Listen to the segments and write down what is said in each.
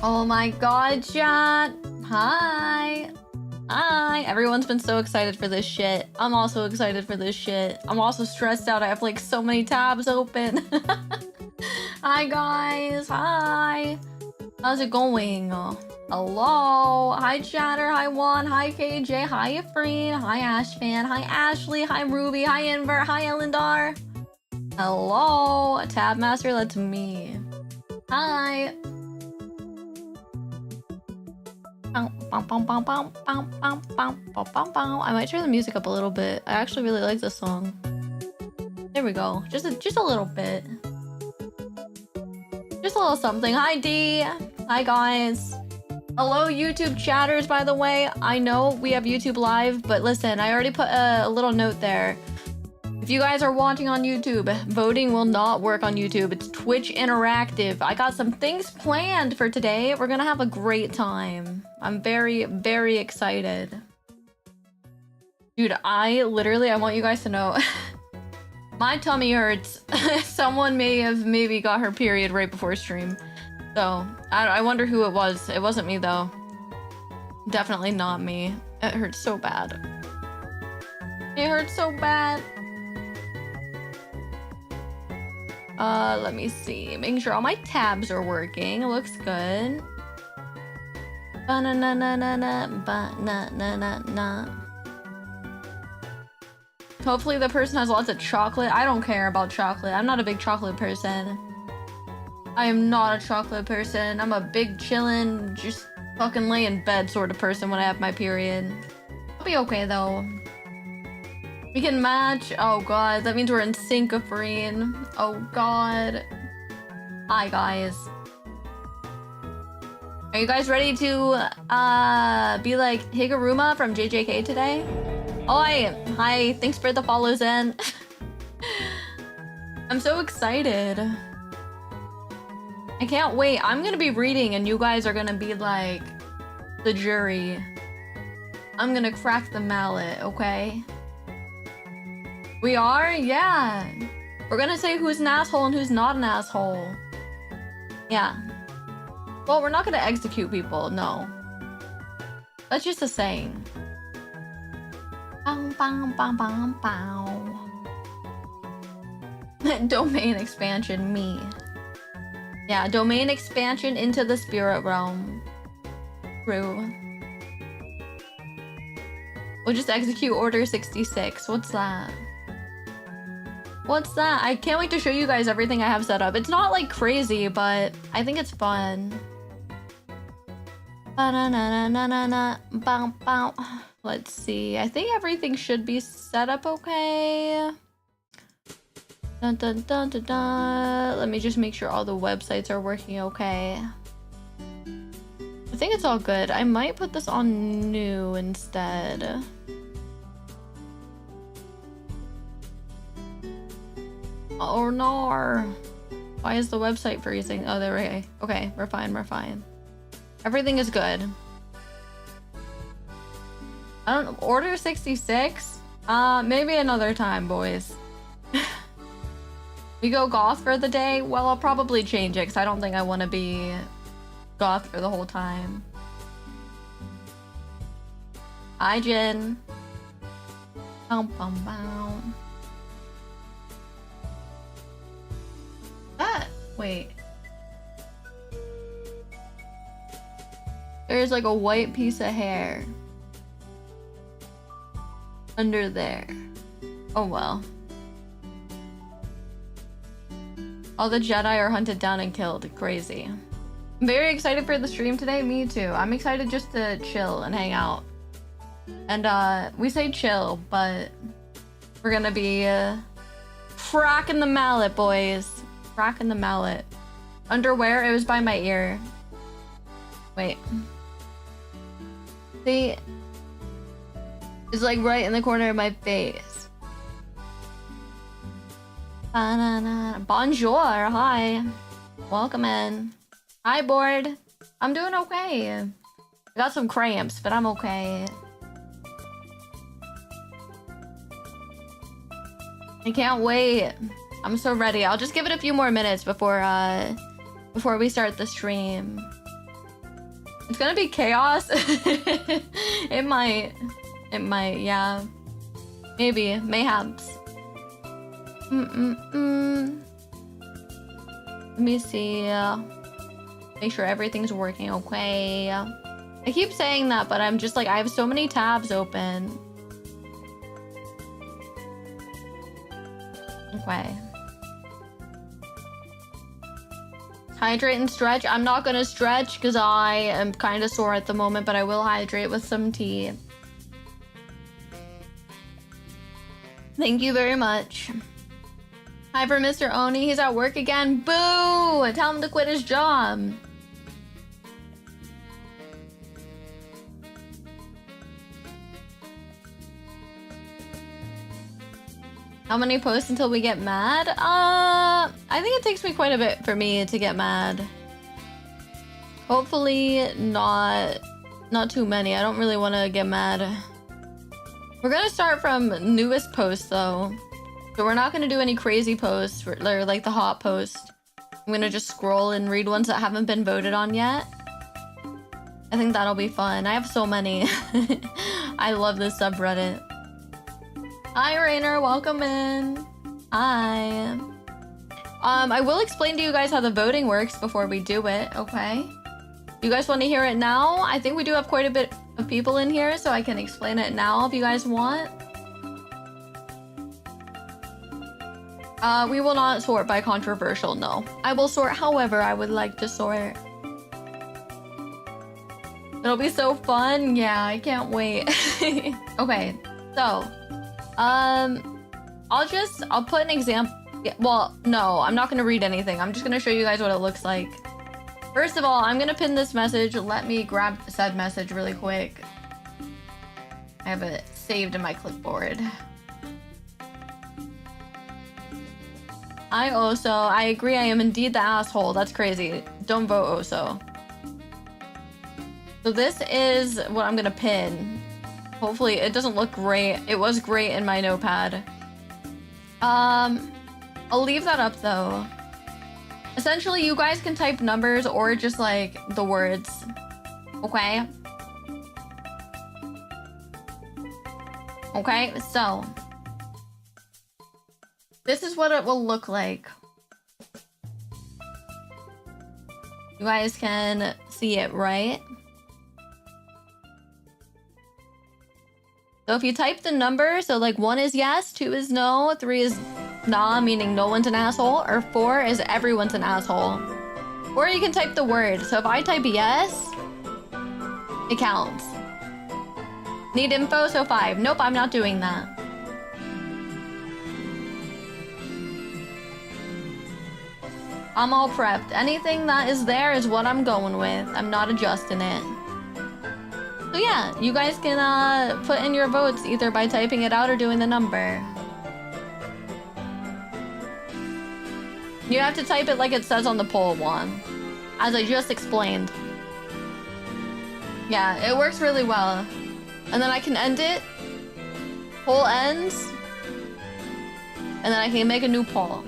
Oh my god, chat. Hi. Hi. Everyone's been so excited for this shit. I'm also excited for this shit. I'm also stressed out. I have like so many tabs open. Hi guys. Hi. How's it going? Hello. Hi chatter. Hi Juan. Hi KJ. Hi Efreen. Hi Ashfan. Hi Ashley. Hi Ruby. Hi Invert. Hi Elendar. Hello. Tab master, that's me. Hi. I might turn the music up a little bit. I actually really like this song. There we go. Just a little bit. Just a little something. Hi D. Hi guys. Hello YouTube chatters, by the way. I know we have YouTube live, but listen, I already put a little note there. If you guys are watching on YouTube, voting will not work on YouTube. It's Twitch Interactive. I got some things planned for today. We're gonna have a great time. I'm very, very excited. Dude, I want you guys to know, my tummy hurts. Someone maybe got her period right before stream. So, I wonder who it was. It wasn't me though. Definitely not me. It hurts so bad. It hurts so bad. Let me see. Making sure all my tabs are working. It looks good. Hopefully the person has lots of chocolate. I don't care about chocolate. I'm not a big chocolate person. I am not a chocolate person. I'm a big chillin', just fucking lay in bed sort of person when I have my period. I'll be okay though. We can match. Oh god, that means we're in sync, Efreen. Oh god. Hi guys. Are you guys ready to be like Higuruma from JJK today? Oh hi, thanks for the follows in. I'm so excited. I can't wait. I'm gonna be reading and you guys are gonna be like the jury. I'm gonna crack the mallet, okay? We are? Yeah. We're gonna say who's an asshole and who's not an asshole. Yeah. Well, we're not gonna execute people, no. That's just a saying. Bow, bow, bow, bow, bow. Domain expansion, me. Yeah, domain expansion into the spirit realm. True. We'll just execute Order 66. What's that? What's that? I can't wait to show you guys everything I have set up. It's not like crazy, but I think it's fun. Let's see. I think everything should be set up okay. Dun, dun, dun, dun, dun. Let me just make sure all the websites are working okay. I think it's all good. I might put this on new instead. Oh no. Why is the website freezing? Oh, there we go. Okay, we're fine, we're fine. Everything is good. I don't know. Order 66? Maybe another time, boys. We go goth for the day? Well, I'll probably change it because I don't think I want to be goth for the whole time. Hi, Jin. Bum, bum, bum. That? Wait. There's like a white piece of hair under there. Oh well. All the Jedi are hunted down and killed. Crazy. I'm very excited for the stream today. Me too. I'm excited just to chill and hang out. And we say chill, but we're gonna be cracking the mallet, boys. Cracking the mallet. Underwear? It was by my ear. Wait. See? It's like right in the corner of my face. Bonjour, hi. Welcome in. Hi, board. I'm doing okay. I got some cramps, but I'm okay. I can't wait. I'm so ready. I'll just give it a few more minutes before we start the stream. It's gonna be chaos. It might, yeah. Maybe, mayhaps. Let me see. Make sure everything's working okay. I keep saying that, but I'm just like, I have so many tabs open. Okay. Hydrate and stretch. I'm not gonna stretch because I am kind of sore at the moment, but I will hydrate with some tea. Thank you very much. Hi for Mr. Oni. He's at work again. Boo! Tell him to quit his job. How many posts until we get mad? I think it takes me quite a bit for me to get mad. Hopefully not too many. I don't really want to get mad. We're gonna start from newest posts though. So we're not gonna do any crazy posts or like the hot post. I'm gonna just scroll and read ones that haven't been voted on yet. I think that'll be fun. I have so many. I love this subreddit. Hi, Rainer. Welcome in. Hi. I will explain to you guys how the voting works before we do it, okay? You guys want to hear it now? I think we do have quite a bit of people in here, so I can explain it now if you guys want. We will not sort by controversial, no. I will sort however I would like to sort. It'll be so fun. Yeah, I can't wait. Okay, so... I'll put an example. Well, no, I'm not gonna read anything. I'm just gonna show you guys what it looks like. First of all, I'm gonna pin this message. Let me grab said message really quick. I have it saved in my clipboard. I agree, I am indeed the asshole. That's crazy. Don't vote Oso. So this is what I'm gonna pin. Hopefully it doesn't look great. It was great in my notepad. I'll leave that up though. Essentially, you guys can type numbers or just like the words. Okay? Okay, so this is what it will look like. You guys can see it, right? So if you type the number, so like 1 is yes, 2 is no, 3 is nah, meaning no one's an asshole, or 4 is everyone's an asshole. Or you can type the word. So if I type yes, it counts. Need info, so 5. Nope, I'm not doing that. I'm all prepped. Anything that is there is what I'm going with. I'm not adjusting it. So yeah, you guys can put in your votes either by typing it out or doing the number. You have to type it like it says on the poll one, as I just explained. Yeah, it works really well. And then I can end it. Poll ends. And then I can make a new poll.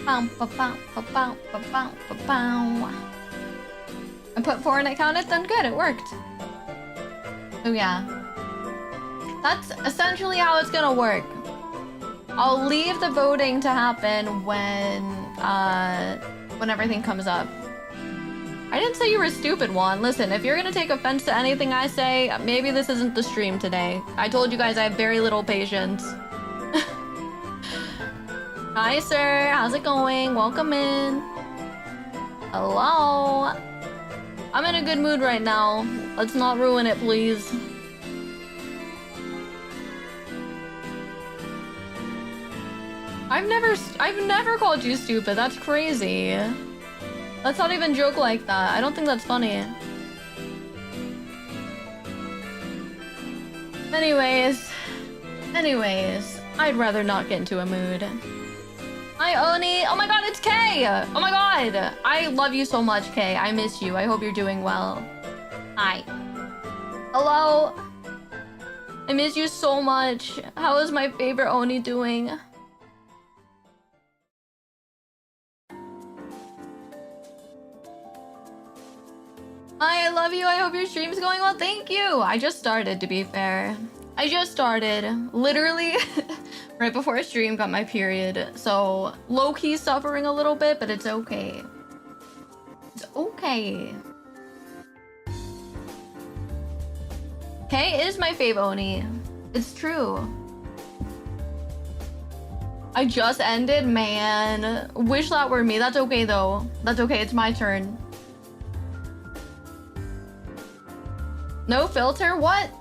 I put 4 and it counted, then good, it worked. Oh yeah. That's essentially how it's gonna work. I'll leave the voting to happen when everything comes up. I didn't say you were a stupid one. Listen, if you're gonna take offense to anything I say, maybe this isn't the stream today. I told you guys I have very little patience. Hi, sir. How's it going? Welcome in. Hello. I'm in a good mood right now. Let's not ruin it, please. I've never called you stupid. That's crazy. Let's not even joke like that. I don't think that's funny. Anyways, I'd rather not get into a mood. Hi, Oni. Oh my god, it's Kay. Oh my god. I love you so much, Kay. I miss you. I hope you're doing well. Hi. Hello. I miss you so much. How is my favorite Oni doing? I love you. I hope your stream's going well. Thank you. I just started, to be fair. I just started. Literally right before I stream got my period. So low-key suffering a little bit, but it's okay. It's okay. Okay, it is my fave Oni. It's true. I just ended, man. Wish that were me. That's okay though. That's okay, it's my turn. No filter? What?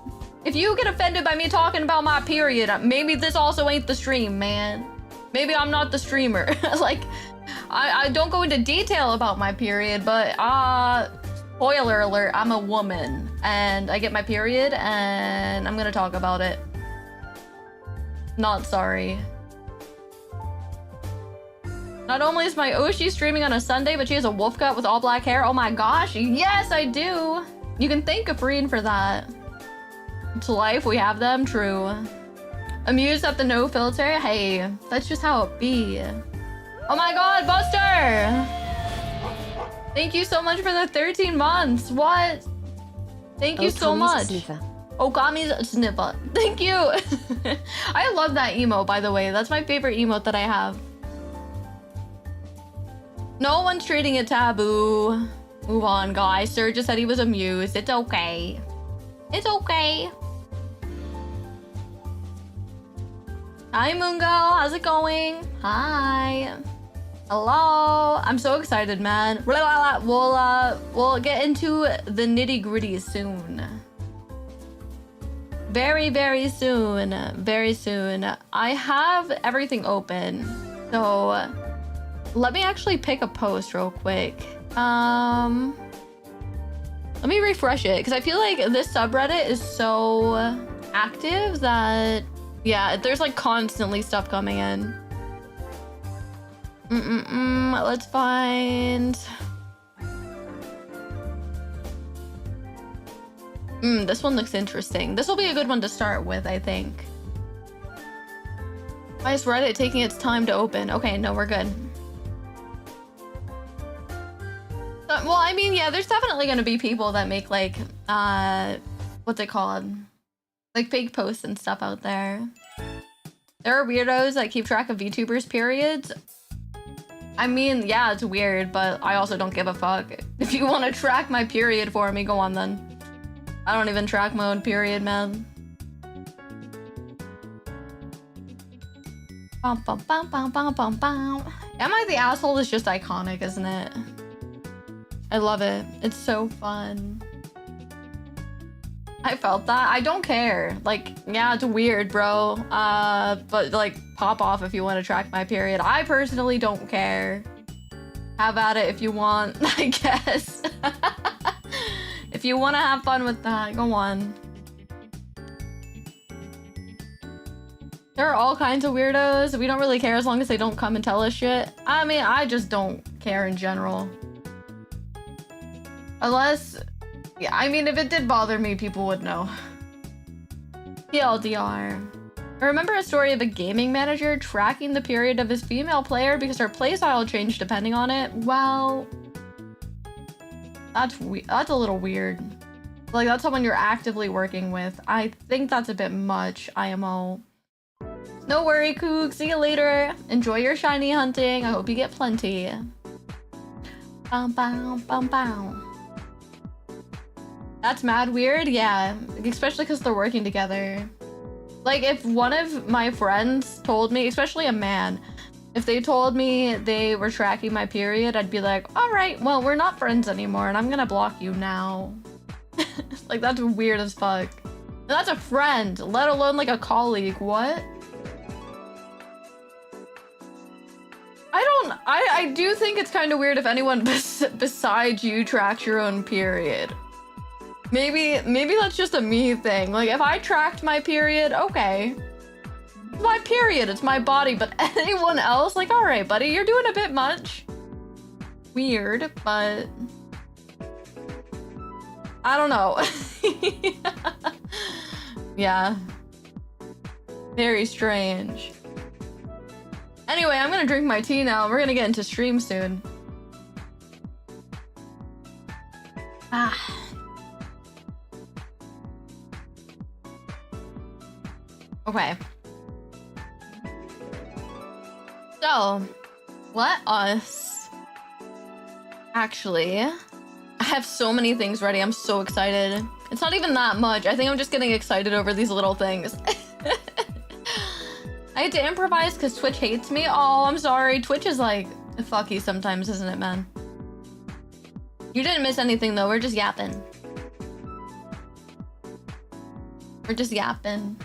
If you get offended by me talking about my period, maybe this also ain't the stream, man. Maybe I'm not the streamer. Like, I don't go into detail about my period, but spoiler alert, I'm a woman and I get my period and I'm gonna talk about it. Not sorry. Not only is my Oshi streaming on a Sunday, but she has a wolf cut with all black hair. Oh my gosh, yes I do. You can thank a friend for that. It's life, we have them, true. Amused at the no filter? Hey, that's just how it be. Oh my god, Buster! Thank you so much for the 13 months. What? Thank you so much. Okami's sniffer. Thank you. I love that emote, by the way. That's my favorite emote that I have. No one's treating it taboo. Move on, guys. Sir just said he was amused. It's okay. It's okay. Hi, Mungo. How's it going? Hi. Hello. I'm so excited, man. We'll get into the nitty-gritty soon. Very, very soon. Very soon. I have everything open. So let me actually pick a post real quick. Let me refresh it because I feel like this subreddit is so active that, yeah, there's like constantly stuff coming in. Let's find. This one looks interesting. This will be a good one to start with, I think. Why is Reddit taking its time to open? Okay, no, we're good. Well, I mean, yeah, there's definitely gonna be people that make like, what's it called? Like fake posts and stuff out there. There are weirdos that keep track of VTubers' periods. I mean, yeah, it's weird, but I also don't give a fuck. If you want to track my period for me, go on then. I don't even track my own period, man. Am I the asshole is just iconic, isn't it? I love it. It's so fun. I felt that. I don't care. Like, yeah, it's weird, bro. But like, pop off if you want to track my period. I personally don't care. Have at it if you want, I guess. If you want to have fun with that, go on. There are all kinds of weirdos. We don't really care as long as they don't come and tell us shit. I mean, I just don't care in general. Unless, yeah, I mean, if it did bother me, people would know. TLDR. I remember a story of a gaming manager tracking the period of his female player because her playstyle changed depending on it. Well, that's a little weird. Like, that's someone you're actively working with. I think that's a bit much, IMO. No worry, Kook. See you later. Enjoy your shiny hunting. I hope you get plenty. Bow, bow, bow, bow. That's mad weird, yeah. Especially because they're working together. Like, if one of my friends told me, especially a man, if they told me they were tracking my period, I'd be like, all right, well, we're not friends anymore, and I'm gonna block you now. Like, that's weird as fuck. And that's a friend, let alone, like, a colleague. What? I do think it's kind of weird if anyone besides you tracks your own period. Maybe that's just a me thing. Like, if I tracked my period, okay. It's my period, it's my body, but anyone else, like, all right, buddy, you're doing a bit much. Weird, but I don't know. Yeah. Very strange. Anyway, I'm gonna drink my tea now. We're gonna get into stream soon. Ah. Okay. So, let us... Actually, I have so many things ready. I'm so excited. It's not even that much. I think I'm just getting excited over these little things. I had to improvise because Twitch hates me. Oh, I'm sorry. Twitch is like fucky sometimes, isn't it, man? You didn't miss anything, though. We're just yapping. We're just yapping.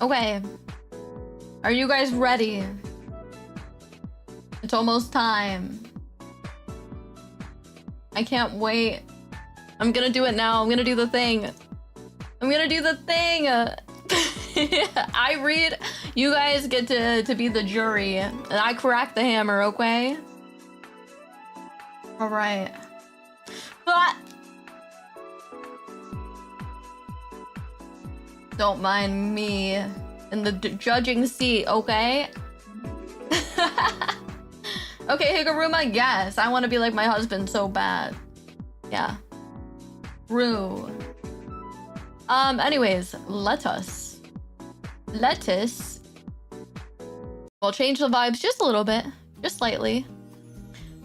Okay. Are you guys ready? It's almost time. I can't wait. I'm gonna do it now. I'm gonna do the thing. I'm gonna do the thing. I read. You guys get to be the jury. And I crack the hammer, okay? All right. Ah! Don't mind me in the judging seat, okay? Okay, Higuruma, yes. I want to be like my husband so bad. Yeah. True. Anyways, lettuce. We'll change the vibes just a little bit. Just slightly.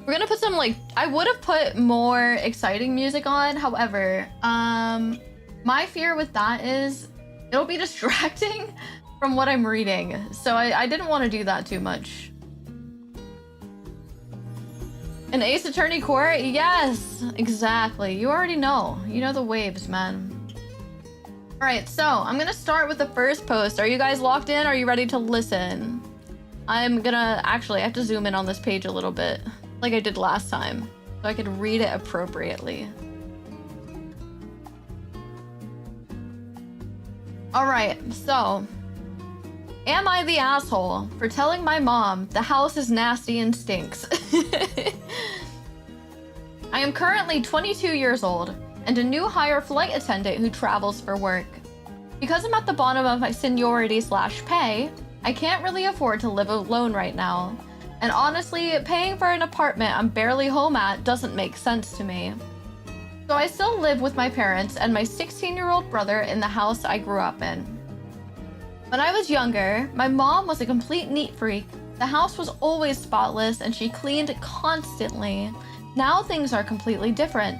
We're gonna put some, like, I would have put more exciting music on. However, my fear with that is it'll be distracting from what I'm reading. So I didn't want to do that too much. An Ace Attorney Court? Yes, exactly. You already know. You know the waves, man. All right, so I'm gonna start with the first post. Are you guys locked in? Are you ready to listen? I'm gonna, actually, I have to zoom in on this page a little bit, like I did last time, so I could read it appropriately. All right, so, am I the asshole for telling my mom the house is nasty and stinks? I am currently 22 years old and a new hire flight attendant who travels for work. Because I'm at the bottom of my seniority/pay, I can't really afford to live alone right now. And honestly, paying for an apartment I'm barely home at doesn't make sense to me. So I still live with my parents and my 16-year-old brother in the house I grew up in. When I was younger, my mom was a complete neat freak. The house was always spotless and she cleaned constantly. Now things are completely different.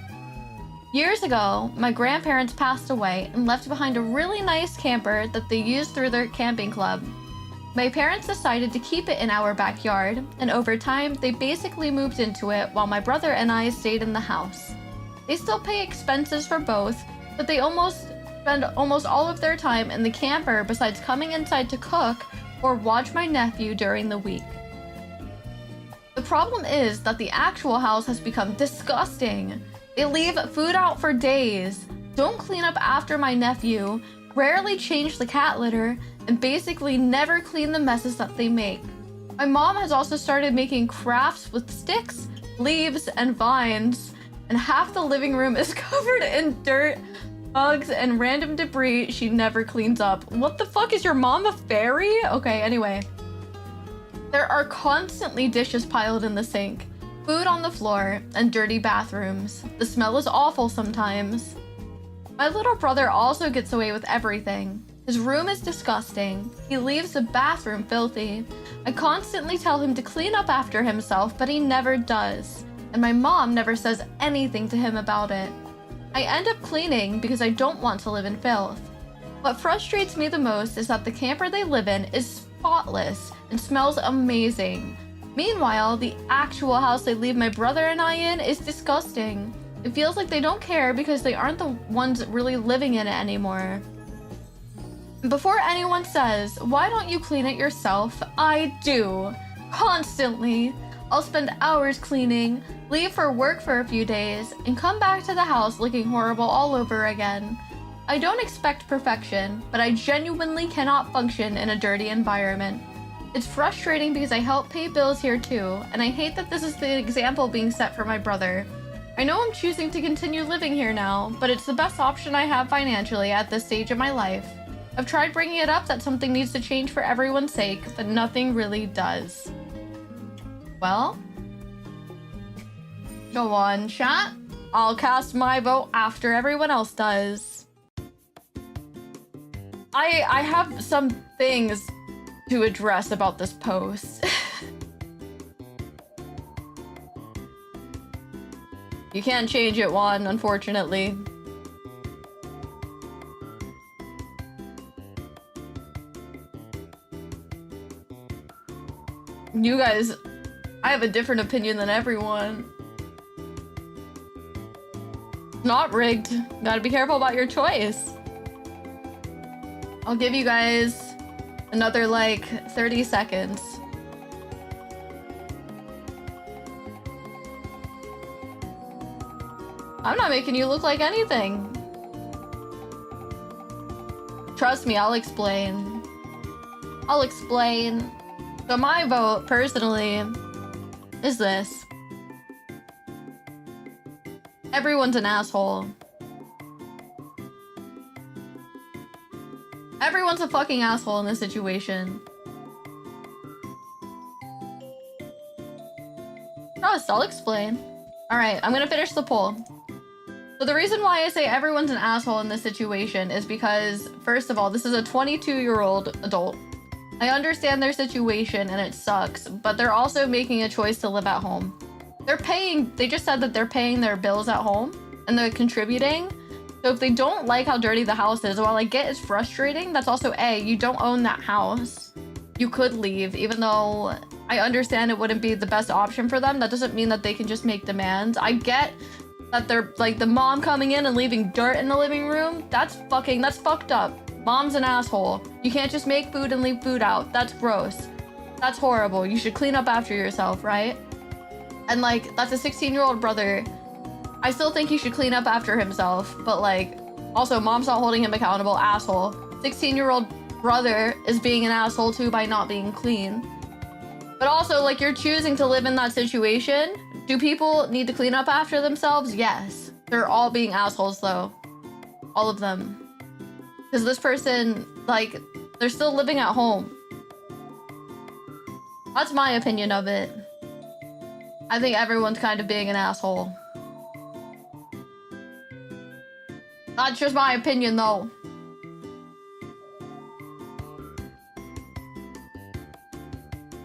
Years ago, my grandparents passed away and left behind a really nice camper that they used through their camping club. My parents decided to keep it in our backyard, and over time, they basically moved into it while my brother and I stayed in the house. They still pay expenses for both, but they spend almost all of their time in the camper besides coming inside to cook or watch my nephew during the week. The problem is that the actual house has become disgusting. They leave food out for days, don't clean up after my nephew, rarely change the cat litter, and basically never clean the messes that they make. My mom has also started making crafts with sticks, leaves, and vines, and half the living room is covered in dirt, bugs, and random debris she never cleans up. What the fuck, is your mom a fairy? Okay, anyway. There are constantly dishes piled in the sink, food on the floor, and dirty bathrooms. The smell is awful sometimes. My little brother also gets away with everything. His room is disgusting. He leaves the bathroom filthy. I constantly tell him to clean up after himself, but he never does. And my mom never says anything to him about it. I end up cleaning because I don't want to live in filth. What frustrates me the most is that the camper they live in is spotless and smells amazing. Meanwhile, the actual house they leave my brother and I in is disgusting. It feels like they don't care because they aren't the ones really living in it anymore. Before anyone says, why don't you clean it yourself? I do. Constantly. I'll spend hours cleaning, leave for work for a few days, and come back to the house looking horrible all over again. I don't expect perfection, but I genuinely cannot function in a dirty environment. It's frustrating because I help pay bills here too, and I hate that this is the example being set for my brother. I know I'm choosing to continue living here now, but it's the best option I have financially at this stage of my life. I've tried bringing it up that something needs to change for everyone's sake, but nothing really does. Well, go on, chat. I'll cast my vote after everyone else does. I have some things to address about this post. You can't change it, Juan, unfortunately. You guys, I have a different opinion than everyone. Not rigged. Gotta be careful about your choice. I'll give you guys another like 30 seconds. I'm not making you look like anything. Trust me, I'll explain. I'll explain. So my vote, personally, is this. Everyone's an asshole. Everyone's a fucking asshole in this situation. Trust, I'll explain. Alright, I'm gonna finish the poll. So the reason why I say everyone's an asshole in this situation is because, first of all, this is a 22-year-old adult. I understand their situation and it sucks, but they're also making a choice to live at home. They just said that they're paying their bills at home and they're contributing. So if they don't like how dirty the house is, while I get it's frustrating, that's also you don't own that house. You could leave, even though I understand it wouldn't be the best option for them. That doesn't mean that they can just make demands. I get that they're like the mom coming in and leaving dirt in the living room. That's fucked up. Mom's an asshole. You can't just make food and leave food out. That's gross. That's horrible. You should clean up after yourself, right? And like, that's a 16-year-old brother. I still think he should clean up after himself, but like, also mom's not holding him accountable, asshole. 16-year-old brother is being an asshole too by not being clean. But also, like, you're choosing to live in that situation. Do people need to clean up after themselves? Yes. They're all being assholes though. All of them. Because this person, like, they're still living at home. That's my opinion of it. I think everyone's kind of being an asshole. That's just my opinion though.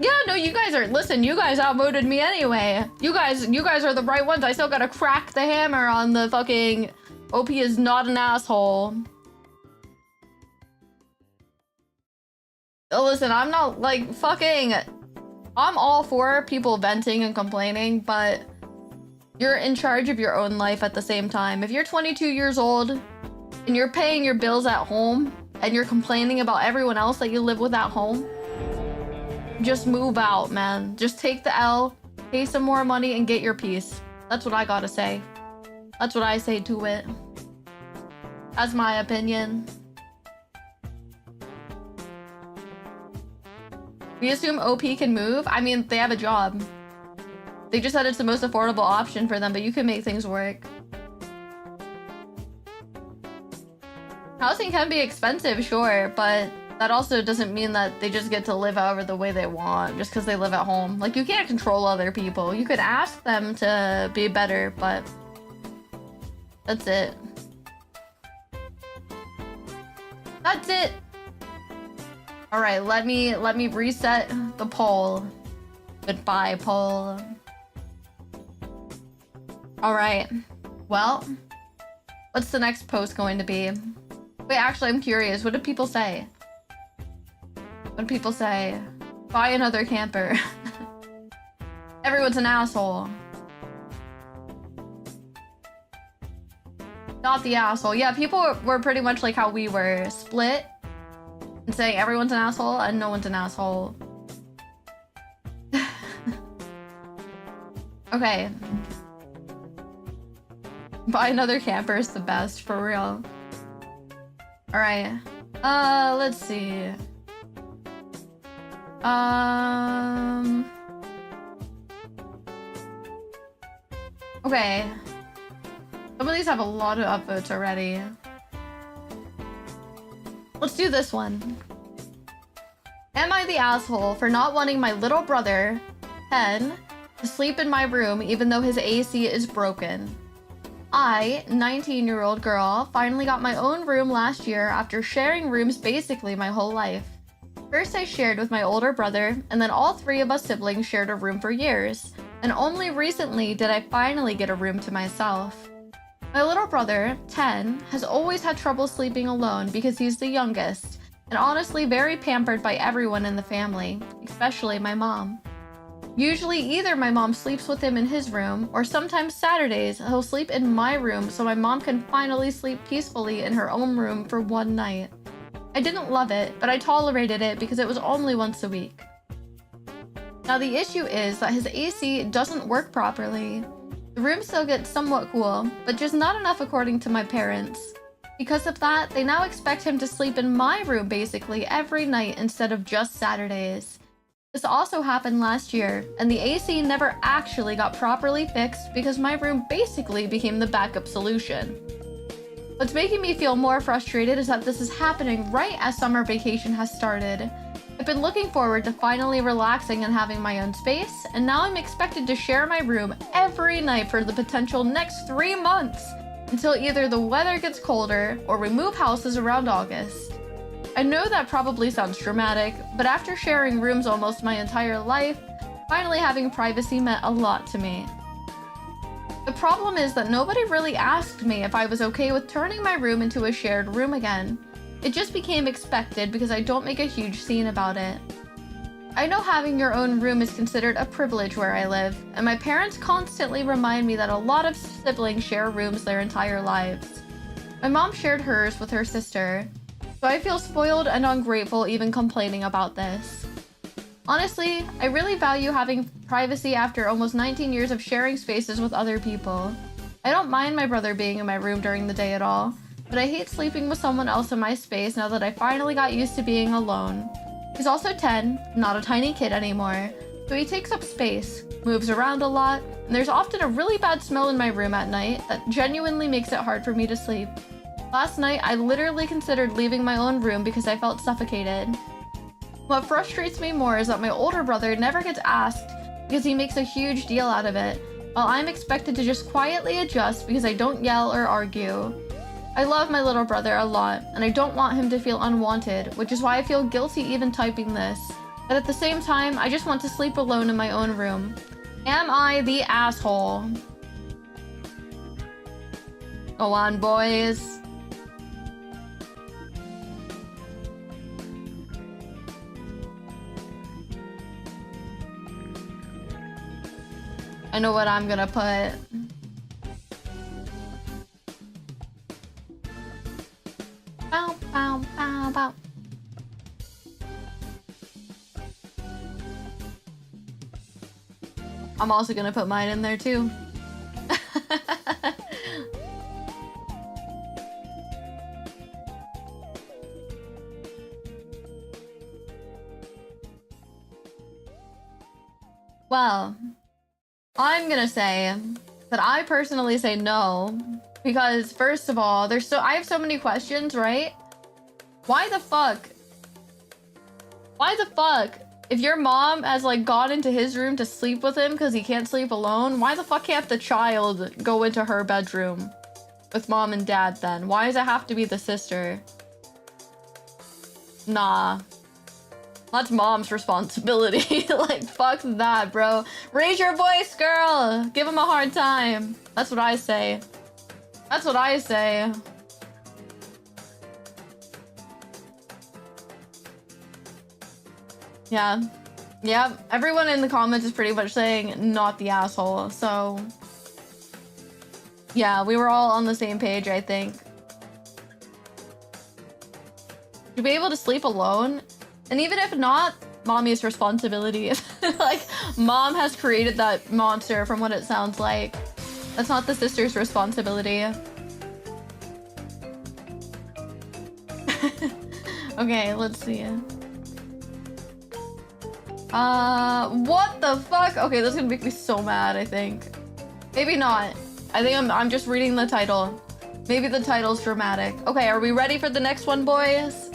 Yeah, no, you guys are, listen, you guys outvoted me anyway. You guys are the right ones. I still gotta crack the hammer on the fucking OP is not an asshole. Oh, listen, I'm not like fucking, I'm all for people venting and complaining, but you're in charge of your own life at the same time. If you're 22 years old and you're paying your bills at home and you're complaining about everyone else that you live with at home, just move out, man. Just take the L, pay some more money, and get your peace. That's what I gotta say. That's what I say to it. That's my opinion. We assume OP can move? I mean, they have a job. They just said it's the most affordable option for them, but you can make things work. Housing can be expensive, sure, but that also doesn't mean that they just get to live however the way they want just because they live at home. Like, you can't control other people. You could ask them to be better, but that's it. That's it. All right, let me reset the poll. Goodbye, poll. All right. Well, what's the next post going to be? Wait, actually, I'm curious. What did people say? What do people say? Buy another camper. Everyone's an asshole. Not the asshole. Yeah, people were pretty much like how we were, split and saying everyone's an asshole and no one's an asshole. Okay. Buy another camper is the best, for real. All right. Let's see. Okay. Some of these have a lot of upvotes already. Let's do this one. Am I the asshole for not wanting my little brother, Ken, to sleep in my room even though his AC is broken? I, 19-year-old girl, finally got my own room last year after sharing rooms basically my whole life. First I shared with my older brother, and then all three of us siblings shared a room for years, and only recently did I finally get a room to myself. My little brother, 10, has always had trouble sleeping alone because he's the youngest, and honestly very pampered by everyone in the family, especially my mom. Usually either my mom sleeps with him in his room, or sometimes Saturdays he'll sleep in my room so my mom can finally sleep peacefully in her own room for one night. I didn't love it, but I tolerated it because it was only once a week. Now the issue is that his AC doesn't work properly. The room still gets somewhat cool, but just not enough according to my parents. Because of that, they now expect him to sleep in my room basically every night instead of just Saturdays. This also happened last year, and the AC never actually got properly fixed because my room basically became the backup solution. What's making me feel more frustrated is that this is happening right as summer vacation has started. I've been looking forward to finally relaxing and having my own space, and now I'm expected to share my room every night for the potential next 3 months, until either the weather gets colder or we move houses around August. I know that probably sounds dramatic, but after sharing rooms almost my entire life, finally having privacy meant a lot to me. The problem is that nobody really asked me if I was okay with turning my room into a shared room again. It just became expected because I don't make a huge scene about it. I know having your own room is considered a privilege where I live, and my parents constantly remind me that a lot of siblings share rooms their entire lives. My mom shared hers with her sister, so I feel spoiled and ungrateful even complaining about this. Honestly, I really value having privacy after almost 19 years of sharing spaces with other people. I don't mind my brother being in my room during the day at all, but I hate sleeping with someone else in my space now that I finally got used to being alone. He's also 10, not a tiny kid anymore, so he takes up space, moves around a lot, and there's often a really bad smell in my room at night that genuinely makes it hard for me to sleep. Last night, I literally considered leaving my own room because I felt suffocated. What frustrates me more is that my older brother never gets asked because he makes a huge deal out of it, while I'm expected to just quietly adjust because I don't yell or argue. I love my little brother a lot, and I don't want him to feel unwanted, which is why I feel guilty even typing this. But at the same time, I just want to sleep alone in my own room. Am I the asshole? Go on, boys. I know what I'm gonna put. Bow, bow, bow, bow. I'm also gonna put mine in there too. Well, I'm gonna say that I personally say no, because first of all, I have so many questions, right? Why the fuck? Why the fuck? If your mom has like gone into his room to sleep with him because he can't sleep alone, why the fuck can't the child go into her bedroom with mom and dad then? Why does it have to be the sister? Nah. That's mom's responsibility. Like, fuck that, bro. Raise your voice, girl. Give him a hard time. That's what I say. That's what I say. Yeah. Yeah. Everyone in the comments is pretty much saying not the asshole. So, yeah, we were all on the same page, I think. To be able to sleep alone, and even if not, mommy's responsibility. Like, mom has created that monster from what it sounds like. That's not the sister's responsibility. Okay, let's see. What the fuck? Okay, this is gonna make me so mad, I think. Maybe not. I think I'm just reading the title. Maybe the title's dramatic. Okay, are we ready for the next one, boys?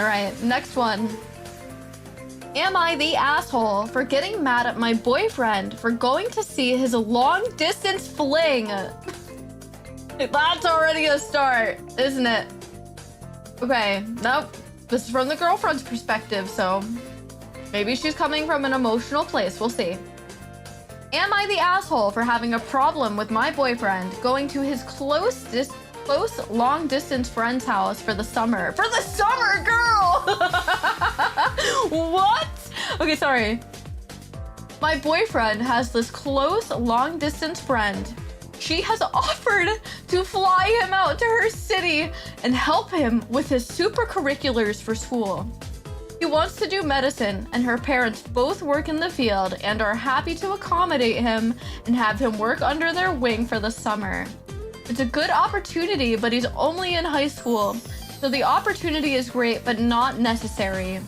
All right, next one. Am I the asshole for getting mad at my boyfriend for going to see his long-distance fling? That's already a start, isn't it? Okay, nope. This is from the girlfriend's perspective, so maybe she's coming from an emotional place. We'll see. Am I the asshole for having a problem with my boyfriend going to his close long-distance friend's house for the summer? For the summer, girl! What? Okay, sorry. My boyfriend has this close long-distance friend. She has offered to fly him out to her city and help him with his supercurriculars for school. He wants to do medicine, and her parents both work in the field and are happy to accommodate him and have him work under their wing for the summer. It's a good opportunity, but he's only in high school, so the opportunity is great, but not necessary.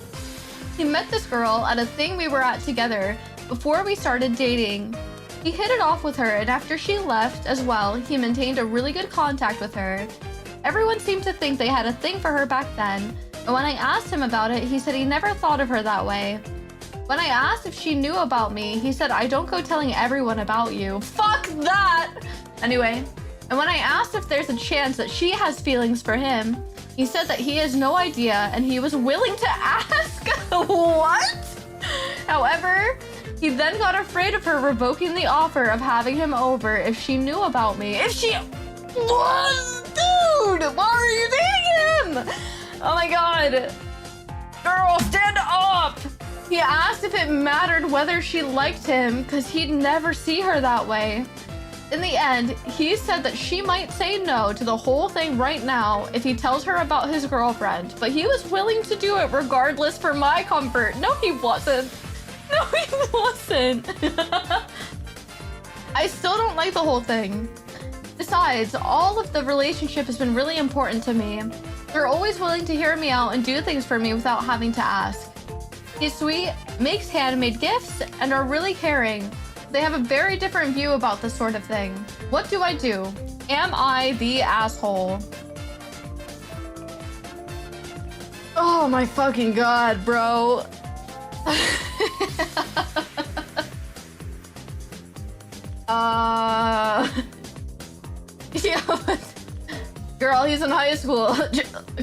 He met this girl at a thing we were at together before we started dating. He hit it off with her, and after she left as well, he maintained a really good contact with her. Everyone seemed to think they had a thing for her back then, and when I asked him about it, he said he never thought of her that way. When I asked if she knew about me, he said, I don't go telling everyone about you. Fuck that! Anyway, and when I asked if there's a chance that she has feelings for him, he said that he has no idea and he was willing to ask. What? However, he then got afraid of her revoking the offer of having him over if she knew about me. If she... What? Dude, why are you dating him? Oh my god. Girl, stand up! He asked if it mattered whether she liked him because he'd never see her that way. In the end, he said that she might say no to the whole thing right now if he tells her about his girlfriend, but he was willing to do it regardless for my comfort. No, he wasn't. No, he wasn't. I still don't like the whole thing. Besides, all of the relationship has been really important to me. They're always willing to hear me out and do things for me without having to ask. He's sweet, makes handmade gifts, and are really caring. They have a very different view about this sort of thing. What do I do? Am I the asshole? Oh my fucking god, bro. Yeah, girl, he's in high school.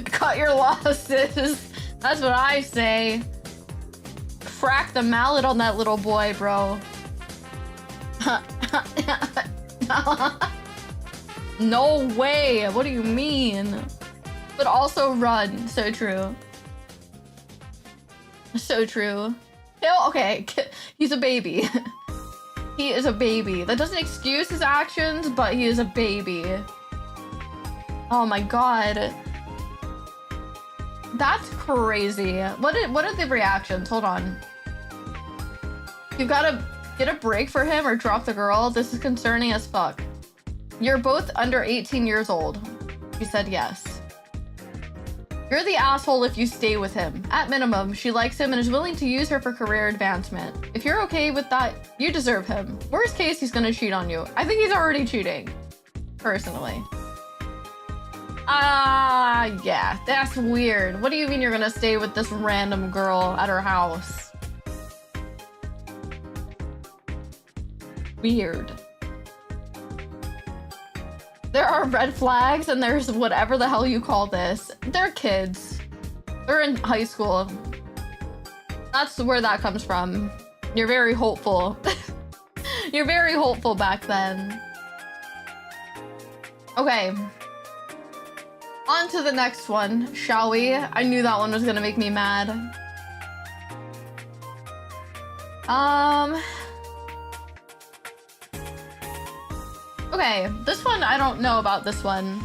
Cut your losses. That's what I say. Crack the mallet on that little boy, bro. No way. What do you mean? But also run. So true. So true. Okay, he's a baby. He is a baby. That doesn't excuse his actions, but he is a baby. Oh my god. That's crazy. What are the reactions? Hold on. You've got to get a break for him or drop the girl. This is concerning as fuck. You're both under 18 years old. She said yes. You're the asshole if you stay with him. At minimum, she likes him and is willing to use her for career advancement. If you're okay with that, you deserve him. Worst case, he's gonna cheat on you. I think he's already cheating, personally. Yeah, that's weird. What do you mean you're gonna stay with this random girl at her house? Weird. There are red flags and there's whatever the hell you call this. They're kids. They're in high school. That's where that comes from. You're very hopeful. You're very hopeful back then. Okay. On to the next one, shall we? I knew that one was gonna make me mad. Okay, this one, I don't know about this one.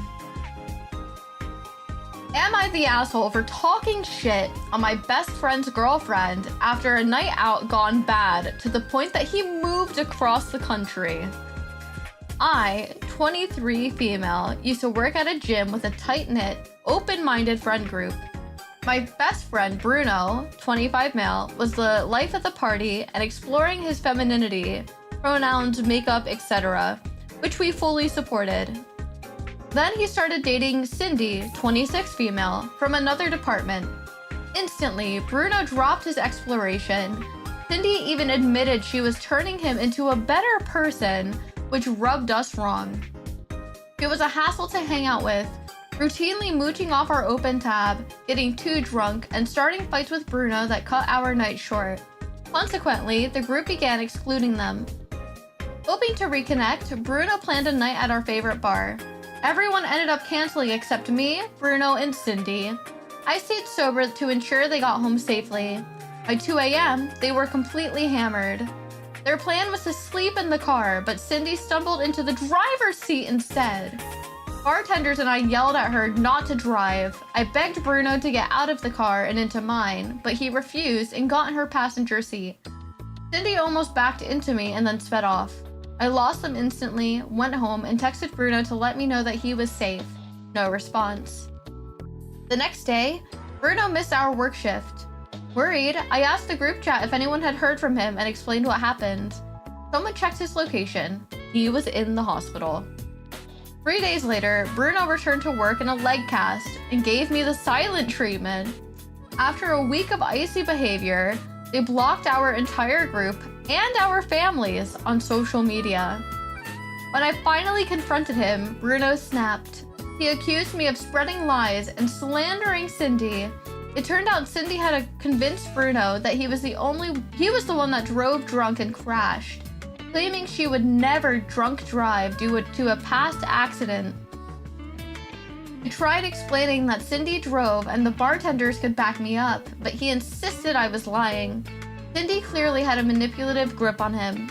Am I the asshole for talking shit on my best friend's girlfriend after a night out gone bad to the point that he moved across the country? I, 23 female, used to work at a gym with a tight-knit, open-minded friend group. My best friend, Bruno, 25 male, was the life of the party and exploring his femininity, pronouns, makeup, etc., which we fully supported. Then he started dating Cindy, 26 female, from another department. Instantly, Bruno dropped his exploration. Cindy even admitted she was turning him into a better person, which rubbed us wrong. She was a hassle to hang out with, routinely mooching off our open tab, getting too drunk, and starting fights with Bruno that cut our night short. Consequently, the group began excluding them. Hoping to reconnect, Bruno planned a night at our favorite bar. Everyone ended up canceling except me, Bruno, and Cindy. I stayed sober to ensure they got home safely. By 2 a.m., they were completely hammered. Their plan was to sleep in the car, but Cindy stumbled into the driver's seat instead. Bartenders and I yelled at her not to drive. I begged Bruno to get out of the car and into mine, but he refused and got in her passenger seat. Cindy almost backed into me and then sped off. I lost them instantly, went home, and texted Bruno to let me know that he was safe. No response. The next day, Bruno missed our work shift. Worried, I asked the group chat if anyone had heard from him and explained what happened. Someone checked his location. He was in the hospital. 3 days later, Bruno returned to work in a leg cast and gave me the silent treatment. After a week of icy behavior, they blocked our entire group and our families on social media. When I finally confronted him, Bruno snapped. He accused me of spreading lies and slandering Cindy. It turned out Cindy had convinced Bruno that he was the one that drove drunk and crashed, claiming she would never drunk drive due to a past accident. I tried explaining that Cindy drove and the bartenders could back me up, but he insisted I was lying. Cindy clearly had a manipulative grip on him.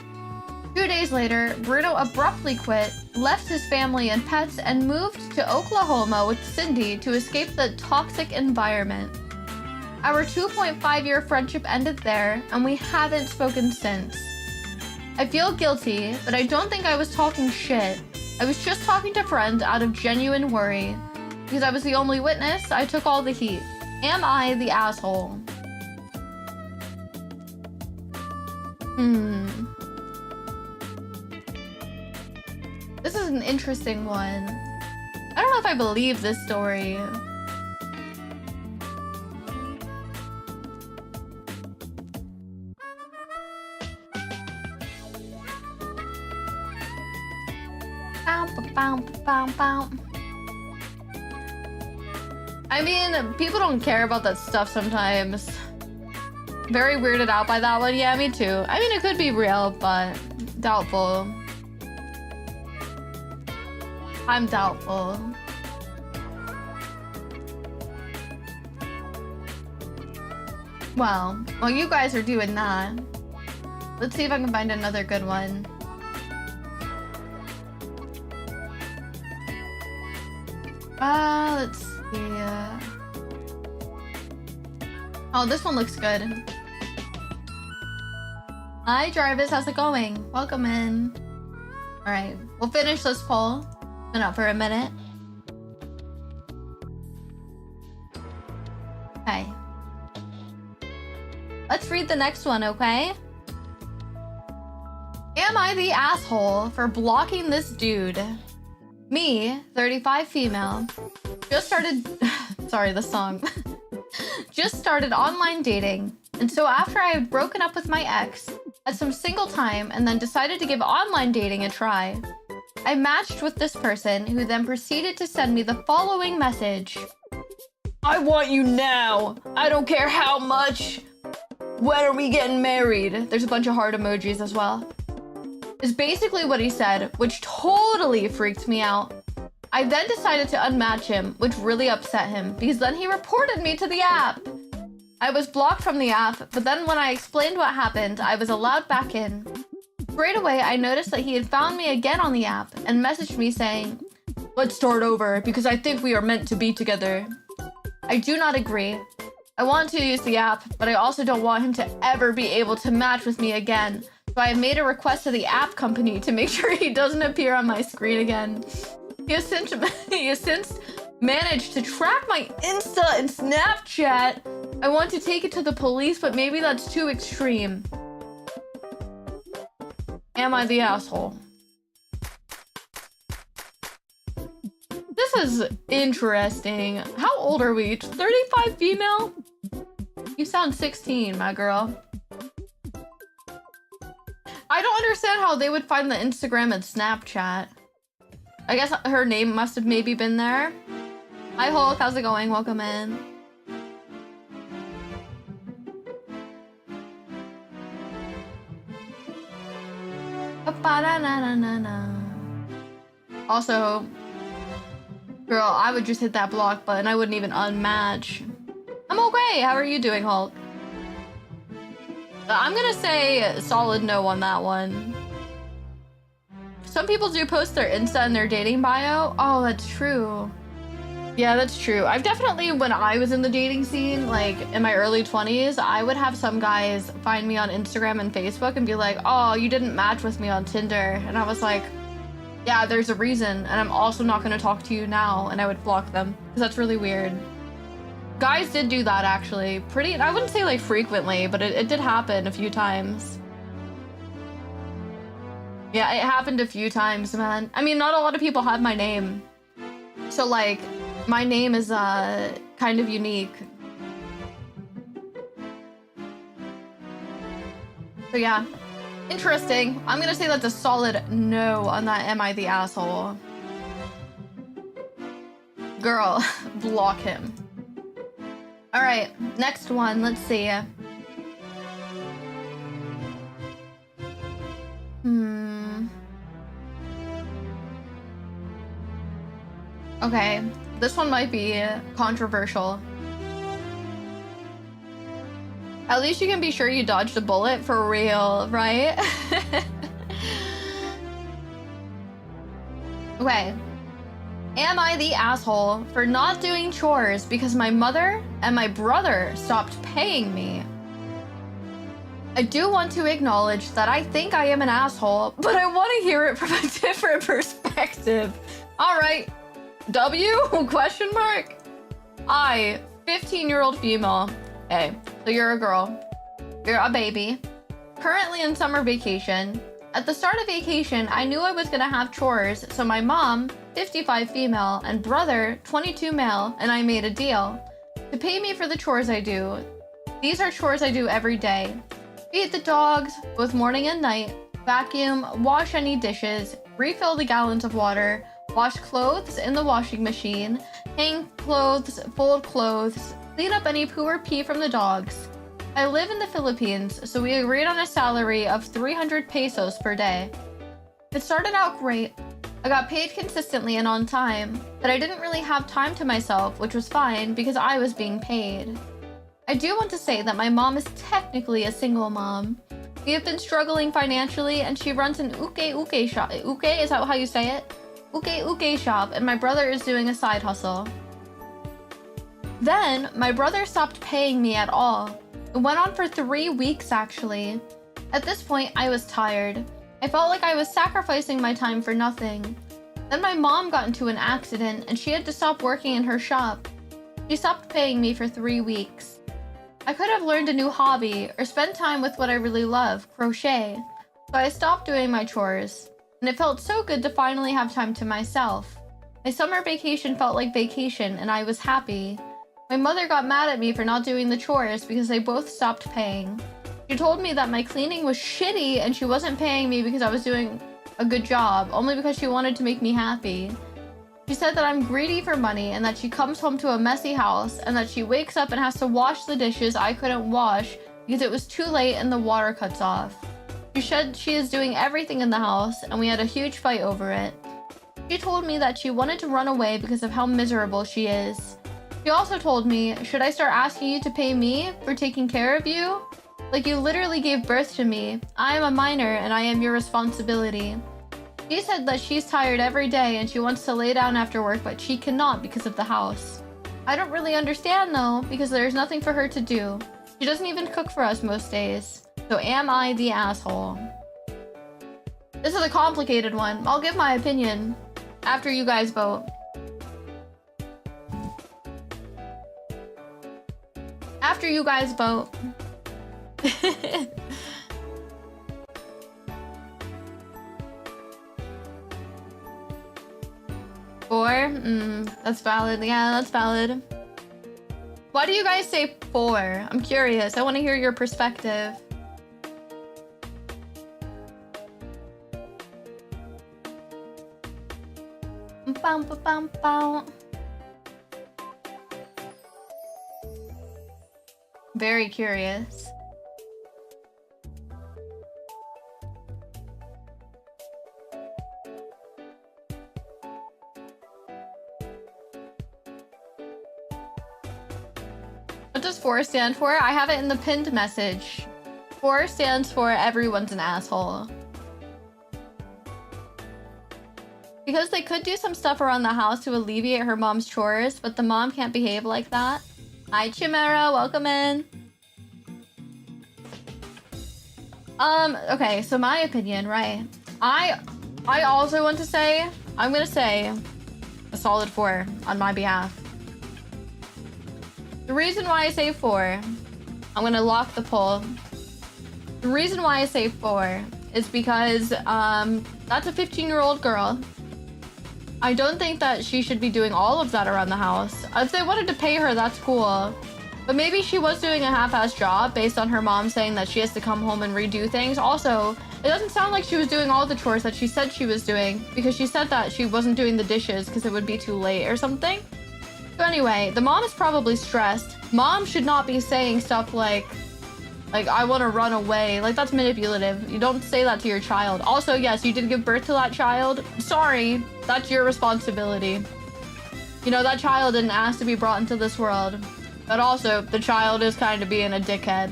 2 days later, Bruno abruptly quit, left his family and pets, and moved to Oklahoma with Cindy to escape the toxic environment. Our 2.5-year friendship ended there, and we haven't spoken since. I feel guilty, but I don't think I was talking shit. I was just talking to friends out of genuine worry. Because I was the only witness, I took all the heat. Am I the asshole? This is an interesting one. I don't know if I believe this story. I mean, people don't care about that stuff sometimes. Very weirded out by that one. Yeah, me too. I mean, it could be real, but doubtful. I'm doubtful. Well, while you guys are doing that, let's see if I can find another good one. Let's see. Oh, this one looks good. Hi, Jarvis. How's it going? Welcome in. All right, we'll finish this poll. Been up for a minute. Okay. Let's read the next one, okay? Am I the asshole for blocking this dude? Me, 35 female, just started, sorry, the song, just started online dating. And so after I had broken up with my ex, had some single time, and then decided to give online dating a try, I matched with this person who then proceeded to send me the following message. I want you now. I don't care how much. When are we getting married? There's a bunch of heart emojis as well. Is basically what he said, which totally freaked me out. I then decided to unmatch him, which really upset him, because then he reported me to the app. I was blocked from the app, but then when I explained what happened, I was allowed back in. Straight away, I noticed that he had found me again on the app and messaged me saying, let's start over, because I think we are meant to be together. I do not agree. I want to use the app, but I also don't want him to ever be able to match with me again. So I have made a request to the app company to make sure he doesn't appear on my screen again. He has since managed to track my Insta and Snapchat. I want to take it to the police, but maybe that's too extreme. Am I the asshole? This is interesting. How old are we? 35 female? You sound 16, my girl. I don't understand how they would find the Instagram and Snapchat. I guess her name must have maybe been there. Hi Hulk, how's it going? Welcome in. Also, girl, I would just hit that block button. I wouldn't even unmatch. I'm okay. How are you doing, Hulk? I'm gonna say solid no on that one. Some people do post their Insta and their dating bio. Oh, that's true. Yeah, that's true. I've definitely, when I was in the dating scene, like in my early 20s, I would have some guys find me on Instagram and Facebook and be like, oh, you didn't match with me on Tinder. And I was like, yeah, there's a reason. And I'm also not going to talk to you now. And I would block them because that's really weird. Guys did do that, actually. Pretty, I wouldn't say like frequently, but it did happen a few times. Yeah, it happened a few times, man. I mean, not a lot of people have my name. So like, my name is kind of unique. So yeah, interesting. I'm gonna say that's a solid no on that am I the asshole. Girl, block him. All right, next one, let's see. Okay, this one might be controversial. At least you can be sure you dodged a bullet for real, right? Okay. Am I the asshole for not doing chores because my mother and my brother stopped paying me? I do want to acknowledge that I think I am an asshole, but I want to hear it from a different perspective. All right. W? Question mark? I, 15-year-old female. Hey, so you're a girl. You're a baby. Currently in summer vacation. At the start of vacation, I knew I was gonna have chores, so my mom, 55 female, and brother, 22 male, and I made a deal to pay me for the chores I do. These are chores I do every day. Feed the dogs, both morning and night, vacuum, wash any dishes, refill the gallons of water, wash clothes in the washing machine, hang clothes, fold clothes, clean up any poo or pee from the dogs. I live in the Philippines, so we agreed on a salary of 300 pesos per day. It started out great. I got paid consistently and on time, but I didn't really have time to myself, which was fine because I was being paid. I do want to say that my mom is technically a single mom. We have been struggling financially, and she runs an uke shop. Uke, is that how you say it? Uke shop, and my brother is doing a side hustle. Then, my brother stopped paying me at all. It went on for 3 weeks, actually. At this point, I was tired. I felt like I was sacrificing my time for nothing. Then my mom got into an accident, and she had to stop working in her shop. She stopped paying me for 3 weeks. I could have learned a new hobby, or spent time with what I really love, crochet. So I stopped doing my chores. And it felt so good to finally have time to myself. My summer vacation felt like vacation, and I was happy. My mother got mad at me for not doing the chores because they both stopped paying. She told me that my cleaning was shitty and she wasn't paying me because I was doing a good job, only because she wanted to make me happy. She said that I'm greedy for money and that she comes home to a messy house and that she wakes up and has to wash the dishes I couldn't wash because it was too late and the water cuts off. She said she is doing everything in the house, and we had a huge fight over it. She told me that she wanted to run away because of how miserable she is. She also told me, should I start asking you to pay me for taking care of you? Like you literally gave birth to me. I am a minor and I am your responsibility. She said that she's tired every day and she wants to lay down after work, but she cannot because of the house. I don't really understand though, because there's nothing for her to do. She doesn't even cook for us most days. So am I the asshole? This is a complicated one. I'll give my opinion after you guys vote. After you guys vote. Four? That's valid. Yeah, that's valid. Why do you guys say 4? I'm curious. I want to hear your perspective. Very curious. What does 4 stand for? I have it in the pinned message. 4 stands for everyone's an asshole. Because they could do some stuff around the house to alleviate her mom's chores, but the mom can't behave like that. Hi, Chimera, welcome in. Okay, so my opinion, right? I also want to say, I'm gonna say a solid 4 on my behalf. The reason why I say 4, I'm gonna lock the poll. The reason why I say 4 is because that's a 15-year-old girl. I don't think that she should be doing all of that around the house. If they wanted to pay her, that's cool. But maybe she was doing a half-assed job based on her mom saying that she has to come home and redo things. Also, it doesn't sound like she was doing all the chores that she said she was doing, because she said that she wasn't doing the dishes because it would be too late or something. So anyway, the mom is probably stressed. Mom should not be saying stuff like I want to run away. Like, that's manipulative. You don't say that to your child. Also, yes, you did give birth to that child. Sorry, that's your responsibility. You know, that child didn't ask to be brought into this world. But also, the child is kind of being a dickhead.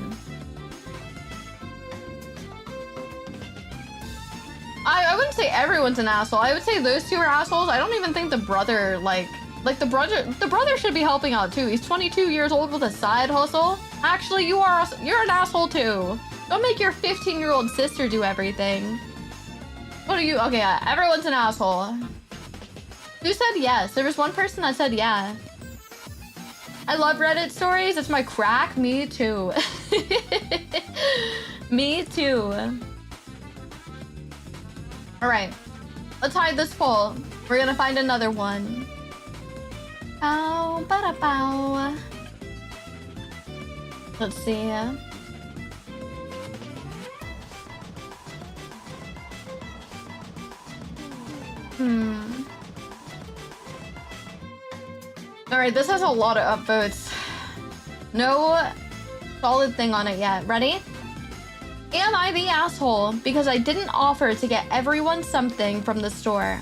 I wouldn't say everyone's an asshole. I would say those two are assholes. I don't even think the brother, the brother should be helping out too. He's 22 years old with a side hustle. Actually, you're an asshole too. Don't make your 15-year-old sister do everything. What are you? Okay, yeah, everyone's an asshole. Who said yes? There was one person that said yeah. I love Reddit stories. It's my crack. Me too. Me too. All right, let's hide this poll. We're gonna find another one. Bow, bada bow. Let's see. All right, this has a lot of upvotes. No solid thing on it yet. Ready? Am I the asshole because I didn't offer to get everyone something from the store?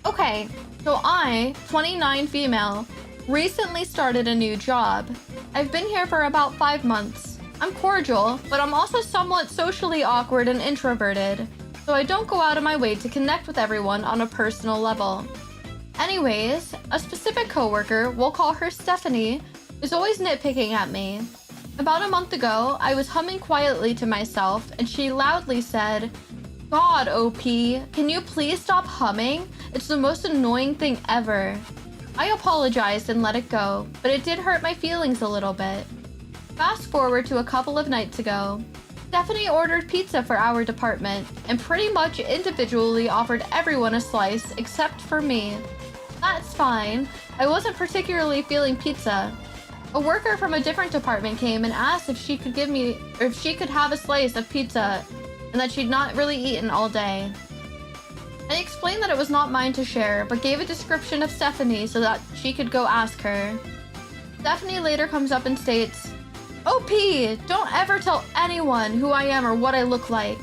Okay, so I, 29 female, recently started a new job. I've been here for about 5 months. I'm cordial, but I'm also somewhat socially awkward and introverted, so I don't go out of my way to connect with everyone on a personal level. Anyways, a specific coworker, we'll call her Stephanie, is always nitpicking at me. About a month ago, I was humming quietly to myself, and she loudly said, "God, OP, can you please stop humming? It's the most annoying thing ever." I apologized and let it go, but it did hurt my feelings a little bit. Fast forward to a couple of nights ago. Stephanie ordered pizza for our department, and pretty much individually offered everyone a slice except for me. That's fine. I wasn't particularly feeling pizza. A worker from a different department came and asked if she could have a slice of pizza and that she'd not really eaten all day. I explained that it was not mine to share, but gave a description of Stephanie so that she could go ask her. Stephanie later comes up and states, "OP, don't ever tell anyone who I am or what I look like."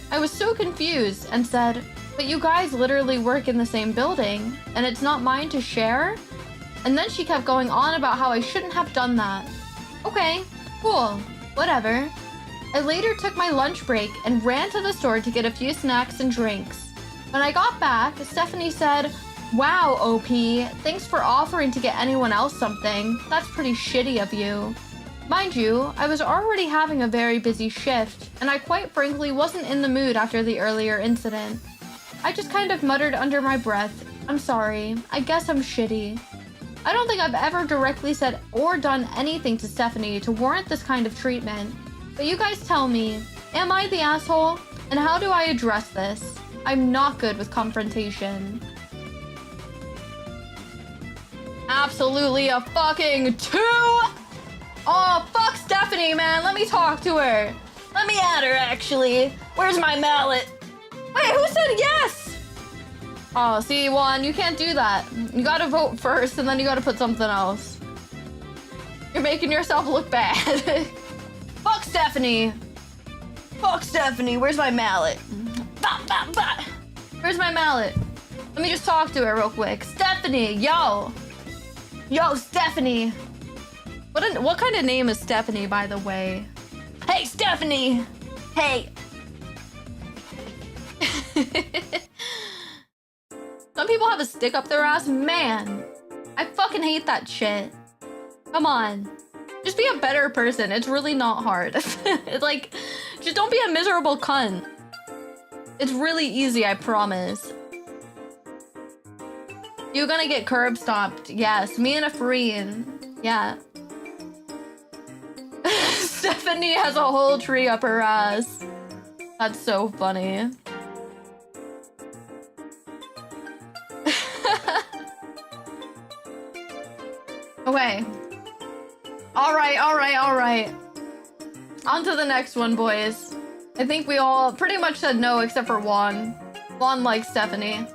I was so confused and said, "But you guys literally work in the same building, and it's not mine to share?" And then she kept going on about how I shouldn't have done that. Okay, cool, whatever. I later took my lunch break and ran to the store to get a few snacks and drinks. When I got back, Stephanie said, "Wow, OP, thanks for offering to get anyone else something. That's pretty shitty of you." Mind you, I was already having a very busy shift, and I quite frankly wasn't in the mood after the earlier incident. I just kind of muttered under my breath, "I'm sorry, I guess I'm shitty." I don't think I've ever directly said or done anything to Stephanie to warrant this kind of treatment. But you guys tell me, am I the asshole? And how do I address this? I'm not good with confrontation. Absolutely a fucking 2! Oh, fuck Stephanie, man. Let me talk to her. Let me at her, actually. Where's my mallet? Wait, who said yes? Oh, see, Juan, you can't do that. You gotta vote first, and then you gotta put something else. You're making yourself look bad. Fuck Stephanie. Fuck Stephanie. Where's my mallet? Bah, bah, bah. Where's my mallet? Let me just talk to her real quick. Stephanie, yo. Yo, Stephanie. What kind of name is Stephanie, by the way? Hey, Stephanie. Hey. Some people have a stick up their ass. Man, I fucking hate that shit. Come on. Just be a better person. It's really not hard. It's like, just don't be a miserable cunt. It's really easy, I promise. You're gonna get curb stomped. Yes, me and a friend. Yeah. Stephanie has a whole tree up her ass. That's so funny. Okay. Alright. On to the next one, boys. I think we all pretty much said no except for Juan. Juan likes Stephanie.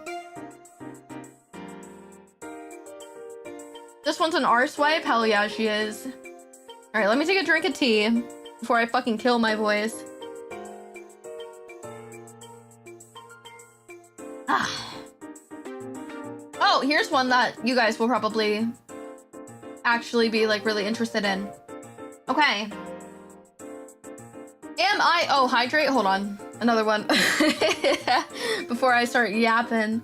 This one's an R swipe? Hell yeah, she is. Alright, let me take a drink of tea before I fucking kill my voice. Ah. Oh, here's one that you guys will probably actually be like really interested in. Okay. Oh, hydrate? Hold on. Another one. Before I start yapping.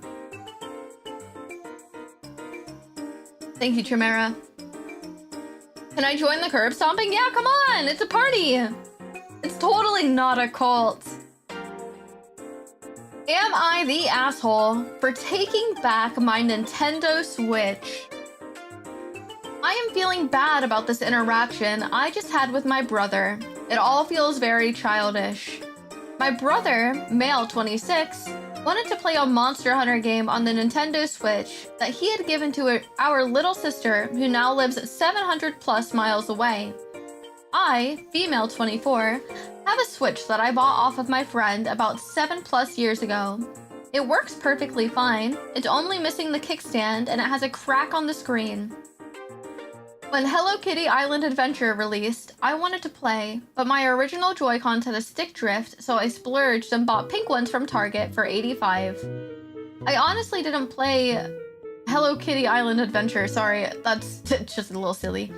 Thank you, Chimera. Can I join the curb stomping? Yeah, come on! It's a party! It's totally not a cult. Am I the asshole for taking back my Nintendo Switch? I am feeling bad about this interaction I just had with my brother. It all feels very childish. My brother, male 26, wanted to play a Monster Hunter game on the Nintendo Switch that he had given to our little sister who now lives 700 plus miles away. I, female 24, have a Switch that I bought off of my friend about 7+ years ago. It works perfectly fine, it's only missing the kickstand and it has a crack on the screen. When Hello Kitty Island Adventure released, I wanted to play, but my original Joy-Cons had a stick drift, so I splurged and bought pink ones from Target for $85. I honestly didn't play Hello Kitty Island Adventure, sorry, that's just a little silly,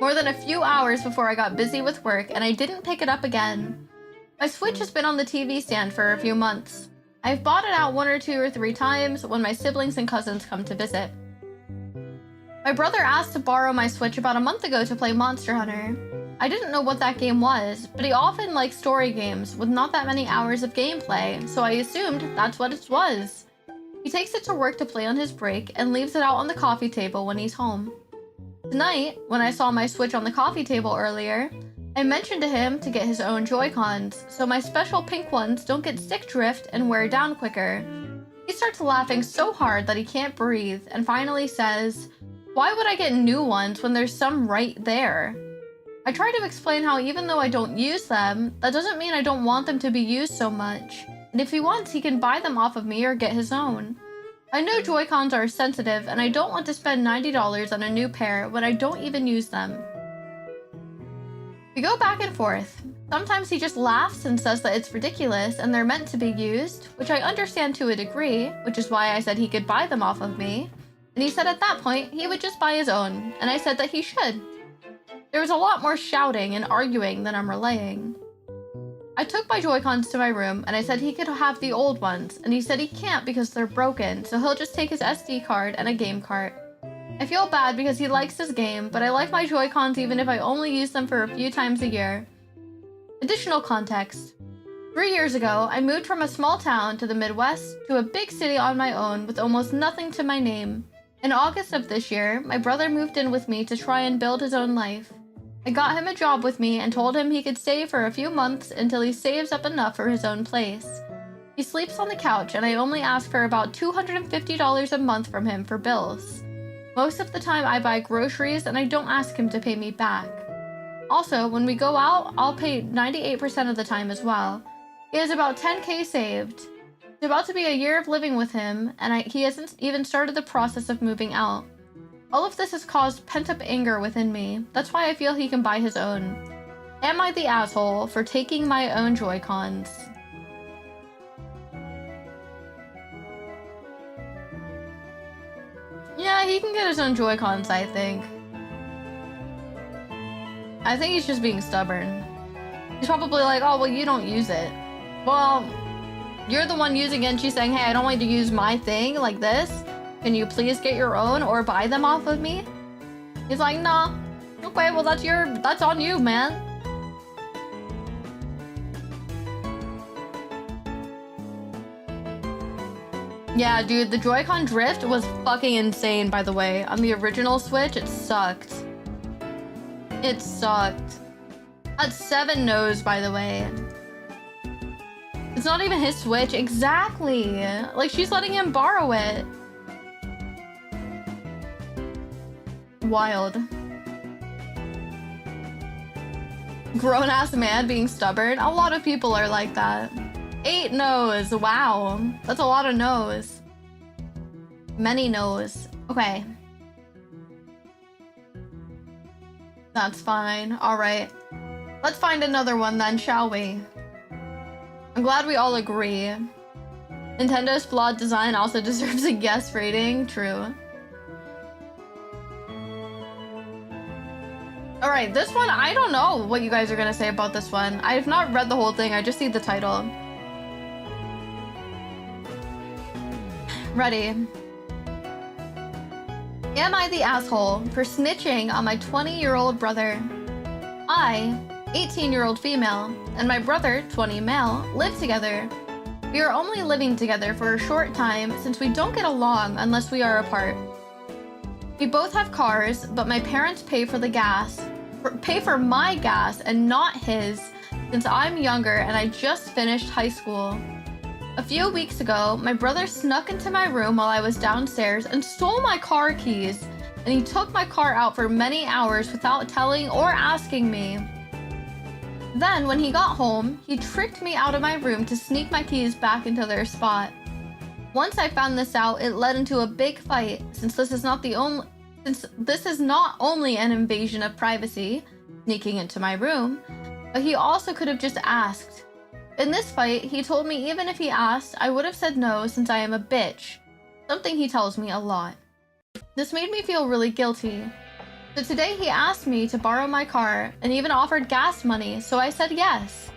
more than a few hours before I got busy with work and I didn't pick it up again. My Switch has been on the TV stand for a few months. I've bought it out 1 or 2 or 3 times when my siblings and cousins come to visit. My brother asked to borrow my Switch about a month ago to play Monster Hunter. I didn't know what that game was, but he often likes story games with not that many hours of gameplay, so I assumed that's what it was. He takes it to work to play on his break and leaves it out on the coffee table when he's home. Tonight, when I saw my Switch on the coffee table earlier, I mentioned to him to get his own Joy-Cons, so my special pink ones don't get stick drift and wear down quicker. He starts laughing so hard that he can't breathe and finally says, "Why would I get new ones when there's some right there?" I try to explain how even though I don't use them, that doesn't mean I don't want them to be used so much. And if he wants, he can buy them off of me or get his own. I know Joy-Cons are sensitive and I don't want to spend $90 on a new pair when I don't even use them. We go back and forth. Sometimes he just laughs and says that it's ridiculous and they're meant to be used, which I understand to a degree, which is why I said he could buy them off of me. And he said at that point, he would just buy his own, and I said that he should. There was a lot more shouting and arguing than I'm relaying. I took my Joy-Cons to my room, and I said he could have the old ones, and he said he can't because they're broken, so he'll just take his SD card and a game cart. I feel bad because he likes his game, but I like my Joy-Cons even if I only use them for a few times a year. Additional context. 3 years ago, I moved from a small town to the Midwest to a big city on my own with almost nothing to my name. In August of this year, my brother moved in with me to try and build his own life. I got him a job with me and told him he could stay for a few months until he saves up enough for his own place. He sleeps on the couch and I only ask for about $250 a month from him for bills. Most of the time I buy groceries and I don't ask him to pay me back. Also, when we go out, I'll pay 98% of the time as well. He has about 10K saved. It's about to be a year of living with him, and he hasn't even started the process of moving out. All of this has caused pent-up anger within me. That's why I feel he can buy his own. Am I the asshole for taking my own Joy-Cons? Yeah, he can get his own Joy-Cons, I think. I think he's just being stubborn. He's probably like, oh, well, you don't use it. Well, you're the one using it, and she's saying, hey, I don't want you to use my thing like this. Can you please get your own or buy them off of me? He's like, nah. Okay, well, that's on you, man. Yeah, dude, the Joy-Con drift was fucking insane, by the way. On the original Switch, it sucked. It sucked. That's 7 no's, by the way. It's not even his Switch. Exactly. Like, she's letting him borrow it. Wild. Grown-ass man being stubborn. A lot of people are like that. 8 no's. Wow. That's a lot of no's. Many no's. Okay. That's fine. Alright. Let's find another one then, shall we? I'm glad we all agree. Nintendo's flawed design also deserves a guess rating. True. Alright, this one, I don't know what you guys are gonna say about this one. I have not read the whole thing, I just see the title. Ready. Am I the asshole for snitching on my 20-year-old brother? I, 18-year-old female, and my brother, 20 male, live together. We are only living together for a short time since we don't get along unless we are apart. We both have cars, but my parents pay for my gas and not his, since I'm younger and I just finished high school. A few weeks ago, my brother snuck into my room while I was downstairs and stole my car keys, and he took my car out for many hours without telling or asking me. Then, when he got home, he tricked me out of my room to sneak my keys back into their spot. Once I found this out, it led into a big fight, since this is not only an invasion of privacy, sneaking into my room, but he also could have just asked. In this fight, he told me even if he asked, I would have said no since I am a bitch, something he tells me a lot. This made me feel really guilty. So today he asked me to borrow my car and even offered gas money, so I said yes.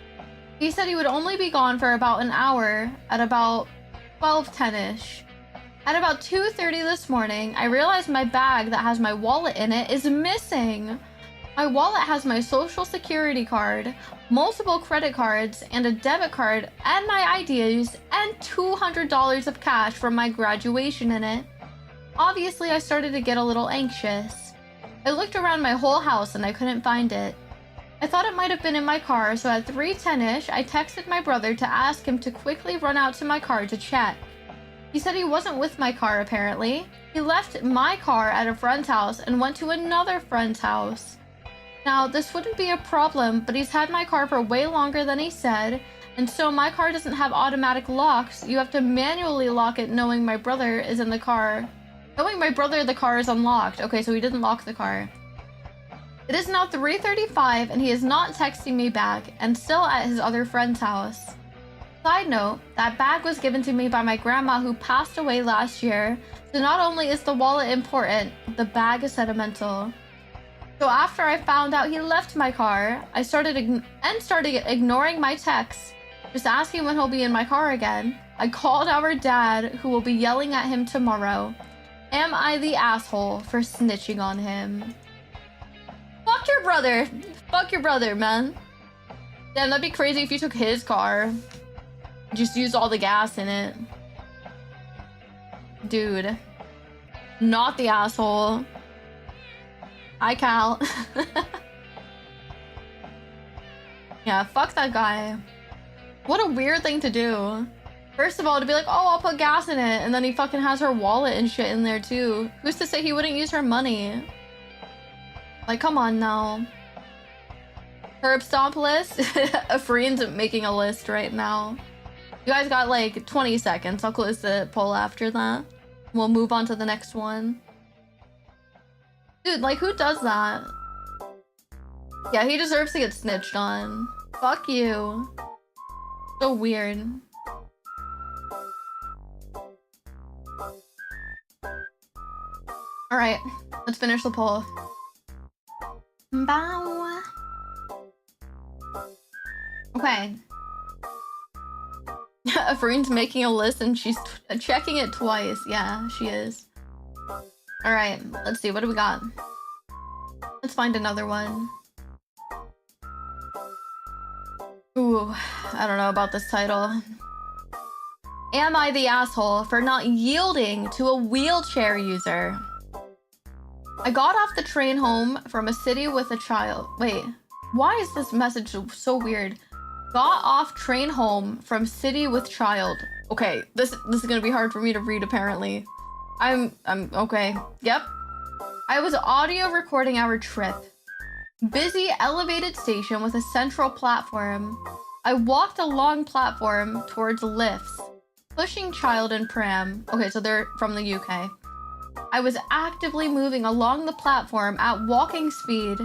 He said he would only be gone for about an hour at about 12:10ish. At about 2:30 this morning, I realized my bag that has my wallet in it is missing. My wallet has my social security card, multiple credit cards, and a debit card, and my IDs, and $200 of cash from my graduation in it. Obviously, I started to get a little anxious. I looked around my whole house and I couldn't find it. I thought it might have been in my car, so at 3:10ish, I texted my brother to ask him to quickly run out to my car to check. He said he wasn't with my car apparently. He left my car at a friend's house and went to another friend's house. Now, this wouldn't be a problem, but he's had my car for way longer than he said, and so my car doesn't have automatic locks. You have to manually lock it knowing my brother is in the car. Knowing my brother, the car is unlocked. Okay, so he didn't lock the car. It is now 3:35 and he is not texting me back and still at his other friend's house. Side note, that bag was given to me by my grandma who passed away last year, so not only is the wallet important, the bag is sentimental. So after I found out he left my car, I started ignoring my texts, just asking when he'll be in my car again. I called our dad, who will be yelling at him tomorrow. Am I the asshole for snitching on him? Fuck your brother. Fuck your brother, man. Damn, that'd be crazy if you took his car. Just used all the gas in it. Dude. Not the asshole. Hi, Cal. Yeah, fuck that guy. What a weird thing to do. First of all, to be like, oh, I'll put gas in it, and then he fucking has her wallet and shit in there too. Who's to say he wouldn't use her money? Like, come on now. Herb stomp list? Afreen's making a list right now. You guys got like 20 seconds. I'll close the poll after that. We'll move on to the next one. Dude, like, who does that? Yeah, he deserves to get snitched on. Fuck you. So weird. Alright, let's finish the poll. Bow. Okay. Afreen's making a list and she's checking it twice. Yeah, she is. Alright, let's see. What do we got? Let's find another one. Ooh, I don't know about this title. Am I the asshole for not yielding to a wheelchair user? I got off the train home from a city with a child. Wait, why is this message so weird? Got off train home from city with child. Okay, this is gonna be hard for me to read apparently. I'm okay. Yep. I was audio recording our trip. Busy elevated station with a central platform. I walked along platform towards lifts, pushing child and pram. Okay, so they're from the UK. I was actively moving along the platform at walking speed,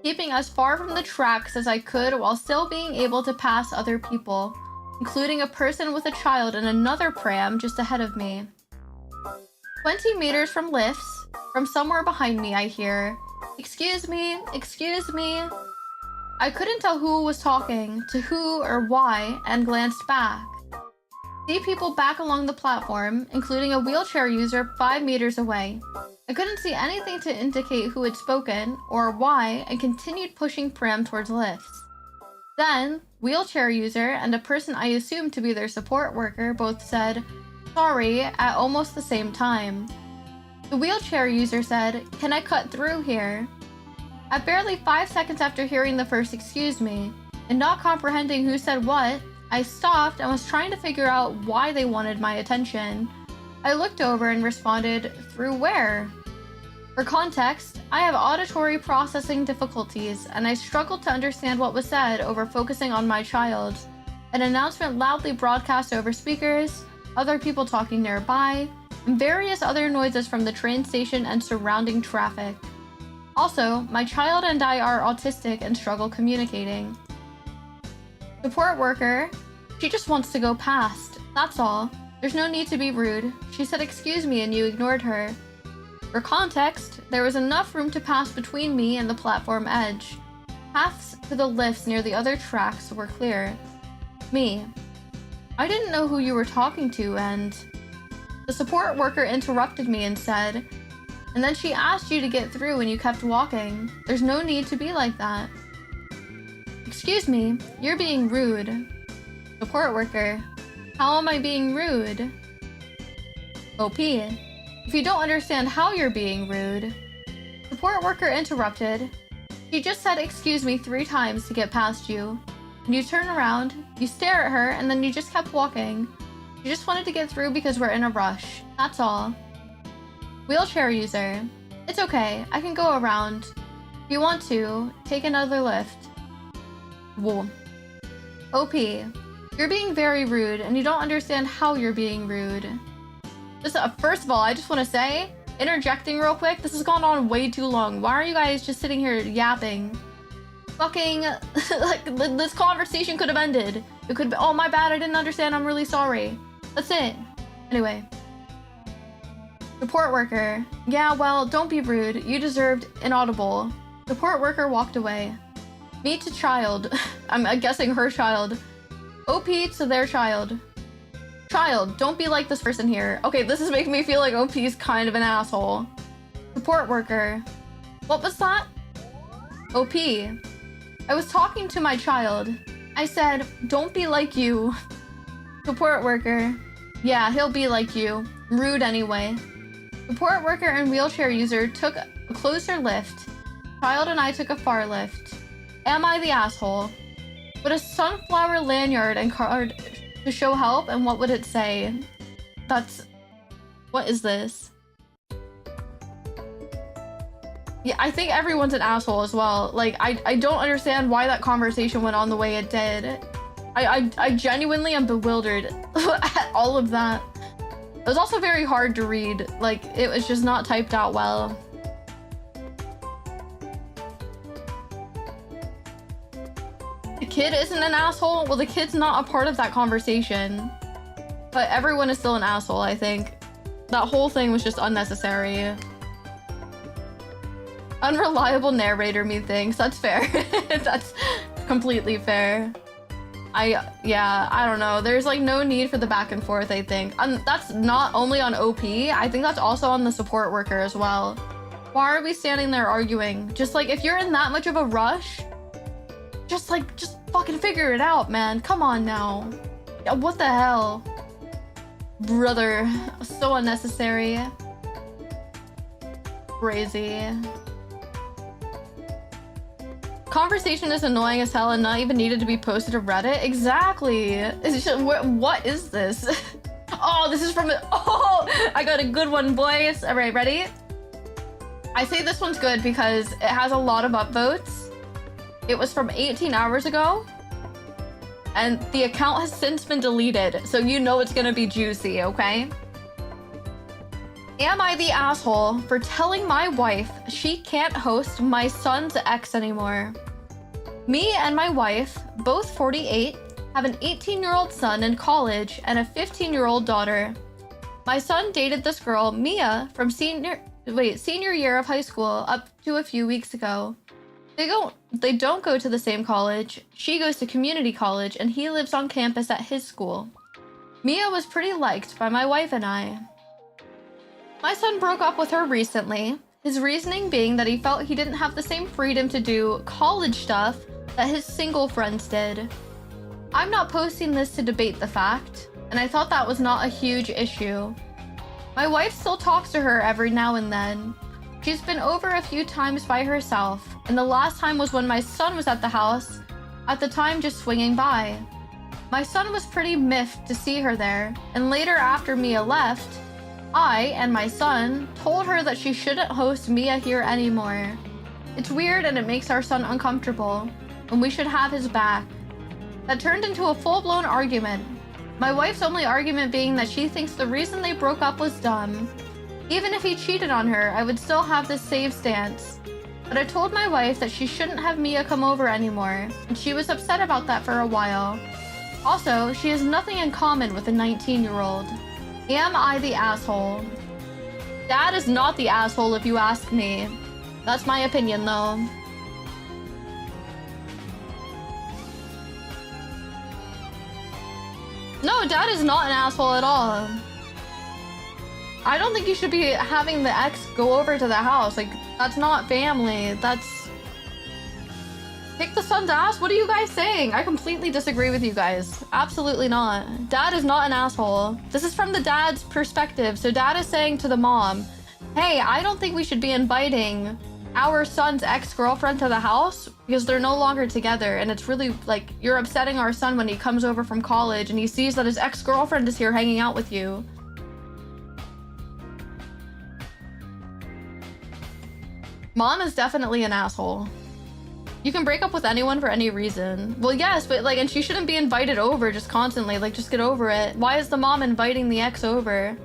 keeping as far from the tracks as I could while still being able to pass other people, including a person with a child in another pram just ahead of me. 20 meters from lifts, from somewhere behind me I hear, "Excuse me, excuse me." I couldn't tell who was talking, to who or why, and glanced back. See people back along the platform, including a wheelchair user 5 meters away. I couldn't see anything to indicate who had spoken or why and continued pushing pram towards lifts. Then, wheelchair user and a person I assumed to be their support worker both said, "Sorry," at almost the same time. The wheelchair user said, "Can I cut through here?" At barely 5 seconds after hearing the first "excuse me," and not comprehending who said what, I stopped and was trying to figure out why they wanted my attention. I looked over and responded, "Through where?" For context, I have auditory processing difficulties, and I struggled to understand what was said over focusing on my child. An announcement loudly broadcast over speakers, other people talking nearby, and various other noises from the train station and surrounding traffic. Also, my child and I are autistic and struggle communicating. Support worker, "She just wants to go past. That's all. There's no need to be rude. She said excuse me and you ignored her." For context, there was enough room to pass between me and the platform edge. Paths to the lifts near the other tracks were clear. Me, "I didn't know who you were talking to and..." The support worker interrupted me and said, "And then she asked you to get through and you kept walking. There's no need to be like that." "Excuse me, you're being rude." Support worker, "How am I being rude?" OP, "If you don't understand how you're being rude." Support worker interrupted, "She just said excuse me 3 times to get past you. And you turn around, you stare at her, and then you just kept walking. You just wanted to get through because we're in a rush. That's all." Wheelchair user, "It's okay, I can go around. If you want to, take another lift." Whoa. OP, "You're being very rude and you don't understand how you're being rude." First of all, I just want to say, interjecting real quick, this has gone on way too long. Why are you guys just sitting here yapping? Fucking, like, this conversation could have ended. It could be, "Oh, my bad, I didn't understand, I'm really sorry." That's it. Anyway. Support worker, "Yeah, well, don't be rude. You deserved inaudible." Support worker walked away. Me to child. I'm guessing her child. OP to their child. "Child, don't be like this person here." Okay, this is making me feel like OP is kind of an asshole. Support worker, "What was that?" OP, "I was talking to my child. I said, don't be like you." Support worker, "Yeah, he'll be like you. Rude anyway." Support worker and wheelchair user took a closer lift. Child and I took a far lift. Am I the asshole? Would a sunflower lanyard and card to show help, and what would it say? What is this? Yeah, I think everyone's an asshole as well. Like, I don't understand why that conversation went on the way it did. I genuinely am bewildered at all of that. It was also very hard to read. Like, it was just not typed out well. The kid isn't an asshole? Well, the kid's not a part of that conversation. But everyone is still an asshole, I think. That whole thing was just unnecessary. Unreliable narrator, methinks. That's fair. That's completely fair. Yeah, I don't know. There's like no need for the back and forth, I think. That's not only on OP, I think that's also on the support worker as well. Why are we standing there arguing? Just like, if you're in that much of a rush, just fucking figure it out, man. Come on now. What the hell? Brother, so unnecessary. Crazy. Conversation is annoying as hell and not even needed to be posted to Reddit. Exactly. What is this? Oh, this is from oh, I got a good one, boys. All right, ready? I say this one's good because it has a lot of upvotes. It was from 18 hours ago. And the account has since been deleted, so you know it's gonna be juicy, okay? Am I the asshole for telling my wife she can't host my son's ex anymore? Me and my wife, both 48, have an 18-year-old son in college and a 15-year-old daughter. My son dated this girl, Mia, from senior year of high school up to a few weeks ago. They don't go to the same college. She goes to community college and he lives on campus at his school. Mia was pretty liked by my wife and I. My son broke up with her recently, his reasoning being that he felt he didn't have the same freedom to do college stuff that his single friends did. I'm not posting this to debate the fact, and I thought that was not a huge issue. My wife still talks to her every now and then. She's been over a few times by herself, and the last time was when my son was at the house, at the time just swinging by. My son was pretty miffed to see her there, and later after Mia left, I and my son told her that she shouldn't host Mia here anymore. It's weird and it makes our son uncomfortable, and we should have his back. That turned into a full-blown argument. My wife's only argument being that she thinks the reason they broke up was dumb. Even if he cheated on her, I would still have this save stance. But I told my wife that she shouldn't have Mia come over anymore, and she was upset about that for a while. Also, she has nothing in common with a 19-year-old. Am I the asshole? Dad is not the asshole if you ask me. That's my opinion though. No, Dad is not an asshole at all. I don't think you should be having the ex go over to the house. Like, that's not family. That's... Kick the son's ass? What are you guys saying? I completely disagree with you guys. Absolutely not. Dad is not an asshole. This is from the dad's perspective. So dad is saying to the mom, hey, I don't think we should be inviting our son's ex-girlfriend to the house because they're no longer together. And it's really like, you're upsetting our son when he comes over from college and he sees that his ex-girlfriend is here hanging out with you. Mom is definitely an asshole. You can break up with anyone for any reason. Well, yes, but like, and she shouldn't be invited over just constantly. Like, just get over it. Why is the mom inviting the ex over?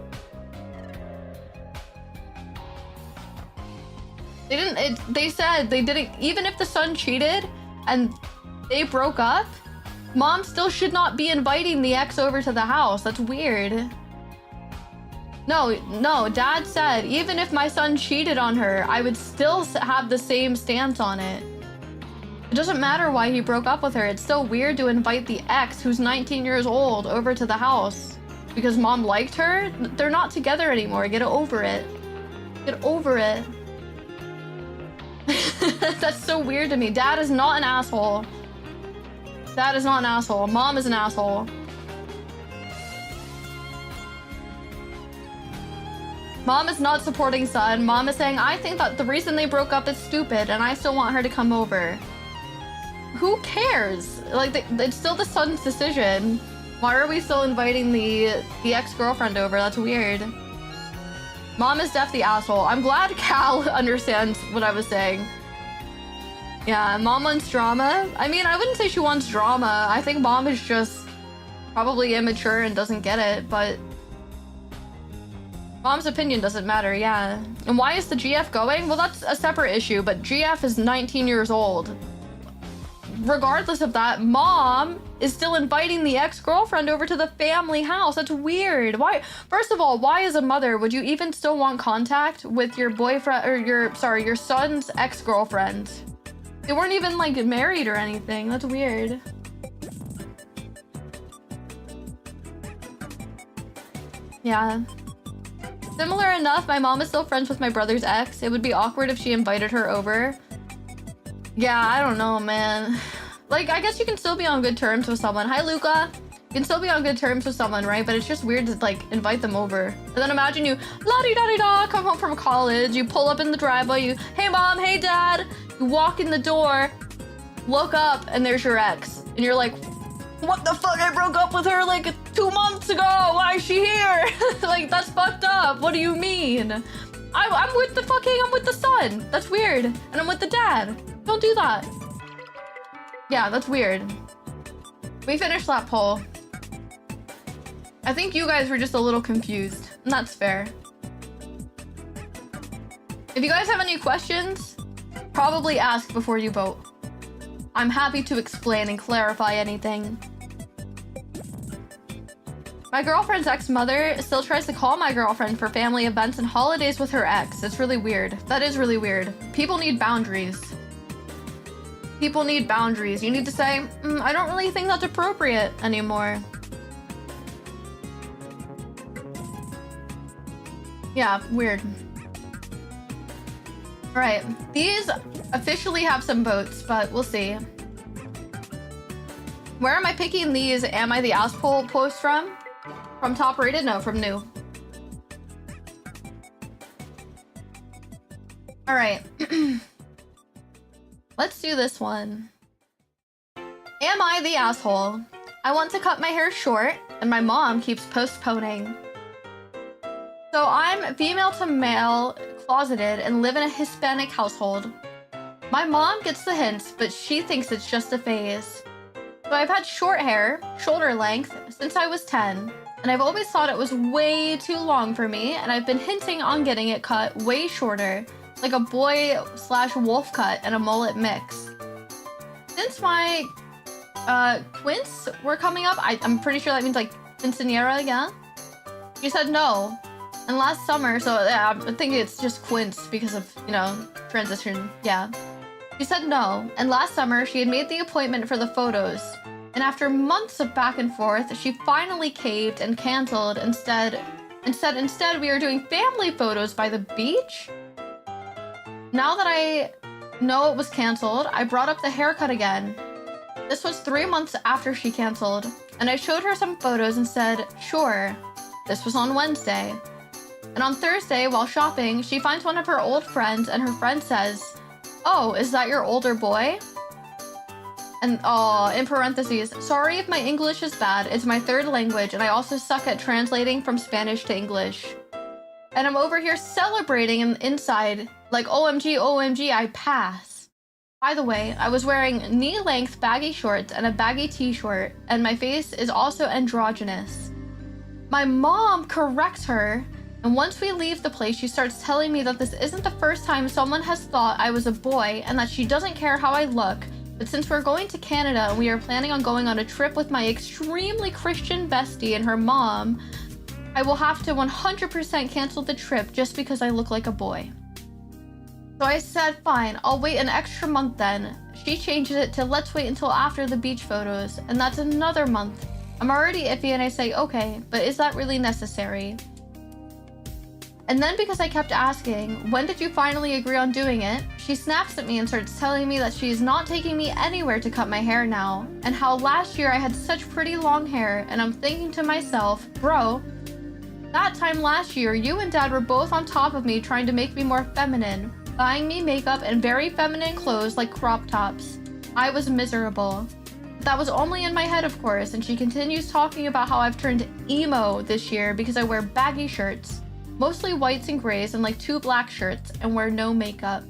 They said they didn't, even if the son cheated and they broke up, mom still should not be inviting the ex over to the house. That's weird. No, dad said, even if my son cheated on her, I would still have the same stance on it. It doesn't matter why he broke up with her. It's still weird to invite the ex, who's 19 years old, over to the house. Because mom liked her? They're not together anymore. Get over it. Get over it. That's so weird to me. Dad is not an asshole. Dad is not an asshole. Mom is an asshole. Mom is not supporting son. Mom is saying, I think that the reason they broke up is stupid and I still want her to come over. Who cares? Like, it's still the son's decision. Why are we still inviting the ex-girlfriend over? That's weird. Mom is deaf the asshole. I'm glad Cal understands what I was saying. Yeah, mom wants drama. I mean, I wouldn't say she wants drama. I think mom is just probably immature and doesn't get it, but mom's opinion doesn't matter, yeah. And why is the GF going? Well, that's a separate issue, but GF is 19 years old. Regardless of that, mom is still inviting the ex-girlfriend over to the family house. That's weird. Why? First of all, why as a mother would you even still want contact with your boyfriend or your son's ex-girlfriend? They weren't even like married or anything. That's weird. Yeah. Similar enough, my mom is still friends with my brother's ex. It would be awkward if she invited her over. Yeah, I don't know, man. Like, I guess you can still be on good terms with someone. Hi, Luca. You can still be on good terms with someone, right? But it's just weird to, like, invite them over. And then imagine you, la-di-da-di-da, come home from college. You pull up in the driveway. You, hey, mom, hey, dad. You walk in the door, look up, and there's your ex. And you're like, what the fuck? I broke up with her like 2 months ago. Why is she here? Like, that's fucked up. What do you mean? I'm with the son. That's weird. And I'm with the dad. Don't do that. Yeah, that's weird. We finished that poll. I think you guys were just a little confused, and that's fair. If you guys have any questions, probably ask before you vote. I'm happy to explain and clarify anything. My girlfriend's ex-mother still tries to call my girlfriend for family events and holidays with her ex. It's really weird. That is really weird. People need boundaries. People need boundaries. You need to say, I don't really think that's appropriate anymore. Yeah, weird. All right, these officially have some votes, but we'll see. Where am I picking these Am I the Asshole posts from? From top rated? No, from new. All right. Let's do this one. Am I the asshole? I want to cut my hair short, and my mom keeps postponing. So I'm female to male, closeted, and live in a Hispanic household. My mom gets the hints, but she thinks it's just a phase. So I've had short hair, shoulder length, since I was 10, and I've always thought it was way too long for me, and I've been hinting on getting it cut way shorter, like a boy/wolf cut and a mullet mix. Since my quince were coming up, I'm pretty sure that means like quinceanera, yeah? She said no. And last summer, so yeah, I think it's just quince because of, you know, transition, yeah. She said no, and last summer she had made the appointment for the photos. And after months of back and forth, she finally caved and canceled and said instead we are doing family photos by the beach? Now that I know it was canceled, I brought up the haircut again. This was 3 months after she canceled, and I showed her some photos and said, sure. This was on Wednesday. And on Thursday, while shopping, she finds one of her old friends, and her friend says, oh, is that your older boy? And in parentheses, sorry if my English is bad, it's my third language, and I also suck at translating from Spanish to English. And I'm over here celebrating inside, like OMG, OMG, I pass. By the way, I was wearing knee-length baggy shorts and a baggy t-shirt, and my face is also androgynous. My mom corrects her, and once we leave the place, she starts telling me that this isn't the first time someone has thought I was a boy and that she doesn't care how I look, but since we're going to Canada and we are planning on going on a trip with my extremely Christian bestie and her mom, I will have to 100% cancel the trip just because I look like a boy. So I said, fine, I'll wait an extra month then. She changes it to let's wait until after the beach photos, and that's another month. I'm already iffy and I say, okay, but is that really necessary? And then because I kept asking, when did you finally agree on doing it? She snaps at me and starts telling me that she's not taking me anywhere to cut my hair now, and how last year I had such pretty long hair, and I'm thinking to myself, bro, that time last year, you and dad were both on top of me trying to make me more feminine, buying me makeup and very feminine clothes like crop tops. I was miserable. That was only in my head, of course, and she continues talking about how I've turned emo this year because I wear baggy shirts, mostly whites and grays, and like 2 black shirts, and wear no makeup.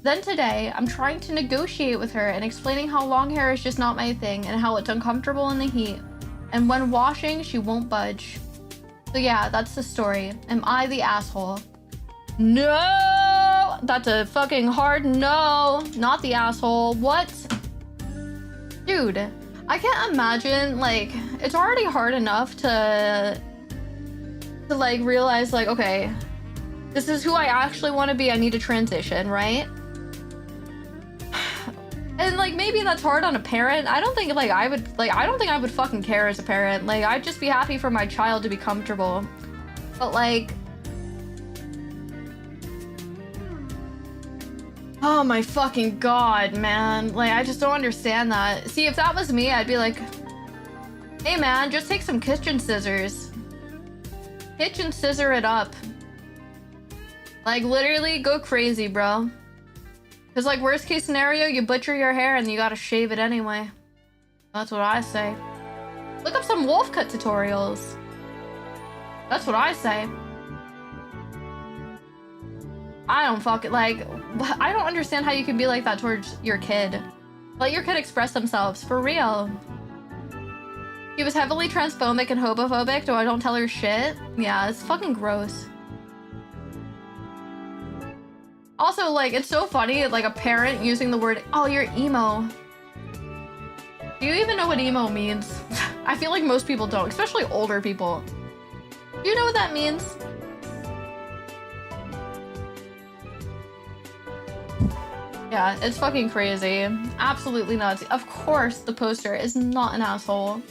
Then today, I'm trying to negotiate with her and explaining how long hair is just not my thing and how it's uncomfortable in the heat. And when washing, she won't budge. So yeah, that's the story. Am I the asshole? No! That's a fucking hard no. Not the asshole. What? Dude, I can't imagine, like, it's already hard enough to like realize like, okay, this is who I actually want to be. I need to transition, right? And like maybe that's hard on a parent. I don't think like I don't think I would fucking care as a parent. Like I'd just be happy for my child to be comfortable. But like, oh my fucking god, man. Like I just don't understand that. See, if that was me, I'd be like, hey man, just take some kitchen scissors. Kitchen scissor it up. Like literally go crazy, bro. Cause like worst case scenario, you butcher your hair and you gotta shave it anyway. That's what I say. Look up some wolf cut tutorials. That's what I say. I don't fucking like, I don't understand how you can be like that towards your kid. Let your kid express themselves, for real. She was heavily transphobic and homophobic, so I don't tell her shit. Yeah, it's fucking gross. Also, like, it's so funny, like, a parent using the word, oh, you're emo. Do you even know what emo means? I feel like most people don't, especially older people. Do you know what that means? Yeah, it's fucking crazy. Absolutely nuts. Of course, the poster is not an asshole.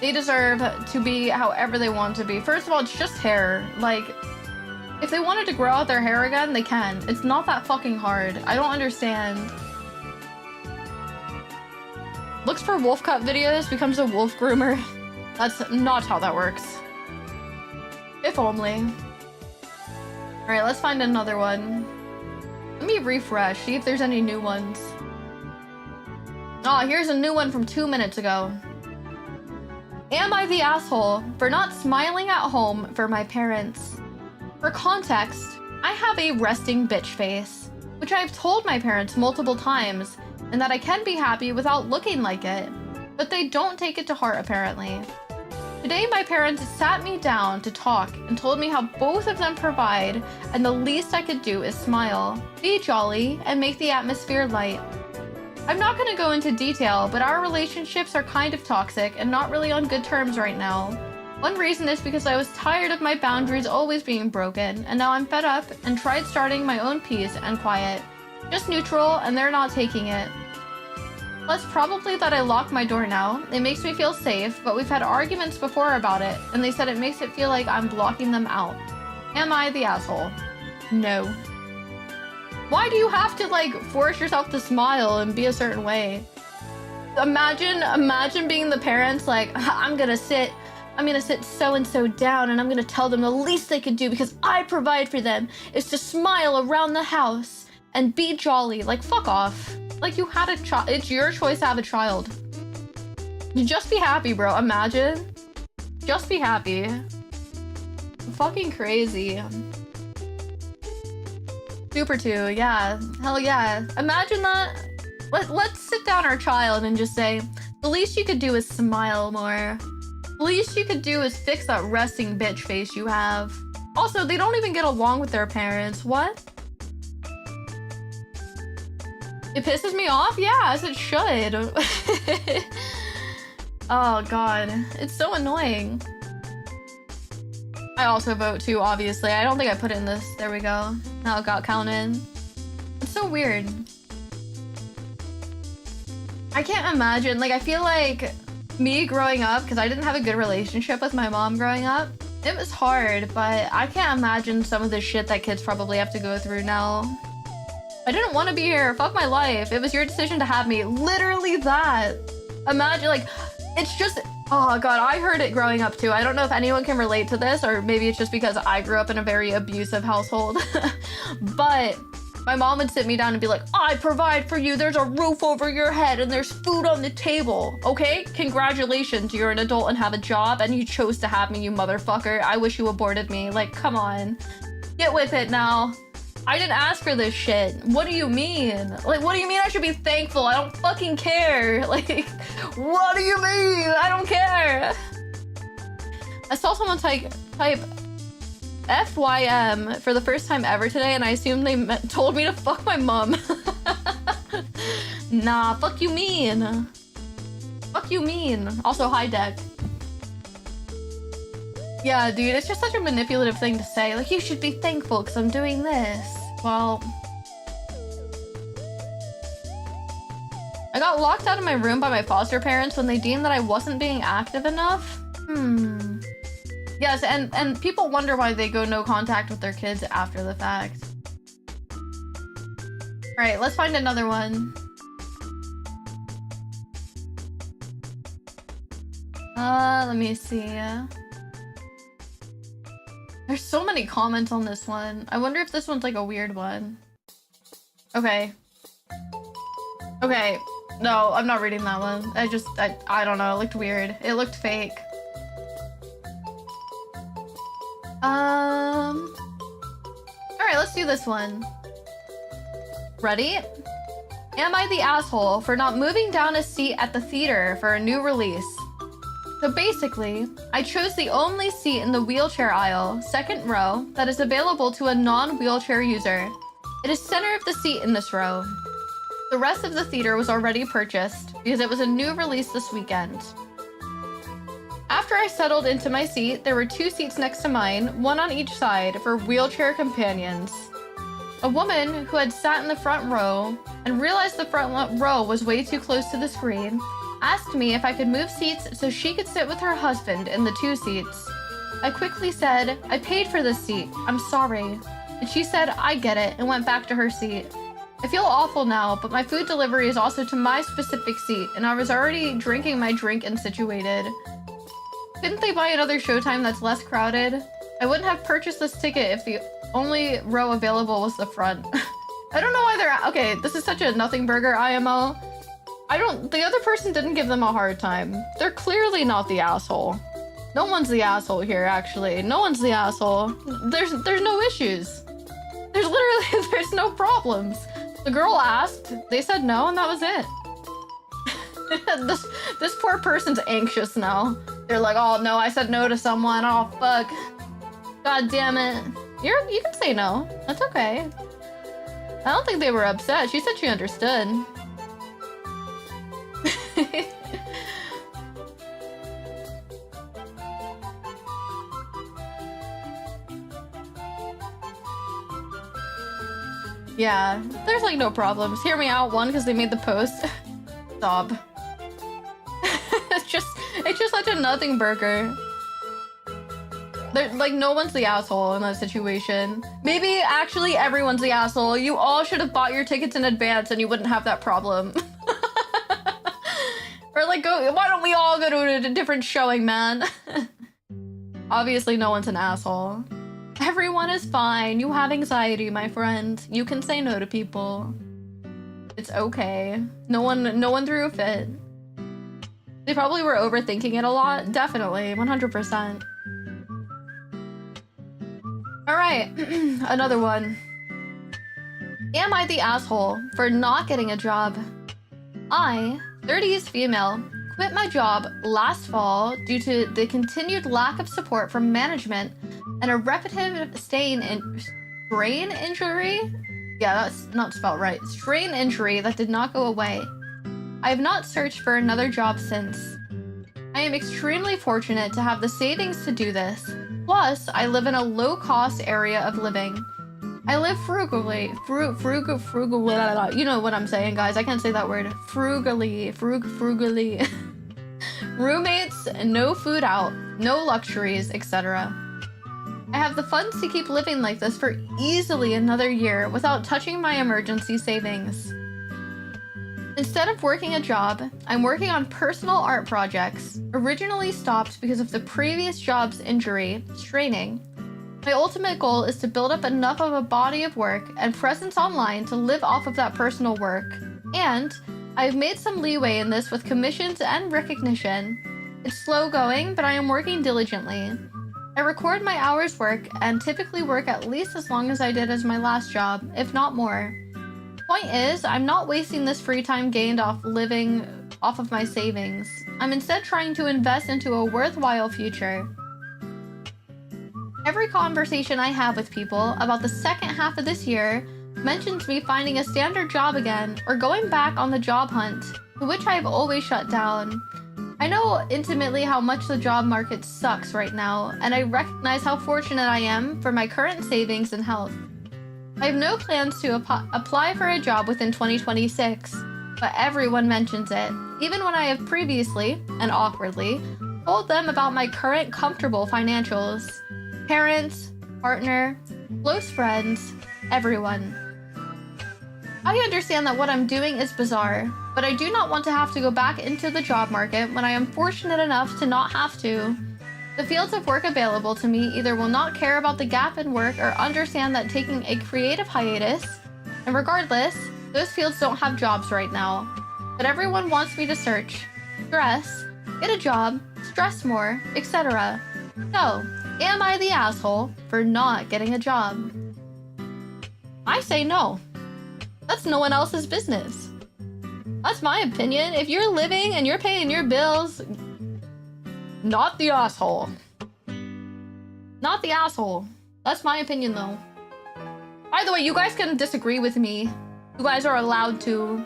They deserve to be however they want to be. First of all, it's just hair. Like, if they wanted to grow out their hair again, they can. It's not that fucking hard. I don't understand. Looks for wolf cut videos, becomes a wolf groomer. That's not how that works. If only. Alright, let's find another one. Let me refresh, see if there's any new ones. Oh, here's a new one from 2 minutes ago. Am I the asshole for not smiling at home for my parents? For context, I have a resting bitch face, which I've told my parents multiple times, and that I can be happy without looking like it, but they don't take it to heart apparently. Today my parents sat me down to talk and told me how both of them provide, and the least I could do is smile, be jolly, and make the atmosphere light. I'm not going to go into detail, but our relationships are kind of toxic and not really on good terms right now. One reason is because I was tired of my boundaries always being broken, and now I'm fed up and tried starting my own peace and quiet. Just neutral, and they're not taking it. Plus, probably that I lock my door now. It makes me feel safe, but we've had arguments before about it, and they said it makes it feel like I'm blocking them out. Am I the asshole? No. Why do you have to, like, force yourself to smile and be a certain way? Imagine being the parents, like, I'm gonna sit so-and-so down and I'm gonna tell them the least they can do because I provide for them is to smile around the house and be jolly. Like, fuck off. Like, you had a child. It's your choice to have a child. You just be happy, bro. Imagine. Just be happy. Fucking crazy. Super 2, yeah. Hell yeah. Imagine that. Let's sit down our child and just say, the least you could do is smile more. The least you could do is fix that resting bitch face you have. Also, they don't even get along with their parents. What? It pisses me off? Yeah, as it should. Oh god, it's so annoying. I also vote too, obviously. I don't think I put it in this. There we go. Now it got counted. It's so weird. I can't imagine, like, I feel like me growing up, because I didn't have a good relationship with my mom growing up, it was hard, but I can't imagine some of the shit that kids probably have to go through now. I didn't want to be here. Fuck my life. It was your decision to have me. Literally that. Imagine, like, it's just, oh god, I heard it growing up too. I don't know if anyone can relate to this, or maybe it's just because I grew up in a very abusive household. But My mom would sit me down and be like, I provide for you. There's a roof over your head and there's food on the table. Okay? Congratulations. You're an adult and have a job and you chose to have me, you motherfucker. I wish you aborted me. Like, come on. Get with it now. I didn't ask for this shit. What do you mean? Like, what do you mean I should be thankful? I don't fucking care. Like, what do you mean? I don't care. I saw someone type FYM for the first time ever today, and I assumed they told me to fuck my mom. Nah, fuck you mean. Fuck you mean. Also, hi deck. Yeah, dude, it's just such a manipulative thing to say. Like, you should be thankful because I'm doing this. Well, I got locked out of my room by my foster parents when they deemed that I wasn't being active enough. Yes, and people wonder why they go no contact with their kids after the fact. All right, let's find another one. Let me see. There's so many comments on this one. I wonder if this one's like a weird one. Okay. Okay. No, I'm not reading that one. I don't know. It looked weird. It looked fake. Alright, let's do this one. Ready? Am I the asshole for not moving down a seat at the theater for a new release? So basically, I chose the only seat in the wheelchair aisle, second row, that is available to a non-wheelchair user. It is center of the seat in this row. The rest of the theater was already purchased because it was a new release this weekend. After I settled into my seat, there were 2 seats next to mine, one on each side, for wheelchair companions. A woman who had sat in the front row and realized the front row was way too close to the screen asked me if I could move seats so she could sit with her husband in the 2 seats. I quickly said, I paid for this seat, I'm sorry. And she said, I get it, and went back to her seat. I feel awful now, but my food delivery is also to my specific seat, and I was already drinking my drink and situated. Couldn't they buy another showtime that's less crowded? I wouldn't have purchased this ticket if the only row available was the front. I don't know why they're... Okay, this is such a nothing burger IMO. The other person didn't give them a hard time. They're clearly not the asshole. No one's the asshole here, actually. No one's the asshole. There's no issues. There's no problems. The girl asked, they said no, and that was it. This poor person's anxious now. They're like, oh no, I said no to someone. Oh fuck. God damn it. You can say no. That's okay. I don't think they were upset. She said she understood. Yeah, there's like no problems. Hear me out, one, because they made the post. Stop. It's just such a nothing burger. They're, like, no one's the asshole in that situation. Maybe actually everyone's the asshole. You all should have bought your tickets in advance and you wouldn't have that problem. Or like, why don't we all go to a different showing, man? Obviously no one's an asshole. Everyone is fine. You have anxiety, my friend. You can say no to people. It's okay. No one threw a fit. They probably were overthinking it a lot. Definitely, 100%. All right, another one. Am I the asshole for not getting a job? I, 30s female, quit my job last fall due to the continued lack of support from management and a repetitive strain injury? Yeah, that's not spelled right. Strain injury that did not go away. I have not searched for another job since. I am extremely fortunate to have the savings to do this. Plus, I live in a low-cost area of living. I live frugally. Frugal. You know what I'm saying, guys. I can't say that word. Frugally. Frugally. Roommates, no food out, no luxuries, etc. I have the funds to keep living like this for easily another year without touching my emergency savings. Instead of working a job, I'm working on personal art projects, originally stopped because of the previous job's injury, straining. My ultimate goal is to build up enough of a body of work and presence online to live off of that personal work. And I've made some leeway in this with commissions and recognition. It's slow going, but I am working diligently. I record my hours work and typically work at least as long as I did as my last job, if not more. Point is, I'm not wasting this free time gained off living off of my savings. I'm instead trying to invest into a worthwhile future. Every conversation I have with people about the second half of this year mentions me finding a standard job again or going back on the job hunt, to which I have always shut down. I know intimately how much the job market sucks right now, and I recognize how fortunate I am for my current savings and health. I have no plans to apply for a job within 2026, but everyone mentions it, even when I have previously, and awkwardly, told them about my current comfortable financials. Parents, partner, close friends, everyone. I understand that what I'm doing is bizarre, but I do not want to have to go back into the job market when I am fortunate enough to not have to. The fields of work available to me either will not care about the gap in work or understand that taking a creative hiatus, and regardless, those fields don't have jobs right now. But everyone wants me to search, stress, get a job, stress more, etc. So, am I the asshole for not getting a job? I say no. That's no one else's business. That's my opinion. If you're living and you're paying your bills, not the asshole. Not the asshole. That's my opinion though. By the way, you guys can disagree with me. You guys are allowed to.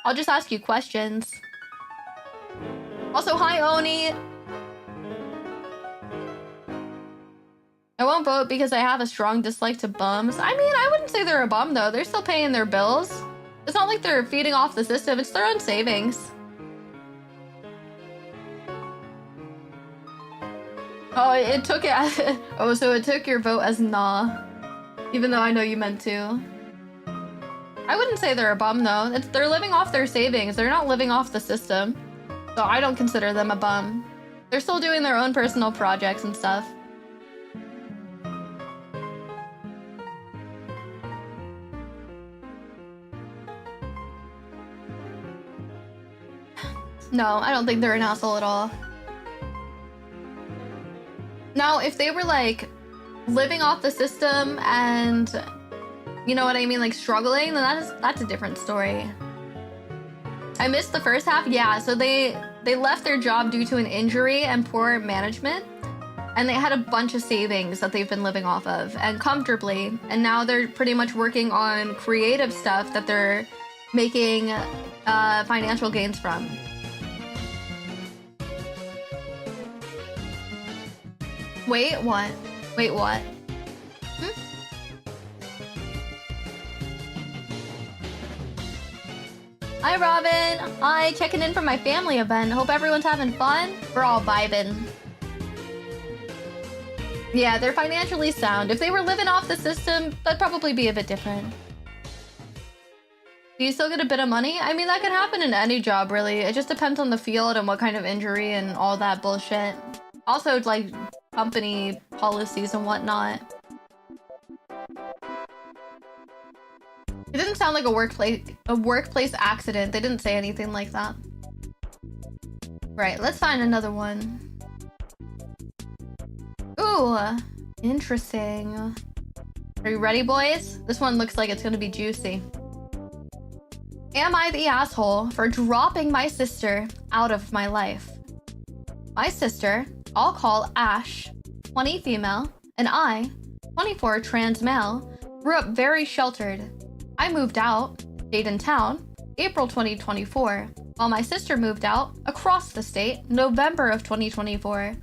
I'll just ask you questions. Also, hi Oni. I won't vote because I have a strong dislike to bums. I mean, I wouldn't say they're a bum though. They're still paying their bills. It's not like they're feeding off the system. It's their own savings. Oh, it took it as, oh, so it took your vote as nah. Even though I know you meant to. I wouldn't say they're a bum though. They're living off their savings. They're not living off the system. So I don't consider them a bum. They're still doing their own personal projects and stuff. No, I don't think they're an asshole at all. Now, if they were like living off the system and, you know what I mean, like struggling, then that's a different story. I missed the first half. Yeah, so they left their job due to an injury and poor management, and they had a bunch of savings that they've been living off of and comfortably, and now they're pretty much working on creative stuff that they're making financial gains from. Wait, what? Wait, what? Hi, Robin. Hi, checking in from my family event. Hope everyone's having fun. We're all vibing. Yeah, they're financially sound. If they were living off the system, that'd probably be a bit different. Do you still get a bit of money? I mean, that could happen in any job, really. It just depends on the field and what kind of injury and all that bullshit. Also, like, company policies and whatnot. It didn't sound like a workplace accident. They didn't say anything like that. Right, let's find another one. Ooh, interesting. Are you ready, boys? This one looks like it's gonna be juicy. Am I the asshole for dropping my sister out of my life? My sister, I'll call Ash, 20 female, and I, 24 trans male, grew up very sheltered. I moved out, stayed in town, April 2024, while my sister moved out across the state, November of 2024.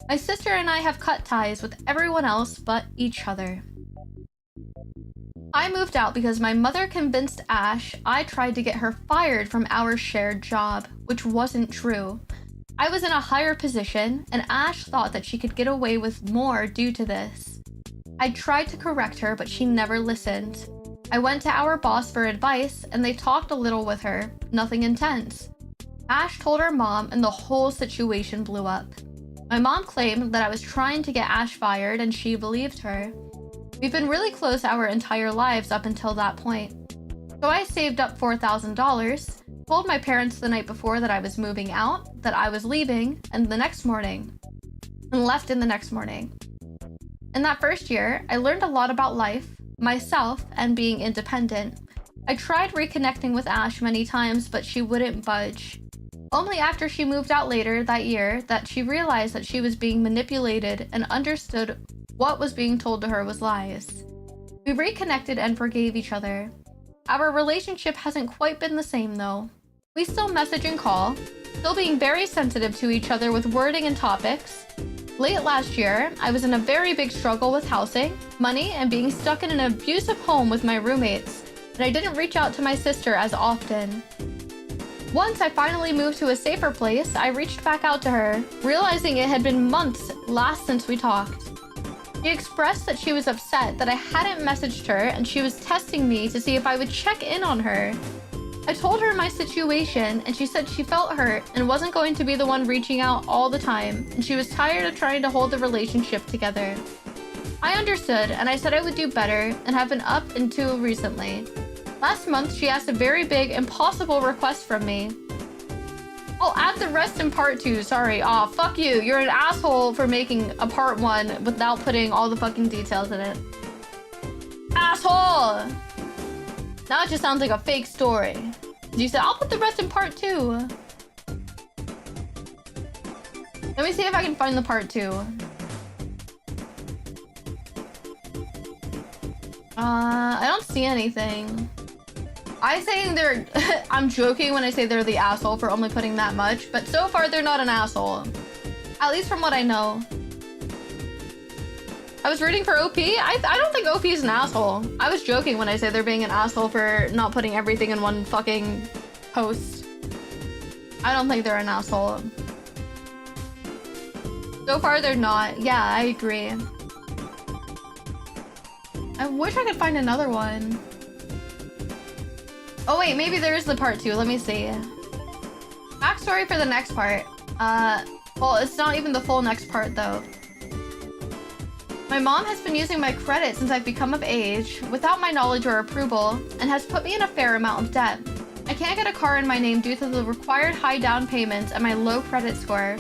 My sister and I have cut ties with everyone else but each other. I moved out because my mother convinced Ash I tried to get her fired from our shared job, which wasn't true. I was in a higher position, and Ash thought that she could get away with more due to this. I tried to correct her, but she never listened. I went to our boss for advice, and they talked a little with her, nothing intense. Ash told her mom, and the whole situation blew up. My mom claimed that I was trying to get Ash fired and she believed her. We've been really close our entire lives up until that point. So I saved up $4,000, told my parents the night before that I was moving out, that I was leaving, and left in the next morning. In that first year, I learned a lot about life, myself, and being independent. I tried reconnecting with Ash many times, but she wouldn't budge. Only after she moved out later that year that she realized that she was being manipulated and understood what was being told to her was lies. We reconnected and forgave each other. Our relationship hasn't quite been the same though. We still message and call, still being very sensitive to each other with wording and topics. Late last year, I was in a very big struggle with housing, money, and being stuck in an abusive home with my roommates, and I didn't reach out to my sister as often. Once I finally moved to a safer place, I reached back out to her, realizing it had been months since we talked. She expressed that she was upset that I hadn't messaged her and she was testing me to see if I would check in on her. I told her my situation and she said she felt hurt and wasn't going to be the one reaching out all the time, and she was tired of trying to hold the relationship together. I understood and I said I would do better and have been up until recently. Last month, she asked a very big, impossible request from me. I'll add the rest in part 2, sorry. Aw, fuck you. You're an asshole for making a part 1 without putting all the fucking details in it. Asshole! Now it just sounds like a fake story. You said, I'll put the rest in part 2. Let me see if I can find the part 2. I don't see anything. I'm joking when I say they're the asshole for only putting that much, but so far they're not an asshole. At least from what I know. I was rooting for OP. I don't think OP is an asshole. I was joking when I say they're being an asshole for not putting everything in one fucking post. I don't think they're an asshole. So far they're not. Yeah, I agree. I wish I could find another one. Oh wait, maybe there is the part 2. Let me see. Backstory for the next part. Well, it's not even the full next part though. My mom has been using my credit since I've become of age, without my knowledge or approval, and has put me in a fair amount of debt. I can't get a car in my name due to the required high down payments and my low credit score.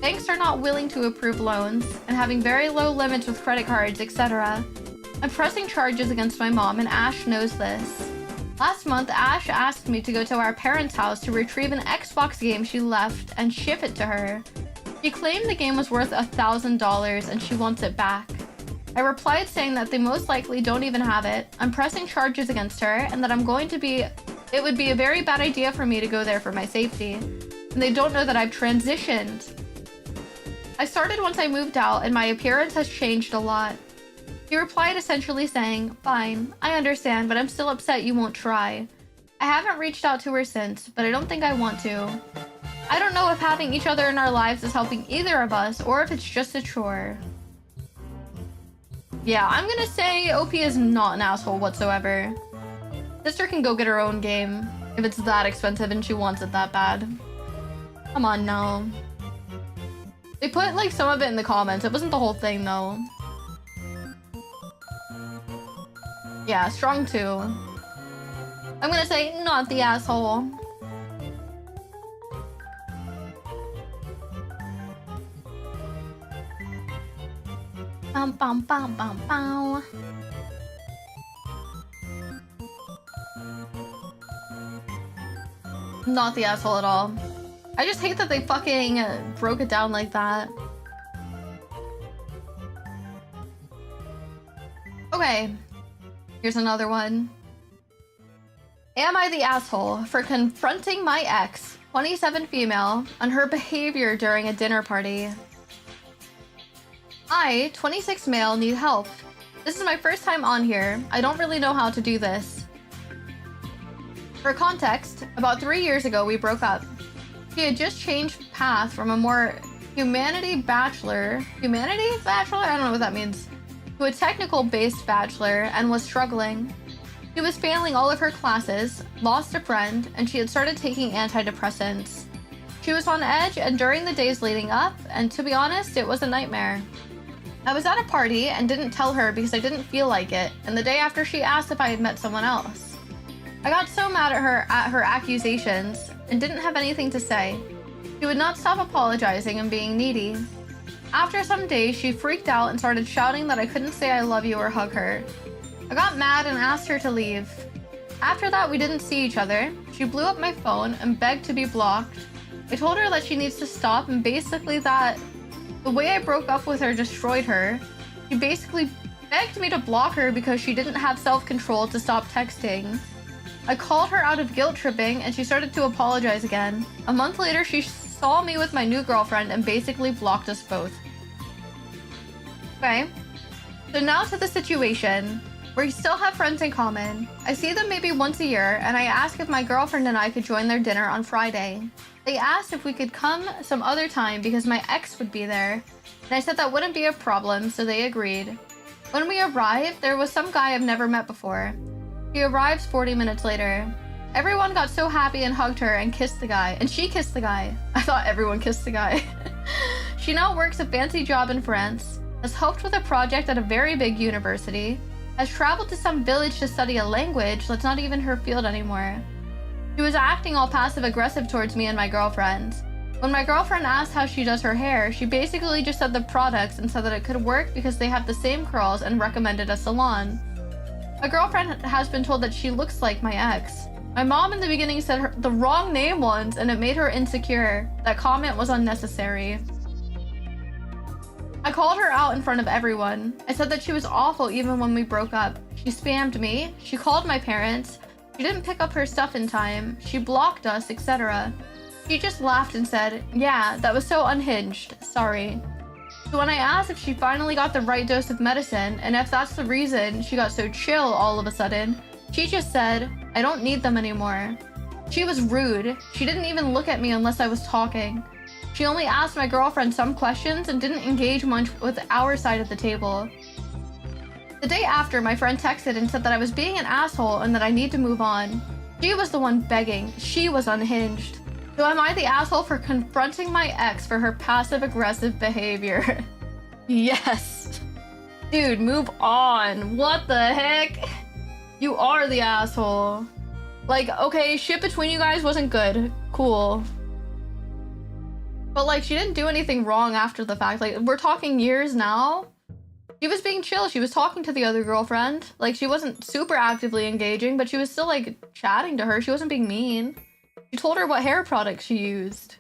Banks are not willing to approve loans, and having very low limits with credit cards, etc. I'm pressing charges against my mom, and Ash knows this. Last month, Ash asked me to go to our parents' house to retrieve an Xbox game she left and ship it to her. She claimed the game was worth $1,000 and she wants it back. I replied saying that they most likely don't even have it. I'm pressing charges against her and that it would be a very bad idea for me to go there for my safety. And they don't know that I've transitioned. I started once I moved out and my appearance has changed a lot. He replied essentially saying, fine, I understand, but I'm still upset you won't try. I haven't reached out to her since, but I don't think I want to. I don't know if having each other in our lives is helping either of us, or if it's just a chore. Yeah, I'm gonna say OP is not an asshole whatsoever. Sister can go get her own game, if it's that expensive and she wants it that bad. Come on now. They put like some of it in the comments, it wasn't the whole thing though. Yeah, strong too. I'm gonna say not the asshole. Bum bum bum bum bum. Not the asshole at all. I just hate that they fucking broke it down like that. Okay. Here's another one. Am I the asshole for confronting my ex, 27 female, on her behavior during a dinner party? I, 26 male, need help. This is my first time on here. I don't really know how to do this. For context, about 3 years ago we broke up. She had just changed path from a more humanity bachelor? I don't know what that means. To a technical-based bachelor and was struggling. She was failing all of her classes, lost a friend, and she had started taking antidepressants. She was on edge and during the days leading up, and to be honest, it was a nightmare. I was at a party and didn't tell her because I didn't feel like it, and the day after she asked if I had met someone else. I got so mad at her accusations and didn't have anything to say. She would not stop apologizing and being needy. After some days, she freaked out and started shouting that I couldn't say I love you or hug her. I got mad and asked her to leave. After that, we didn't see each other. She blew up my phone and begged to be blocked. I told her that she needs to stop and basically that the way I broke up with her destroyed her. She basically begged me to block her because she didn't have self-control to stop texting. I called her out of guilt tripping and she started to apologize again. A month later, she saw me with my new girlfriend and basically blocked us both. Okay, so now to the situation. We still have friends in common. I see them maybe once a year and I ask if my girlfriend and I could join their dinner on Friday. They asked if we could come some other time because my ex would be there. And I said that wouldn't be a problem, so they agreed. When we arrived, there was some guy I've never met before. He arrives 40 minutes later. Everyone got so happy and hugged her and kissed the guy. And she kissed the guy. I thought everyone kissed the guy. She now works a fancy job in France, has helped with a project at a very big university, has traveled to some village to study a language that's not even her field anymore. She was acting all passive-aggressive towards me and my girlfriend. When my girlfriend asked how she does her hair, she basically just said the products and said that it could work because they have the same curls and recommended a salon. My girlfriend has been told that she looks like my ex. My mom in the beginning said the wrong name once and it made her insecure. That comment was unnecessary. I called her out in front of everyone. I said that she was awful even when we broke up. She spammed me. She called my parents. She didn't pick up her stuff in time. She blocked us, etc. She just laughed and said, "Yeah, that was so unhinged. Sorry." So when I asked if she finally got the right dose of medicine and if that's the reason she got so chill all of a sudden, she just said, "I don't need them anymore." She was rude. She didn't even look at me unless I was talking. She only asked my girlfriend some questions and didn't engage much with our side of the table. The day after, my friend texted and said that I was being an asshole and that I need to move on. She was the one begging. She was unhinged. So am I the asshole for confronting my ex for her passive-aggressive behavior? Yes. Dude, move on. What the heck? You are the asshole. Like, okay, shit between you guys wasn't good. Cool. But like, she didn't do anything wrong after the fact. Like, we're talking years now. She was being chill. She was talking to the other girlfriend. Like, she wasn't super actively engaging, but she was still like chatting to her. She wasn't being mean. She told her what hair products she used.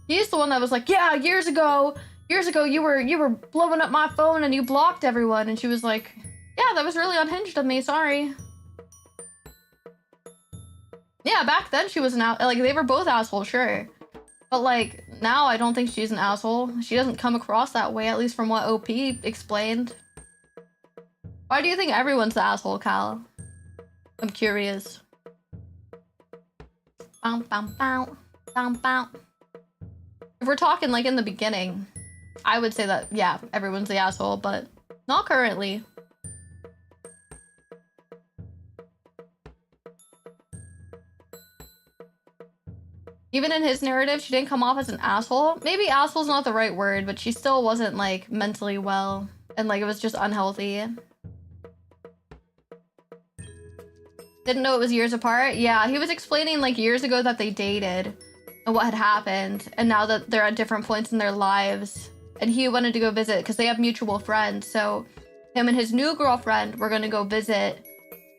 He's the one that was like, "Yeah, years ago you were blowing up my phone and you blocked everyone." And she was like, "Yeah, that was really unhinged of me. Sorry." Yeah, back then she was like, they were both assholes, sure. But like, now I don't think she's an asshole. She doesn't come across that way, at least from what OP explained. Why do you think everyone's the asshole, Cal? I'm curious. Bow, bow, bow, bow, bow. If we're talking like in the beginning, I would say that, yeah, everyone's the asshole, but not currently. Even in his narrative, she didn't come off as an asshole. Maybe asshole's not the right word, but she still wasn't like mentally well. And like, it was just unhealthy. Didn't know it was years apart? Yeah, he was explaining like years ago that they dated and what had happened. And now that they're at different points in their lives. And he wanted to go visit because they have mutual friends. So him and his new girlfriend were going to go visit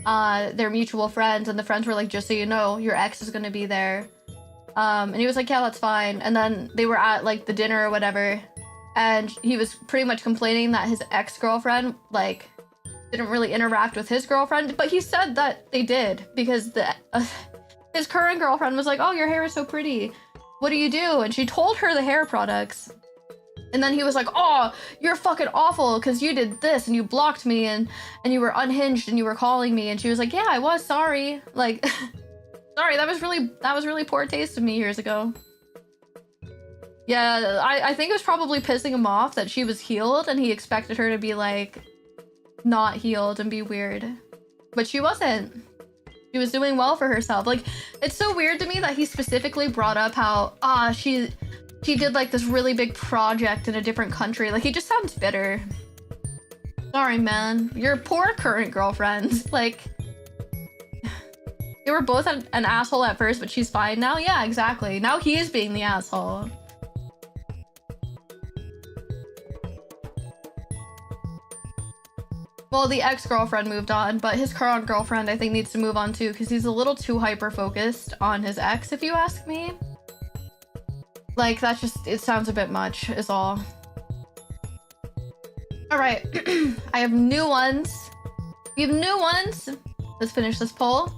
their mutual friends. And the friends were like, "Just so you know, your ex is going to be there." And he was like, "Yeah, that's fine." And then they were at like the dinner or whatever. And he was pretty much complaining that his ex-girlfriend like didn't really interact with his girlfriend. But he said that they did because his current girlfriend was like, "Oh, your hair is so pretty. What do you do?" And she told her the hair products. And then he was like, "Oh, you're fucking awful because you did this and you blocked me and you were unhinged and you were calling me." And she was like, "Yeah, I was sorry." Like, sorry, that was really poor taste of me years ago. Yeah, I think it was probably pissing him off that she was healed and he expected her to be like not healed and be weird. But she wasn't. She was doing well for herself. Like, it's so weird to me that he specifically brought up how, she did like this really big project in a different country. Like, he just sounds bitter. Sorry, man. Your poor current girlfriend. Like, they were both an asshole at first, but she's fine now. Yeah, exactly. Now he is being the asshole. Well, the ex-girlfriend moved on, but his current girlfriend, I think, needs to move on too, because he's a little too hyper-focused on his ex, if you ask me. Like, that's just, it sounds a bit much, is all. All right, I have new ones. We have new ones. Let's finish this poll.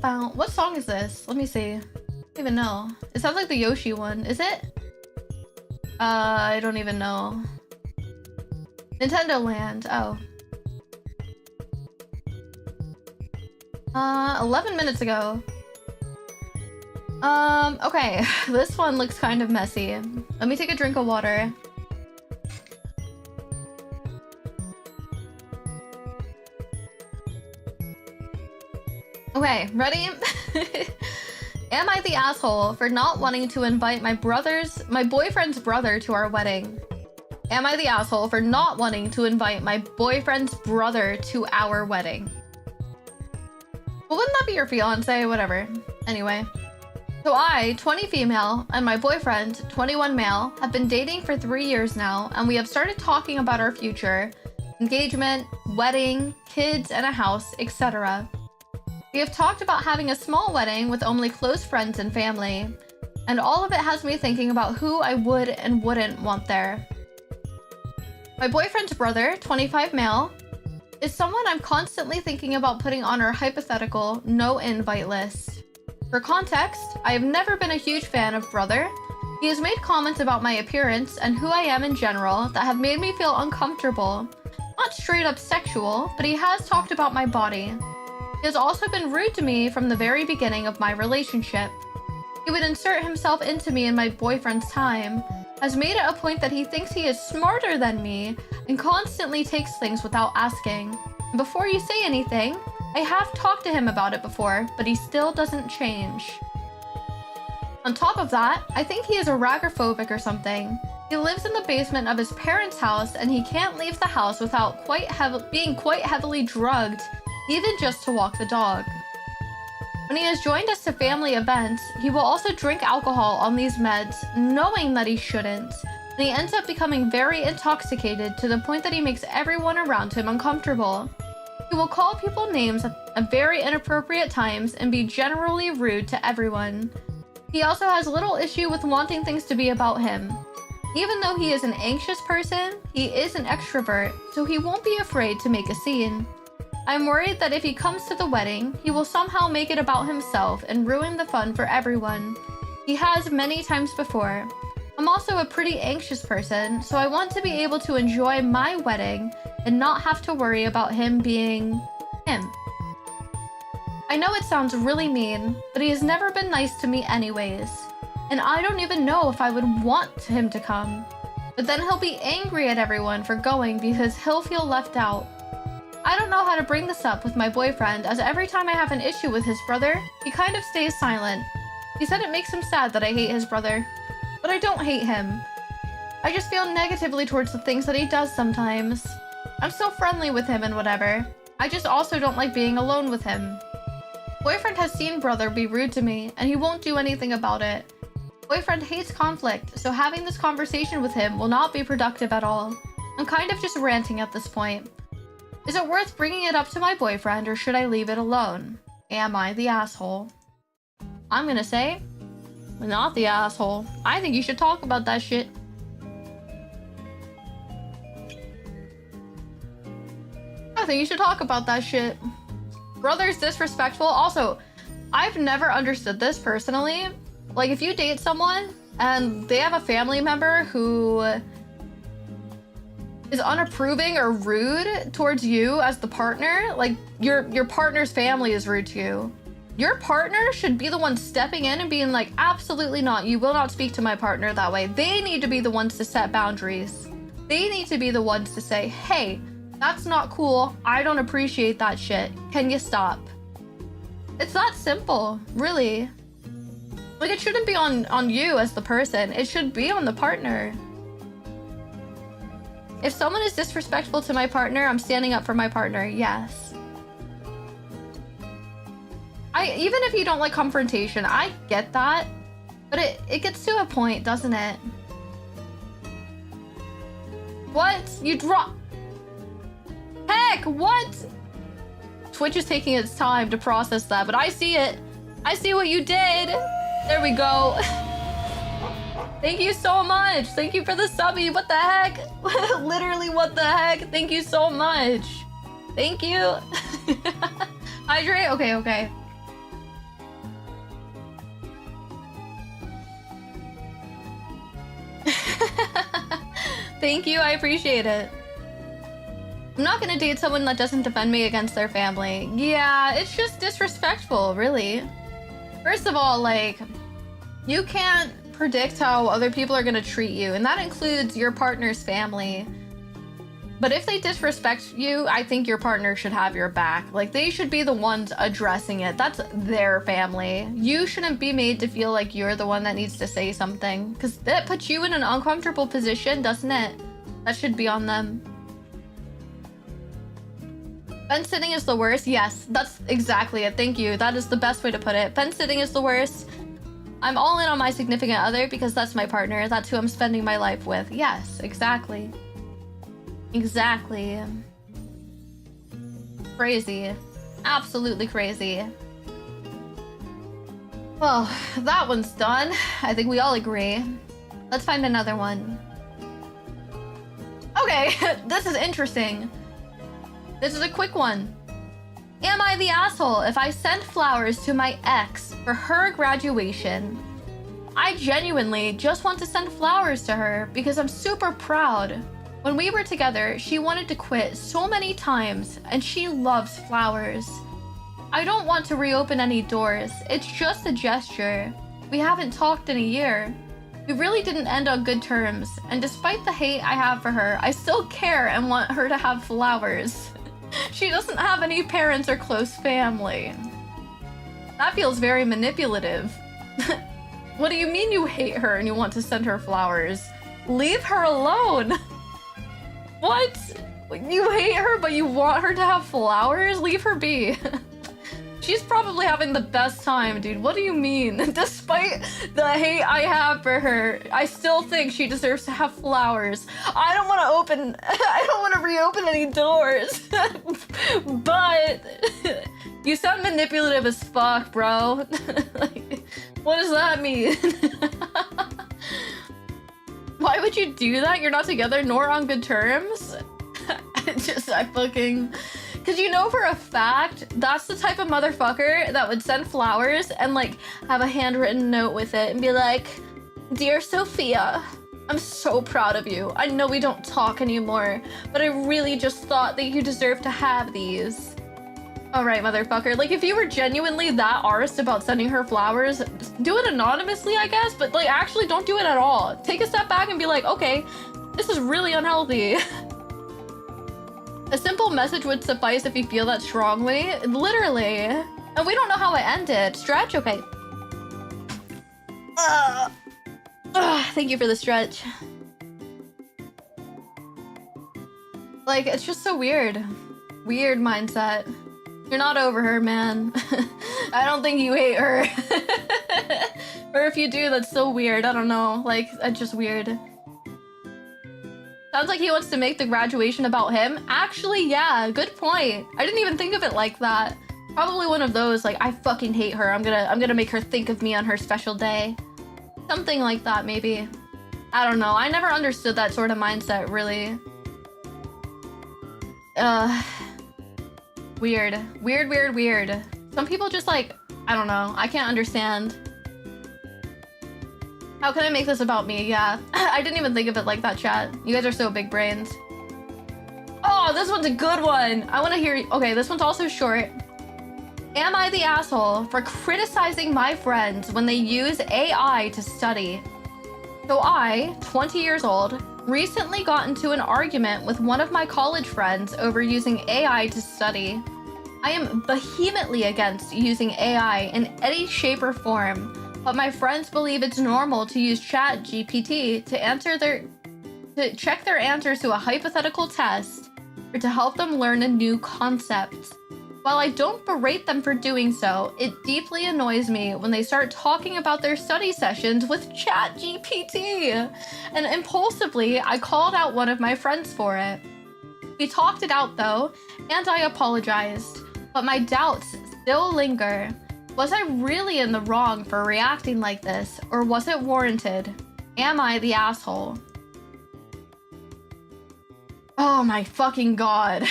What song is this? Let me see. I don't even know. It sounds like the Yoshi one. Is it? I don't even know. Nintendo Land. Oh. 11 minutes ago. Okay. This one looks kind of messy. Let me take a drink of water. Okay, ready? Am I the asshole for not wanting to invite my boyfriend's brother to our wedding? Am I the asshole for not wanting to invite my boyfriend's brother to our wedding? Well, wouldn't that be your fiance? Whatever. Anyway. So I, 20 female, and my boyfriend, 21 male, have been dating for 3 years now, and we have started talking about our future, engagement, wedding, kids, and a house, etc. We have talked about having a small wedding with only close friends and family, and all of it has me thinking about who I would and wouldn't want there. My boyfriend's brother, 25 male, is someone I'm constantly thinking about putting on our hypothetical no invite list. For context, I have never been a huge fan of brother. He has made comments about my appearance and who I am in general that have made me feel uncomfortable. Not straight up sexual, but he has talked about my body. He has also been rude to me from the very beginning of my relationship. He would insert himself into me in my boyfriend's time, has made it a point that he thinks he is smarter than me, and constantly takes things without asking. And before you say anything, I have talked to him about it before, but he still doesn't change. On top of that, I think he is agoraphobic or something. He lives in the basement of his parents' house, and he can't leave the house without being quite heavily drugged, even just to walk the dog. When he has joined us to family events, he will also drink alcohol on these meds, knowing that he shouldn't, and he ends up becoming very intoxicated to the point that he makes everyone around him uncomfortable. He will call people names at very inappropriate times and be generally rude to everyone. He also has little issue with wanting things to be about him. Even though he is an anxious person, he is an extrovert, so he won't be afraid to make a scene. I'm worried that if he comes to the wedding, he will somehow make it about himself and ruin the fun for everyone. He has many times before. I'm also a pretty anxious person, so I want to be able to enjoy my wedding and not have to worry about him being him. I know it sounds really mean, but he has never been nice to me anyways. And I don't even know if I would want him to come. But then he'll be angry at everyone for going because he'll feel left out. I don't know how to bring this up with my boyfriend, as every time I have an issue with his brother, he kind of stays silent. He said it makes him sad that I hate his brother. But I don't hate him. I just feel negatively towards the things that he does sometimes. I'm so friendly with him and whatever. I just also don't like being alone with him. Boyfriend has seen brother be rude to me, and he won't do anything about it. Boyfriend hates conflict, so having this conversation with him will not be productive at all. I'm kind of just ranting at this point. Is it worth bringing it up to my boyfriend, or should I leave it alone? Am I the asshole? I'm gonna say, not the asshole. I think you should talk about that shit. I think you should talk about that shit. Brother's disrespectful. Also, I've never understood this personally. Like, if you date someone and they have a family member who is unapproving or rude towards you as the partner, like your partner's family is rude to you, your partner should be the one stepping in and being like, absolutely not, you will not speak to my partner that way. They need to be the ones to set boundaries. They need to be the ones to say, hey, That's not cool. I don't appreciate that shit. Can you stop? It's that simple, really. Like, it shouldn't be on you as the person. It should be on the partner. If someone is disrespectful to my partner, I'm standing up for my partner. Yes. Even if you don't like confrontation, I get that. But it gets to a point, doesn't it? What? You drop... Heck, what? Twitch is taking its time to process that, but I see it. I see what you did. There we go. Thank you so much. Thank you for the subby. What the heck? Literally, what the heck? Thank you so much. Thank you. Hydrate? Okay, okay. Thank you. I appreciate it. I'm not gonna date someone that doesn't defend me against their family. Yeah, it's just disrespectful, really. First of all, like, you can't predict how other people are gonna treat you, and that includes your partner's family. But if they disrespect you, I think your partner should have your back. Like, they should be the ones addressing it. That's their family. You shouldn't be made to feel like you're the one that needs to say something, because that puts you in an uncomfortable position, doesn't it? That should be on them. Fence sitting is the worst. Yes, that's exactly it. Thank you. That is the best way to put it. Fence sitting is the worst. I'm all in on my significant other because that's my partner. That's who I'm spending my life with. Yes, exactly. Exactly. Crazy. Absolutely crazy. Well, that one's done. I think we all agree. Let's find another one. Okay, this is interesting. This is a quick one. Am I the asshole if I sent flowers to my ex for her graduation? I genuinely just want to send flowers to her because I'm super proud. When we were together, she wanted to quit so many times and she loves flowers. I don't want to reopen any doors. It's just a gesture. We haven't talked in a year. We really didn't end on good terms, and despite the hate I have for her, I still care and want her to have flowers. She doesn't have any parents or close family. That feels very manipulative. What do you mean you hate her and you want to send her flowers? Leave her alone. What? You hate her but you want her to have flowers? Leave her be. She's probably having the best time, dude. What do you mean? Despite the hate I have for her, I still think she deserves to have flowers. I don't want to reopen any doors. But you sound manipulative as fuck, bro. Like, what does that mean? Why would you do that? You're not together nor on good terms? Because you know for a fact, that's the type of motherfucker that would send flowers and like have a handwritten note with it and be like, "Dear Sophia, I'm so proud of you. I know we don't talk anymore, but I really just thought that you deserve to have these." All right, motherfucker. Like, if you were genuinely that arsed about sending her flowers, do it anonymously, I guess, but like actually don't do it at all. Take a step back and be like, okay, this is really unhealthy. A simple message would suffice if you feel that strongly. Literally. And we don't know how it ended. Stretch? Okay. Thank you for the stretch. Like, it's just so weird. Weird mindset. You're not over her, man. I don't think you hate her. Or if you do, that's so weird. I don't know. Like, it's just weird. Sounds like he wants to make the graduation about him. Actually, yeah, good point. I didn't even think of it like that. Probably one of those, like, I fucking hate her. I'm gonna make her think of me on her special day. Something like that, maybe. I don't know. I never understood that sort of mindset, really. Weird. Weird, weird, weird. Some people just, like, I don't know. I can't understand. How can I make this about me? Yeah. I didn't even think of it like that, chat. You guys are so big brains. Oh, this one's a good one. I want to hear... Okay, this one's also short. Am I the asshole for criticizing my friends when they use AI to study? So I, 20 years old, recently got into an argument with one of my college friends over using AI to study. I am vehemently against using AI in any shape or form, but my friends believe it's normal to use ChatGPT to check their answers to a hypothetical test or to help them learn a new concept. While I don't berate them for doing so, it deeply annoys me when they start talking about their study sessions with ChatGPT. And impulsively, I called out one of my friends for it. We talked it out though, and I apologized. But my doubts still linger. Was I really in the wrong for reacting like this, or was it warranted? Am I the asshole? Oh my fucking god.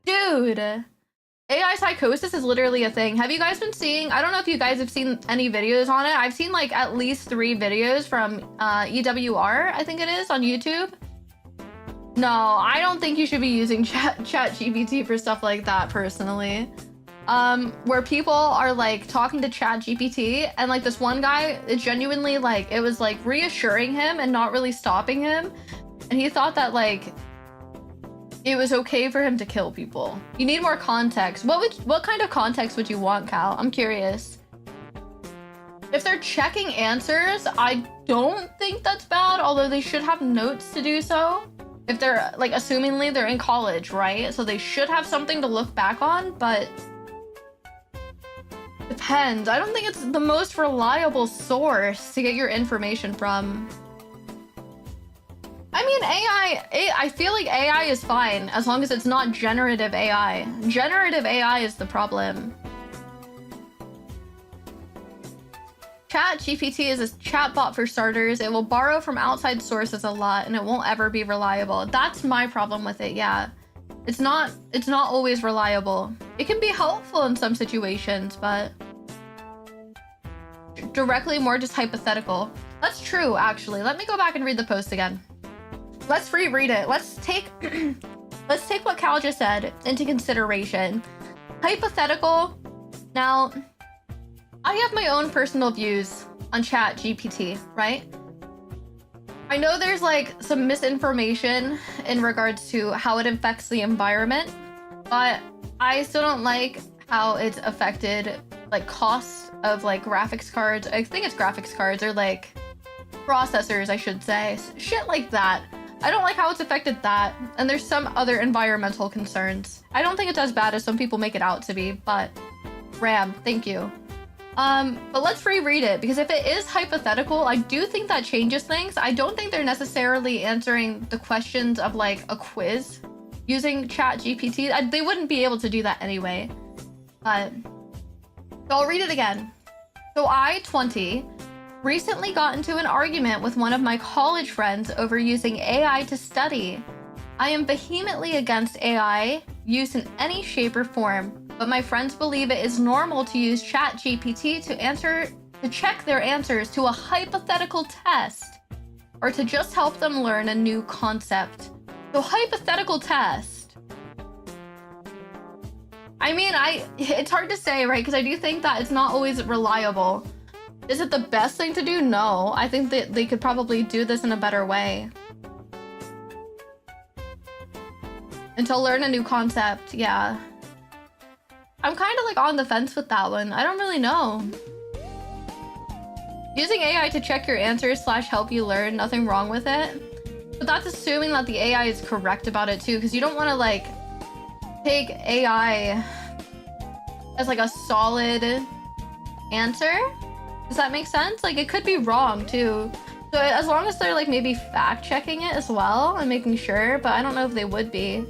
Dude. AI psychosis is literally a thing. Have you guys been seeing, I don't know if you guys have seen any videos on it. I've seen like at least 3 videos from EWR, I think it is, on YouTube. No, I don't think you should be using ChatGPT for stuff like that personally. Where people are like talking to ChatGPT and like this one guy, it genuinely like, it was like reassuring him and not really stopping him. And he thought that like, it was okay for him to kill people. You need more context. What kind of context would you want, Cal? I'm curious. If they're checking answers, I don't think that's bad, although they should have notes to do so. If they're like, assumingly they're in college, right? So they should have something to look back on, but depends. I don't think it's the most reliable source to get your information from. I mean, I feel like AI is fine as long as it's not generative AI. Generative AI is the problem. ChatGPT is a chatbot for starters. It will borrow from outside sources a lot and it won't ever be reliable. That's my problem with it, yeah. It's not always reliable. It can be helpful in some situations, but directly more just hypothetical. That's true, actually. Let me go back and read the post again. Let's reread it. Let's take what Cal just said into consideration. Hypothetical. Now, I have my own personal views on ChatGPT, right? I know there's like some misinformation in regards to how it affects the environment, but I still don't like how it's affected like cost of like graphics cards. I think it's graphics cards or like processors, I should say. Shit like that. I don't like how it's affected that, and there's some other environmental concerns. I don't think it's as bad as some people make it out to be, but Ram, thank you. But let's reread it, because if it is hypothetical, I do think that changes things. I don't think they're necessarily answering the questions of like a quiz using ChatGPT. They wouldn't be able to do that anyway. But so I'll read it again. So I, 20, recently got into an argument with one of my college friends over using AI to study. I am vehemently against AI use in any shape or form, but my friends believe it is normal to use ChatGPT to check their answers to a hypothetical test or to just help them learn a new concept. So hypothetical test. I mean, it's hard to say, right? Because I do think that it's not always reliable. Is it the best thing to do? No. I think that they could probably do this in a better way. And to learn a new concept, yeah. I'm kind of like on the fence with that one. I don't really know. Using AI to check your answers / help you learn, nothing wrong with it. But that's assuming that the AI is correct about it too, because you don't want to like take AI as like a solid answer. Does that make sense? Like, it could be wrong too. So as long as they're like maybe fact checking it as well and making sure, but I don't know if they would be.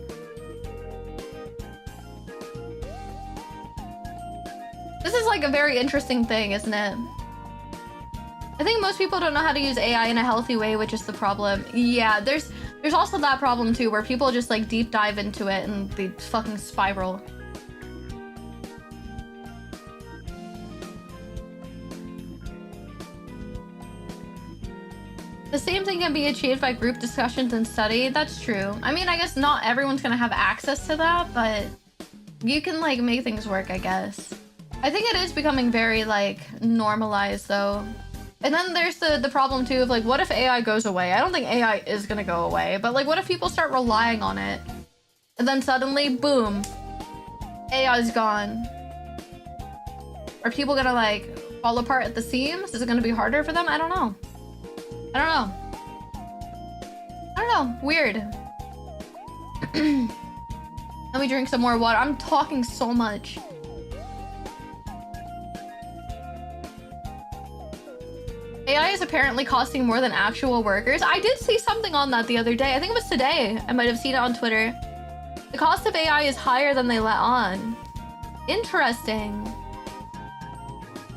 This is like a very interesting thing, isn't it? I think most people don't know how to use AI in a healthy way, which is the problem. Yeah, there's also that problem too, where people just like deep dive into it and they fucking spiral. The same thing can be achieved by group discussions and study. That's true. I mean, I guess not everyone's gonna have access to that, but you can like make things work, I guess. I think it is becoming very like normalized though. And then there's the problem too of like, what if AI goes away? I don't think AI is gonna go away, but like, what if people start relying on it? And then suddenly, boom, AI's gone. Are people gonna like fall apart at the seams? Is it gonna be harder for them? I don't know. I don't know. I don't know. Weird. Let me drink some more water. I'm talking so much. AI is apparently costing more than actual workers. I did see something on that the other day. I think it was today. I might have seen it on Twitter. The cost of AI is higher than they let on. Interesting.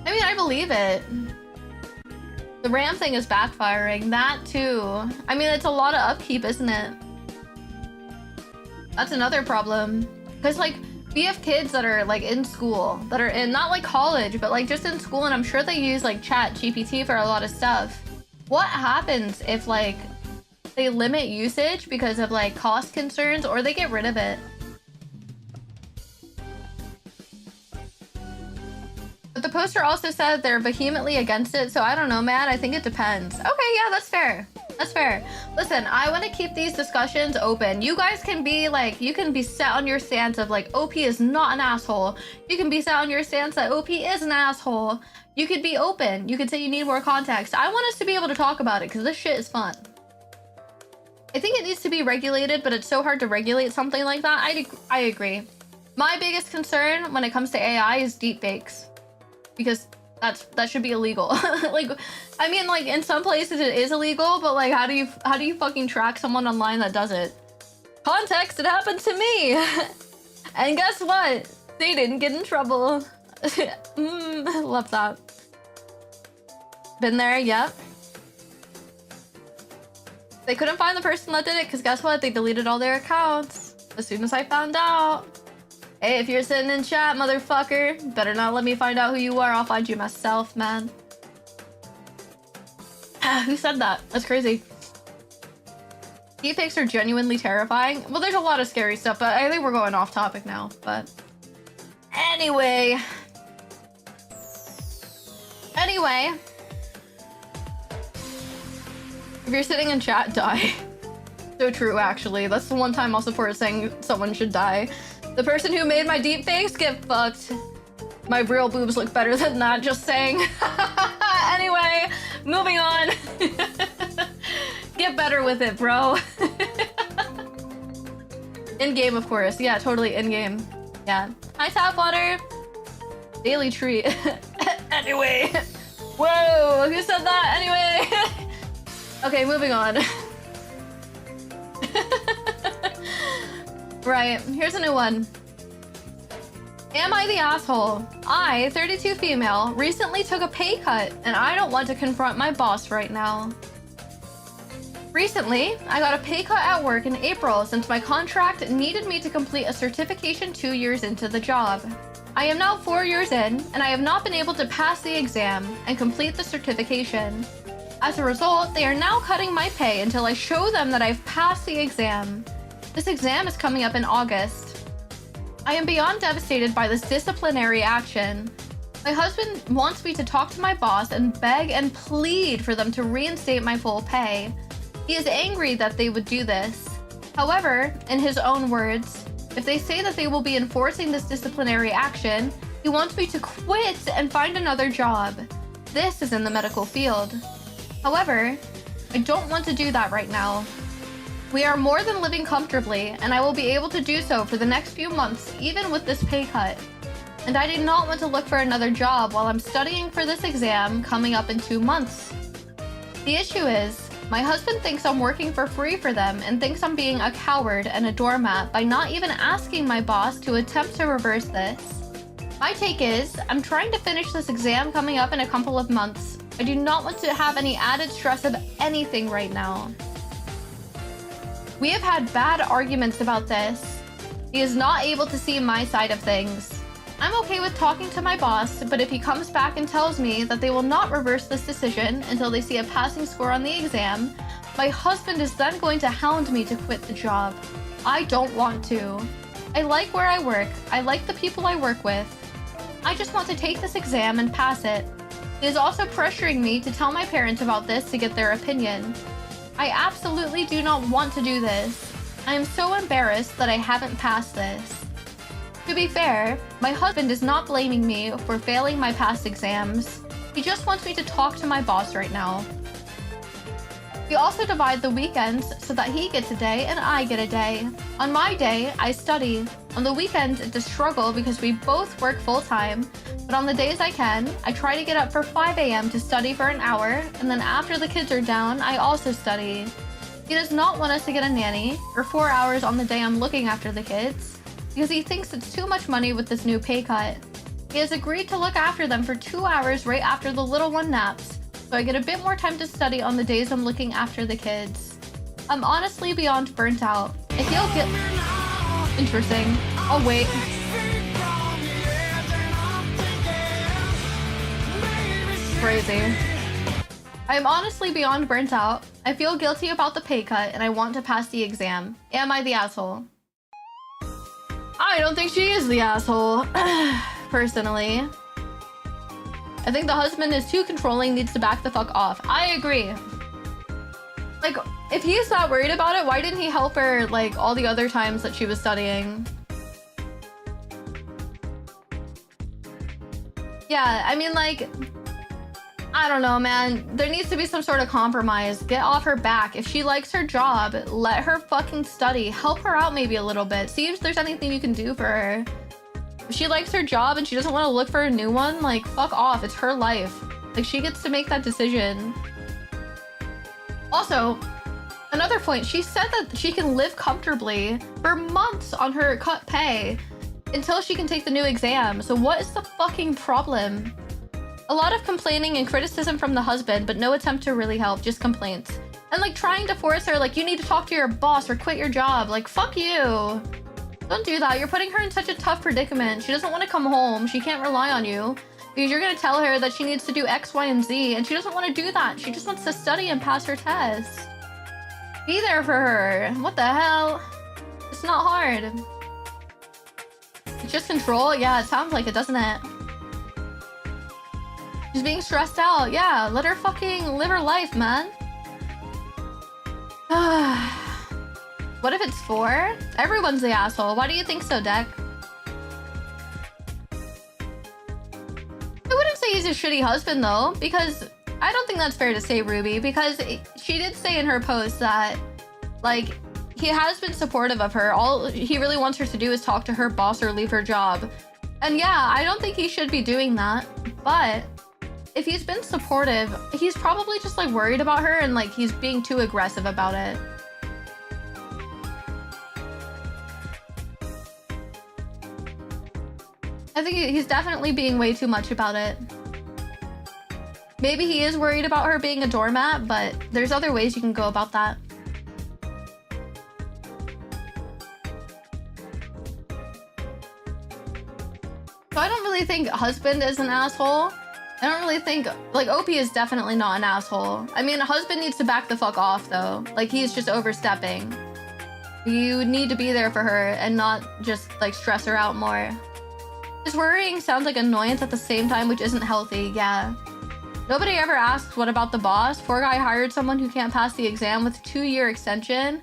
I mean, I believe it. The RAM thing is backfiring. That too. I mean, it's a lot of upkeep, isn't it? That's another problem. Because like, we have kids that are like in school, that are in not like college, but like just in school, and I'm sure they use like chat GPT for a lot of stuff. What happens if like they limit usage because of like cost concerns, or they get rid of it? But the poster also said they're vehemently against it, so I don't know, man. I think it depends. Okay, yeah, that's fair. That's fair. Listen, I want to keep these discussions open. You guys can be like, you can be set on your stance of like, OP is not an asshole. You can be set on your stance that OP is an asshole. You could be open. You could say you need more context. I want us to be able to talk about it because this shit is fun. I think it needs to be regulated, but it's so hard to regulate something like that. I agree. My biggest concern when it comes to AI is deepfakes, because that should be illegal. Like, I mean, like in some places it is illegal, but like, how do you fucking track someone online that does it? Context, it happened to me. And guess what? They didn't get in trouble. Love that. Been there, yep. They couldn't find the person that did it because guess what? They deleted all their accounts as soon as I found out. Hey, if you're sitting in chat, motherfucker, better not let me find out who you are. I'll find you myself, man. Who said that? That's crazy. Deepfakes are genuinely terrifying. Well, there's a lot of scary stuff, but I think we're going off topic now. But anyway. If you're sitting in chat, die. So true, actually. That's the one time I'll support saying someone should die. The person who made my deepfakes, get fucked. My real boobs look better than that, just saying. Anyway, moving on. Get better with it, bro. In-game, of course. Yeah, totally in-game. Yeah. Hi, Tapwater. Daily treat. Anyway. Whoa, who said that? Anyway. Okay, moving on. Right, here's a new one. Am I the asshole? I, 32 female, recently took a pay cut and I don't want to confront my boss right now. Recently, I got a pay cut at work in April since my contract needed me to complete a certification 2 years into the job. I am now 4 years in and I have not been able to pass the exam and complete the certification. As a result, they are now cutting my pay until I show them that I've passed the exam. This exam is coming up in August. I am beyond devastated by this disciplinary action. My husband wants me to talk to my boss and beg and plead for them to reinstate my full pay. He is angry that they would do this. However, in his own words, if they say that they will be enforcing this disciplinary action, he wants me to quit and find another job. This is in the medical field. However, I don't want to do that right now. We are more than living comfortably, and I will be able to do so for the next few months, even with this pay cut. And I do not want to look for another job while I'm studying for this exam coming up in 2 months. The issue is, my husband thinks I'm working for free for them and thinks I'm being a coward and a doormat by not even asking my boss to attempt to reverse this. My take is, I'm trying to finish this exam coming up in a couple of months. I do not want to have any added stress of anything right now. We have had bad arguments about this. He is not able to see my side of things. I'm okay with talking to my boss, but if he comes back and tells me that they will not reverse this decision until they see a passing score on the exam, my husband is then going to hound me to quit the job. I don't want to. I like where I work. I like the people I work with. I just want to take this exam and pass it. He is also pressuring me to tell my parents about this to get their opinion. I absolutely do not want to do this. I am so embarrassed that I haven't passed this. To be fair, my husband is not blaming me for failing my past exams. He just wants me to talk to my boss right now. We also divide the weekends so that he gets a day and I get a day. On my day, I study. On the weekends, it's a struggle because we both work full-time, but on the days I can, I try to get up for 5 a.m. to study for an hour, and then after the kids are down, I also study. He does not want us to get a nanny for 4 hours on the day I'm looking after the kids, because he thinks it's too much money with this new pay cut. He has agreed to look after them for 2 hours right after the little one naps, so I get a bit more time to study on the days I'm looking after the kids. I'm honestly beyond burnt out. I feel interesting. Oh wait. Crazy. I am honestly beyond burnt out. I feel guilty about the pay cut and I want to pass the exam. Am I the asshole? I don't think she is the asshole. Personally. I think the husband is too controlling, needs to back the fuck off. I agree. Like, if he's not worried about it, why didn't he help her, like, all the other times that she was studying? Yeah, I mean, like, I don't know, man. There needs to be some sort of compromise. Get off her back. If she likes her job, let her fucking study. Help her out maybe a little bit. See if there's anything you can do for her. If she likes her job and she doesn't want to look for a new one, like, fuck off. It's her life. Like, she gets to make that decision. Also, another point, she said that she can live comfortably for months on her cut pay until she can take the new exam. So what is the fucking problem? A lot of complaining and criticism from the husband, but no attempt to really help, just complaints. And like trying to force her, like, you need to talk to your boss or quit your job. Like, fuck you. Don't do that. You're putting her in such a tough predicament. She doesn't want to come home. She can't rely on you because you're going to tell her that she needs to do X, Y, and Z, and she doesn't want to do that. She just wants to study and pass her test. Be there for her. What the hell? It's not hard. It's just control. Yeah, it sounds like it, doesn't it? She's being stressed out. Yeah, let her fucking live her life, man. What if it's 4? Everyone's the asshole. Why do you think so, Deck? I wouldn't say he's a shitty husband, though, because I don't think that's fair to say, Ruby, because she did say in her post that, like, he has been supportive of her. All he really wants her to do is talk to her boss or leave her job. And yeah, I don't think he should be doing that, but if he's been supportive, he's probably just like worried about her and like he's being too aggressive about it. I think he's definitely being way too much about it. Maybe he is worried about her being a doormat, but there's other ways you can go about that. So I don't really think husband is an asshole. I don't really think, like, OP is definitely not an asshole. I mean, a husband needs to back the fuck off, though. Like, he's just overstepping. You need to be there for her and not just, like, stress her out more. His worrying sounds like annoyance at the same time, which isn't healthy, yeah. Nobody ever asks, what about the boss? Poor guy hired someone who can't pass the exam with a 2-year extension.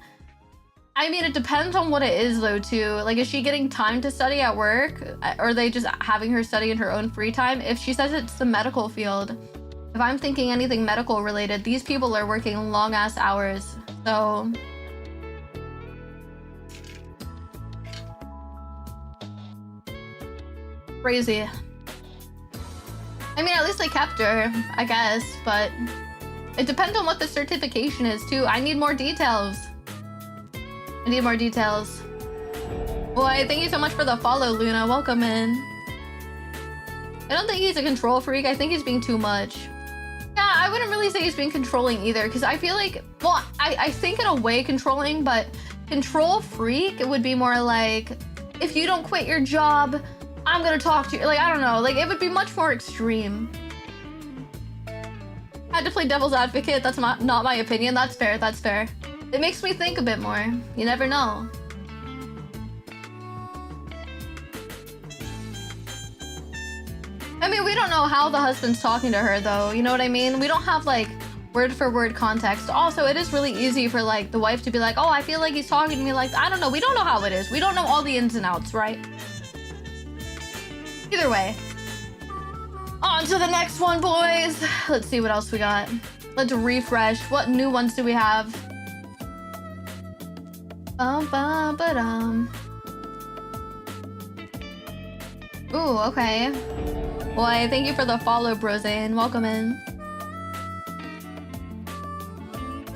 I mean, it depends on what it is, though, too. Like, is she getting time to study at work? Or are they just having her study in her own free time? If she says it's the medical field, if I'm thinking anything medical related, these people are working long-ass hours. So crazy. I mean, at least they kept her, I guess, but it depends on what the certification is, too. I need more details. I need more details. Boy, thank you so much for the follow, Luna. Welcome in. I don't think he's a control freak. I think he's being too much. Yeah, I wouldn't really say he's being controlling either, because I feel like, well, I think in a way controlling, but control freak, it would be more like, if you don't quit your job, I'm gonna talk to you. Like, I don't know. Like, it would be much more extreme. I had to play devil's advocate. That's not my opinion. That's fair. That's fair. It makes me think a bit more. You never know. I mean, we don't know how the husband's talking to her though, you know what I mean? We don't have like word for word context. Also, it is really easy for like the wife to be like, oh, I feel like he's talking to me like, I don't know. We don't know how it is. We don't know all the ins and outs, right? Either way. On to the next one, boys. Let's see what else we got. Let's refresh. What new ones do we have? Ooh, okay. Boy, thank you for the follow, Brozane. Welcome in.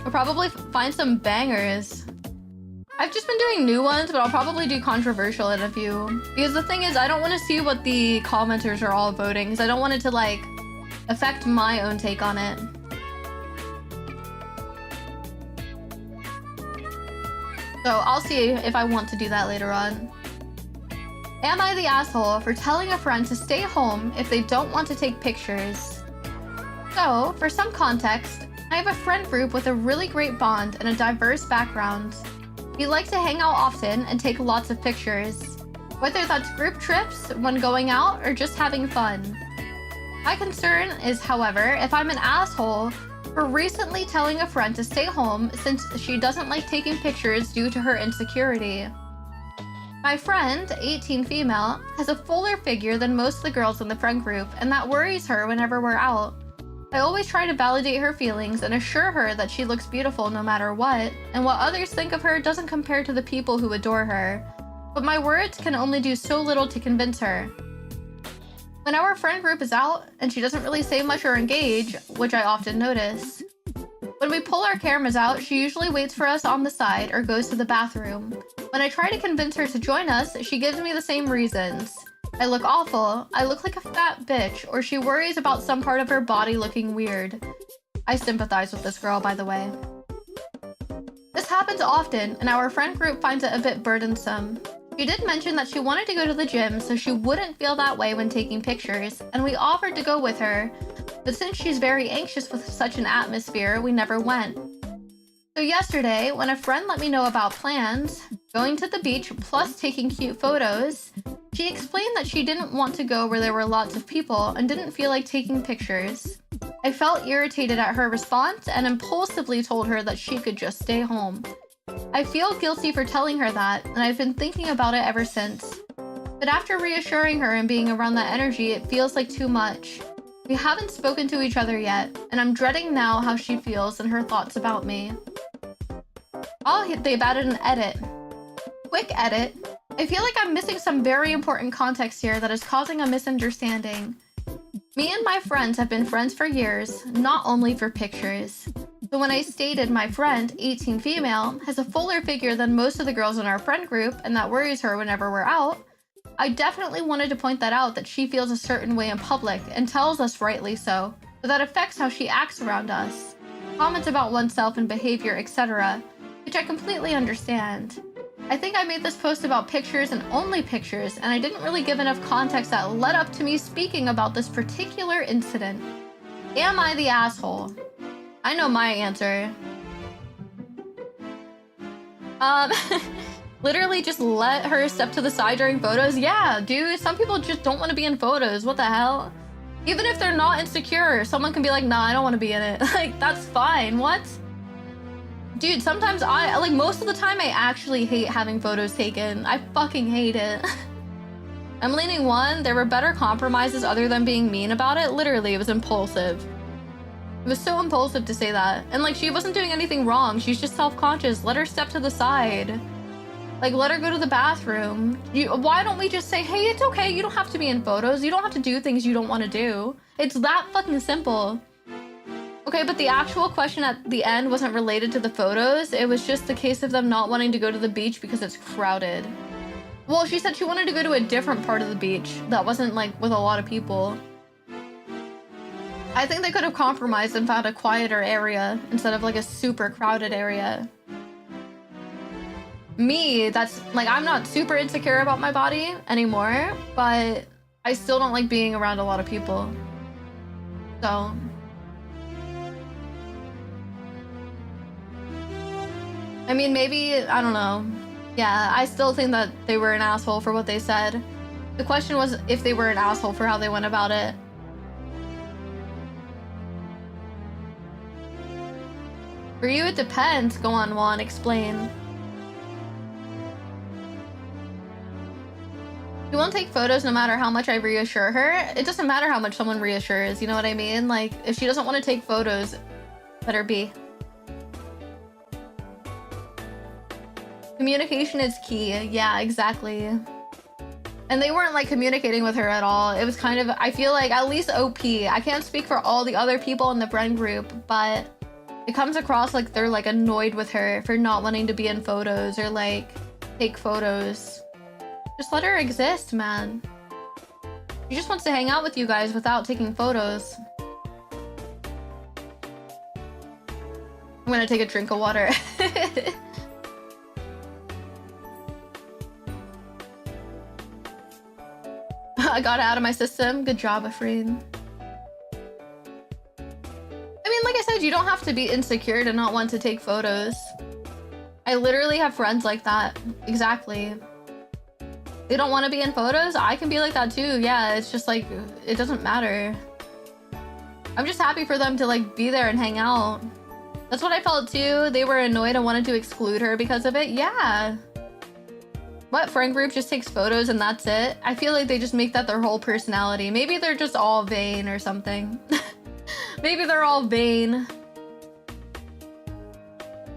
I'll probably find some bangers. I've just been doing new ones, but I'll probably do controversial in a few. Because the thing is, I don't want to see what the commenters are all voting, because I don't want it to, like, affect my own take on it. So I'll see if I want to do that later on. Am I the asshole for telling a friend to stay home if they don't want to take pictures? So, for some context, I have a friend group with a really great bond and a diverse background. We like to hang out often and take lots of pictures, whether that's group trips, when going out, or just having fun. My concern is, however, if I'm an asshole for recently telling a friend to stay home since she doesn't like taking pictures due to her insecurity. My friend, 18 female, has a fuller figure than most of the girls in the friend group, and that worries her whenever we're out. I always try to validate her feelings and assure her that she looks beautiful no matter what, and what others think of her doesn't compare to the people who adore her. But my words can only do so little to convince her. When our friend group is out, and she doesn't really say much or engage, which I often notice. When we pull our cameras out, she usually waits for us on the side or goes to the bathroom. When I try to convince her to join us, she gives me the same reasons. I look awful, I look like a fat bitch, or she worries about some part of her body looking weird. I sympathize with this girl, by the way. This happens often, and our friend group finds it a bit burdensome. She did mention that she wanted to go to the gym so she wouldn't feel that way when taking pictures, and we offered to go with her, but since she's very anxious with such an atmosphere, we never went. So yesterday, when a friend let me know about plans, going to the beach plus taking cute photos, she explained that she didn't want to go where there were lots of people and didn't feel like taking pictures. I felt irritated at her response and impulsively told her that she could just stay home. I feel guilty for telling her that, and I've been thinking about it ever since. But after reassuring her and being around that energy, it feels like too much. We haven't spoken to each other yet, and I'm dreading now how she feels and her thoughts about me. They've added an edit. Quick edit. I feel like I'm missing some very important context here that is causing a misunderstanding. Me and my friends have been friends for years, not only for pictures. So when I stated my friend, 18 female, has a fuller figure than most of the girls in our friend group and that worries her whenever we're out, I definitely wanted to point that out, that she feels a certain way in public and tells us rightly so, but that affects how she acts around us. Comments about oneself and behavior, etc., which I completely understand. I think I made this post about pictures and only pictures, and I didn't really give enough context that led up to me speaking about this particular incident. Am I the asshole? I know my answer. Literally just let her step to the side during photos? Yeah, dude, some people just don't want to be in photos. What the hell? Even if they're not insecure, someone can be like, nah, I don't want to be in it. Like, that's fine. What? Dude, sometimes most of the time I actually hate having photos taken. I fucking hate it. I'm leaning one. There were better compromises other than being mean about it. Literally, it was impulsive. It was so impulsive to say that. And like, she wasn't doing anything wrong. She's just self-conscious. Let her step to the side. Like, let her go to the bathroom. Why don't we just say, hey, it's okay. You don't have to be in photos. You don't have to do things you don't want to do. It's that fucking simple. Okay, but the actual question at the end wasn't related to the photos. It was just the case of them not wanting to go to the beach because it's crowded. Well, she said she wanted to go to a different part of the beach that wasn't like with a lot of people. I think they could have compromised and found a quieter area instead of like a super crowded area. Me, that's like, I'm not super insecure about my body anymore, but I still don't like being around a lot of people. So I mean, maybe, I don't know. Yeah, I still think that they were an asshole for what they said. The question was if they were an asshole for how they went about it. For you, it depends. Go on, Juan, explain. She won't take photos no matter how much I reassure her. It doesn't matter how much someone reassures, you know what I mean? Like, if she doesn't want to take photos, let her be. Communication is key. Yeah, exactly. And they weren't like communicating with her at all. It was kind of, I feel like, at least OP. I can't speak for all the other people in the friend group, but it comes across like they're like annoyed with her for not wanting to be in photos or like take photos. Just let her exist, man. She just wants to hang out with you guys without taking photos. I'm gonna take a drink of water. I got it out of my system. Good job, Afreen. I mean, like I said, you don't have to be insecure to not want to take photos. I literally have friends like that. Exactly. They don't want to be in photos. I can be like that too. Yeah, it's just like, it doesn't matter. I'm just happy for them to like be there and hang out. That's what I felt too. They were annoyed and wanted to exclude her because of it. Yeah. What, friend group just takes photos and that's it? I feel like they just make that their whole personality. Maybe they're just all vain or something. Maybe they're all vain.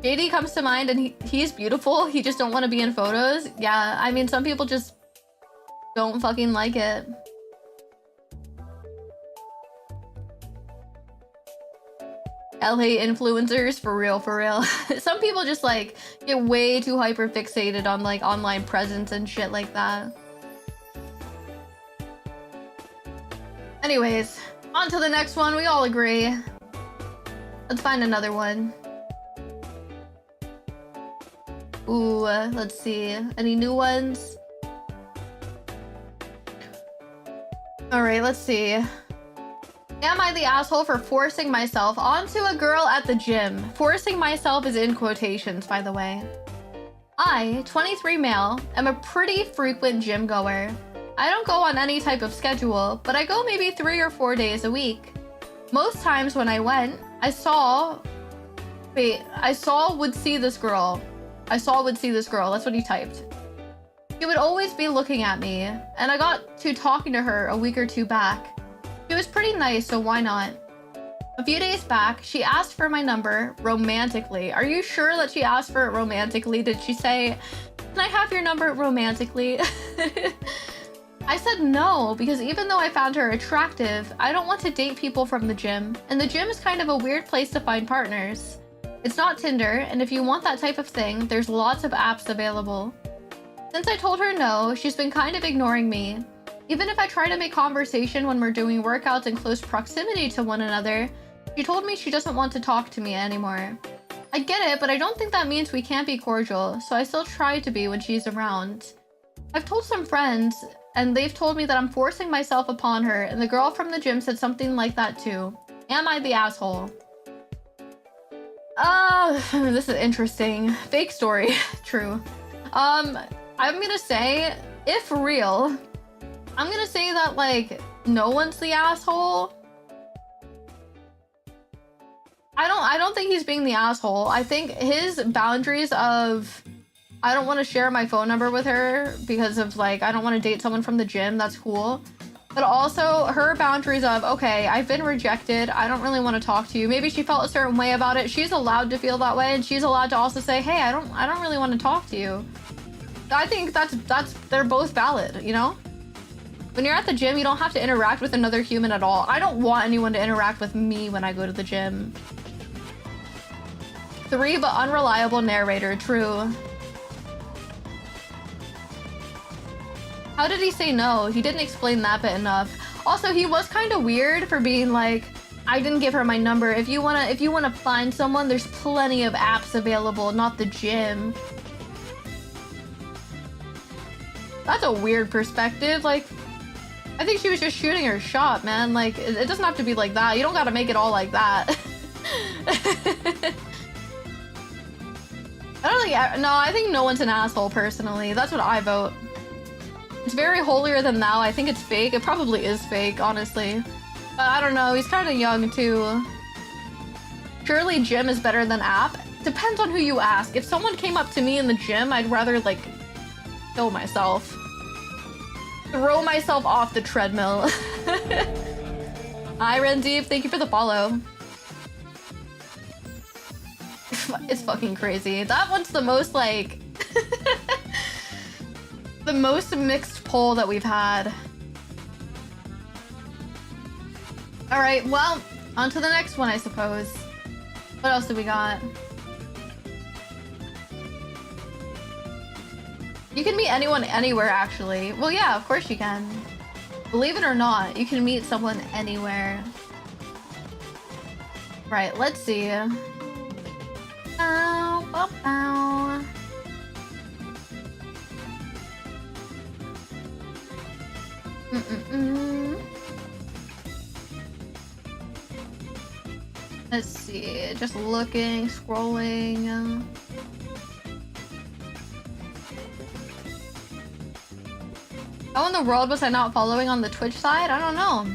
JD comes to mind and he's beautiful. He just don't want to be in photos. Yeah, I mean, some people just don't fucking like it. LA influencers, for real, for real. Some people just like get way too hyper fixated on like online presence and shit like that. Anyways, on to the next one. We all agree. Let's find another one. Ooh, let's see. Any new ones? All right, let's see. Am I the asshole for forcing myself onto a girl at the gym? Forcing myself is in quotations, by the way. I, 23 male, am a pretty frequent gym goer. I don't go on any type of schedule, but I go maybe 3 or 4 days a week. Most times when I went, I saw would see this girl. That's what he typed. She would always be looking at me, and I got to talking to her a week or two back. She was pretty nice, so why not? A few days back, she asked for my number romantically. Are you sure that she asked for it romantically? Did she say, can I have your number romantically? I said no, because even though I found her attractive, I don't want to date people from the gym, and the gym is kind of a weird place to find partners. It's not Tinder, and if you want that type of thing, there's lots of apps available. Since I told her no, she's been kind of ignoring me. Even if I try to make conversation when we're doing workouts in close proximity to one another, she told me she doesn't want to talk to me anymore. I get it, but I don't think that means we can't be cordial, so I still try to be when she's around. I've told some friends, and they've told me that I'm forcing myself upon her, and the girl from the gym said something like that too. Am I the asshole? This is interesting. Fake story. True. I'm gonna say, if real, I'm gonna say that, like, no one's the asshole. I don't think he's being the asshole. I think his boundaries of, I don't want to share my phone number with her because of, like, I don't want to date someone from the gym, that's cool. But also her boundaries of, okay, I've been rejected, I don't really want to talk to you. Maybe she felt a certain way about it. She's allowed to feel that way, and she's allowed to also say, hey, I don't really want to talk to you. I think they're both valid, you know? When you're at the gym, you don't have to interact with another human at all. I don't want anyone to interact with me when I go to the gym. 3 but unreliable narrator, true. How did he say no? He didn't explain that bit enough. Also, he was kind of weird for being like, I didn't give her my number. If you wanna find someone, there's plenty of apps available, not the gym. That's a weird perspective. Like, I think she was just shooting her shot, man. Like, it doesn't have to be like that. You don't gotta make it all like that. I think no one's an asshole, personally. That's what I vote. It's very holier than thou. I think it's fake. It probably is fake, honestly. But I don't know. He's kind of young, too. Surely gym is better than app. Depends on who you ask. If someone came up to me in the gym, I'd rather, like, kill myself. Throw myself off the treadmill. Hi, Rendeep. Thank you for the follow. It's fucking crazy. That one's the most, like... the most mixed poll that we've had. Alright, well, on to the next one, I suppose. What else do we got? You can meet anyone anywhere, actually. Well, yeah, of course you can. Believe it or not, you can meet someone anywhere. Right, let's see. Ow, ow, ow. Let's see, just looking, scrolling. How in the world was I not following on the Twitch side? I don't know.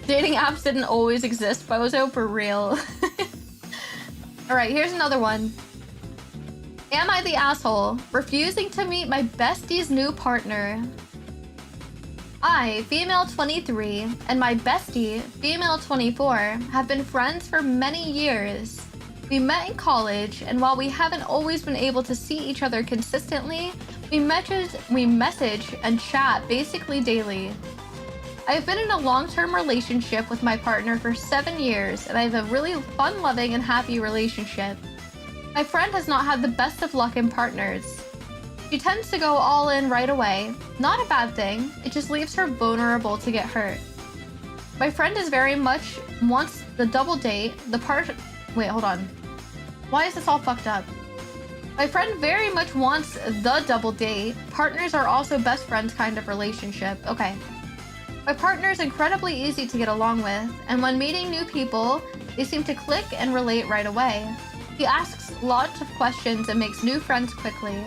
Dating apps didn't always exist, Bozo, for real. Alright, here's another one. Am I the asshole? Refusing to meet my bestie's new partner. I, female 23, and my bestie, female 24, have been friends for many years. We met in college, and while we haven't always been able to see each other consistently, we message and chat basically daily. I've been in a long-term relationship with my partner for 7 years, and I have a really fun-loving and happy relationship. My friend has not had the best of luck in partners. She tends to go all in right away. Not a bad thing, it just leaves her vulnerable to get hurt. My friend is very much wants the double date, wait, hold on. Why is this all fucked up? My friend very much wants the double date. Partners are also best friends kind of relationship. Okay. My partner is incredibly easy to get along with, and when meeting new people, they seem to click and relate right away. He asks lots of questions and makes new friends quickly.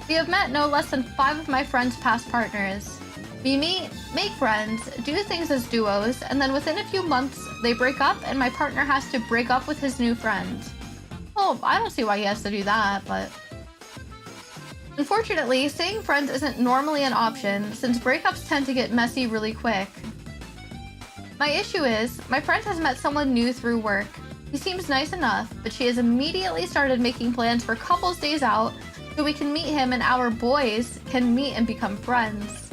We have met no less than 5 of my friends' past partners. We meet, make friends, do things as duos, and then within a few months, they break up and my partner has to break up with his new friend. Oh, I don't see why he has to do that, but... Unfortunately, staying friends isn't normally an option, since breakups tend to get messy really quick. My issue is, my friend has met someone new through work. He seems nice enough, but she has immediately started making plans for couples days out so we can meet him and our boys can meet and become friends.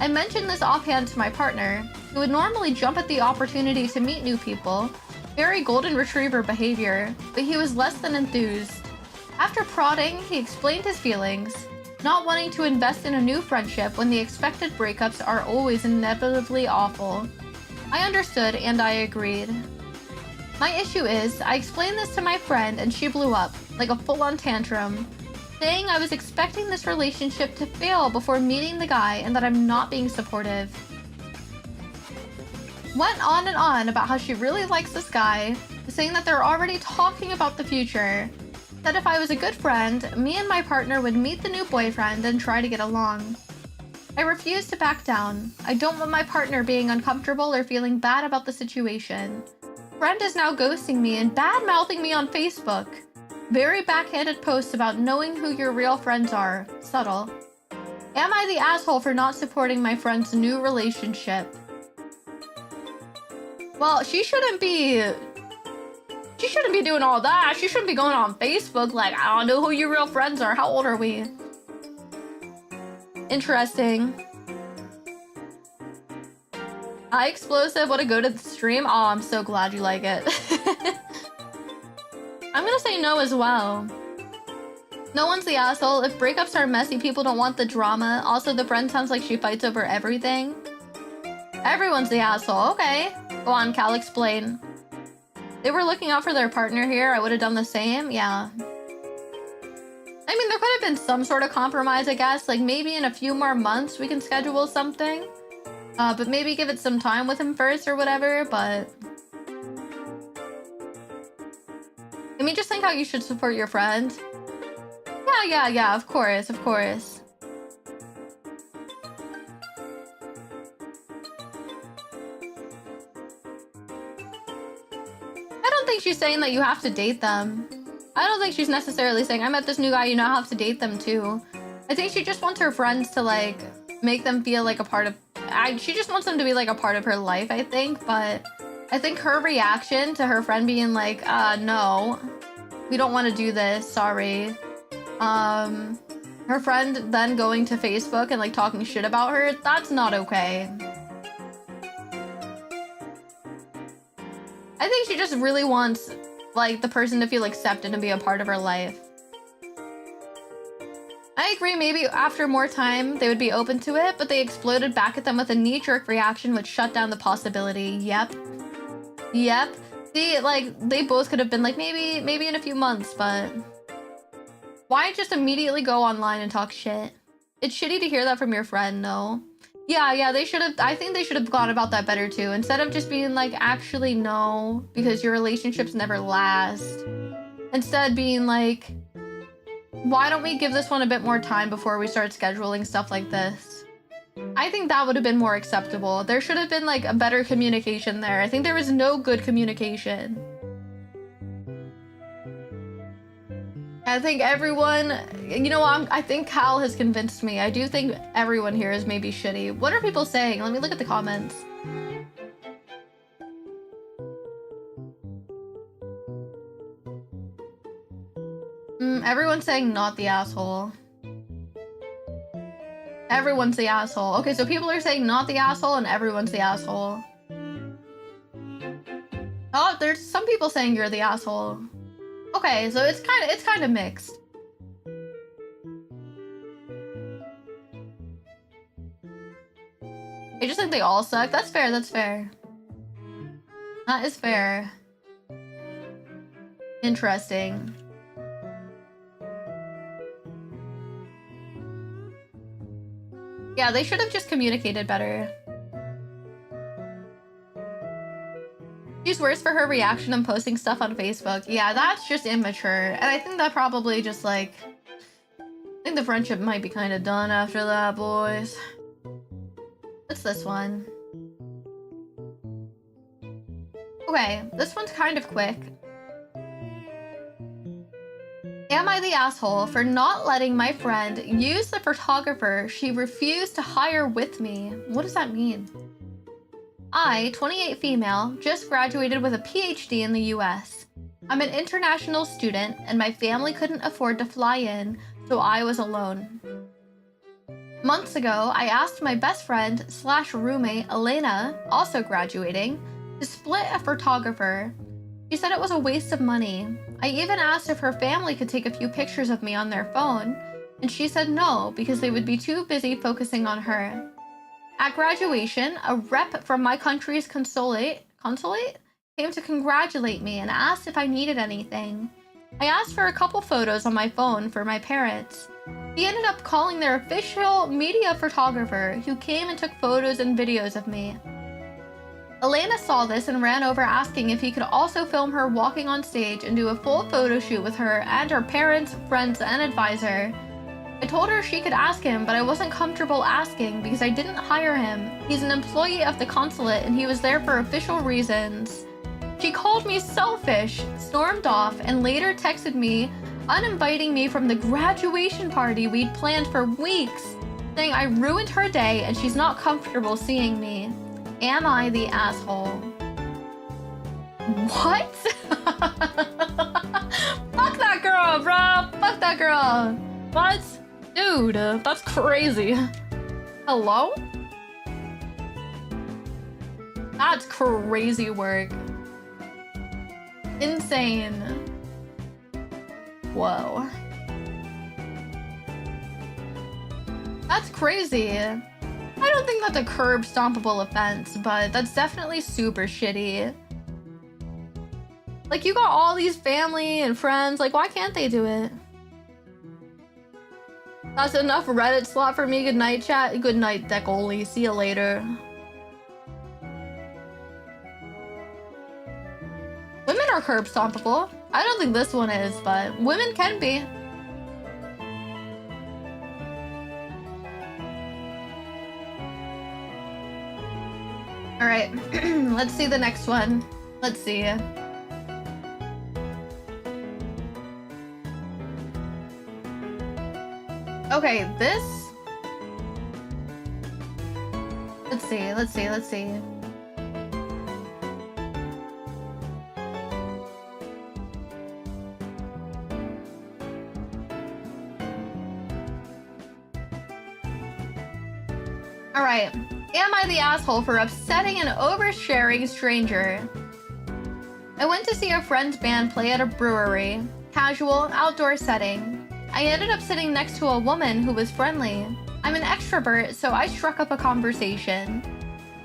I mentioned this offhand to my partner, who would normally jump at the opportunity to meet new people, very golden retriever behavior, but he was less than enthused. After prodding, he explained his feelings, not wanting to invest in a new friendship when the expected breakups are always inevitably awful. I understood and I agreed. My issue is, I explained this to my friend and she blew up, like a full-on tantrum, saying I was expecting this relationship to fail before meeting the guy and that I'm not being supportive. Went on and on about how she really likes this guy, saying that they're already talking about the future. Said if I was a good friend, me and my partner would meet the new boyfriend and try to get along. I refused to back down. I don't want my partner being uncomfortable or feeling bad about the situation. Friend is now ghosting me and bad-mouthing me on Facebook. Very backhanded posts about knowing who your real friends are. Subtle. Am I the asshole for not supporting my friend's new relationship? Well, she shouldn't be doing all that. She shouldn't be going on Facebook like, I don't know who your real friends are. How old are we? Interesting. Hi, Explosive. Want to go to the stream? Oh, I'm so glad you like it. I'm gonna say no as well. No one's the asshole. If breakups are messy, people don't want the drama. Also, the friend sounds like she fights over everything. Everyone's the asshole. Okay. Go on, Cal, explain. They were looking out for their partner here. I would have done the same. Yeah. I mean, there could have been some sort of compromise, I guess. Like, maybe in a few more months we can schedule something. But maybe give it some time with him first or whatever, but... I mean, just think how you should support your friend. Yeah, Yeah, of course, of course. I don't think she's saying that you have to date them. I don't think she's necessarily saying, I met this new guy, you now have to date them too. I think she just wants her friends to like make them feel like a part of, she just wants them to be like a part of her life, I think. But I think her reaction to her friend being like, no, we don't want to do this, sorry. Her friend then going to Facebook and like talking shit about her, that's not okay. I think she just really wants like the person to feel accepted and be a part of her life. I agree, maybe after more time they would be open to it, but they exploded back at them with a knee-jerk reaction which shut down the possibility. Yep. See, like, they both could have been like, maybe in a few months, but why just immediately go online and talk shit? It's shitty to hear that from your friend, no. Yeah, they should have, I think they should have gone about that better too. Instead of just being like, actually no, because your relationships never last. Instead being like, why don't we give this one a bit more time before we start scheduling stuff like this? I think that would have been more acceptable. There should have been like a better communication there. I think there was no good communication. I think everyone, you know, I think Cal has convinced me. I do think everyone here is maybe shitty. What are people saying? Let me look at the comments. Everyone's saying not the asshole. Everyone's the asshole. Okay, so people are saying not the asshole and everyone's the asshole. Oh, there's some people saying you're the asshole. Okay, so it's kind of mixed. I just think they all suck. That's fair, that's fair. That is fair. Interesting. Yeah, they should have just communicated better. She's worse for her reaction and posting stuff on Facebook. Yeah, that's just immature. And I think that probably just like, I think the friendship might be kind of done after that, boys. What's this one? Okay, this one's kind of quick. Am I the asshole for not letting my friend use the photographer she refused to hire with me? What does that mean? I, 28 female, just graduated with a PhD in the US. I'm an international student and my family couldn't afford to fly in, so I was alone. Months ago, I asked my best friend / roommate, Elena, also graduating, to split a photographer. She said it was a waste of money. I even asked if her family could take a few pictures of me on their phone, and she said no because they would be too busy focusing on her. At graduation, a rep from my country's consulate came to congratulate me and asked if I needed anything. I asked for a couple photos on my phone for my parents. He ended up calling their official media photographer who came and took photos and videos of me. Elena saw this and ran over asking if he could also film her walking on stage and do a full photo shoot with her and her parents, friends, and advisor. I told her she could ask him, but I wasn't comfortable asking because I didn't hire him. He's an employee of the consulate and he was there for official reasons. She called me selfish, stormed off, and later texted me, uninviting me from the graduation party we'd planned for weeks, saying I ruined her day and she's not comfortable seeing me. Am I the asshole? What? Fuck that girl, bro! Fuck that girl! What? Dude, that's crazy. Hello? That's crazy work. Insane. Whoa. That's crazy. I don't think that's a curb-stompable offense, but that's definitely super shitty. Like, you got all these family and friends, like, why can't they do it? That's enough Reddit slot for me. Good night, chat. Good night, Decoli. See you later. Women are curb-stompable. I don't think this one is, but women can be. All right, let's see the next one. Let's see. Okay, this. Let's see. All right. Am I the asshole for upsetting an oversharing stranger? I went to see a friend's band play at a brewery. Casual, outdoor setting. I ended up sitting next to a woman who was friendly. I'm an extrovert, so I struck up a conversation.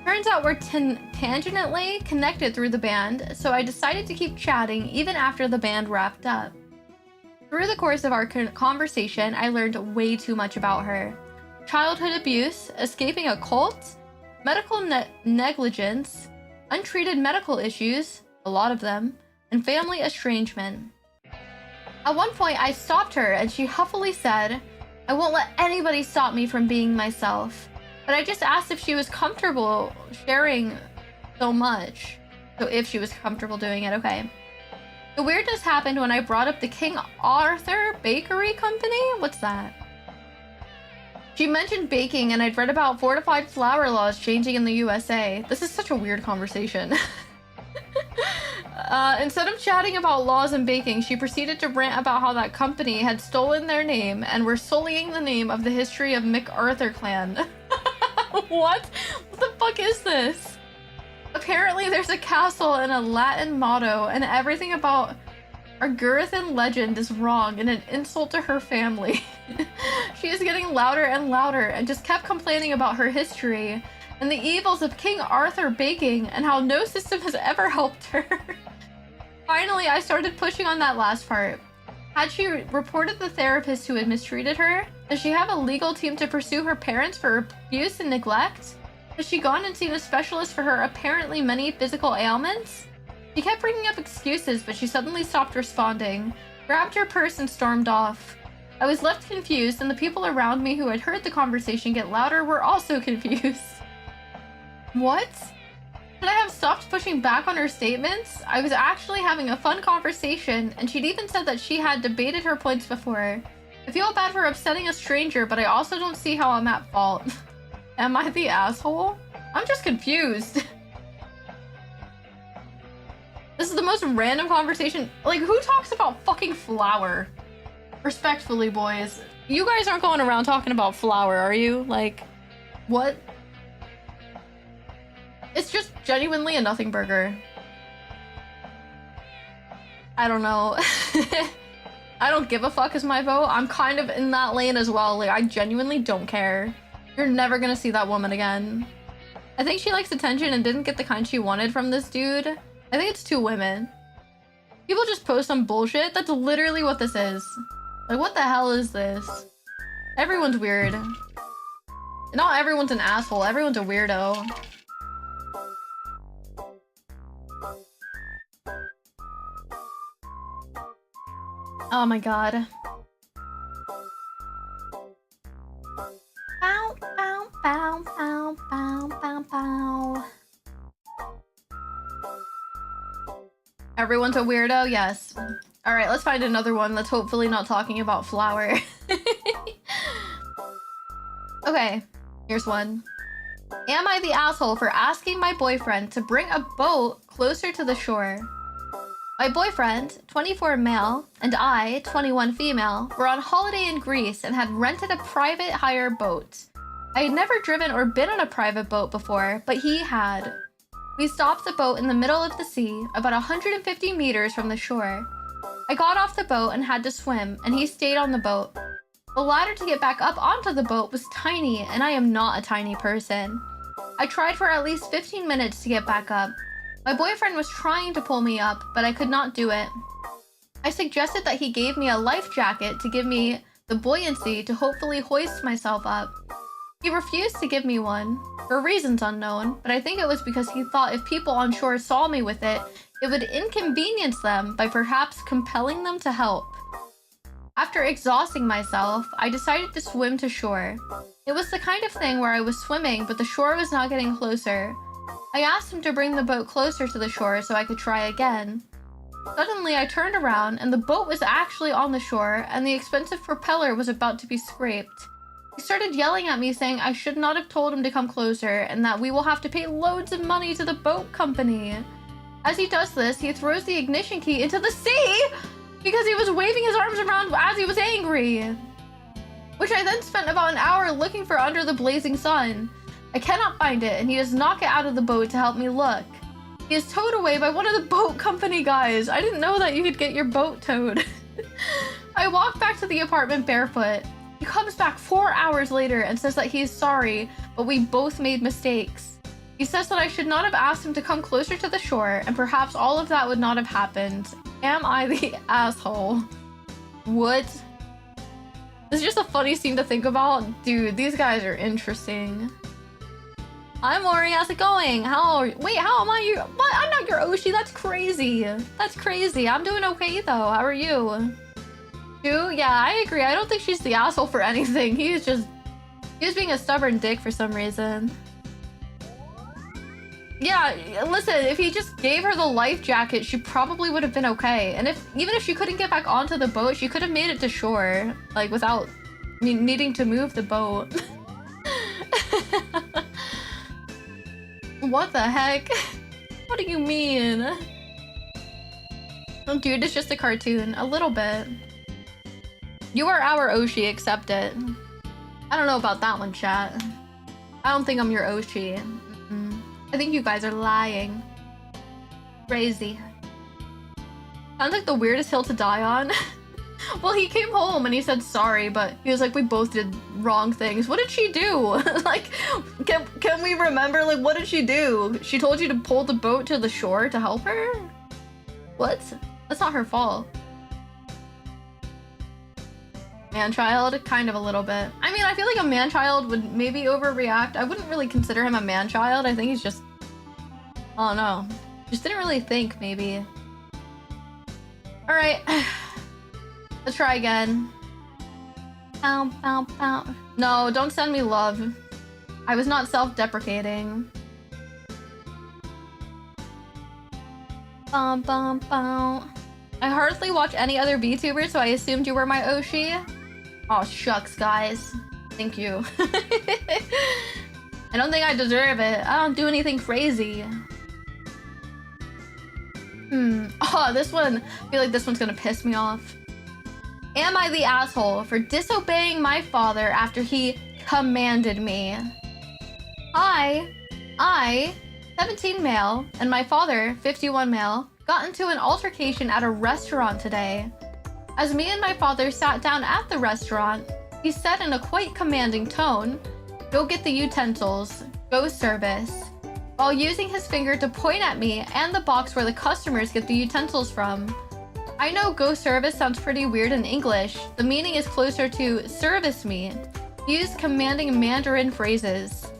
Turns out we're tangentially connected through the band, so I decided to keep chatting even after the band wrapped up. Through the course of our conversation, I learned way too much about her. Childhood abuse, escaping a cult, medical negligence, untreated medical issues, a lot of them, and family estrangement. At one point, I stopped her and she huffily said, "I won't let anybody stop me from being myself." But I just asked if she was comfortable sharing so much. So if she was comfortable doing it, okay. The weirdness happened when I brought up the King Arthur Bakery Company. What's that? She mentioned baking, and I'd read about fortified flour laws changing in the USA. This is such a weird conversation. Instead of chatting about laws and baking, she proceeded to rant about how that company had stolen their name and were sullying the name of the history of MacArthur clan. What? What the fuck is this? Apparently there's a castle and a Latin motto, and everything about our Girthan legend is wrong and an insult to her family. She is getting louder and louder and just kept complaining about her history and the evils of King Arthur baking and how no system has ever helped her. Finally, I started pushing on that last part. Had she reported the therapist who had mistreated her? Does she have a legal team to pursue her parents for abuse and neglect? Has she gone and seen a specialist for her apparently many physical ailments? She kept bringing up excuses, but she suddenly stopped responding, grabbed her purse and stormed off. I was left confused, and the people around me who had heard the conversation get louder were also confused. What? Should I have stopped pushing back on her statements? I was actually having a fun conversation, and she'd even said that she had debated her points before. I feel bad for upsetting a stranger, but I also don't see how I'm at fault. Am I the asshole? I'm just confused. This is the most random conversation. Like, who talks about fucking flour? Respectfully, boys. You guys aren't going around talking about flour, are you? Like, what? It's just genuinely a nothing burger. I don't know. I don't give a fuck is my vote. I'm kind of in that lane as well. Like, I genuinely don't care. You're never gonna see that woman again. I think she likes attention and didn't get the kind she wanted from this dude. I think it's two women. People just post some bullshit. That's literally what this is. Like, what the hell is this? Everyone's weird. Not everyone's an asshole. Everyone's a weirdo. Oh my god. Bow, bow, bow, bow, bow, bow, bow. Everyone's a weirdo? Yes. Alright, let's find another one that's hopefully not talking about flour. Okay, here's one. Am I the asshole for asking my boyfriend to bring a boat closer to the shore? My boyfriend, 24 male, and I, 21 female, were on holiday in Greece and had rented a private hire boat. I had never driven or been on a private boat before, but he had. We stopped the boat in the middle of the sea, about 150 meters from the shore. I got off the boat and had to swim, and he stayed on the boat. The ladder to get back up onto the boat was tiny, and I am not a tiny person. I tried for at least 15 minutes to get back up. My boyfriend was trying to pull me up, but I could not do it. I suggested that he gave me a life jacket to give me the buoyancy to hopefully hoist myself up. He refused to give me one, for reasons unknown, but I think it was because he thought if people on shore saw me with it, it would inconvenience them by perhaps compelling them to help. After exhausting myself, I decided to swim to shore. It was the kind of thing where I was swimming, but the shore was not getting closer. I asked him to bring the boat closer to the shore so I could try again. Suddenly, I turned around and the boat was actually on the shore and the expensive propeller was about to be scraped. He started yelling at me saying I should not have told him to come closer and that we will have to pay loads of money to the boat company. As he does this, he throws the ignition key into the sea because he was waving his arms around as he was angry. Which I then spent about an hour looking for under the blazing sun. I cannot find it and he does not get out of the boat to help me look. He is towed away by one of the boat company guys. I didn't know that you could get your boat towed. I walk back to the apartment barefoot. He comes back 4 hours later and says that he is sorry, but we both made mistakes. He says that I should not have asked him to come closer to the shore and perhaps all of that would not have happened. Am I the asshole? What? This is just a funny scene to think about. Dude, these guys are interesting. Hi Mori, how's it going? Wait, how am I your— what? I'm not your Oshi, that's crazy. That's crazy. I'm doing okay though. How are you? Dude, yeah, I agree. I don't think she's the asshole for anything. He was being a stubborn dick for some reason. Yeah, listen, if he just gave her the life jacket, she probably would have been okay. And even if she couldn't get back onto the boat, she could have made it to shore, like without needing to move the boat. What the heck? What do you mean? Oh, dude, it's just a cartoon. A little bit. You are our Oshi, accept it. I don't know about that one, chat. I don't think I'm your Oshi. I think you guys are lying. Crazy. Sounds like the weirdest hill to die on. Well, he came home and he said sorry, but he was like, we both did wrong things. What did she do? Like, can we remember, like, what did she do? She told you to pull the boat to the shore to help her? What? That's not her fault. Man-child? Kind of a little bit. I mean, I feel like a man-child would maybe overreact. I wouldn't really consider him a man-child. I think he's just— I don't know. Just didn't really think, maybe. Alright. Let's try again. Bow, bow, bow. No, don't send me love. I was not self-deprecating. Bum, bum, bum. I hardly watch any other VTubers, so I assumed you were my Oshi. Oh, shucks, guys. Thank you. I don't think I deserve it. I don't do anything crazy. Oh, this one. I feel like this one's gonna piss me off. Am I the asshole for disobeying my father after he commanded me? I, 17 male, and my father, 51 male, got into an altercation at a restaurant today. As me and my father sat down at the restaurant, he said in a quite commanding tone, "Go get the utensils, go service," while using his finger to point at me and the box where the customers get the utensils from. I know go service sounds pretty weird in English. The meaning is closer to service me. Use commanding Mandarin phrases.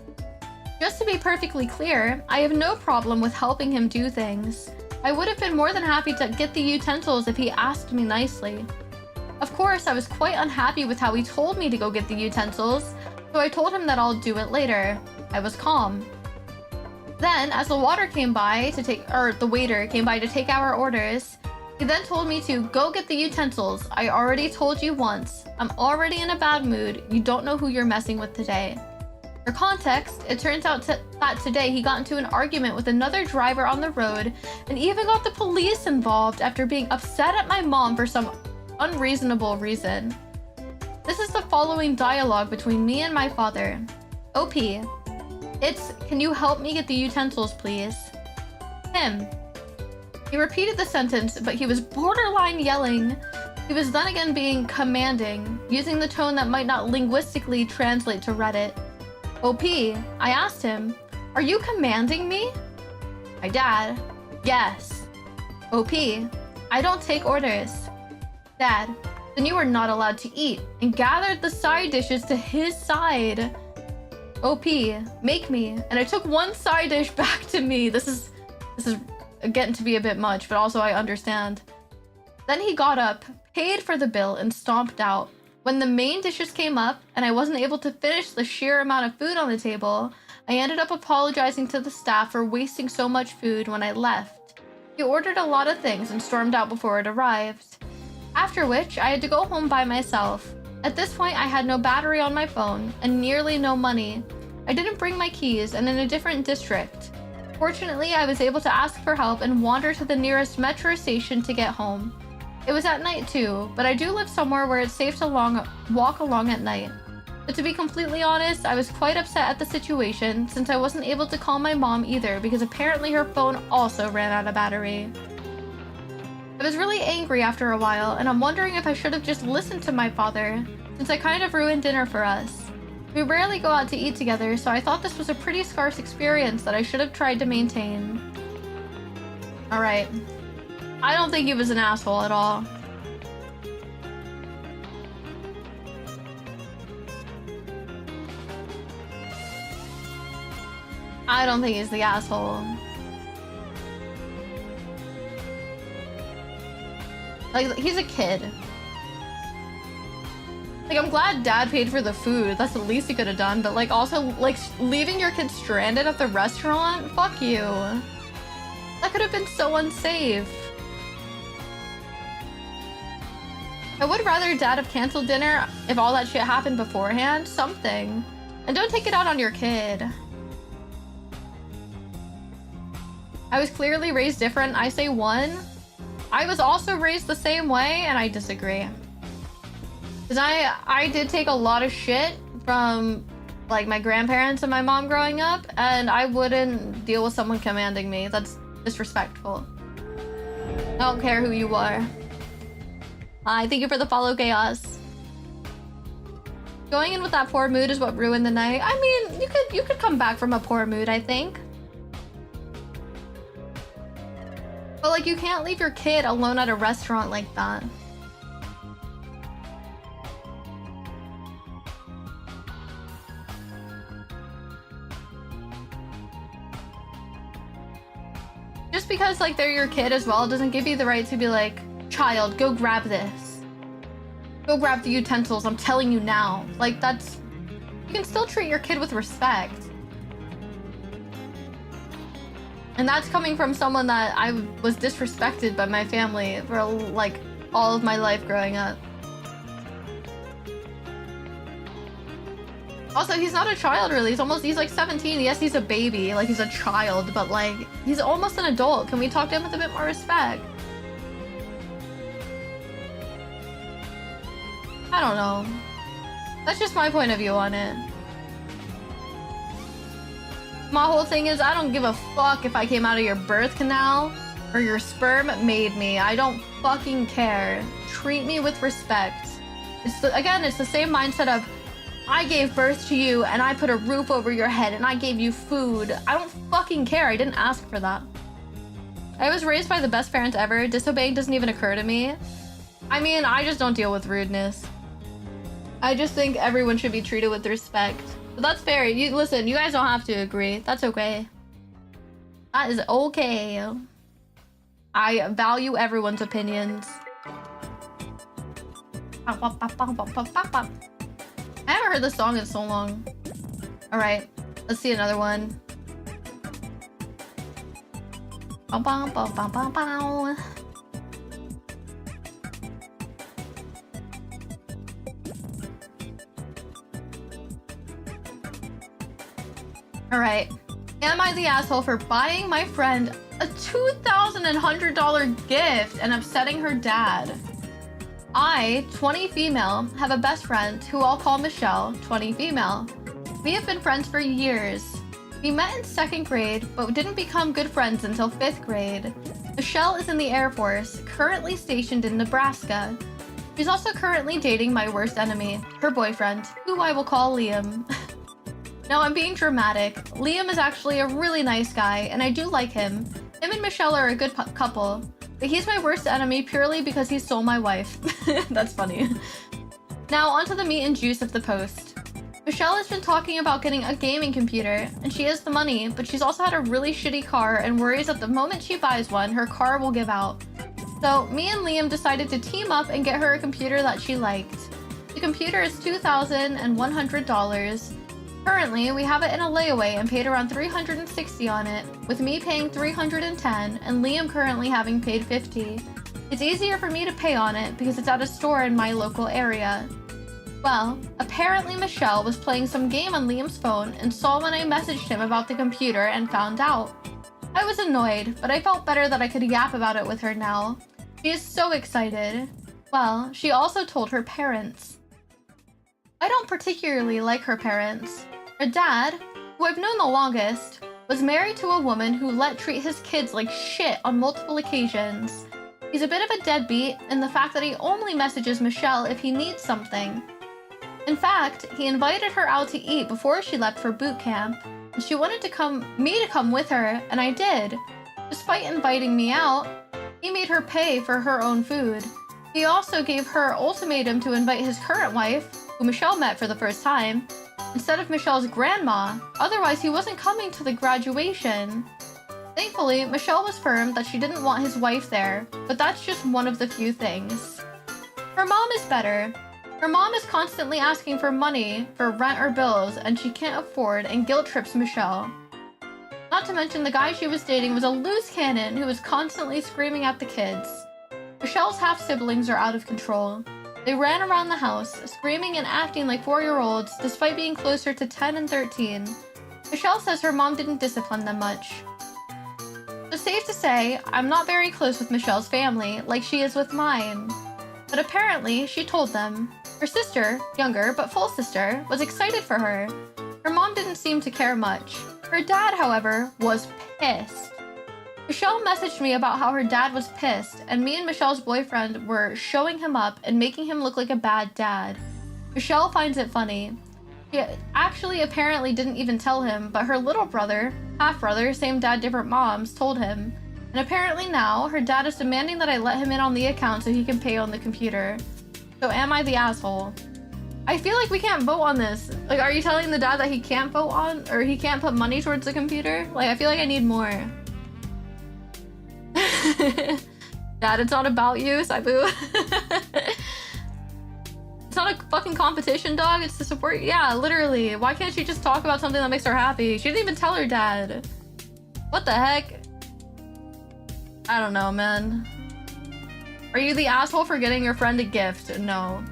Just to be perfectly clear, I have no problem with helping him do things. I would have been more than happy to get the utensils if he asked me nicely. Of course, I was quite unhappy with how he told me to go get the utensils, so I told him that I'll do it later. I was calm. Then, as the waiter came by to take our orders, he then told me to go get the utensils. I already told you once. I'm already in a bad mood. You don't know who you're messing with today. For context, it turns out that today he got into an argument with another driver on the road and even got the police involved after being upset at my mom for some unreasonable reason. This is the following dialogue between me and my father. OP, it's, can you help me get the utensils, please? Him. He repeated the sentence, but he was borderline yelling. He was then again being commanding, using the tone that might not linguistically translate to Reddit. OP, I asked him, are you commanding me? My dad, yes. OP, I don't take orders. Dad, then you are not allowed to eat, and gathered the side dishes to his side. OP, make me, and I took one side dish back to me. This is getting to be a bit much, but also I understand. Then he got up, paid for the bill, and stomped out. When the main dishes came up, and I wasn't able to finish the sheer amount of food on the table, I ended up apologizing to the staff for wasting so much food when I left. He ordered a lot of things and stormed out before it arrived. After which, I had to go home by myself. At this point, I had no battery on my phone and nearly no money. I didn't bring my keys and in a different district. Fortunately, I was able to ask for help and wander to the nearest metro station to get home. It was at night too, but I do live somewhere where it's safe to walk along at night. But to be completely honest, I was quite upset at the situation since I wasn't able to call my mom either because apparently her phone also ran out of battery. I was really angry after a while, and I'm wondering if I should have just listened to my father, since I kind of ruined dinner for us. We rarely go out to eat together, so I thought this was a pretty scarce experience that I should have tried to maintain. Alright. I don't think he was an asshole at all. I don't think he's the asshole. Like, he's a kid. Like, I'm glad dad paid for the food. That's the least he could have done. But, like, also, like, leaving your kid stranded at the restaurant? Fuck you. That could have been so unsafe. I would rather dad have canceled dinner if all that shit happened beforehand. Something. And don't take it out on your kid. I was clearly raised different. I say 1. I was also raised the same way, and I disagree. Because I did take a lot of shit from, like, my grandparents and my mom growing up, and I wouldn't deal with someone commanding me. That's disrespectful. I don't care who you are. Hi, thank you for the follow, Chaos. Going in with that poor mood is what ruined the night. I mean, you could come back from a poor mood, I think. But, like, you can't leave your kid alone at a restaurant like that. Just because, like, they're your kid as well doesn't give you the right to be like, child, go grab this. Go grab the utensils, I'm telling you now. Like, that's... You can still treat your kid with respect. And that's coming from someone that I was disrespected by my family for, like, all of my life growing up. Also, he's not a child, really. He's like 17. Yes, he's a baby. Like, he's a child, but, like, he's almost an adult. Can we talk to him with a bit more respect? I don't know. That's just my point of view on it. My whole thing is, I don't give a fuck if I came out of your birth canal or your sperm made me. I don't fucking care. Treat me with respect. Again, it's the same mindset of, I gave birth to you and I put a roof over your head and I gave you food. I don't fucking care. I didn't ask for that. I was raised by the best parents ever. Disobeying doesn't even occur to me. I mean, I just don't deal with rudeness. I just think everyone should be treated with respect. But that's fair. Listen, you guys don't have to agree. That's okay. That is okay. I value everyone's opinions. I haven't heard this song in so long. Alright, let's see another one. Alright. Am I the asshole for buying my friend a $2,100 gift and upsetting her dad? I, 20 female, have a best friend who I'll call Michelle, 20 female. We have been friends for years. We met in 2nd grade, but didn't become good friends until 5th grade. Michelle is in the Air Force, currently stationed in Nebraska. She's also currently dating my worst enemy, her boyfriend, who I will call Liam. No, I'm being dramatic. Liam is actually a really nice guy, and I do like him. Him and Michelle are a good couple, but he's my worst enemy purely because he stole my wife. That's funny. Now, onto the meat and juice of the post. Michelle has been talking about getting a gaming computer, and she has the money, but she's also had a really shitty car and worries that the moment she buys one, her car will give out. So, me and Liam decided to team up and get her a computer that she liked. The computer is $2,100. Currently, we have it in a layaway and paid around $360 on it, with me paying $310 and Liam currently having paid $50. It's easier for me to pay on it because it's at a store in my local area. Well, apparently Michelle was playing some game on Liam's phone and saw when I messaged him about the computer and found out. I was annoyed, but I felt better that I could yap about it with her now. She is so excited. Well, she also told her parents. I don't particularly like her parents. Her dad, who I've known the longest, was married to a woman who treat his kids like shit on multiple occasions. He's a bit of a deadbeat in the fact that he only messages Michelle if he needs something. In fact, he invited her out to eat before she left for boot camp, and she wanted me to come with her, and I did. Despite inviting me out, he made her pay for her own food. He also gave her ultimatum to invite his current wife, who Michelle met for the first time, instead of Michelle's grandma, otherwise he wasn't coming to the graduation. Thankfully, Michelle was firm that she didn't want his wife there, but that's just one of the few things. Her mom is better. Her mom is constantly asking for money for rent or bills, and she can't afford and guilt trips Michelle. Not to mention the guy she was dating was a loose cannon who was constantly screaming at the kids. Michelle's half-siblings are out of control. They ran around the house, screaming and acting like 4-year-olds despite being closer to 10 and 13. Michelle says her mom didn't discipline them much. So safe to say, I'm not very close with Michelle's family like she is with mine. But apparently, she told them. Her sister, younger but full sister, was excited for her. Her mom didn't seem to care much. Her dad, however, was pissed. Michelle messaged me about how her dad was pissed, and me and Michelle's boyfriend were showing him up and making him look like a bad dad. Michelle finds it funny. She actually apparently didn't even tell him, but her little brother, half-brother, same dad, different moms, told him. And apparently now, her dad is demanding that I let him in on the account so he can pay on the computer. So am I the asshole? I feel like we can't vote on this. Like, are you telling the dad that he can't vote on, or he can't put money towards the computer? Like, I feel like I need more. Dad, it's not about you, Saibu. It's not a fucking competition, dog. It's to support. Yeah, literally. Why can't she just talk about something that makes her happy? She didn't even tell her dad. What the heck? I don't know, man. Are you the asshole for getting your friend a gift? No.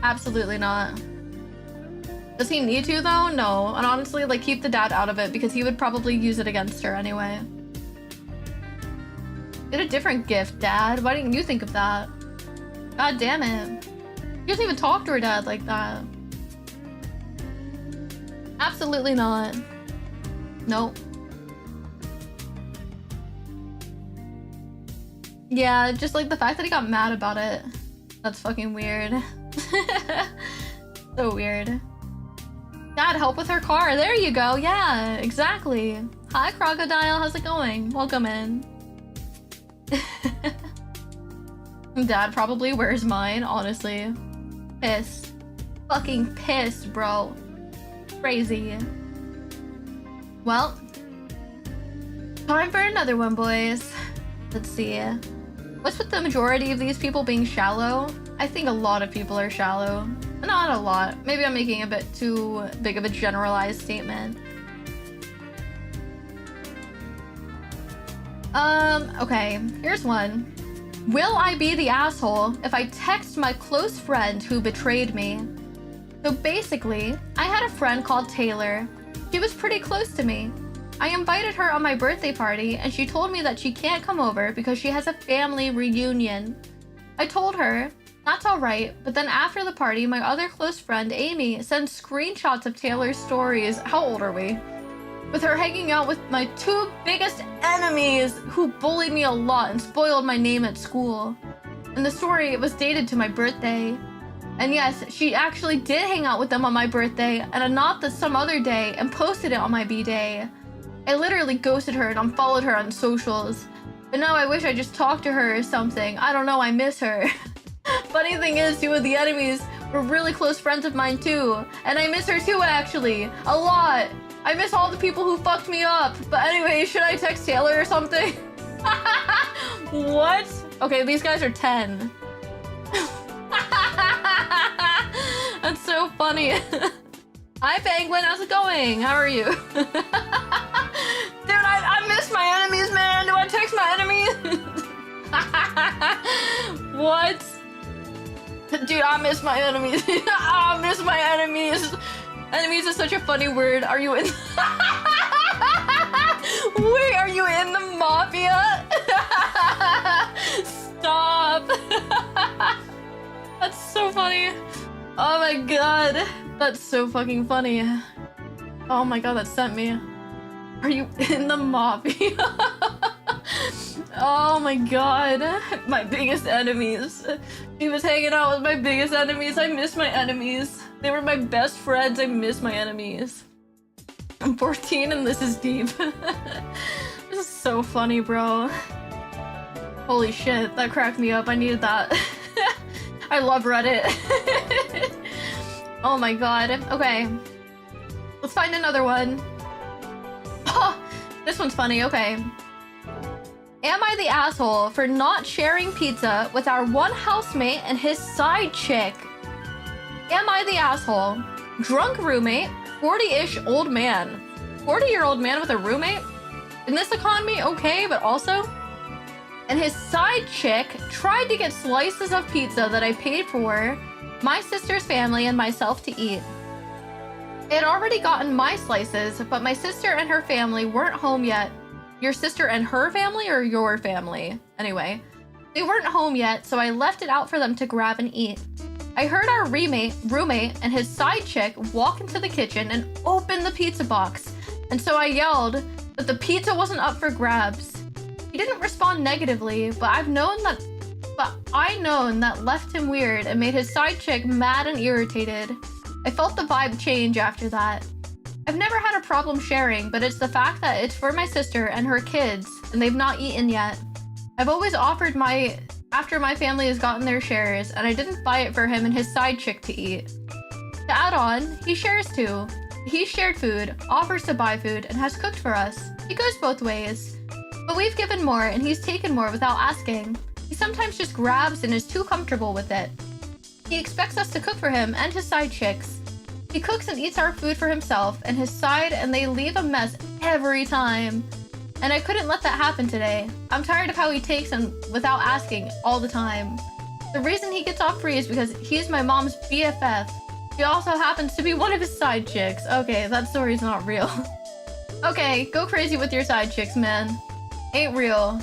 Absolutely not. Does he need to, though? No. And honestly, like, keep the dad out of it because he would probably use it against her anyway. Get a different gift, Dad. Why didn't you think of that? God damn it. She doesn't even talk to her dad like that. Absolutely not. Nope. Yeah, just like the fact that he got mad about it. That's fucking weird. So weird. Dad, help with her car. There you go. Yeah, exactly. Hi, Crocodile. How's it going? Welcome in. Dad probably wears mine, honestly. Pissed. Fucking pissed, bro. Crazy. Well, time for another one, boys. Let's see. What's with the majority of these people being shallow? I think a lot of people are shallow. Not a lot. Maybe I'm making a bit too big of a generalized statement. Okay, here's one. Will I be the asshole if I text my close friend who betrayed me? So basically, I had a friend called Taylor. She was pretty close to me. I invited her on my birthday party and she told me that she can't come over because she has a family reunion. I told her, that's alright, but then after the party, my other close friend, Amy, sends screenshots of Taylor's stories. How old are we? With her hanging out with my two biggest enemies who bullied me a lot and spoiled my name at school. In the story, it was dated to my birthday. And yes, she actually did hang out with them on my birthday and not some other day and posted it on my B-day. I literally ghosted her and unfollowed her on socials. But now I wish I just talked to her or something. I don't know, I miss her. Funny thing is, two of the enemies were really close friends of mine too. And I miss her too, actually. A lot. I miss all the people who fucked me up. But anyway, should I text Taylor or something? What? Okay, these guys are 10. That's so funny. Hi, Penguin. How's it going? How are you? Dude, I miss my enemies, man. Do I text my enemies? What? Dude, I miss my enemies. I miss my enemies. Enemies is such a funny word. Are you in? Wait, are you in the mafia? Stop. That's so funny. Oh my god. That's so fucking funny. Oh my god, that sent me. Are you in the mafia? Oh my god. My biggest enemies. She was hanging out with my biggest enemies. I miss my enemies. They were my best friends. I miss my enemies. I'm 14 and this is deep. This is so funny, bro. Holy shit, that cracked me up. I needed that. I love Reddit. Oh my god. Okay. Let's find another one. Oh, this one's funny. Okay. Am I the asshole for not sharing pizza with our one housemate and his side chick? Am I the asshole? Drunk roommate, 40-ish old man. 40-year-old man with a roommate? In this economy, okay, but also... And his side chick tried to get slices of pizza that I paid for my sister's family and myself to eat. I had already gotten my slices, but my sister and her family weren't home yet. Your sister and her family or your family? Anyway, they weren't home yet, so I left it out for them to grab and eat. I heard our roommate and his side chick walk into the kitchen and open the pizza box. And so I yelled, but the pizza wasn't up for grabs. He didn't respond negatively, but I known that left him weird and made his side chick mad and irritated. I felt the vibe change after that. I've never had a problem sharing, but it's the fact that it's for my sister and her kids, and they've not eaten yet. I've always offered after my family has gotten their shares, and I didn't buy it for him and his side chick to eat. To add on, he shares too. He shared food, offers to buy food, and has cooked for us. It goes both ways. But we've given more, and he's taken more without asking. He sometimes just grabs and is too comfortable with it. He expects us to cook for him and his side chicks. He cooks and eats our food for himself and his side, and they leave a mess every time. And I couldn't let that happen today. I'm tired of how he takes and without asking all the time. The reason he gets off free is because he's my mom's BFF. She also happens to be one of his side chicks. Okay, that story's not real. Okay, go crazy with your side chicks, man. Ain't real.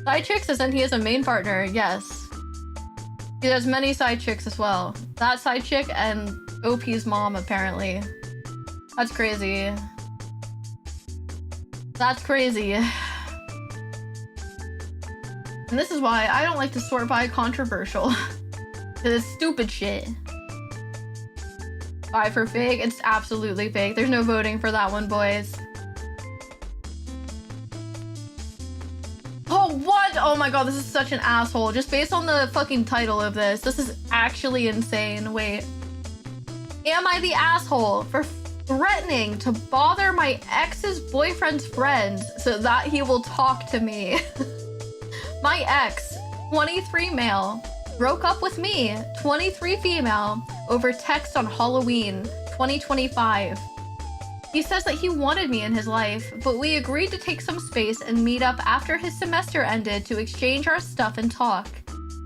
Side chicks as in he is a main partner, yes. He has many side chicks as well. That side chick and OP's mom, apparently. That's crazy. That's crazy. And this is why I don't like to sort by controversial. It's stupid shit. Buy for fake? It's absolutely fake. There's no voting for that one, boys. Oh, what? Oh my god, this is such an asshole. Just based on the fucking title of this. This is actually insane. Wait. Am I the asshole for threatening to bother my ex's boyfriend's friends so that he will talk to me? My ex, 23 male, broke up with me, 23 female, over text on Halloween 2025. He says that he wanted me in his life, but we agreed to take some space and meet up after his semester ended to exchange our stuff and talk.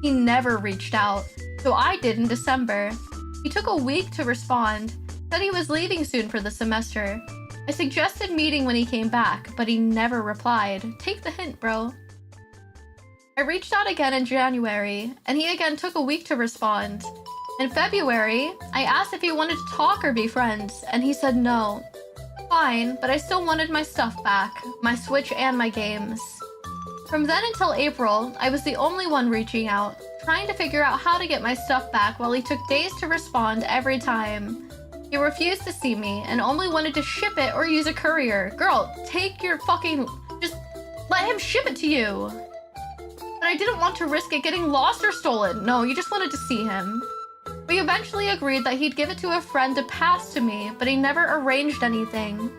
He never reached out, so I did in December. He took a week to respond, said he was leaving soon for the semester. I suggested meeting when he came back, but he never replied. Take the hint, bro. I reached out again in January, and he again took a week to respond. In February, I asked if he wanted to talk or be friends, and he said no. Fine, but I still wanted my stuff back, my Switch and my games. From then until April, I was the only one reaching out, trying to figure out how to get my stuff back while he took days to respond every time. He refused to see me and only wanted to ship it or use a courier. Girl, take your fucking... just let him ship it to you. But I didn't want to risk it getting lost or stolen. No, you just wanted to see him. We eventually agreed that he'd give it to a friend to pass to me, but he never arranged anything.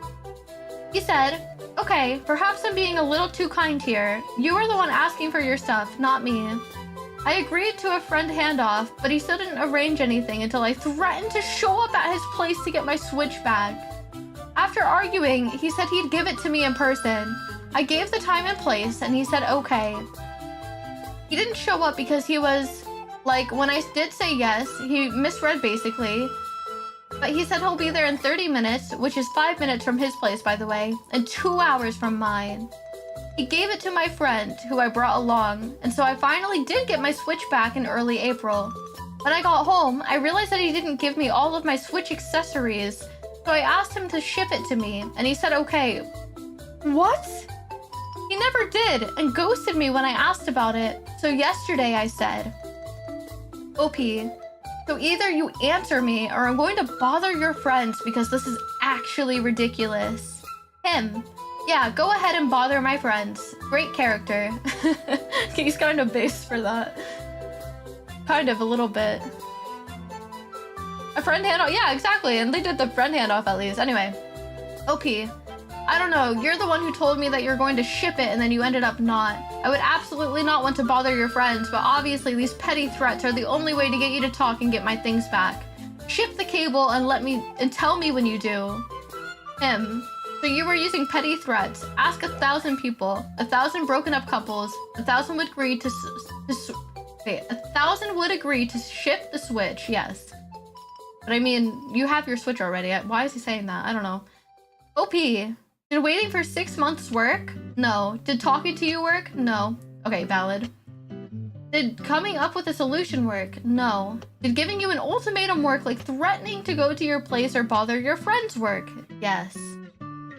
He said, okay, perhaps I'm being a little too kind here. You are the one asking for your stuff, not me. I agreed to a friend handoff, but he still didn't arrange anything until I threatened to show up at his place to get my Switch back. After arguing, he said he'd give it to me in person. I gave the time and place, and he said okay. He didn't show up because he was, like, when I did say yes, he misread basically. But he said he'll be there in 30 minutes, which is 5 minutes from his place, by the way, and 2 hours from mine. He gave it to my friend, who I brought along, and so I finally did get my Switch back in early April. When I got home, I realized that he didn't give me all of my Switch accessories, so I asked him to ship it to me, and he said okay. What? He never did, and ghosted me when I asked about it, so yesterday I said, OP, so either you answer me or I'm going to bother your friends because this is actually ridiculous. Him. Yeah, go ahead and bother my friends. Great character. He's kind of based for that. Kind of, a little bit. A friend handoff? Yeah, exactly. And they did the friend handoff at least. Anyway. OP. I don't know. You're the one who told me that you're going to ship it and then you ended up not. I would absolutely not want to bother your friends, but obviously these petty threats are the only way to get you to talk and get my things back. Ship the cable and tell me when you do. Him. So you were using petty threats. Ask 1,000 people, 1,000 broken up couples, 1,000 would agree to 1,000 would agree to ship the Switch. Yes, but I mean, you have your Switch already. Why is he saying that? I don't know. OP. Did waiting for 6 months work? No. Did talking to you work? No. Okay, valid. Did coming up with a solution work? No. Did giving you an ultimatum work, like threatening to go to your place or bother your friends work? Yes.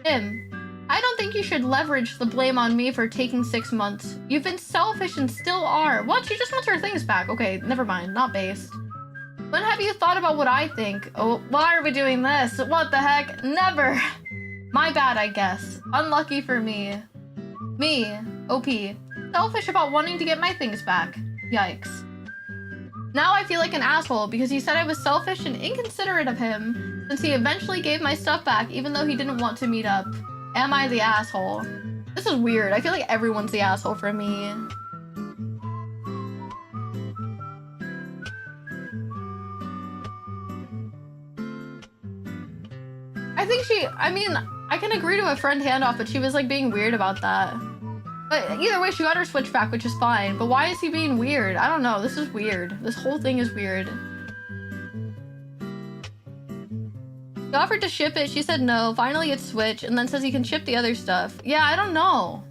Him. I don't think you should leverage the blame on me for taking 6 months. You've been selfish and still are. What? She just wants her things back. Okay, never mind. Not based. When have you thought about what I think? Oh, why are we doing this? What the heck? Never. My bad, I guess. Unlucky for me. Me. OP. Selfish about wanting to get my things back. Yikes. Now I feel like an asshole because he said I was selfish and inconsiderate of him since he eventually gave my stuff back even though he didn't want to meet up. Am I the asshole? This is weird. I feel like everyone's the asshole for me. I mean, I can agree to a friend handoff, but she was like being weird about that. But either way, she got her Switch back, which is fine. But why is he being weird? I don't know. This is weird. This whole thing is weird. He offered to ship it. She said no. Finally, it's Switch, and then says he can ship the other stuff. Yeah, I don't know.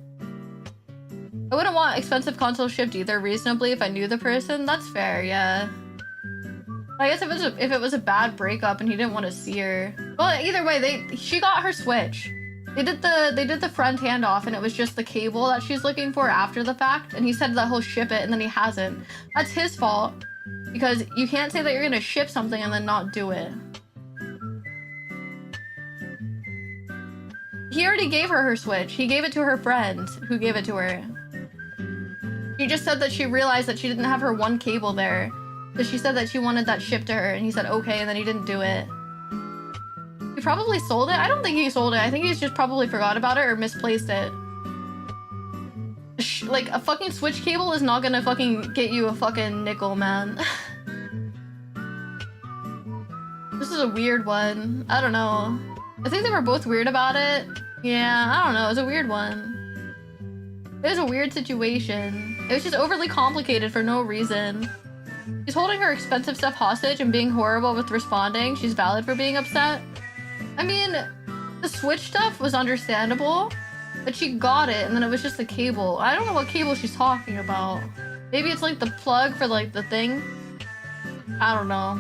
I wouldn't want expensive consoles shipped either reasonably if I knew the person. That's fair, yeah. I guess if it was a bad breakup and he didn't want to see her. Well, either way, she got her Switch. They did the friend handoff and it was just the cable that she's looking for after the fact, and he said that he'll ship it and then he hasn't. That's his fault because you can't say that you're gonna ship something and then not do it. He already gave her Switch. He gave it to her friend who gave it to her. She just said that she realized that she didn't have her one cable there. So she said that she wanted that shipped to her and he said okay, and then he didn't do it. He probably sold it? I don't think he sold it. I think he's just probably forgot about it or misplaced it. Like, a fucking Switch cable is not gonna fucking get you a fucking nickel, man. This is a weird one. I don't know. I think they were both weird about it. Yeah, I don't know. It's a weird one. It was a weird situation. It was just overly complicated for no reason. She's holding her expensive stuff hostage and being horrible with responding. She's valid for being upset. I mean, the Switch stuff was understandable, but she got it and then it was just the cable. I don't know what cable she's talking about. Maybe it's like the plug for like the thing. I don't know.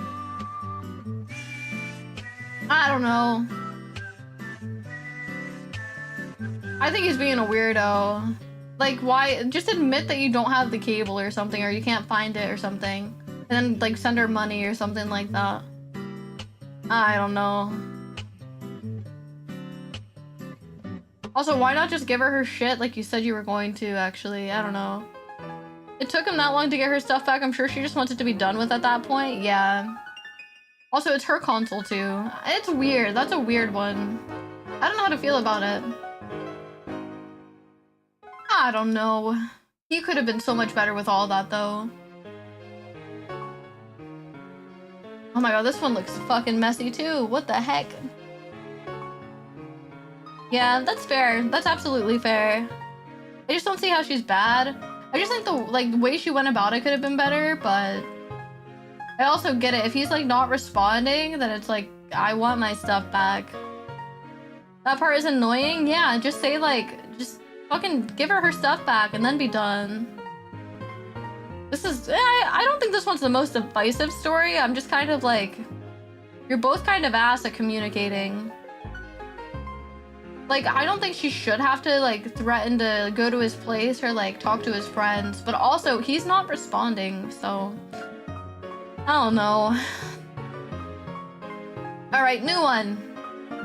I don't know. I think he's being a weirdo. Like, why? Just admit that you don't have the cable or something, or you can't find it or something. And then, like, send her money or something like that. I don't know. Also, why not just give her shit like you said you were going to, actually? I don't know. It took him that long to get her stuff back. I'm sure she just wants it to be done with at that point. Yeah. Also, it's her console, too. It's weird. That's a weird one. I don't know how to feel about it. I don't know. He could have been so much better with all that, though. my god, this one looks fucking messy too. What the heck? Yeah, that's fair. That's absolutely fair. I just don't see how she's bad. I just think the way she went about it could have been better, but I also get it. If he's like not responding, then it's like, I want my stuff back. That part is annoying. Yeah, just say like, just fucking give her stuff back and then be done. This is, I don't think this one's the most divisive story. I'm just kind of like, you're both kind of ass at communicating. Like, I don't think she should have to like threaten to go to his place or like talk to his friends, but also he's not responding, so I don't know. All right, new one.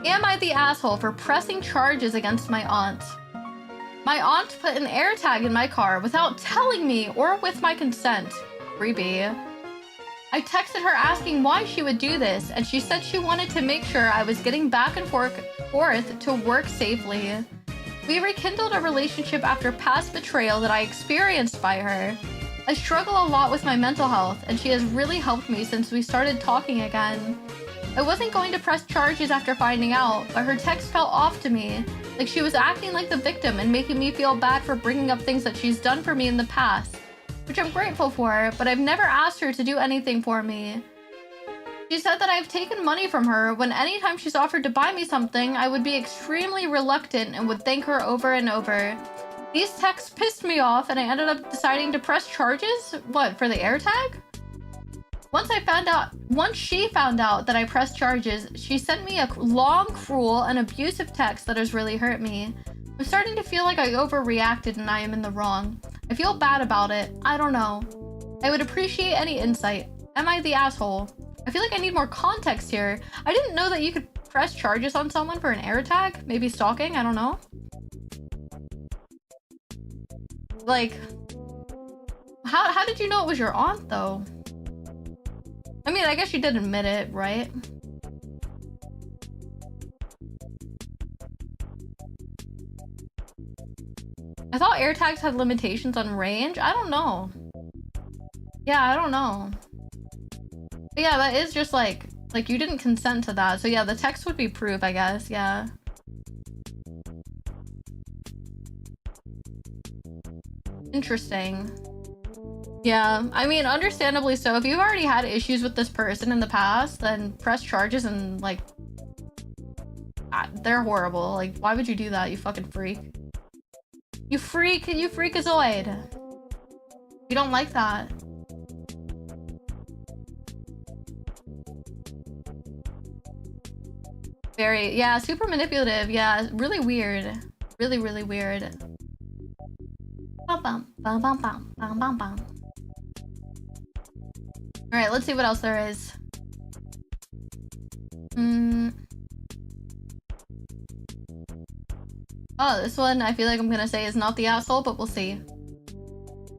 Am I the asshole for pressing charges against my aunt? My aunt put an AirTag in my car without telling me or with my consent. Creepy. I texted her asking why she would do this, and she said she wanted to make sure I was getting back and forth to work safely. We rekindled a relationship after past betrayal that I experienced by her. I struggle a lot with my mental health, and she has really helped me since we started talking again. I wasn't going to press charges after finding out, but her text felt off to me, like she was acting like the victim and making me feel bad for bringing up things that she's done for me in the past, which I'm grateful for, but I've never asked her to do anything for me. She said that I've taken money from her when anytime she's offered to buy me something, I would be extremely reluctant and would thank her over and over. These texts pissed me off and I ended up deciding to press charges? What, for the AirTag? Once she found out that I pressed charges, she sent me a long, cruel, and abusive text that has really hurt me. I'm starting to feel like I overreacted and I am in the wrong. I feel bad about it. I don't know. I would appreciate any insight. Am I the asshole? I feel like I need more context here. I didn't know that you could press charges on someone for an AirTag. Maybe stalking, I don't know. Like, how did you know it was your aunt though? I mean, I guess you did admit it, right? I thought AirTags had limitations on range. I don't know. Yeah, I don't know. But yeah, that is just like you didn't consent to that. So yeah, the text would be proof, I guess. Yeah. Interesting. Yeah, I mean, understandably so. If you've already had issues with this person in the past, then press charges and like, they're horrible. Like, why would you do that, you fucking freak? You freakazoid. You don't like that. Very, yeah, super manipulative. Yeah, really weird. Really, really weird. Bum, bum, bum, bum, bum, bum, bum, bum. All right, let's see what else there is. Oh, this one I feel like I'm gonna say is not the asshole, but we'll see.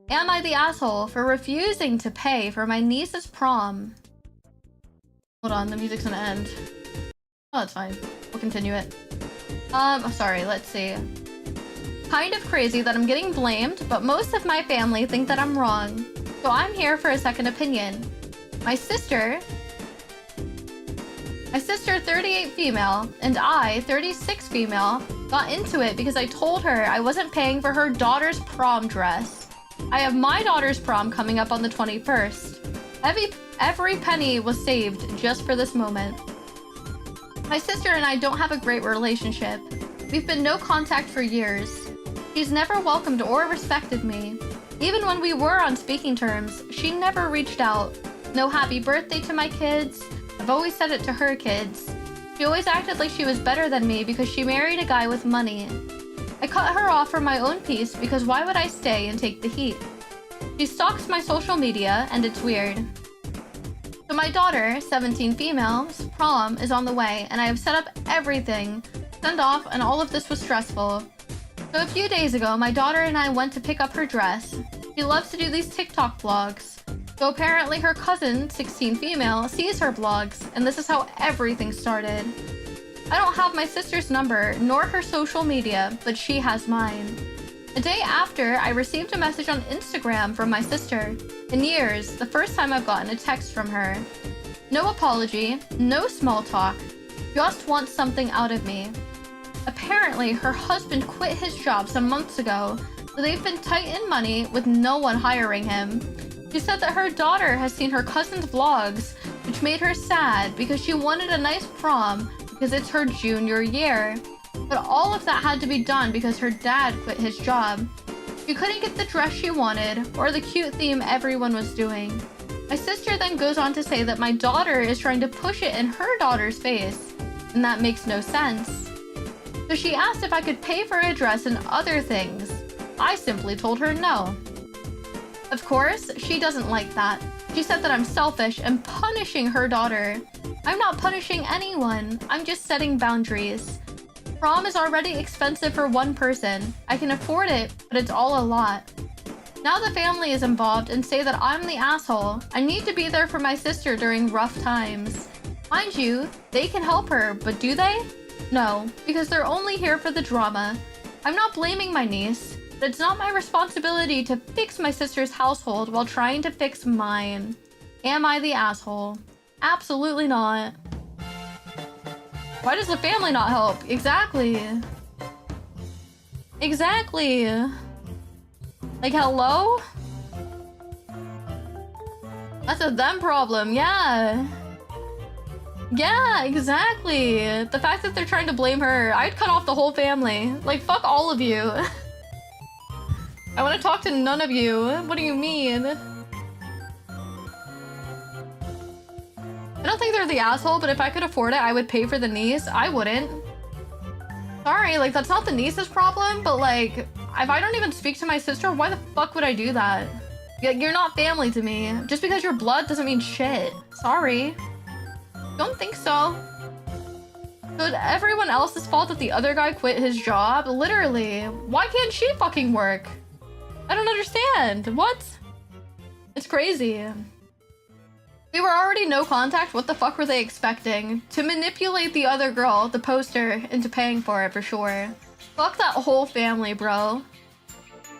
Am I the asshole for refusing to pay for my niece's prom? Hold on, the music's gonna end. Oh, that's fine. We'll continue it. Sorry, let's see. Kind of crazy that I'm getting blamed, but most of my family think that I'm wrong. So I'm here for a second opinion. My sister, 38 female, and I, 36 female, got into it because I told her I wasn't paying for her daughter's prom dress. I have my daughter's prom coming up on the 21st. Every penny was saved just for this moment. My sister and I don't have a great relationship. We've been no contact for years. She's never welcomed or respected me. Even when we were on speaking terms, she never reached out. No happy birthday to my kids. I've always said it to her kids. She always acted like she was better than me because she married a guy with money. I cut her off for my own peace because why would I stay and take the heat? She stalks my social media and it's weird. So my daughter, 17 females, prom is on the way and I have set up everything. Send off and all of this was stressful. So a few days ago, my daughter and I went to pick up her dress. She loves to do these TikTok vlogs. So apparently her cousin, 16 female, sees her vlogs, and this is how everything started. I don't have my sister's number, nor her social media, but she has mine. The day after, I received a message on Instagram from my sister. In years, the first time I've gotten a text from her. No apology, no small talk, just wants something out of me. Apparently, her husband quit his job some months ago, so they've been tight in money with no one hiring him. She said that her daughter has seen her cousin's vlogs, which made her sad because she wanted a nice prom because it's her junior year. But all of that had to be done because her dad quit his job. She couldn't get the dress she wanted or the cute theme everyone was doing. My sister then goes on to say that my daughter is trying to push it in her daughter's face, and that makes no sense. So she asked if I could pay for a dress and other things. I simply told her no. Of course, she doesn't like that. She said that I'm selfish and punishing her daughter. I'm not punishing anyone. I'm just setting boundaries. Prom is already expensive for one person. I can afford it, but it's all a lot. Now the family is involved and say that I'm the asshole. I need to be there for my sister during rough times. Mind you, they can help her, but do they? No, because they're only here for the drama. I'm not blaming my niece, but it's not my responsibility to fix my sister's household while trying to fix mine. Am I the asshole? Absolutely not. Why does the family not help? Exactly. Exactly. Like, hello? That's a them problem, yeah. Yeah, exactly. The fact that they're trying to blame her, I'd cut off the whole family. Like, fuck all of you. I want to talk to none of you. What do you mean? I don't think they're the asshole, but if I could afford it, I would pay for the niece. I wouldn't. Sorry, like, that's not the niece's problem, but like, if I don't even speak to my sister, why the fuck would I do that? You're not family to me. Just because you're blood doesn't mean shit. Sorry. Don't think so. So it's everyone else's fault that the other guy quit his job? Literally. Why can't she fucking work? I don't understand. What? It's crazy. We were already no contact. What the fuck were they expecting? To manipulate the other girl, the poster, into paying for it for sure. Fuck that whole family, bro.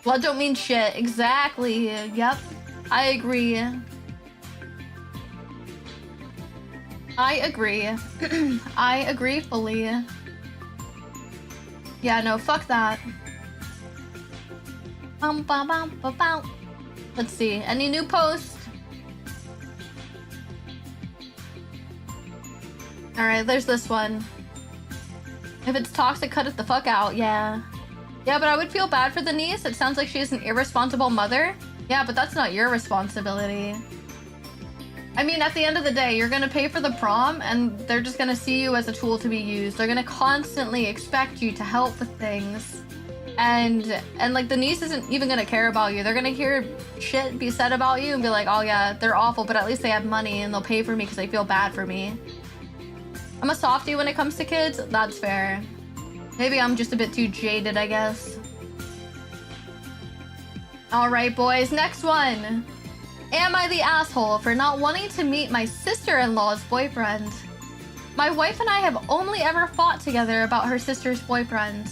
Blood don't mean shit. Exactly. Yep. I agree. I agree. I agree fully. Yeah, no, fuck that. Let's see. Any new posts? Alright, there's this one. If it's toxic, cut it the fuck out. Yeah. Yeah, but I would feel bad for the niece. It sounds like she's an irresponsible mother. Yeah, but that's not your responsibility. I mean, at the end of the day, you're gonna pay for the prom and they're just gonna see you as a tool to be used. They're gonna constantly expect you to help with things. And like, the niece isn't even gonna care about you. They're gonna hear shit be said about you and be like, oh yeah, they're awful, but at least they have money and they'll pay for me because they feel bad for me. I'm a softie when it comes to kids. That's fair. Maybe I'm just a bit too jaded, I guess. Alright, boys, next one. Am I the asshole for not wanting to meet my sister-in-law's boyfriend? My wife and I have only ever fought together about her sister's boyfriend.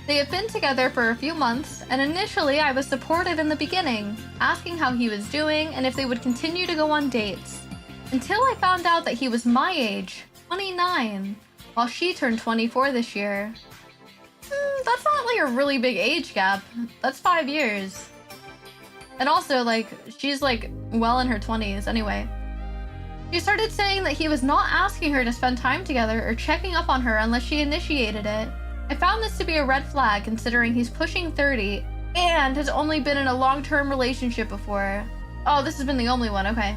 They have been together for a few months, and initially I was supportive in the beginning, asking how he was doing and if they would continue to go on dates. Until I found out that he was my age, 29, while she turned 24 this year. That's not like a really big age gap. That's 5 years. And also, like, she's like well in her 20s anyway. She started saying that he was not asking her to spend time together or checking up on her unless she initiated it. I found this to be a red flag considering he's pushing 30 and has only been in a long-term relationship before. Oh, this has been the only one, okay.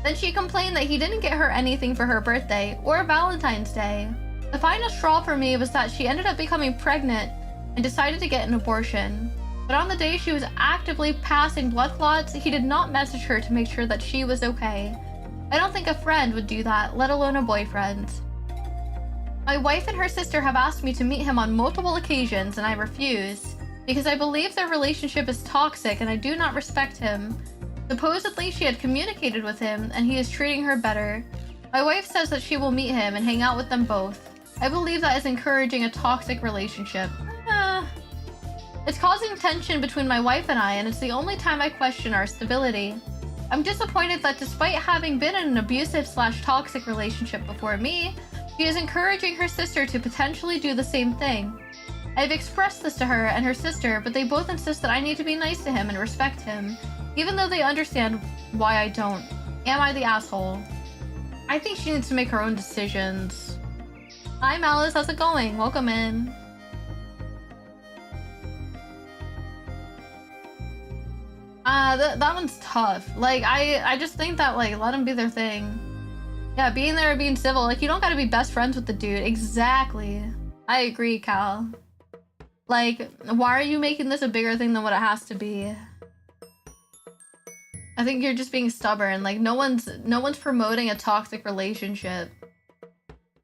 Then she complained that he didn't get her anything for her birthday or Valentine's Day. The final straw for me was that she ended up becoming pregnant and decided to get an abortion. But on the day she was actively passing blood clots, he did not message her to make sure that she was okay. I don't think a friend would do that, let alone a boyfriend. My wife and her sister have asked me to meet him on multiple occasions and I refuse, because I believe their relationship is toxic and I do not respect him. Supposedly she had communicated with him and he is treating her better. My wife says that she will meet him and hang out with them both. I believe that is encouraging a toxic relationship. It's causing tension between my wife and I, and it's the only time I question our stability. I'm disappointed that despite having been in an abusive/toxic relationship before me, she is encouraging her sister to potentially do the same thing. I've expressed this to her and her sister, but they both insist that I need to be nice to him and respect him, even though they understand why I don't. Am I the asshole? I think she needs to make her own decisions. Hi Malice, how's it going? Welcome in. That one's tough. Like, I just think that, like, let them be their thing. Yeah, being there and being civil. Like, you don't gotta be best friends with the dude. Exactly. I agree, Cal. Like, why are you making this a bigger thing than what it has to be? I think you're just being stubborn. Like, no one's promoting a toxic relationship.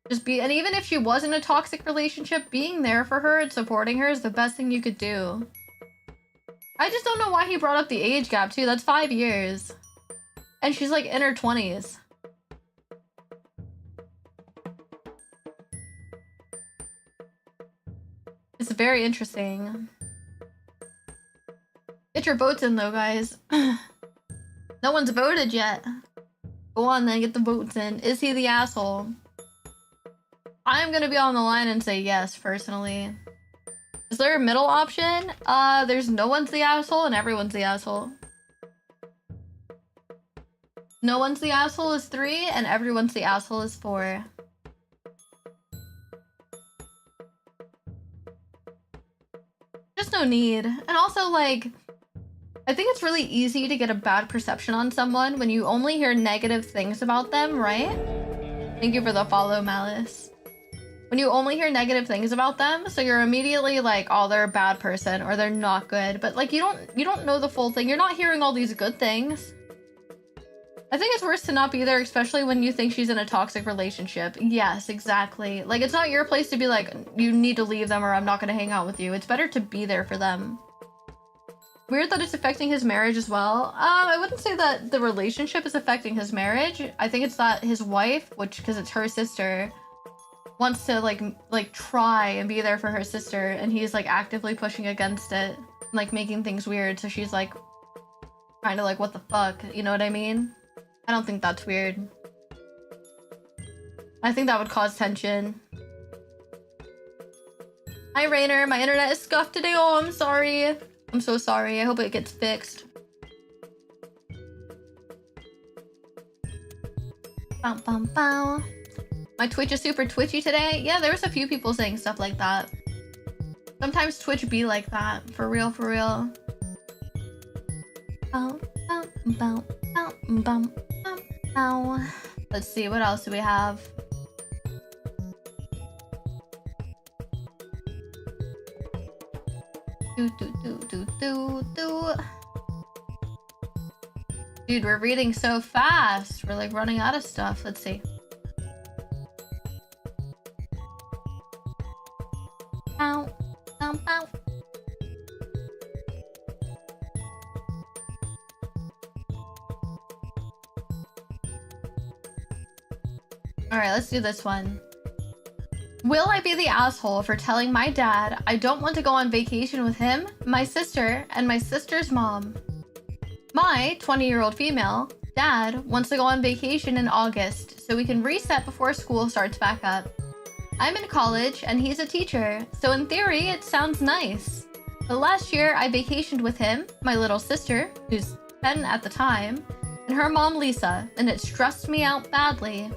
And even if she was in a toxic relationship, being there for her and supporting her is the best thing you could do. I just don't know why he brought up the age gap, too. That's 5 years. And she's, like, in her 20s. It's very interesting. Get your votes in, though, guys. No one's voted yet. Go on, then. Get the votes in. Is he the asshole? I'm gonna be on the line and say yes, personally. Is there a middle option? There's no one's the asshole and everyone's the asshole. No one's the asshole is 3 and everyone's the asshole is 4. Just no need. And also, like, I think it's really easy to get a bad perception on someone when you only hear negative things about them, right? Thank you for the follow, Malice. When you only hear negative things about them, so you're immediately like, oh, they're a bad person or they're not good. But like, you don't know the full thing. You're not hearing all these good things. I think it's worse to not be there, especially when you think she's in a toxic relationship. Yes, exactly. Like, it's not your place to be like, you need to leave them or I'm not going to hang out with you. It's better to be there for them. Weird that it's affecting his marriage as well. I wouldn't say that the relationship is affecting his marriage. I think it's that his wife, because it's her sister, wants to like try and be there for her sister, and he's like actively pushing against it, like making things weird. So she's like kind of like, what the fuck? You know what I mean? I don't think that's weird. I think that would cause tension. Hi Rainer, my internet is scuffed today. Oh, I'm sorry. I'm so sorry. I hope it gets fixed. Bum, bum, bum. My Twitch is super twitchy today. Yeah, there was a few people saying stuff like that. Sometimes Twitch be like that. For real, for real. Bum, bum, bum, bum, bum, bum, bum. Let's see, what else do we have? Dude, we're reading so fast. We're like running out of stuff. Let's see. Ow, ow, ow. Alright, let's do this one. Will I be the asshole for telling my dad I don't want to go on vacation with him, my sister, and my sister's mom? My 20-year-old female dad wants to go on vacation in August so we can reset before school starts back up. I'm in college and he's a teacher, so in theory it sounds nice. But last year I vacationed with him, my little sister, who's 10 at the time, and her mom Lisa, and it stressed me out badly.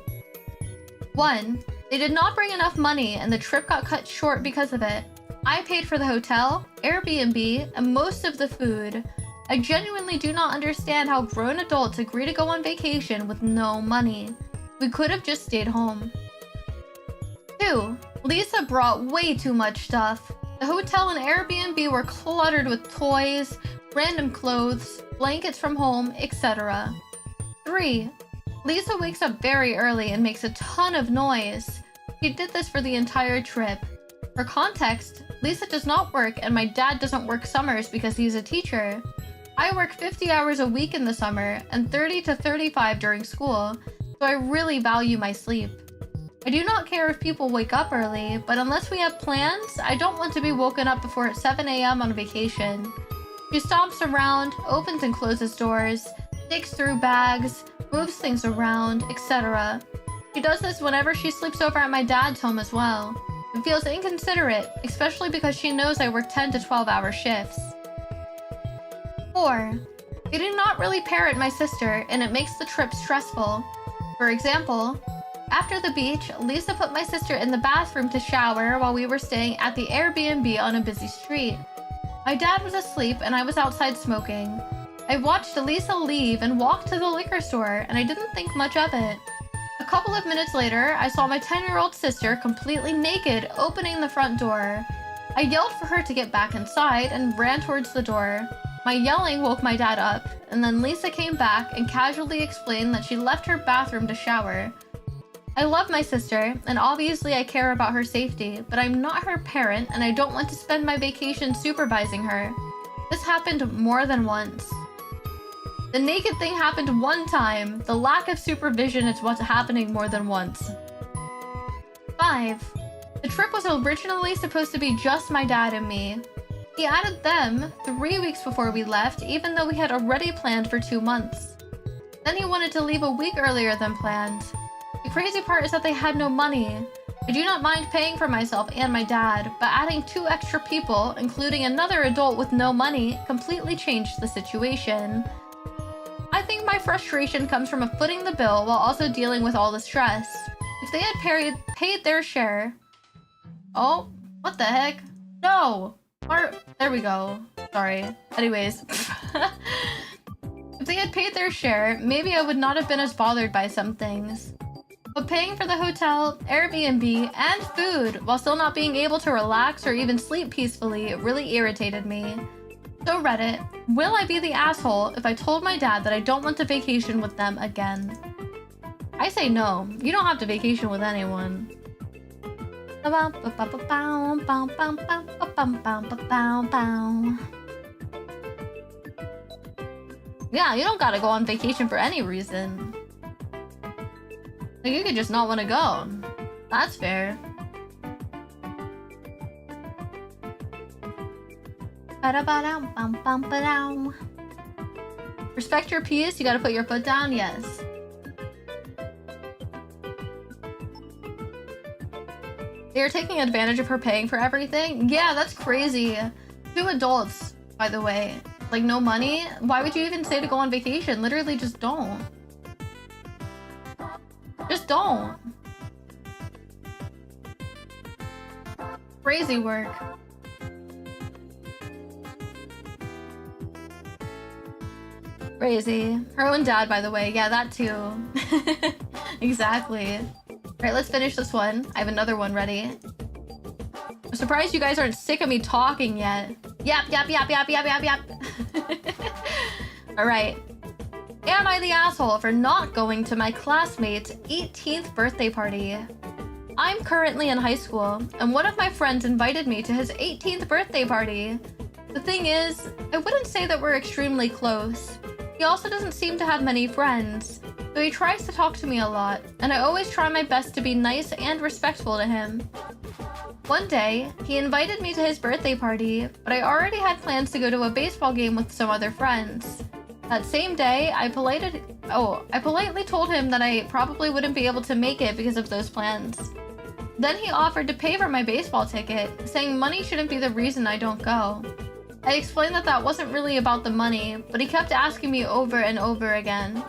1. They did not bring enough money and the trip got cut short because of it. I paid for the hotel, Airbnb, and most of the food. I genuinely do not understand how grown adults agree to go on vacation with no money. We could have just stayed home. 2. Lisa brought way too much stuff. The hotel and Airbnb were cluttered with toys, random clothes, blankets from home, etc. 3. Lisa wakes up very early and makes a ton of noise. She did this for the entire trip. For context, Lisa does not work and my dad doesn't work summers because he's a teacher. I work 50 hours a week in the summer and 30 to 35 during school, so I really value my sleep. I do not care if people wake up early, but unless we have plans, I don't want to be woken up before 7 a.m. on vacation. She stomps around, opens and closes doors, digs through bags, moves things around, etc. She does this whenever she sleeps over at my dad's home as well. It feels inconsiderate, especially because she knows I work 10 to 12-hour shifts. 4. I do not really parent my sister, and it makes the trip stressful. For example, after the beach, Lisa put my sister in the bathroom to shower while we were staying at the Airbnb on a busy street. My dad was asleep and I was outside smoking. I watched Lisa leave and walk to the liquor store, and I didn't think much of it. A couple of minutes later, I saw my 10-year-old sister completely naked opening the front door. I yelled for her to get back inside and ran towards the door. My yelling woke my dad up, and then Lisa came back and casually explained that she left her bathroom to shower. I love my sister, and obviously I care about her safety, but I'm not her parent and I don't want to spend my vacation supervising her. This happened more than once. The naked thing happened one time. The lack of supervision is what's happening more than once. 5. The trip was originally supposed to be just my dad and me. He added them 3 weeks before we left, even though we had already planned for 2 months. Then he wanted to leave a week earlier than planned. The crazy part is that they had no money. I do not mind paying for myself and my dad, but adding 2 extra people, including another adult with no money, completely changed the situation. I think my frustration comes from footing the bill while also dealing with all the stress. If they had paid their share... Oh, what the heck? No! There we go. Sorry. Anyways. If they had paid their share, maybe I would not have been as bothered by some things. But paying for the hotel, Airbnb, and food while still not being able to relax or even sleep peacefully really irritated me. So Reddit, will I be the asshole if I told my dad that I don't want to vacation with them again? I say no. You don't have to vacation with anyone. Yeah, you don't gotta go on vacation for any reason. Like, you could just not want to go. That's fair. Respect your peace, you gotta put your foot down, yes. They're taking advantage of her paying for everything? Yeah, that's crazy. 2 adults, by the way. Like, no money? Why would you even say to go on vacation? Literally, just don't. Just don't. Crazy work. Crazy. Her own dad, by the way. Yeah, that too. Exactly. Alright, let's finish this one. I have another one ready. I'm surprised you guys aren't sick of me talking yet. Yap. Alright. Am I the asshole for not going to my classmate's 18th birthday party? I'm currently in high school, and one of my friends invited me to his 18th birthday party. The thing is, I wouldn't say that we're extremely close. He also doesn't seem to have many friends, so he tries to talk to me a lot, and I always try my best to be nice and respectful to him. One day, he invited me to his birthday party, but I already had plans to go to a baseball game with some other friends. That same day, I politely told him that I probably wouldn't be able to make it because of those plans. Then he offered to pay for my baseball ticket, saying money shouldn't be the reason I don't go. I explained that that wasn't really about the money, but he kept asking me over and over again.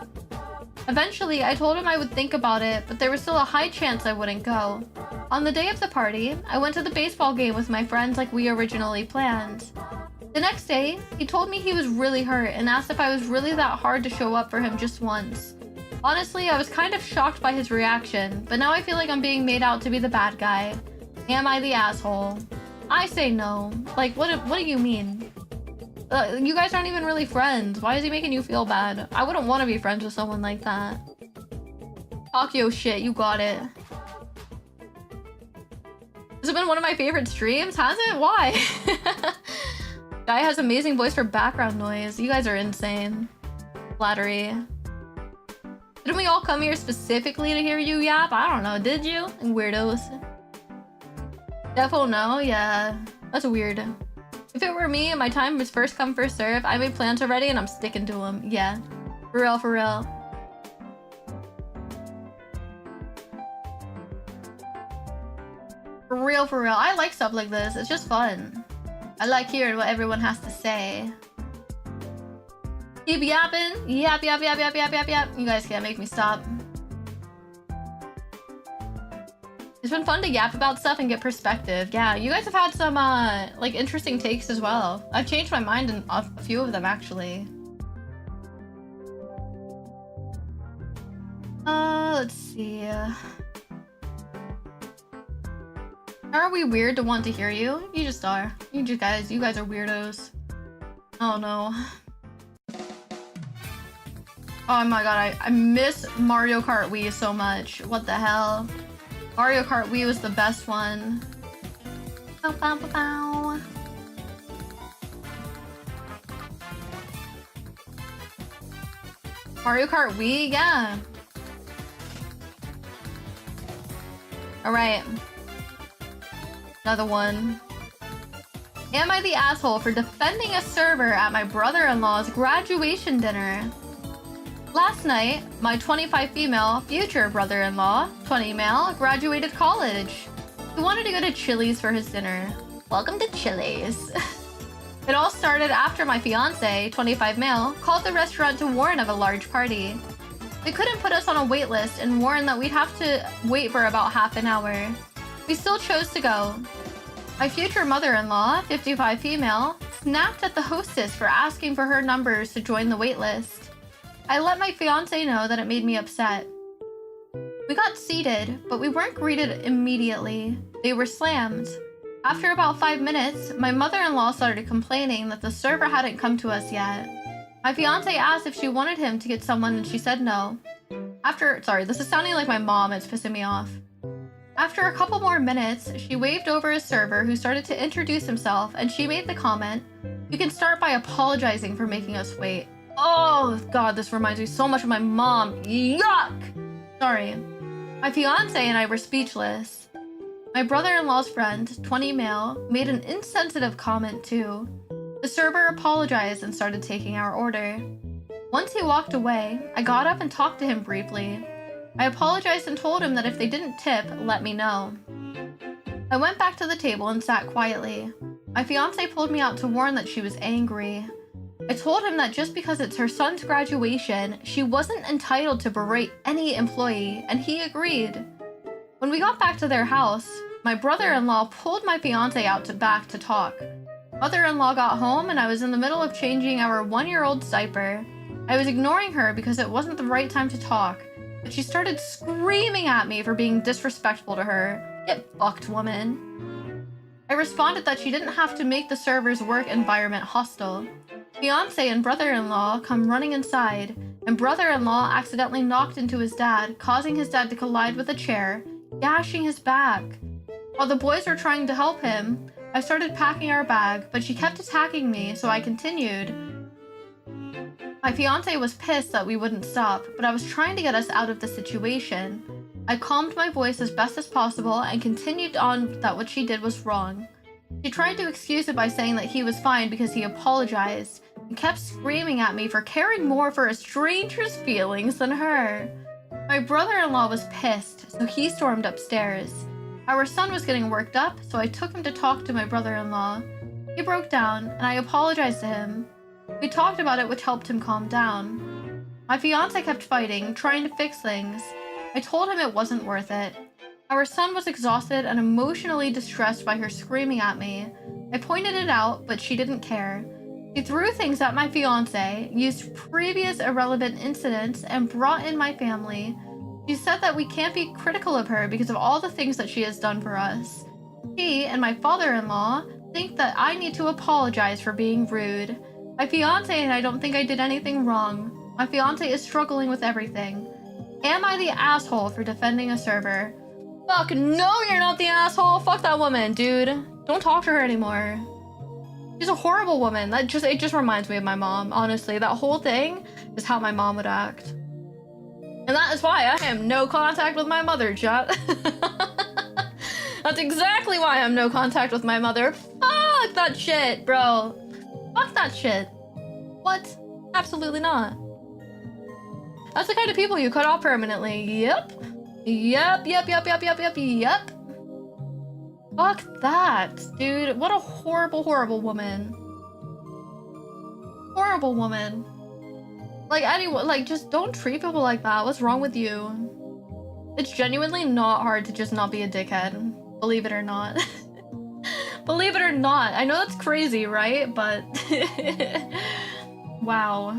Eventually, I told him I would think about it, but there was still a high chance I wouldn't go. On the day of the party, I went to the baseball game with my friends like we originally planned. The next day, he told me he was really hurt and asked if I was really that hard to show up for him just once. Honestly, I was kind of shocked by his reaction, but now I feel like I'm being made out to be the bad guy. Am I the asshole? I say no. Like, what do you mean? You guys aren't even really friends. Why is he making you feel bad? I wouldn't want to be friends with someone like that. Talk your shit, you got it. This has been one of my favorite streams, has it? Why? Guy has amazing voice for background noise. You guys are insane. Flattery. Didn't we all come here specifically to hear you yap? I don't know, did you? Weirdos. Defo no? Yeah. That's weird. If it were me and my time was first come first serve, I made plans already and I'm sticking to them. Yeah. For real, for real. For real, for real. I like stuff like this. It's just fun. I like hearing what everyone has to say. Keep yapping. Yap, yap, yap, yap, yap, yap, yap. You guys can't make me stop. It's been fun to yap about stuff and get perspective. Yeah, you guys have had some, like, interesting takes as well. I've changed my mind in a few of them, actually. Let's see. Are we weird to want to hear you? You just are. You guys are weirdos. Oh no. Oh my god, I miss Mario Kart Wii so much. What the hell? Mario Kart Wii was the best one. Bow, bow, bow, bow. Mario Kart Wii? Yeah. Alright. Another one. Am I the asshole for defending a server at my brother-in-law's graduation dinner? Last night, my 25 female future brother-in-law, 20 male, graduated college. He wanted to go to Chili's for his dinner. Welcome to Chili's. It all started after my fiance, 25 male, called the restaurant to warn of a large party. They couldn't put us on a wait list and warned that we'd have to wait for about half an hour. We still chose to go. My future mother-in-law, 55 female, snapped at the hostess for asking for her numbers to join the wait list. I let my fiance know that it made me upset. We got seated, but we weren't greeted immediately. They were slammed. After about 5 minutes, my mother-in-law started complaining that the server hadn't come to us yet. My fiance asked if she wanted him to get someone and she said no. Sorry, this is sounding like my mom, it's pissing me off. After a couple more minutes, she waved over a server who started to introduce himself and she made the comment, "You can start by apologizing for making us wait." Oh god, this reminds me so much of my mom. Yuck! Sorry. My fiance and I were speechless. My brother-in-law's friend, 20 male, made an insensitive comment too. The server apologized and started taking our order. Once he walked away, I got up and talked to him briefly. I apologized and told him that if they didn't tip, let me know. I went back to the table and sat quietly. My fiance pulled me out to warn that she was angry. I told him that just because it's her son's graduation, she wasn't entitled to berate any employee, and he agreed. When we got back to their house, my brother-in-law pulled my fiance out back to talk. Mother-in-law got home and I was in the middle of changing our 1-year-old's diaper. I was ignoring her because it wasn't the right time to talk, but she started screaming at me for being disrespectful to her. Get fucked, woman. I responded that she didn't have to make the server's work environment hostile. Fiance and brother-in-law come running inside, and brother-in-law accidentally knocked into his dad, causing his dad to collide with a chair, gashing his back. While the boys were trying to help him, I started packing our bag, but she kept attacking me, so I continued. My fiance was pissed that we wouldn't stop, but I was trying to get us out of the situation. I calmed my voice as best as possible and continued on that what she did was wrong. She tried to excuse it by saying that he was fine because he apologized, and kept screaming at me for caring more for a stranger's feelings than her. My brother-in-law was pissed, so he stormed upstairs. Our son was getting worked up, so I took him to talk to my brother-in-law. He broke down, and I apologized to him. We talked about it, which helped him calm down. My fiance kept fighting, trying to fix things. I told him it wasn't worth it. Our son was exhausted and emotionally distressed by her screaming at me. I pointed it out, but she didn't care. She threw things at my fiance, used previous irrelevant incidents, and brought in my family. She said that we can't be critical of her because of all the things that she has done for us. She and my father-in-law think that I need to apologize for being rude. My fiance and I don't think I did anything wrong. My fiance is struggling with everything. Am I the asshole for defending a server? Fuck no, you're not the asshole. Fuck that woman, dude. Don't talk to her anymore. She's a horrible woman. It just reminds me of my mom, honestly. That whole thing is how my mom would act. And that is why I have no contact with my mother, chat. That's exactly why I have no contact with my mother. Fuck that shit, bro. Fuck that shit. What? Absolutely not. That's the kind of people you cut off permanently. Yep. Yep. Fuck that, dude. What a horrible, horrible woman. Horrible woman. Like, anyone, like, just don't treat people like that. What's wrong with you? It's genuinely not hard to just not be a dickhead. Believe it or not. Believe it or not. I know that's crazy, right? But wow.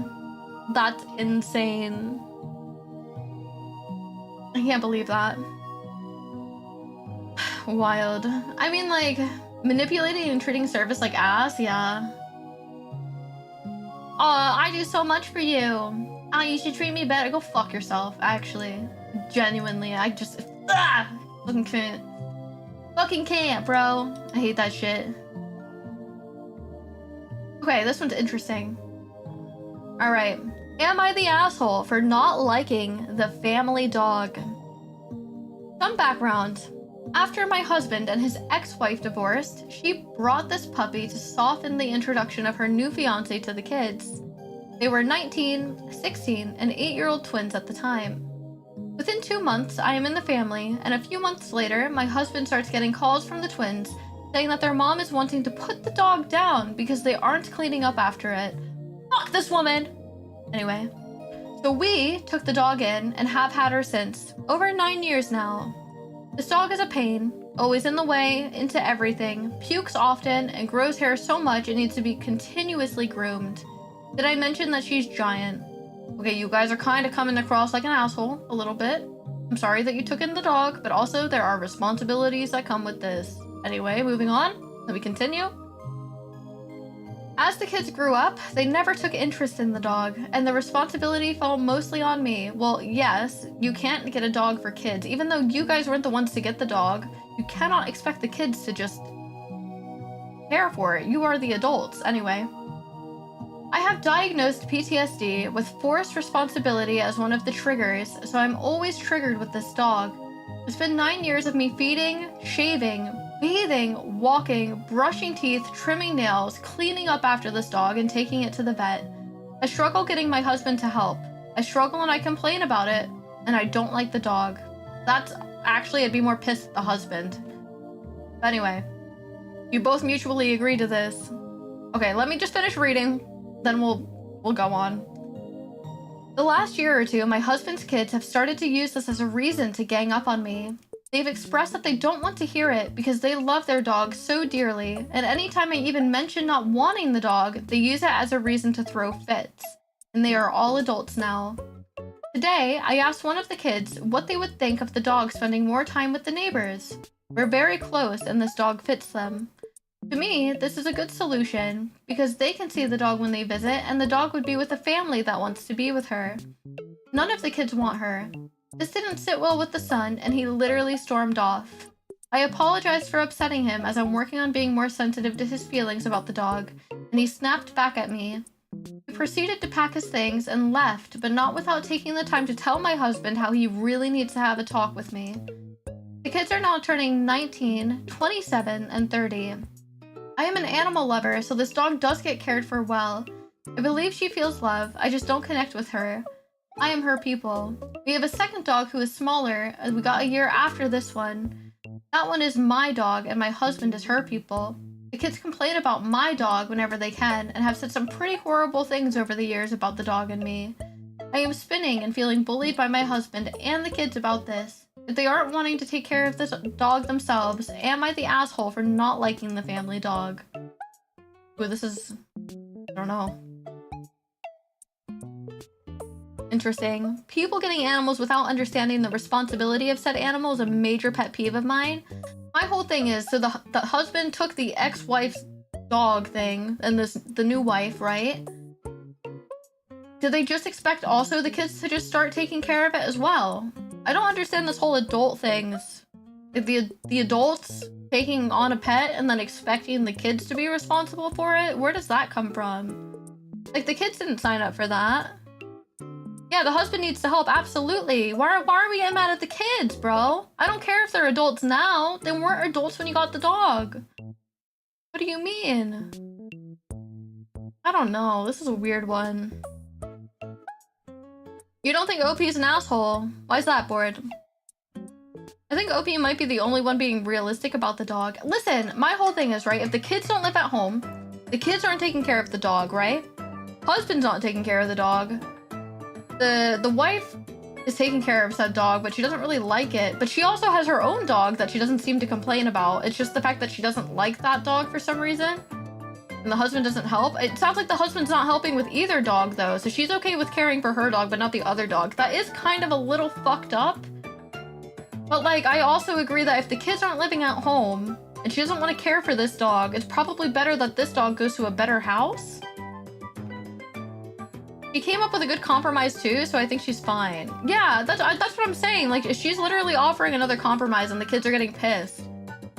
That's insane. I can't believe that. Wild. I mean, like, manipulating and treating service like ass, yeah. I do so much for you. Oh, you should treat me better. Go fuck yourself, actually. Genuinely, I just... fucking can't. Fucking can't, bro. I hate that shit. Okay, this one's interesting. Alright. Am I the asshole for not liking the family dog? Some background. After my husband and his ex-wife divorced, she brought this puppy to soften the introduction of her new fiance to the kids. They were 19, 16, and 8-year-old twins at the time. Within 2 months, I am in the family, and a few months later, my husband starts getting calls from the twins saying that their mom is wanting to put the dog down because they aren't cleaning up after it. Fuck this woman! Anyway, so we took the dog in and have had her since. Over 9 years now. This dog is a pain, always in the way, into everything, pukes often, and grows hair so much it needs to be continuously groomed. Did I mention that she's giant? Okay, you guys are kind of coming across like an asshole, a little bit. I'm sorry that you took in the dog, but also there are responsibilities that come with this. Anyway, moving on. Let me continue. As the kids grew up, they never took interest in the dog, and the responsibility fell mostly on me. Well, yes, you can't get a dog for kids. Even though you guys weren't the ones to get the dog, you cannot expect the kids to just care for it. You are the adults. Anyway. I have diagnosed PTSD with forced responsibility as one of the triggers, so I'm always triggered with this dog. It's been 9 years of me feeding, shaving, bathing, walking, brushing teeth, trimming nails, cleaning up after this dog, and taking it to the vet. I struggle getting my husband to help. I struggle and I complain about it, and I don't like the dog. That's actually, I'd be more pissed at the husband. But anyway, you both mutually agree to this. Okay, let me just finish reading, then we'll go on. The last year or two, my husband's kids have started to use this as a reason to gang up on me. They've expressed that they don't want to hear it because they love their dog so dearly, and anytime I even mention not wanting the dog, they use it as a reason to throw fits. And they are all adults now. Today, I asked one of the kids what they would think of the dog spending more time with the neighbors. We're very close and this dog fits them. To me, this is a good solution because they can see the dog when they visit and the dog would be with a family that wants to be with her. None of the kids want her. This didn't sit well with the son and he literally stormed off. I apologized for upsetting him as I'm working on being more sensitive to his feelings about the dog, and he snapped back at me. He proceeded to pack his things and left, but not without taking the time to tell my husband how he really needs to have a talk with me. The kids are now turning 19, 27, and 30. I am an animal lover, so this dog does get cared for well. I believe she feels love, I just don't connect with her. I am her people. We have a second dog who is smaller, and we got a year after this one. That one is my dog, and my husband is her people. The kids complain about my dog whenever they can, and have said some pretty horrible things over the years about the dog and me. I am spinning and feeling bullied by my husband and the kids about this. If they aren't wanting to take care of this dog themselves, am I the asshole for not liking the family dog? Ooh, this is... I don't know. Interesting. People getting animals without understanding the responsibility of said animal is a major pet peeve of mine. My whole thing is, so the husband took the ex-wife's dog thing, and the new wife, right? Do they just expect also the kids to just start taking care of it as well? I don't understand this whole adult things. The adults taking on a pet and then expecting the kids to be responsible for it? Where does that come from? Like, the kids didn't sign up for that. Yeah, the husband needs to help, absolutely. Why are we getting mad at the kids, bro? I don't care if they're adults now. They weren't adults when you got the dog. What do you mean? I don't know. This is a weird one. You don't think OP is an asshole? Why is that, Bored? I think OP might be the only one being realistic about the dog. Listen, my whole thing is, right, if the kids don't live at home, the kids aren't taking care of the dog, right? Husband's not taking care of the dog. The wife is taking care of said dog, but she doesn't really like it. But she also has her own dog that she doesn't seem to complain about. It's just the fact that she doesn't like that dog for some reason. And the husband doesn't help. It sounds like the husband's not helping with either dog, though. So she's okay with caring for her dog, but not the other dog. That is kind of a little fucked up. But, like, I also agree that if the kids aren't living at home, and she doesn't want to care for this dog, it's probably better that this dog goes to a better house. She came up with a good compromise, too, so I think she's fine. Yeah, that's what I'm saying. Like, she's literally offering another compromise, and the kids are getting pissed.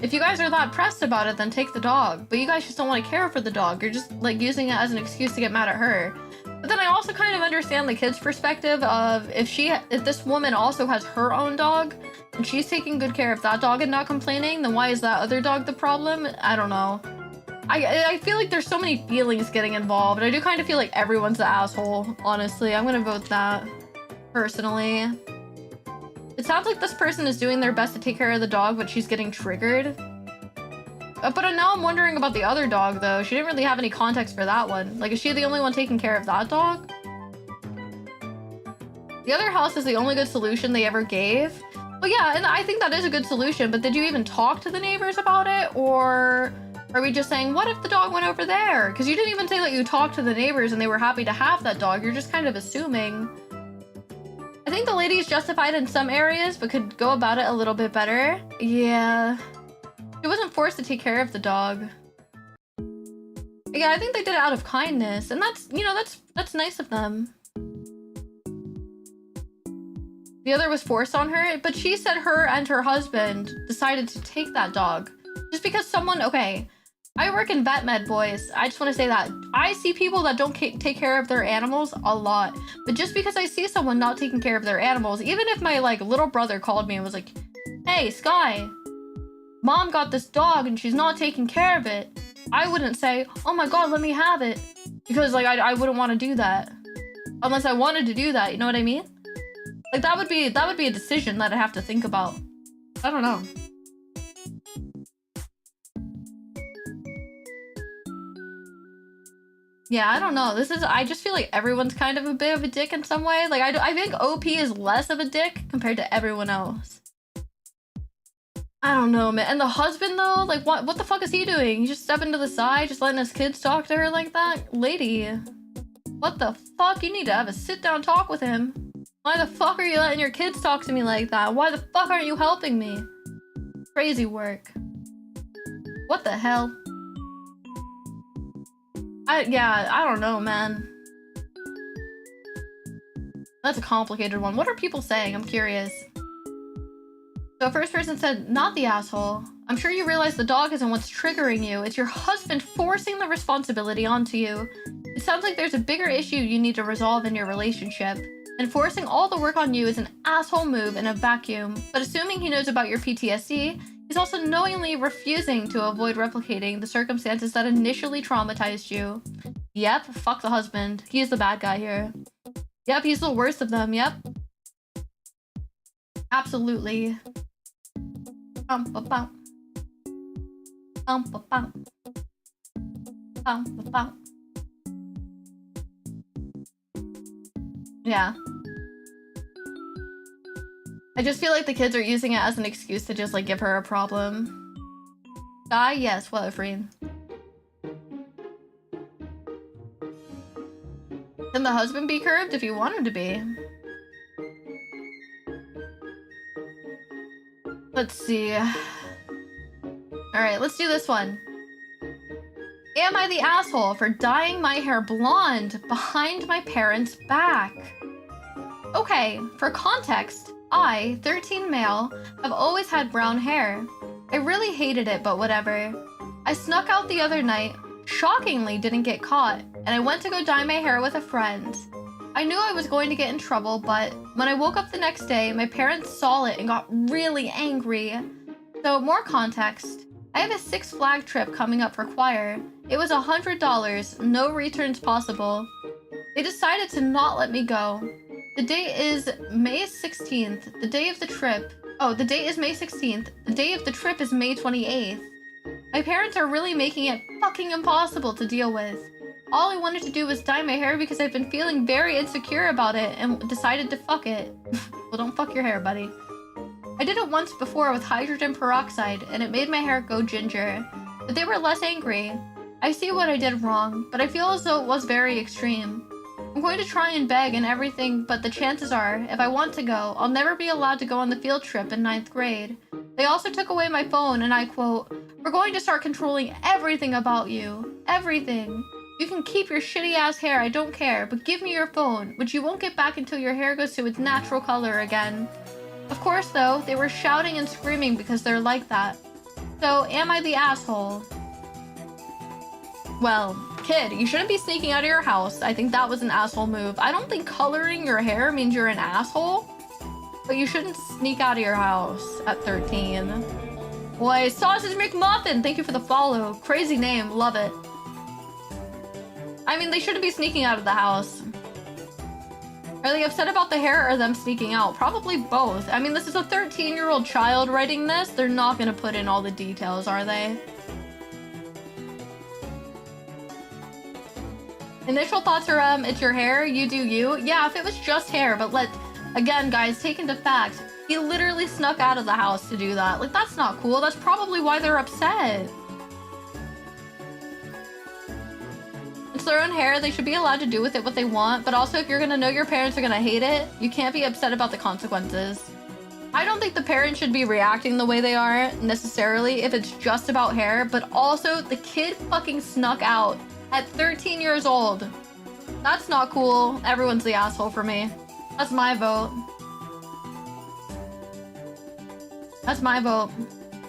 If you guys are that pressed about it, then take the dog. But you guys just don't want to care for the dog. You're just, like, using it as an excuse to get mad at her. But then I also kind of understand the kid's perspective of if this woman also has her own dog, and she's taking good care of that dog and not complaining, then why is that other dog the problem? I don't know. I feel like there's so many feelings getting involved. And I do kind of feel like everyone's the asshole, honestly. I'm gonna vote that, personally. It sounds like this person is doing their best to take care of the dog, but she's getting triggered. But now I'm wondering about the other dog, though. She didn't really have any context for that one. Like, is she the only one taking care of that dog? The other house is the only good solution they ever gave. But yeah, and I think that is a good solution, but did you even talk to the neighbors about it? Or are we just saying, what if the dog went over there? Because you didn't even say that you talked to the neighbors and they were happy to have that dog. You're just kind of assuming. I think the lady is justified in some areas, but could go about it a little bit better. Yeah. She wasn't forced to take care of the dog. Yeah, I think they did it out of kindness, and that's, you know, that's nice of them. The other was forced on her, but she said her and her husband decided to take that dog. Just because someone, okay, I work in vet med, boys. I just want to say that. I see people that don't take care of their animals a lot. But just because I see someone not taking care of their animals, even if my, like, little brother called me and was like, hey, Sky, Mom got this dog and she's not taking care of it, I wouldn't say, oh my god, let me have it. Because, like, I wouldn't want to do that. Unless I wanted to do that, you know what I mean? Like, that would be a decision that I have to think about. I don't know. Yeah, I don't know. I just feel like everyone's kind of a bit of a dick in some way. Like, I think OP is less of a dick compared to everyone else. I don't know, man. And the husband, though, like, what the fuck is he doing? He's just stepping to the side, just letting his kids talk to her like that? Lady, what the fuck? You need to have a sit-down talk with him. Why the fuck are you letting your kids talk to me like that? Why the fuck aren't you helping me? Crazy work. What the hell? Yeah, I don't know, man. That's a complicated one. What are people saying? I'm curious. So first person said, not the asshole. I'm sure you realize the dog isn't what's triggering you. It's your husband forcing the responsibility onto you. It sounds like there's a bigger issue you need to resolve in your relationship. And forcing all the work on you is an asshole move in a vacuum. But assuming he knows about your PTSD, he's also knowingly refusing to avoid replicating the circumstances that initially traumatized you. Yep, fuck the husband. He's the bad guy here. Yep, he's the worst of them, yep. Absolutely. Yeah. I just feel like the kids are using it as an excuse to just, like, give her a problem. Guy? Yes, what, Efreen? Can the husband be curbed if you want him to be? Let's see. Alright, let's do this one. Am I the asshole for dyeing my hair blonde behind my parents' back? Okay, for context, I, 13 male, have always had brown hair. I really hated it, but whatever. I snuck out the other night, shockingly didn't get caught, and I went to go dye my hair with a friend. I knew I was going to get in trouble, but when I woke up the next day, my parents saw it and got really angry. So, more context. I have a Six Flags trip coming up for choir. It was $100, no returns possible. They decided to not let me go. The date is May 16th. The day of the trip. Oh, the date is May 16th. The day of the trip is May 28th. My parents are really making it fucking impossible to deal with. All I wanted to do was dye my hair because I've been feeling very insecure about it and decided to fuck it. Well, don't fuck your hair, buddy. I did it once before with hydrogen peroxide and it made my hair go ginger. But they were less angry. I see what I did wrong, but I feel as though it was very extreme. I'm going to try and beg and everything, but the chances are, if I want to go, I'll never be allowed to go on the field trip in 9th grade. They also took away my phone and I quote, "We're going to start controlling everything about you. Everything. You can keep your shitty ass hair, I don't care, but give me your phone, which you won't get back until your hair goes to its natural color again." Of course though, they were shouting and screaming because they're like that. So, am I the asshole? Well, kid, you shouldn't be sneaking out of your house. I think that was an asshole move. I don't think coloring your hair means you're an asshole, but you shouldn't sneak out of your house at 13. Boy, Sausage McMuffin, thank you for the follow. Crazy name, love it. I mean, they shouldn't be sneaking out of the house. Are they upset about the hair or them sneaking out? Probably both. I mean, this is a 13-year-old child writing this. They're not gonna put in all the details, are they? Initial thoughts are, it's your hair, you do you. Yeah, if it was just hair, but again, guys, take into fact, he literally snuck out of the house to do that. Like, that's not cool. That's probably why they're upset. It's their own hair. They should be allowed to do with it what they want, but also if you're gonna know your parents are gonna hate it, you can't be upset about the consequences. I don't think the parents should be reacting the way they are necessarily if it's just about hair, but also the kid fucking snuck out at 13 years old. That's not cool. Everyone's the asshole for me. That's my vote. That's my vote.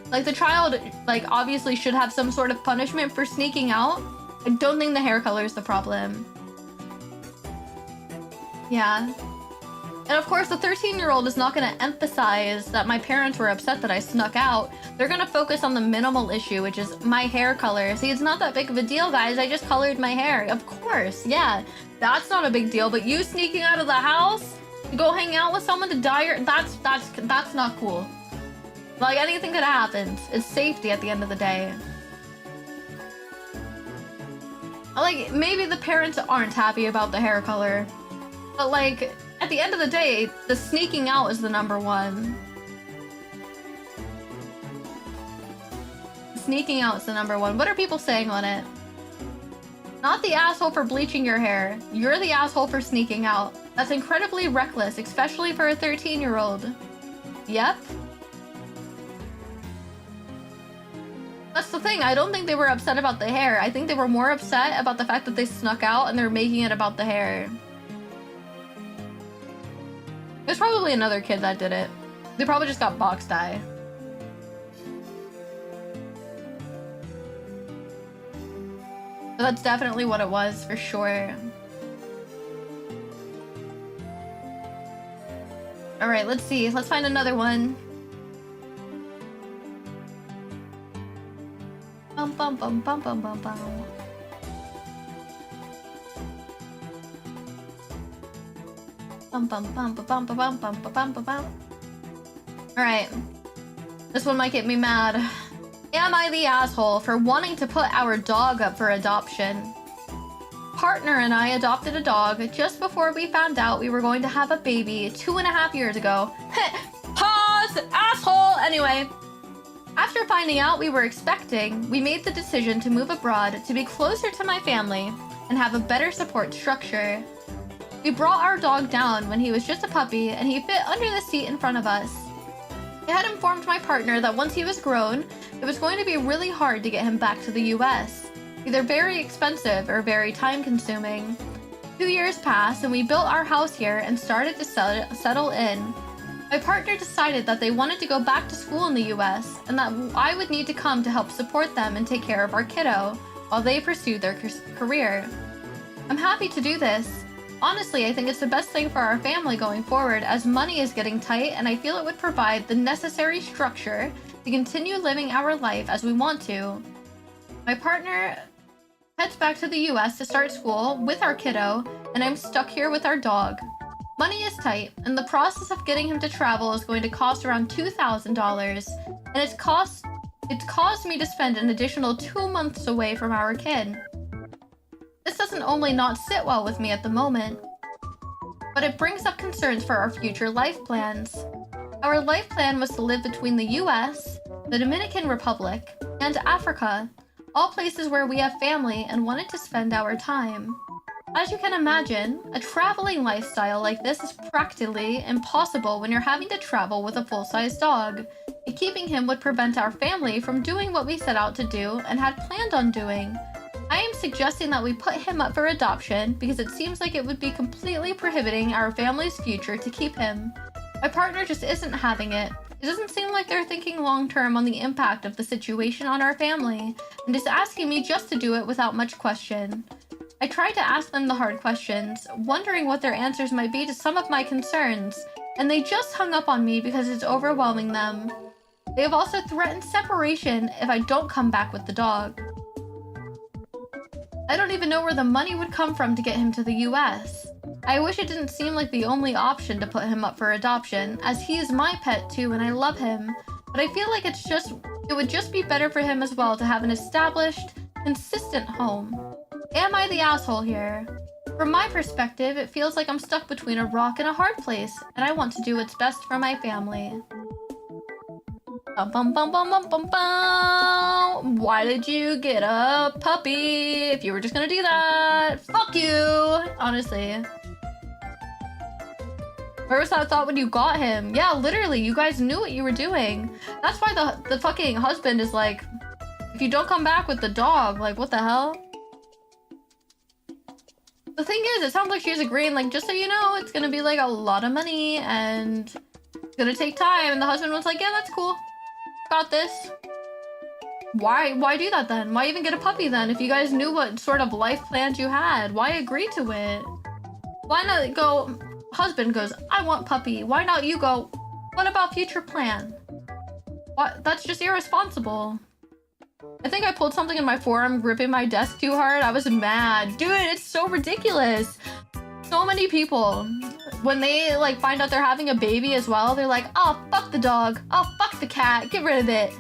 Like, the child, like, obviously should have some sort of punishment for sneaking out. I don't think the hair color is the problem. Yeah. And of course, the 13-year-old is not going to emphasize that my parents were upset that I snuck out. They're going to focus on the minimal issue, which is my hair color. See, it's not that big of a deal, guys. I just colored my hair. Of course, yeah. That's not a big deal. But you sneaking out of the house to go hang out with someone to dye your... That's not cool. Like, anything could have happened. It's safety at the end of the day. Like, maybe the parents aren't happy about the hair color. But, like, at the end of the day, the sneaking out is the number one. Sneaking out is the number one. What are people saying on it? Not the asshole for bleaching your hair. You're the asshole for sneaking out. That's incredibly reckless, especially for a 13-year-old. Yep. That's the thing. I don't think they were upset about the hair. I think they were more upset about the fact that they snuck out and they're making it about the hair. There's probably another kid that did it. They probably just got box dye. But that's definitely what it was, for sure. Alright, let's see. Let's find another one. Bum bum bum bum bum bum bum. Bum bum bum bum bum bum bum bum bum bum. Alright. This one might get me mad. Am I the asshole for wanting to put our dog up for adoption? Partner and I adopted a dog just before we found out we were going to have a baby 2.5 years ago. Pause! Asshole! Anyway. After finding out we were expecting, we made the decision to move abroad to be closer to my family and have a better support structure. We brought our dog down when he was just a puppy and he fit under the seat in front of us. I had informed my partner that once he was grown, it was going to be really hard to get him back to the US. Either very expensive or very time-consuming. 2 years passed and we built our house here and started to settle in. My partner decided that they wanted to go back to school in the US and that I would need to come to help support them and take care of our kiddo while they pursued their career. I'm happy to do this. Honestly, I think it's the best thing for our family going forward as money is getting tight and I feel it would provide the necessary structure to continue living our life as we want to. My partner heads back to the US to start school with our kiddo and I'm stuck here with our dog. Money is tight, and the process of getting him to travel is going to cost around $2,000, and it's caused me to spend an additional 2 months away from our kid. This doesn't only not sit well with me at the moment, but it brings up concerns for our future life plans. Our life plan was to live between the US, the Dominican Republic, and Africa, all places where we have family and wanted to spend our time. As you can imagine, a traveling lifestyle like this is practically impossible when you're having to travel with a full-size dog. And keeping him would prevent our family from doing what we set out to do and had planned on doing. I am suggesting that we put him up for adoption because it seems like it would be completely prohibiting our family's future to keep him. My partner just isn't having it. It doesn't seem like they're thinking long-term on the impact of the situation on our family, and is asking me just to do it without much question. I tried to ask them the hard questions, wondering what their answers might be to some of my concerns, and they just hung up on me because it's overwhelming them. They have also threatened separation if I don't come back with the dog. I don't even know where the money would come from to get him to the US. I wish it didn't seem like the only option to put him up for adoption, as he is my pet too and I love him, but I feel like it would just be better for him as well to have an established, consistent home. Am I the asshole here? From my perspective, it feels like I'm stuck between a rock and a hard place, and I want to do what's best for my family. Bum, bum, bum, bum, bum, bum, bum. Why did you get a puppy if you were just gonna do that? Fuck you! Honestly. Where was that thought when you got him? Yeah, literally, you guys knew what you were doing. That's why the fucking husband is like, if you don't come back with the dog, like, what the hell? The thing is, it sounds like she's agreeing, like, just so you know, it's gonna be, like, a lot of money, and it's gonna take time, and the husband was like, yeah, that's cool. Got this. Why do that then? Why even get a puppy then? If you guys knew what sort of life plans you had, why agree to it? Why not go, husband goes, I want puppy. Why not you go, what about future plan? What? That's just irresponsible. I think I pulled something in my forearm gripping my desk too hard. I was mad. Dude, it's so ridiculous. So many people, when they like find out they're having a baby as well, they're like, oh, fuck the dog. Oh, fuck the cat. Get rid of it.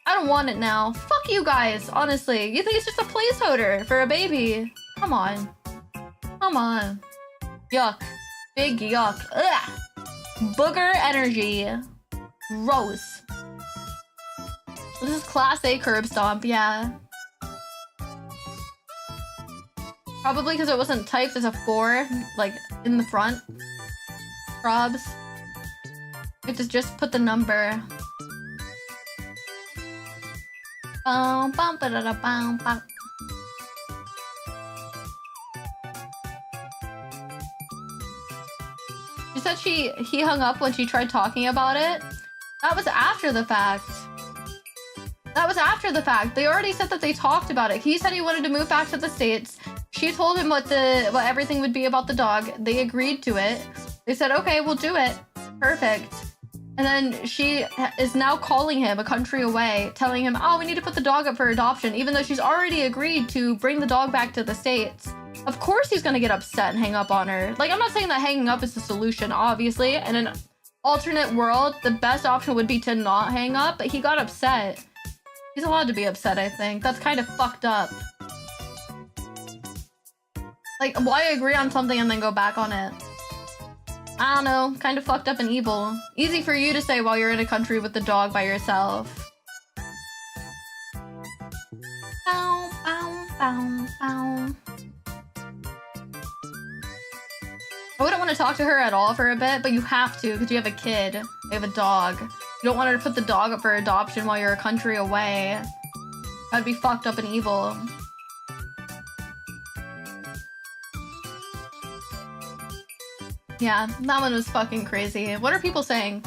I don't want it now. Fuck you guys, honestly. You think it's just a placeholder for a baby? Come on. Come on. Yuck. Big yuck. Ugh. Booger energy. Gross. This is class A curb stomp, yeah. Probably because it wasn't typed as a 4, like, in the front. Probs. You have to just put the number. Bum, bum, ba da da bum, bum. She said he hung up when she tried talking about it. That was after the fact. That was after the fact. They already said that they talked about it. He said he wanted to move back to the States. She told him what everything would be about the dog. They agreed to it. They said, okay, we'll do it. Perfect. And then she is now calling him a country away, telling him, oh, we need to put the dog up for adoption, even though she's already agreed to bring the dog back to the States. Of course he's gonna get upset and hang up on her. Like, I'm not saying that hanging up is the solution, obviously. In an alternate world, the best option would be to not hang up, but he got upset. He's allowed to be upset, I think. That's kind of fucked up. Like, why agree on something and then go back on it? I don't know. Kind of fucked up and evil. Easy for you to say while you're in a country with the dog by yourself. Bow, bow, bow, bow. I wouldn't want to talk to her at all for a bit, but you have to because you have a kid. You have a dog. You don't want her to put the dog up for adoption while you're a country away. That'd be fucked up and evil. Yeah, that one was fucking crazy. What are people saying?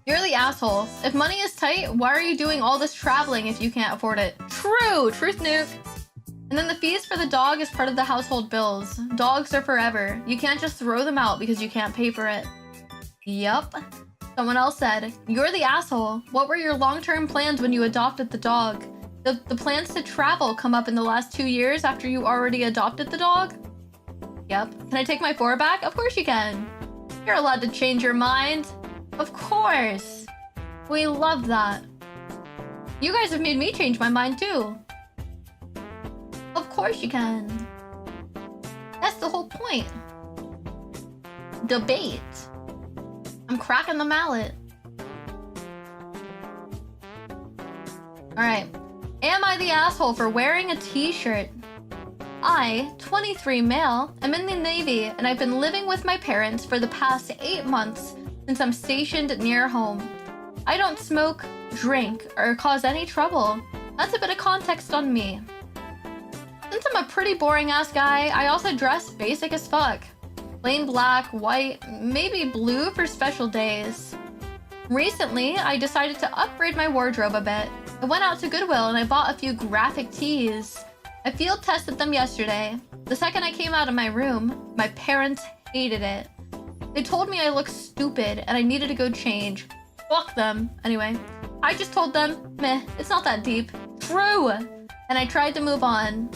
You're the asshole. If money is tight, why are you doing all this traveling if you can't afford it? True! Truth nuke! And then the fees for the dog is part of the household bills. Dogs are forever. You can't just throw them out because you can't pay for it. Yup. Someone else said, you're the asshole. What were your long-term plans when you adopted the dog? The plans to travel come up in the last 2 years after you already adopted the dog? Yep. Can I take my 4 back? Of course you can. You're allowed to change your mind. Of course. We love that. You guys have made me change my mind too. Of course you can. That's the whole point. Debate. I'm cracking the mallet. Alright. Am I the asshole for wearing a t-shirt? I, 23 male, am in the Navy and I've been living with my parents for the past 8 months since I'm stationed near home. I don't smoke, drink, or cause any trouble. That's a bit of context on me. Since I'm a pretty boring ass guy, I also dress basic as fuck. Plain black, white, maybe blue for special days. Recently, I decided to upgrade my wardrobe a bit. I went out to Goodwill and I bought a few graphic tees. I field tested them yesterday. The second I came out of my room, my parents hated it. They told me I looked stupid and I needed to go change. Fuck them. Anyway, I just told them, meh, it's not that deep. True! And I tried to move on.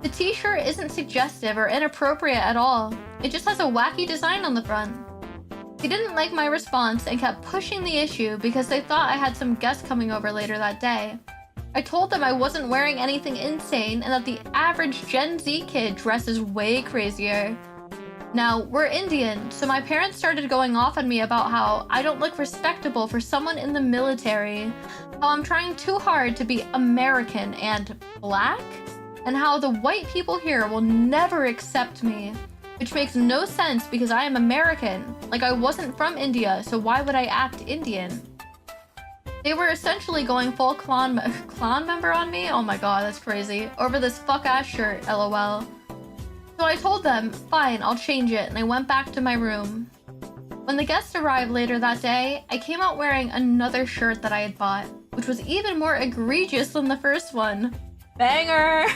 The t-shirt isn't suggestive or inappropriate at all. It just has a wacky design on the front. They didn't like my response and kept pushing the issue because they thought I had some guests coming over later that day. I told them I wasn't wearing anything insane and that the average Gen Z kid dresses way crazier. Now, we're Indian, so my parents started going off on me about how I don't look respectable for someone in the military, how I'm trying too hard to be American and black, and how the white people here will never accept me, which makes no sense because I am American. Like, I wasn't from India, so why would I act Indian? They were essentially going full clan member on me? Oh my god, that's crazy. Over this fuck-ass shirt, lol. So I told them, fine, I'll change it, and I went back to my room. When the guests arrived later that day, I came out wearing another shirt that I had bought, which was even more egregious than the first one. Banger!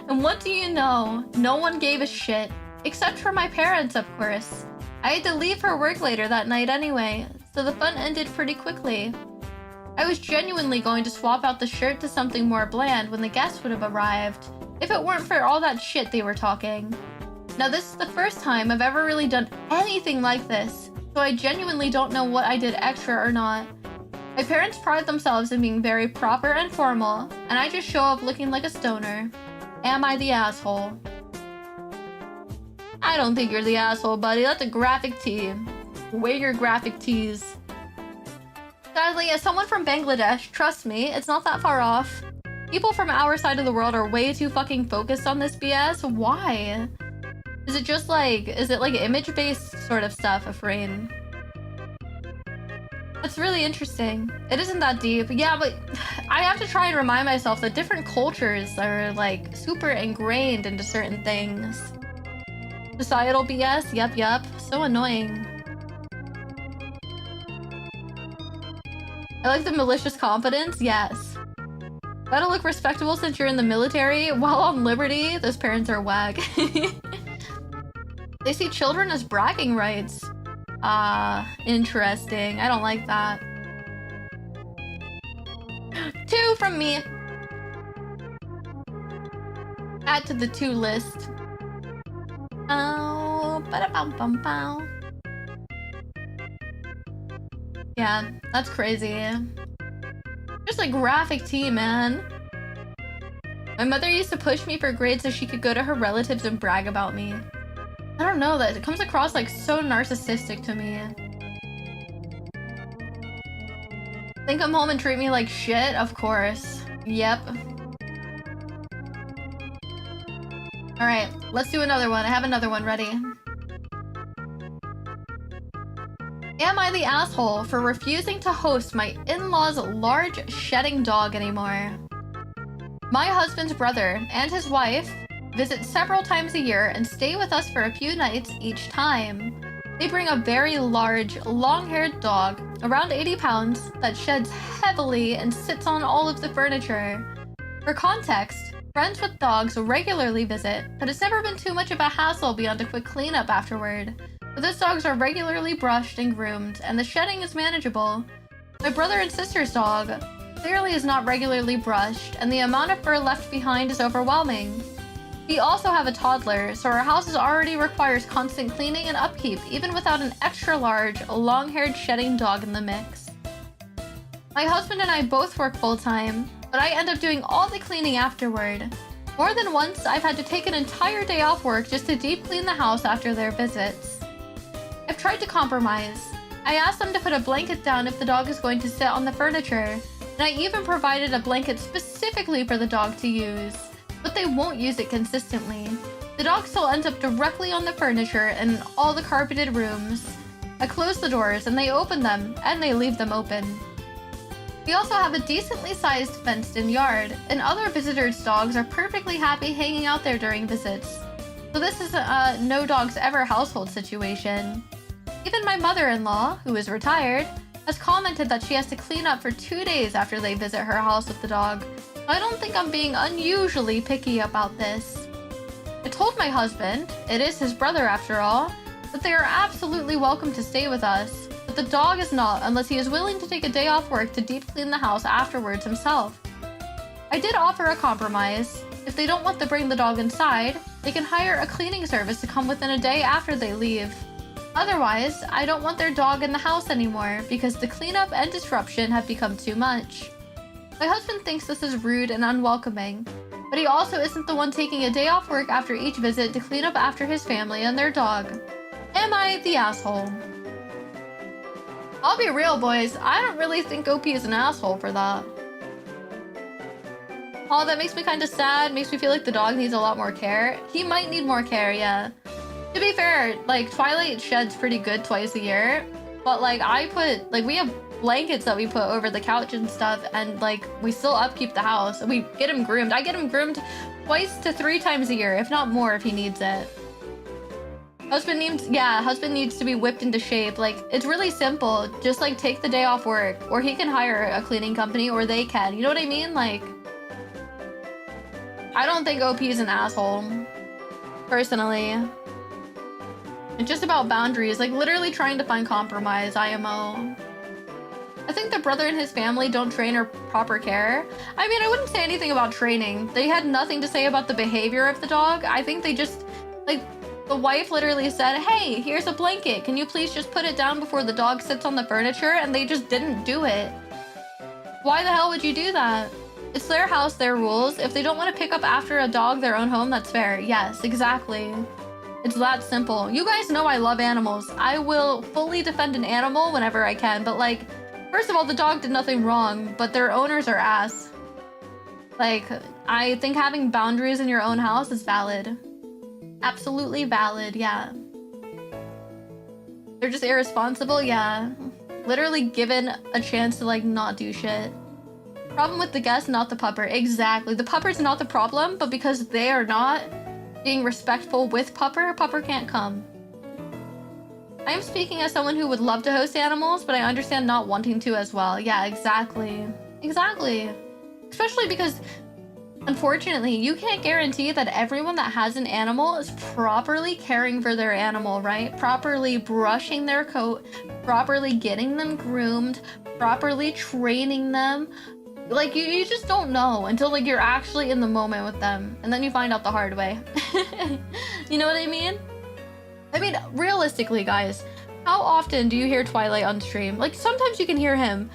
And what do you know? No one gave a shit. Except for my parents, of course. I had to leave for work later that night anyway, so the fun ended pretty quickly. I was genuinely going to swap out the shirt to something more bland when the guests would have arrived, if it weren't for all that shit they were talking. Now this is the first time I've ever really done anything like this, so I genuinely don't know what I did extra or not. My parents pride themselves in being very proper and formal, and I just show up looking like a stoner. Am I the asshole? I don't think you're the asshole, buddy. That's a graphic tee. Wear your graphic tees. Sadly, as someone from Bangladesh, trust me, it's not that far off. People from our side of the world are way too fucking focused on this BS. Why? Is it just like, is it like image-based sort of stuff, Afrain? That's really interesting. It isn't that deep. Yeah, but I have to try and remind myself that different cultures are like super ingrained into certain things. Societal BS? Yep. So annoying. I like the malicious confidence? Yes. Gotta look respectable since you're in the military. While on liberty, those parents are whack. They see children as bragging rights. Interesting. I don't like that. 2 from me. Add to the 2 list. Oh, ba-da-bum-bum-bow. Yeah, that's crazy. Just a graphic tee, man. My mother used to push me for grades so she could go to her relatives and brag about me. I don't know, that it comes across like so narcissistic to me. Think I'm home and treat me like shit? Of course. Yep. Alright, let's do another one. I have another one ready. Am I the asshole for refusing to host my in-laws' large shedding dog anymore? My husband's brother and his wife visit several times a year and stay with us for a few nights each time. They bring a very large, long-haired dog, around 80 pounds, that sheds heavily and sits on all of the furniture. For context, friends with dogs regularly visit, but it's never been too much of a hassle beyond a quick cleanup afterward. But those dogs are regularly brushed and groomed, and the shedding is manageable. My brother and sister's dog clearly is not regularly brushed, and the amount of fur left behind is overwhelming. We also have a toddler, so our house already requires constant cleaning and upkeep, even without an extra large, long-haired shedding dog in the mix. My husband and I both work full-time, but I end up doing all the cleaning afterward. More than once, I've had to take an entire day off work just to deep clean the house after their visits. I've tried to compromise. I asked them to put a blanket down if the dog is going to sit on the furniture, and I even provided a blanket specifically for the dog to use. But they won't use it consistently. The dog still ends up directly on the furniture and in all the carpeted rooms. I close the doors and they open them, and they leave them open. We also have a decently sized fenced-in yard, and other visitors' dogs are perfectly happy hanging out there during visits. So this is a no dogs ever household situation. Even my mother-in-law, who is retired, has commented that she has to clean up for 2 days after they visit her house with the dog. I don't think I'm being unusually picky about this. I told my husband, it is his brother after all, that they are absolutely welcome to stay with us, but the dog is not unless he is willing to take a day off work to deep clean the house afterwards himself. I did offer a compromise. If they don't want to bring the dog inside, they can hire a cleaning service to come within a day after they leave. Otherwise, I don't want their dog in the house anymore because the cleanup and disruption have become too much. My husband thinks this is rude and unwelcoming, but he also isn't the one taking a day off work after each visit to clean up after his family and their dog. Am I the asshole? I'll be real, boys. I don't really think OP is an asshole for that. Oh, that makes me kind of sad. Makes me feel like the dog needs a lot more care. He might need more care, yeah. To be fair, like, Twilight sheds pretty good twice a year, but like, we have blankets that we put over the couch and stuff, and like we still upkeep the house. We get him groomed. I get him groomed twice to 3 times a year, if not more, if he needs it. Husband needs to be whipped into shape. Like, it's really simple. Just like take the day off work, or he can hire a cleaning company, or they can. You know what I mean? Like, I don't think OP is an asshole, personally. It's just about boundaries, like literally trying to find compromise, IMO. I think the brother and his family don't train or proper care. I mean, I wouldn't say anything about training. They had nothing to say about the behavior of the dog. I think they just, like, the wife literally said, hey, here's a blanket. Can you please just put it down before the dog sits on the furniture? And they just didn't do it. Why the hell would you do that? It's their house, their rules. If they don't want to pick up after a dog their own home, that's fair. Yes, exactly. It's that simple. You guys know I love animals. I will fully defend an animal whenever I can, but like, first of all, the dog did nothing wrong, but their owners are ass. Like, I think having boundaries in your own house is valid. Absolutely valid, yeah. They're just irresponsible, yeah. Literally given a chance to like not do shit. Problem with the guest, not the pupper. Exactly. The pupper's not the problem, but because they are not being respectful with pupper can't come. I am speaking as someone who would love to host animals, but I understand not wanting to as well. Yeah, exactly. Exactly. Especially because, unfortunately, you can't guarantee that everyone that has an animal is properly caring for their animal, right? Properly brushing their coat, properly getting them groomed, properly training them. Like, you just don't know until, like, you're actually in the moment with them. And then you find out the hard way. You know what I mean? I mean, realistically, guys, how often do you hear Twilight on stream? Like, sometimes you can hear him.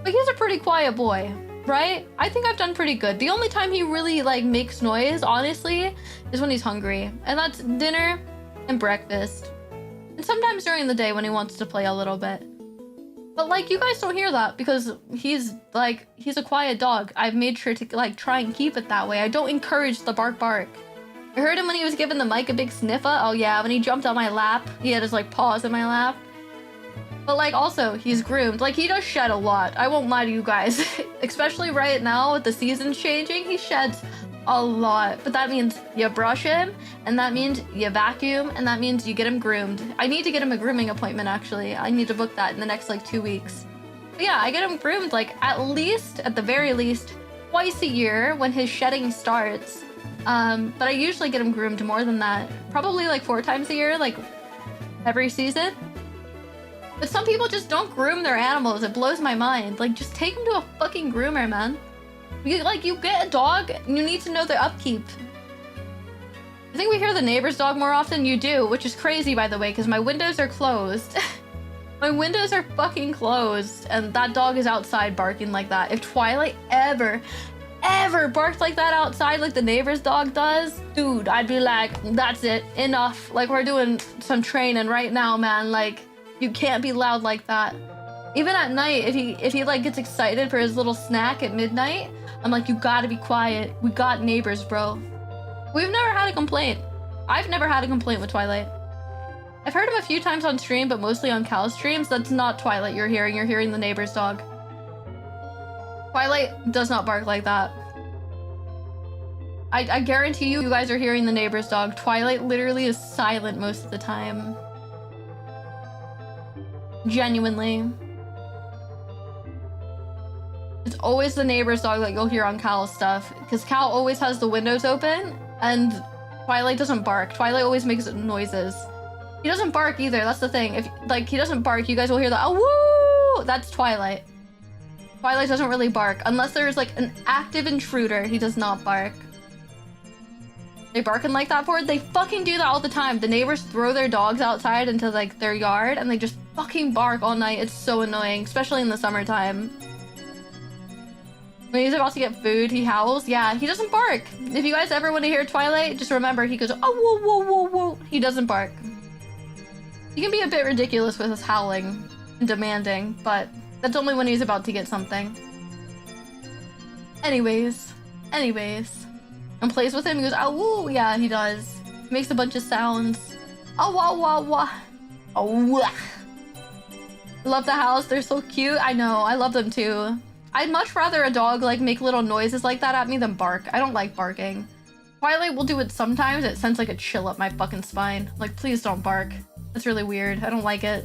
Like, he's a pretty quiet boy, right? I think I've done pretty good. The only time he really, like, makes noise, honestly, is when he's hungry. And that's dinner and breakfast. And sometimes during the day when he wants to play a little bit. But, like, you guys don't hear that because he's a quiet dog. I've made sure to, like, try and keep it that way. I don't encourage the bark. I heard him when he was giving the mic a big sniffer. Oh, yeah, when he jumped on my lap. He had his, like, paws in my lap. But, like, also, he's groomed. Like, he does shed a lot. I won't lie to you guys. Especially right now with the seasons changing, he sheds a lot. But that means you brush him, and that means you vacuum, and that means you get him groomed. I need to get him a grooming appointment, actually. I need to book that in the next, like, 2 weeks. But yeah, I get him groomed, like, at the very least, twice a year when his shedding starts. But I usually get him groomed more than that. Probably, like, 4 times a year, like, every season. But some people just don't groom their animals. It blows my mind. Like, just take them to a fucking groomer, man. You get a dog, you need to know their upkeep. I think we hear the neighbor's dog more often. You do, which is crazy, by the way, because my windows are closed. My windows are fucking closed, and that dog is outside barking like that. If Twilight ever barked like that outside like the neighbor's dog does, dude, I'd be like, that's it, enough. Like, we're doing some training right now, man. Like, you can't be loud like that. Even at night, if he like gets excited for his little snack at midnight, I'm like, you gotta be quiet. We got neighbors, bro. We've never had a complaint. I've never had a complaint with Twilight. I've heard him a few times on stream, but mostly on Cal's streams. That's not Twilight you're hearing the neighbor's dog. Twilight does not bark like that. I guarantee you guys are hearing the neighbor's dog. Twilight literally is silent most of the time. Genuinely. It's always the neighbor's dog that you'll hear on Cal's stuff, because Cal always has the windows open, and Twilight doesn't bark. Twilight always makes noises. He doesn't bark either, that's the thing. If, like, he doesn't bark, you guys will hear the, oh, woo! That's Twilight. Twilight doesn't really bark. Unless there's, like, an active intruder, he does not bark. They barking like that for it? They fucking do that all the time. The neighbors throw their dogs outside into, like, their yard, and they just fucking bark all night. It's so annoying, especially in the summertime. When he's about to get food, he howls. Yeah, he doesn't bark. If you guys ever want to hear Twilight, just remember he goes, oh, whoa, whoa, whoa, whoa. He doesn't bark. He can be a bit ridiculous with his howling and demanding, but that's only when he's about to get something. Anyways. And plays with him, he goes, oh, woo. Yeah, he does. He makes a bunch of sounds. Oh, wah, wah, wah. Oh, wah. I love the howls. They're so cute. I know. I love them too. I'd much rather a dog like make little noises like that at me than bark. I don't like barking. Twilight will do it sometimes. It sends like a chill up my fucking spine. Like, please don't bark. That's really weird. I don't like it.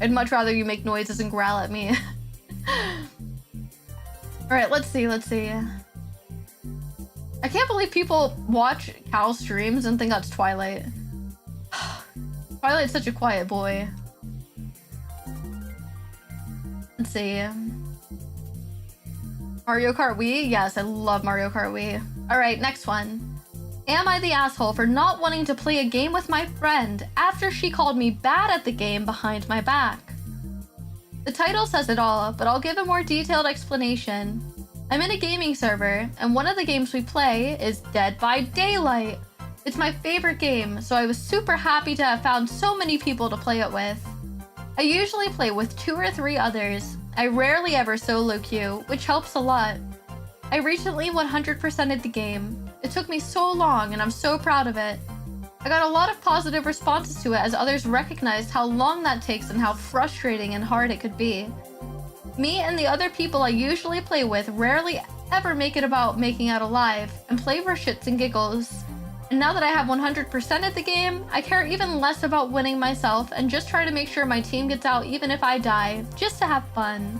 I'd much rather you make noises and growl at me. Alright, let's see. I can't believe people watch Cal streams and think that's Twilight. Twilight's such a quiet boy. Let's see. Mario Kart Wii? Yes, I love Mario Kart Wii. Alright, next one. Am I the asshole for not wanting to play a game with my friend after she called me bad at the game behind my back? The title says it all, but I'll give a more detailed explanation. I'm in a gaming server, and one of the games we play is Dead by Daylight. It's my favorite game, so I was super happy to have found so many people to play it with. I usually play with 2 or 3 others. I rarely ever solo queue, which helps a lot. I recently 100%ed the game. It took me so long, and I'm so proud of it. I got a lot of positive responses to it as others recognized how long that takes and how frustrating and hard it could be. Me and the other people I usually play with rarely ever make it about making out alive and play for shits and giggles. And now that I have 100%ed the game, I care even less about winning myself and just try to make sure my team gets out even if I die, just to have fun.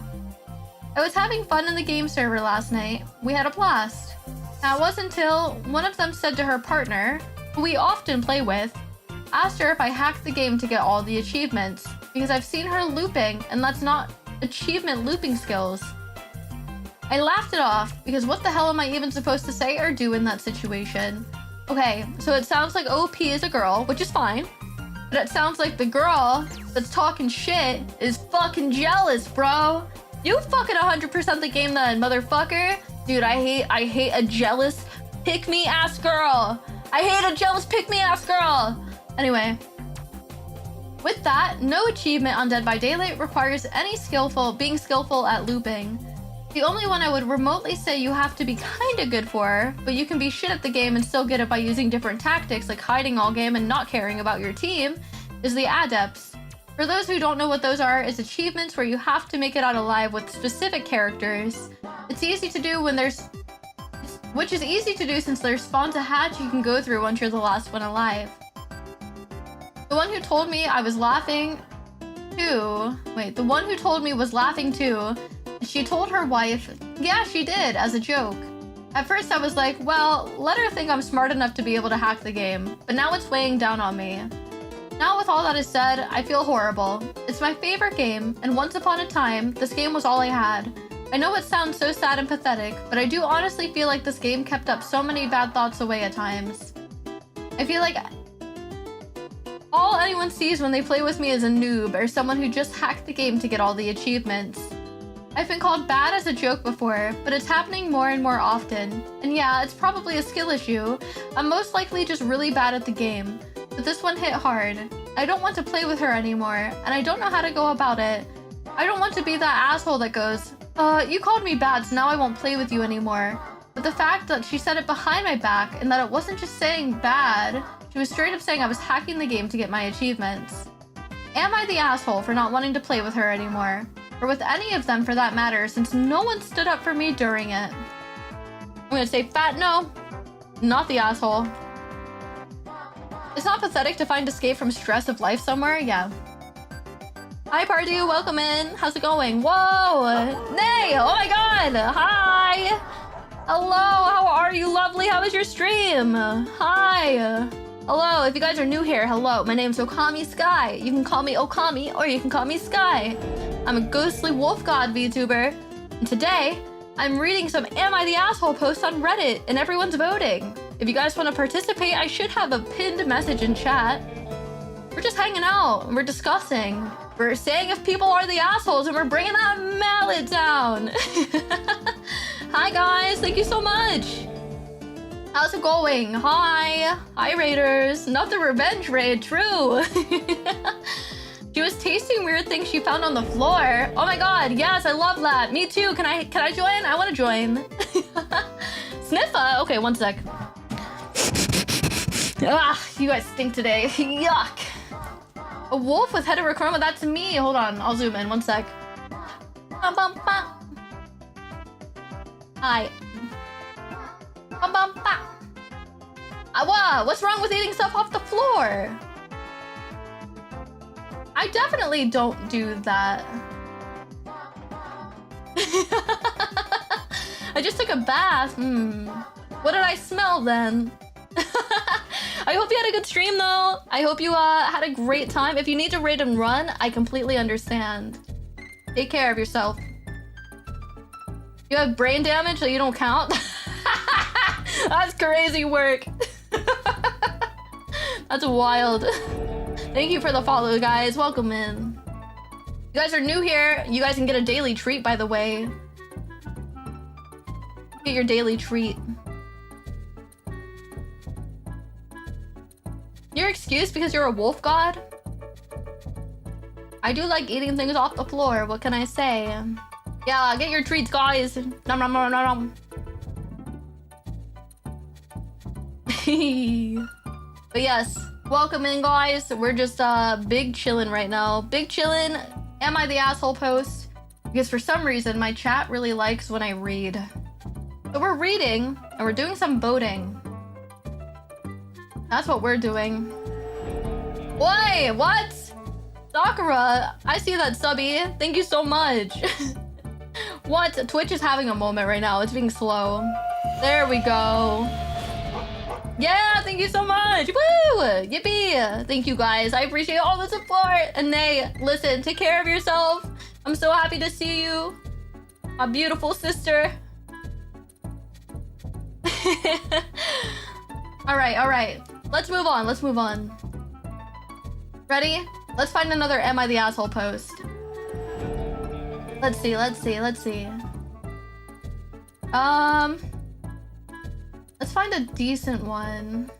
I was having fun in the game server last night. We had a blast. Now it wasn't until one of them said to her partner, who we often play with, asked her if I hacked the game to get all the achievements, because I've seen her looping and that's not achievement looping skills. I laughed it off because what the hell am I even supposed to say or do in that situation? Okay, so it sounds like OP is a girl, which is fine, but it sounds like the girl that's talking shit is fucking jealous, bro. You fucking 100% the game then, motherfucker. Dude, I hate a jealous pick-me-ass girl. I hate a jealous pick-me-ass girl. Anyway. With that, no achievement on Dead by Daylight requires any being skillful at looping. The only one I would remotely say you have to be kinda good for, but you can be shit at the game and still get it by using different tactics like hiding all game and not caring about your team, is the Adepts. For those who don't know what those are, it's achievements where you have to make it out alive with specific characters. It's easy to do which is easy to do since there spawns a hatch you can go through once you're the last one alive. The one who told me was laughing too, she told her wife, yeah, she did, as a joke. At first I was like, well, let her think I'm smart enough to be able to hack the game, but now it's weighing down on me. Now with all that is said, I feel horrible. It's my favorite game, and once upon a time, this game was all I had. I know it sounds so sad and pathetic, but I do honestly feel like this game kept up so many bad thoughts away at times. I feel like all anyone sees when they play with me is a noob or someone who just hacked the game to get all the achievements. I've been called bad as a joke before, but it's happening more and more often. And yeah, it's probably a skill issue. I'm most likely just really bad at the game. But this one hit hard. I don't want to play with her anymore, and I don't know how to go about it. I don't want to be that asshole that goes, you called me bad, so now I won't play with you anymore. But the fact that she said it behind my back and that it wasn't just saying bad, she was straight up saying I was hacking the game to get my achievements. Am I the asshole for not wanting to play with her anymore? Or with any of them for that matter, since no one stood up for me during it? I'm gonna say fat no, not the asshole. It's not pathetic to find escape from stress of life somewhere, yeah. Hi Pardew, welcome in. How's it going? Whoa! Nay! Oh my god! Hi! Hello, how are you lovely? How was your stream? Hi! Hello, if you guys are new here, hello. My name's Okami Sky. You can call me Okami or you can call me Sky. I'm a ghostly wolf god VTuber. And today, I'm reading some Am I the Asshole posts on Reddit and everyone's voting. If you guys want to participate, I should have a pinned message in chat. We're just hanging out and we're discussing. We're saying if people are the assholes and we're bringing that mallet down. Hi guys, thank you so much. How's it going? Hi. Hi Raiders. Not the revenge raid, true. She was tasting weird things she found on the floor. Oh my god, yes, I love that. Me too. Can I join? I want to join. Sniffa? Okay, one sec. Ah, you guys stink today. Yuck. A wolf with heterochroma, that's me. Hold on, I'll zoom in, one sec. Bum, bum, bum. Hi. Bum, bum, bum. What's wrong with eating stuff off the floor? I definitely don't do that. I just took a bath. What did I smell then? I hope you had a good stream though. I hope you had a great time. If you need to raid and run, I completely understand. Take care of yourself. You have brain damage so you don't count? That's crazy work. That's wild. Thank you for the follow, guys. Welcome in. You guys are new here. You guys can get a daily treat, by the way. Get your daily treat. Your excuse because you're a wolf god? I do like eating things off the floor. What can I say? Yeah, get your treats, guys. Nom nom nom nom nom. But yes, welcome in, guys. We're just big chillin' right now. Big chillin'. Am I the asshole post? Because for some reason my chat really likes when I read. So we're reading and we're doing some voting. That's what we're doing. Wait, what? Sakura, I see that, subby. Thank you so much. What? Twitch is having a moment right now. It's being slow. There we go. Yeah, thank you so much. Woo! Yippee! Thank you guys. I appreciate all the support. And Nay, listen, take care of yourself. I'm so happy to see you. My beautiful sister. Alright. Let's move on. Ready? Let's find another Am I the Asshole post. Let's see. Let's find a decent one.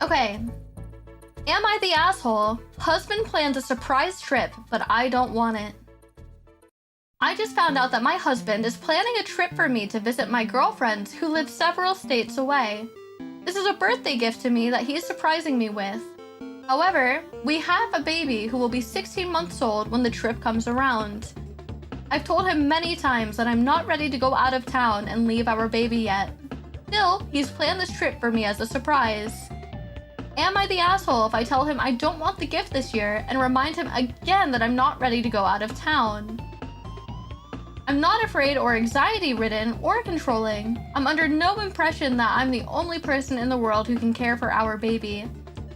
Okay. Am I the asshole? Husband plans a surprise trip, but I don't want it. I just found out that my husband is planning a trip for me to visit my girlfriends who live several states away. This is a birthday gift to me that he is surprising me with. However, we have a baby who will be 16 months old when the trip comes around. I've told him many times that I'm not ready to go out of town and leave our baby yet. Still, he's planned this trip for me as a surprise. Am I the asshole if I tell him I don't want the gift this year and remind him again that I'm not ready to go out of town? I'm not afraid or anxiety-ridden or controlling. I'm under no impression that I'm the only person in the world who can care for our baby.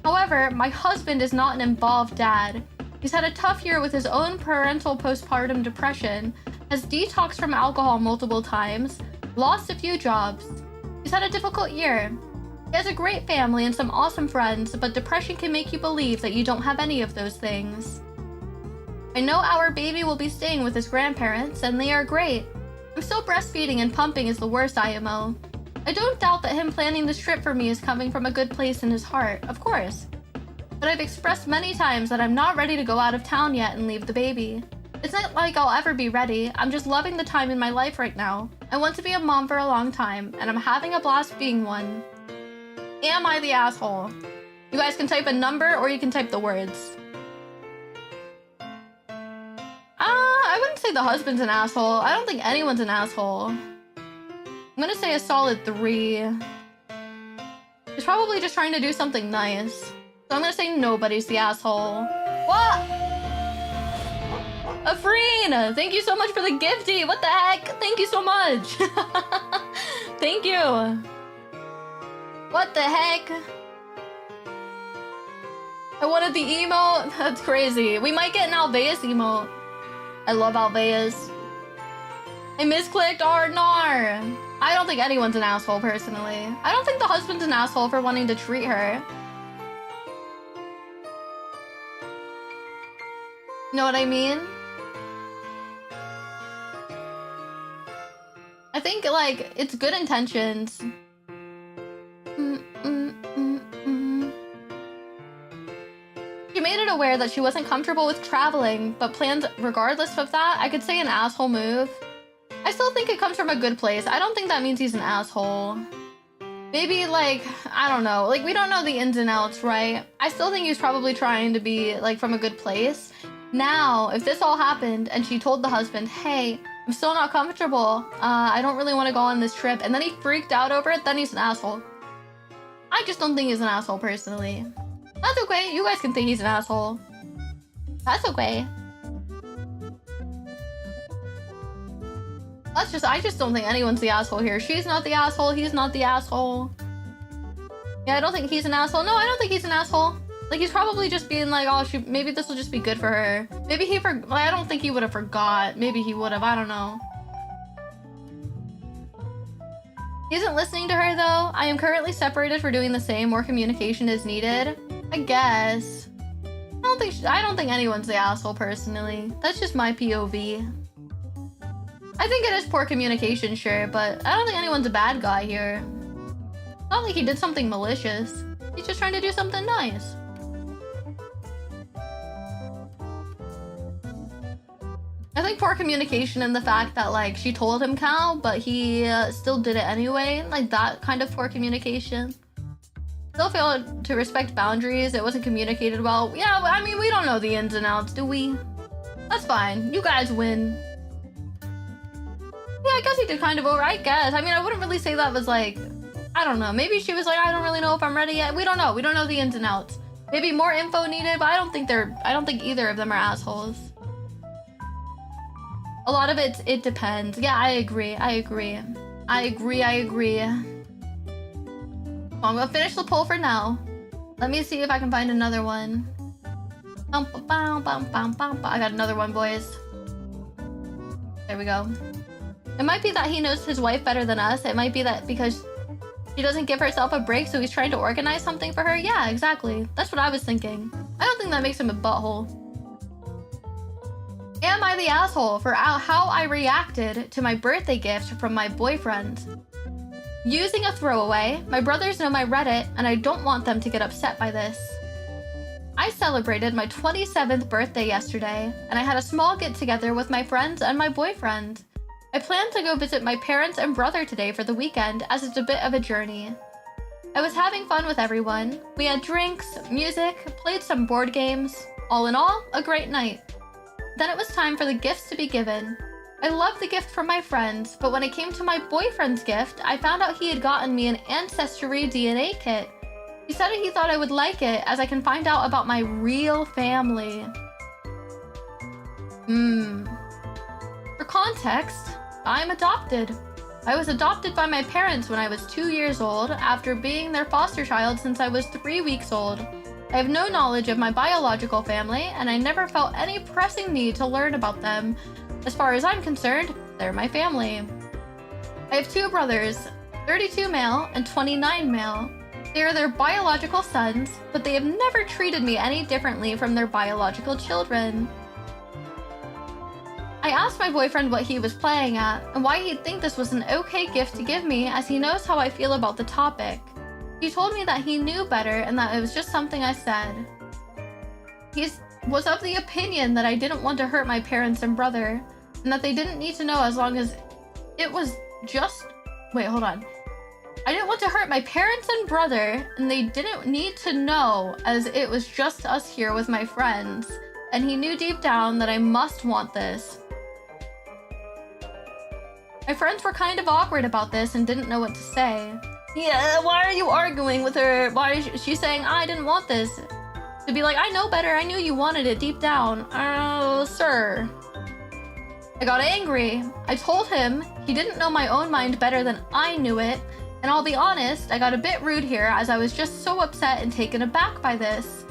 However, my husband is not an involved dad. He's had a tough year with his own parental postpartum depression, has detoxed from alcohol multiple times, lost a few jobs. He's had a difficult year. He has a great family and some awesome friends, but depression can make you believe that you don't have any of those things. I know our baby will be staying with his grandparents, and they are great. I'm still breastfeeding and pumping is the worst IMO. I don't doubt that him planning this trip for me is coming from a good place in his heart, of course. But I've expressed many times that I'm not ready to go out of town yet and leave the baby. It's not like I'll ever be ready, I'm just loving the time in my life right now. I want to be a mom for a long time, and I'm having a blast being one. Am I the asshole? You guys can type a number or you can type the words. I wouldn't say the husband's an asshole. I don't think anyone's an asshole. I'm gonna say a solid 3. He's probably just trying to do something nice. So I'm gonna say nobody's the asshole. What? Afreen! Thank you so much for the gifty! What the heck? Thank you so much! Thank you! What the heck? I wanted the emote? That's crazy. We might get an Alveus emote. I love Alveus. I misclicked Nar. I don't think anyone's an asshole, personally. I don't think the husband's an asshole for wanting to treat her. Know what I mean? I think, like, it's good intentions. She made it aware that she wasn't comfortable with traveling, but planned regardless of that. I could say an asshole move. I still think it comes from a good place. I don't think that means he's an asshole. Maybe, like, I don't know. Like, we don't know the ins and outs, right? I still think he's probably trying to be, like, from a good place. Now, if this all happened and she told the husband, hey, I'm still not comfortable. I don't really want to go on this trip. And then he freaked out over it, then he's an asshole. I just don't think he's an asshole, personally. That's okay. You guys can think he's an asshole. That's okay. I just don't think anyone's the asshole here. She's not the asshole. He's not the asshole. Yeah, I don't think he's an asshole. No, I don't think he's an asshole. Like, he's probably just being like, oh, maybe this will just be good for her. Maybe he I don't think he would have forgot. Maybe he would have. I don't know. He isn't listening to her, though. I am currently separated for doing the same. More communication is needed. I guess. I don't think anyone's the asshole, personally. That's just my POV. I think it is poor communication, sure, but I don't think anyone's a bad guy here. It's not like he did something malicious. He's just trying to do something nice. I think poor communication in the fact that, like, she told him Cal, but he still did it anyway. Like, that kind of poor communication. Still failed to respect boundaries. It wasn't communicated well. Yeah, I mean, we don't know the ins and outs, do we? That's fine. You guys win. Yeah, I guess he did kind of over. I guess. I mean, I wouldn't really say that was like, I don't know. Maybe she was like, I don't really know if I'm ready yet. We don't know. We don't know the ins and outs. Maybe more info needed, but I don't think either of them are assholes. A lot of it depends. Yeah, I agree. So I'm gonna finish the poll for now. Let me see if I can find another one. I got another one, boys. There we go. It might be that he knows his wife better than us. It might be that because she doesn't give herself a break, so he's trying to organize something for her. Yeah, exactly. That's what I was thinking. I don't think that makes him a butthole. Am I the asshole for how I reacted to my birthday gift from my boyfriend? Using a throwaway, my brothers know my Reddit, and I don't want them to get upset by this. I celebrated my 27th birthday yesterday, and I had a small get-together with my friends and my boyfriend. I plan to go visit my parents and brother today for the weekend, as it's a bit of a journey. I was having fun with everyone. We had drinks, music, played some board games. All in all, a great night. Then it was time for the gifts to be given. I loved the gift from my friends, but when it came to my boyfriend's gift, I found out he had gotten me an Ancestry DNA kit. He said he thought I would like it, as I can find out about my real family. For context, I'm adopted. I was adopted by my parents when I was 2 years old, after being their foster child since I was 3 weeks old. I have no knowledge of my biological family, and I never felt any pressing need to learn about them. As far as I'm concerned, they're my family. I have 2 brothers, 32 male and 29 male. They are their biological sons, but they have never treated me any differently from their biological children. I asked my boyfriend what he was playing at and why he'd think this was an okay gift to give me, as he knows how I feel about the topic. He told me that he knew better and that it was just something I said. He was of the opinion that I didn't want to hurt my parents and brother, and that they didn't need to know as long as it was just... Wait, hold on. I didn't want to hurt my parents and brother, and they didn't need to know as it was just us here with my friends. And he knew deep down that I must want this. My friends were kind of awkward about this and didn't know what to say. Yeah, why are you arguing with her? Why is she saying, I didn't want this? To be like, I know better, I knew you wanted it deep down. Oh, sir. I got angry. I told him he didn't know my own mind better than I knew it. And I'll be honest, I got a bit rude here as I was just so upset and taken aback by this.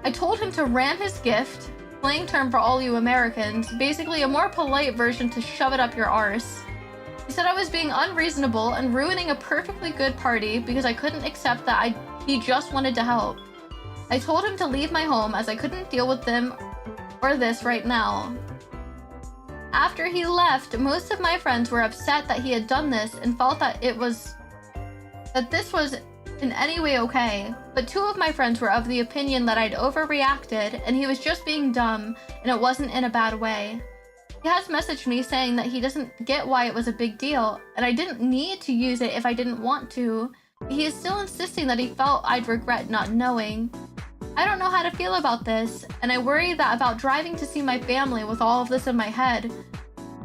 I told him to ram his gift, slang term for all you Americans, basically a more polite version to shove it up your arse. He said I was being unreasonable and ruining a perfectly good party because I couldn't accept that he just wanted to help. I told him to leave my home as I couldn't deal with them or this right now. After he left, most of my friends were upset that he had done this and felt that this was in any way okay, but 2 of my friends were of the opinion that I'd overreacted and he was just being dumb and it wasn't in a bad way. He has messaged me saying that he doesn't get why it was a big deal and I didn't need to use it if I didn't want to. He is still insisting that he felt I'd regret not knowing. I don't know how to feel about this, and I worry that about driving to see my family with all of this in my head.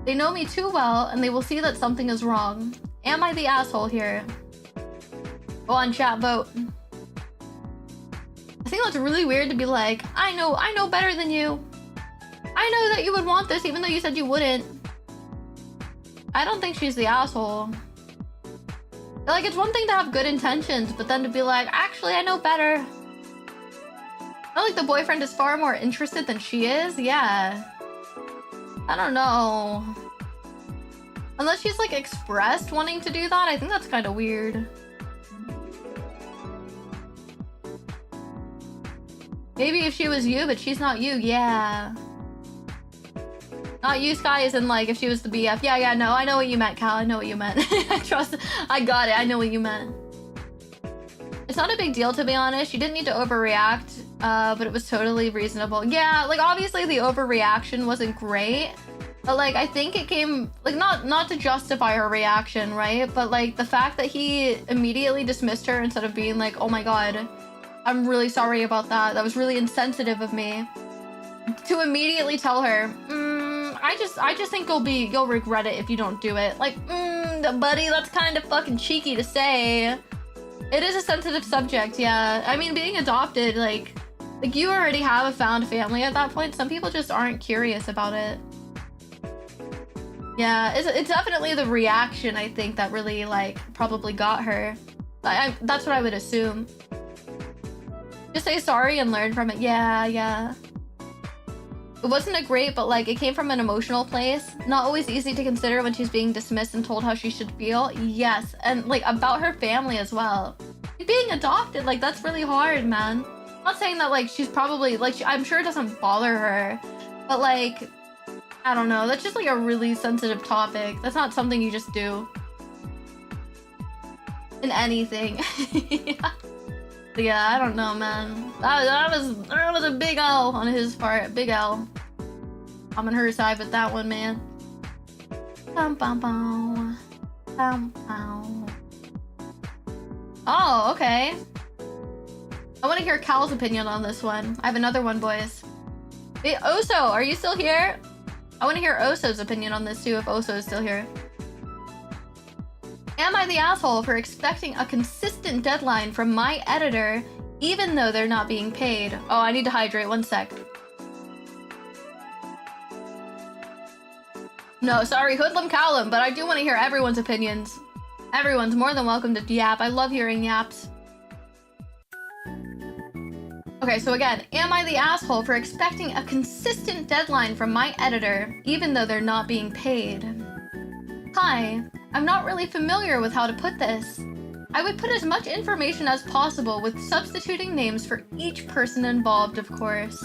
They know me too well and they will see that something is wrong. Am I the asshole here? Go on, chat, vote. I think that's really weird to be like, I know better than you. I know that you would want this even though you said you wouldn't. I don't think she's the asshole. Like, it's one thing to have good intentions, but then to be like, actually, I know better. I feel like the boyfriend is far more interested than she is. Yeah. I don't know. Unless she's like expressed wanting to do that, I think that's kind of weird. Maybe if she was you, but she's not you, yeah. Not you, Sky, as in like if she was the BF. Yeah, no, I know what you meant, Cal. I know what you meant. I got it. I know what you meant. It's not a big deal, to be honest. She didn't need to overreact, but it was totally reasonable. Yeah, like obviously the overreaction wasn't great, but like I think it came like not to justify her reaction, right? But like the fact that he immediately dismissed her instead of being like, oh my god, I'm really sorry about that. That was really insensitive of me. To immediately tell her, I just think you'll regret it if you don't do it. Like, buddy, that's kind of fucking cheeky to say. It is a sensitive subject, yeah. I mean, being adopted, like you already have a found family at that point. Some people just aren't curious about it. Yeah, it's definitely the reaction, I think, that really, like, probably got her. That's what I would assume. Just say sorry and learn from it. Yeah. It wasn't a great, but like it came from an emotional place. Not always easy to consider when she's being dismissed and told how she should feel. Yes, and like about her family as well. Being adopted, like that's really hard, man. I'm not saying that like she's probably like I'm sure it doesn't bother her, but like I don't know. That's just like a really sensitive topic. That's not something you just do in anything. Yeah, I don't know, man. That was a big L on his part. Big L. I'm on her side with that one, man. Oh, okay. I want to hear Cal's opinion on this one. I have another one, boys. Wait, Oso, are you still here? I want to hear Oso's opinion on this too, if Oso is still here. Am I the asshole for expecting a consistent deadline from my editor, even though they're not being paid? Oh, I need to hydrate. 1 sec. No, sorry, Hoodlum Callum, but I do want to hear everyone's opinions. Everyone's more than welcome to yap. I love hearing yaps. Okay, so again, am I the asshole for expecting a consistent deadline from my editor, even though they're not being paid? Hi. I'm not really familiar with how to put this. I would put as much information as possible with substituting names for each person involved, of course.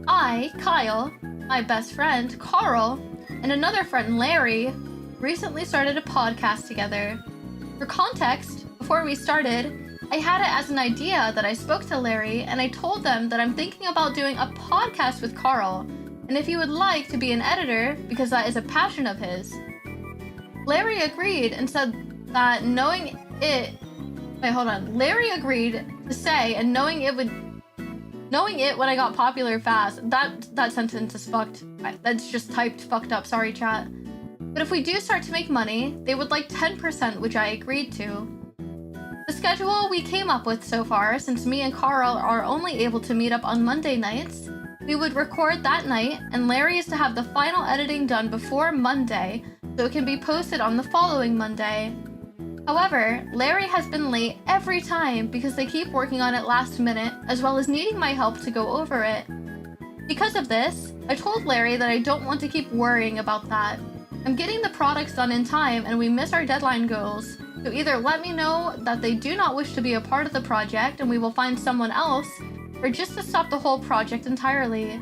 I, Kyle, my best friend, Carl, and another friend, Larry, recently started a podcast together. For context, before we started, I had it as an idea that I spoke to Larry and I told them that I'm thinking about doing a podcast with Carl, and if he would like to be an editor, because that is a passion of his. Larry agreed and said that knowing it... Wait, hold on. Larry agreed to say, and knowing it when I got popular fast. That sentence is fucked. That's just typed fucked up. Sorry, chat. But if we do start to make money, they would like 10%, which I agreed to. The schedule we came up with so far, since me and Carl are only able to meet up on Monday nights, we would record that night, and Larry is to have the final editing done before Monday, so it can be posted on the following Monday. However, Larry has been late every time because they keep working on it last minute, as well as needing my help to go over it. Because of this, I told Larry that I don't want to keep worrying about that. I'm getting the products done in time and we miss our deadline goals, so either let me know that they do not wish to be a part of the project and we will find someone else, or just to stop the whole project entirely.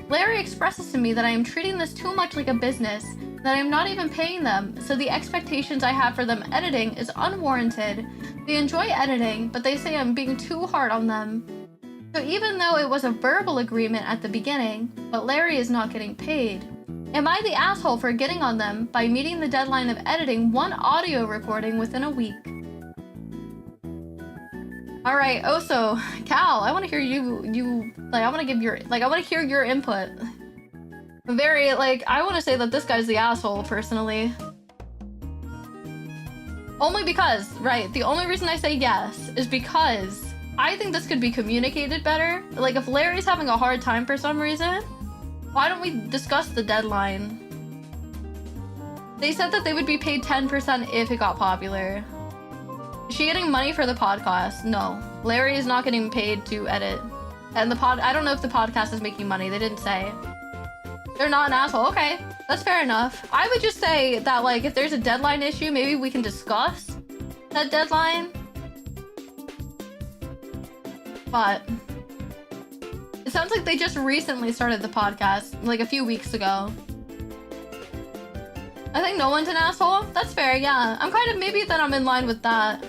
Larry expresses to me that I am treating this too much like a business, that I'm not even paying them, so the expectations I have for them editing is unwarranted. They enjoy editing, but they say I'm being too hard on them. So even though it was a verbal agreement at the beginning, but Larry is not getting paid. Am I the asshole for getting on them by meeting the deadline of editing one audio recording within a week? Alright, Oso, Cal, I want to hear I want to hear your input. I want to say that this guy's the asshole, personally. Only because, right, the only reason I say yes is because I think this could be communicated better. Like, if Larry's having a hard time for some reason, why don't we discuss the deadline? They said that they would be paid 10% if it got popular. Is she getting money for the podcast? No. Larry is not getting paid to edit. And I don't know if the podcast is making money. They didn't say. They're not an asshole. Okay, that's fair enough. I would just say that, like, if there's a deadline issue, maybe we can discuss that deadline. But it sounds like they just recently started the podcast, like a few weeks ago. I think no one's an asshole. That's fair, yeah. I'm kind of, maybe then I'm in line with that.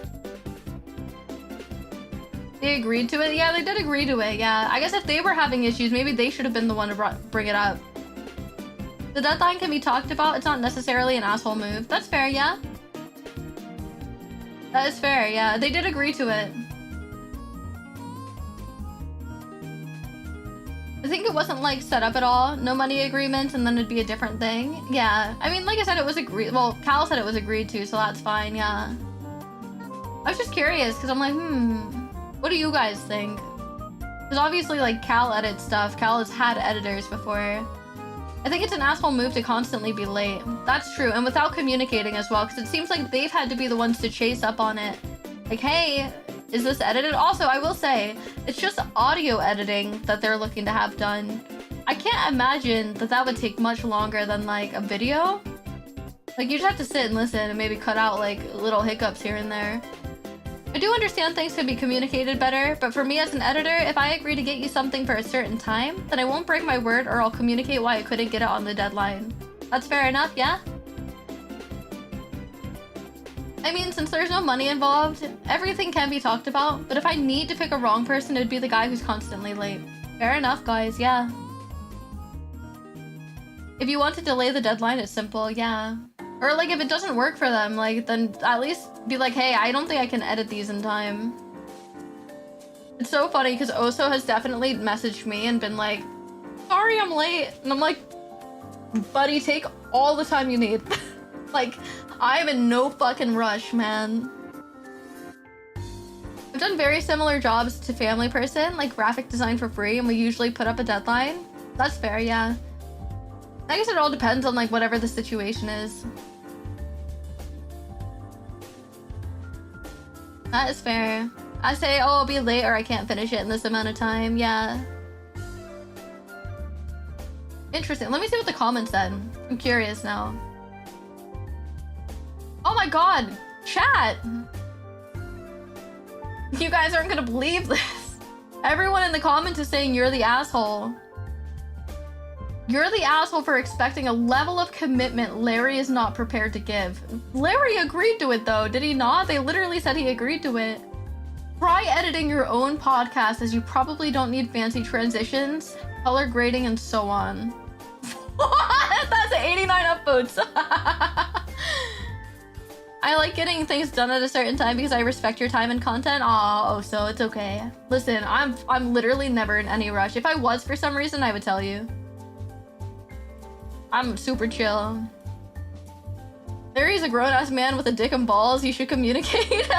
They agreed to it? Yeah, they did agree to it, yeah. I guess if they were having issues, maybe they should have been the one to bring it up. The deadline can be talked about. It's not necessarily an asshole move. That's fair, yeah. That is fair, yeah. They did agree to it. I think it wasn't, like, set up at all. No money agreement, and then it'd be a different thing. Yeah. I mean, like I said, it was agreed. Well, Cal said it was agreed to, so that's fine, yeah. I was just curious, because I'm like, what do you guys think? Because obviously, like, Cal edits stuff. Cal has had editors before. I think it's an asshole move to constantly be late. That's true, and without communicating as well, because it seems like they've had to be the ones to chase up on it. Like, hey, is this edited? Also, I will say, it's just audio editing that they're looking to have done. I can't imagine that that would take much longer than, like, a video. Like, you just have to sit and listen and maybe cut out, like, little hiccups here and there. I do understand things can be communicated better, but for me as an editor, if I agree to get you something for a certain time, then I won't break my word or I'll communicate why I couldn't get it on the deadline. That's fair enough, yeah? I mean, since there's no money involved, everything can be talked about, but if I need to pick a wrong person, it'd be the guy who's constantly late. Fair enough, guys, yeah. If you want to delay the deadline, it's simple, yeah. Or, like, if it doesn't work for them, like, then at least be like, hey, I don't think I can edit these in time. It's so funny, because Oso has definitely messaged me and been like, sorry I'm late. And I'm like, buddy, take all the time you need. Like, I am in no fucking rush, man. I've done very similar jobs to Family Person, like graphic design for free, and we usually put up a deadline. That's fair, yeah. I guess it all depends on, like, whatever the situation is. That is fair. I say, oh, I'll be late or I can't finish it in this amount of time. Yeah. Interesting. Let me see what the comments said. I'm curious now. Oh my god! Chat! You guys aren't gonna believe this. Everyone in the comments is saying you're the asshole. You're the asshole for expecting a level of commitment Larry is not prepared to give. Larry agreed to it though, did he not? They literally said he agreed to it. Try editing your own podcast as you probably don't need fancy transitions, color grading, and so on. What? That's 89 upvotes. I like getting things done at a certain time because I respect your time and content. Oh, so it's okay. Listen, I'm literally never in any rush. If I was for some reason, I would tell you. I'm super chill. Larry's a grown-ass man with a dick and balls. You should communicate.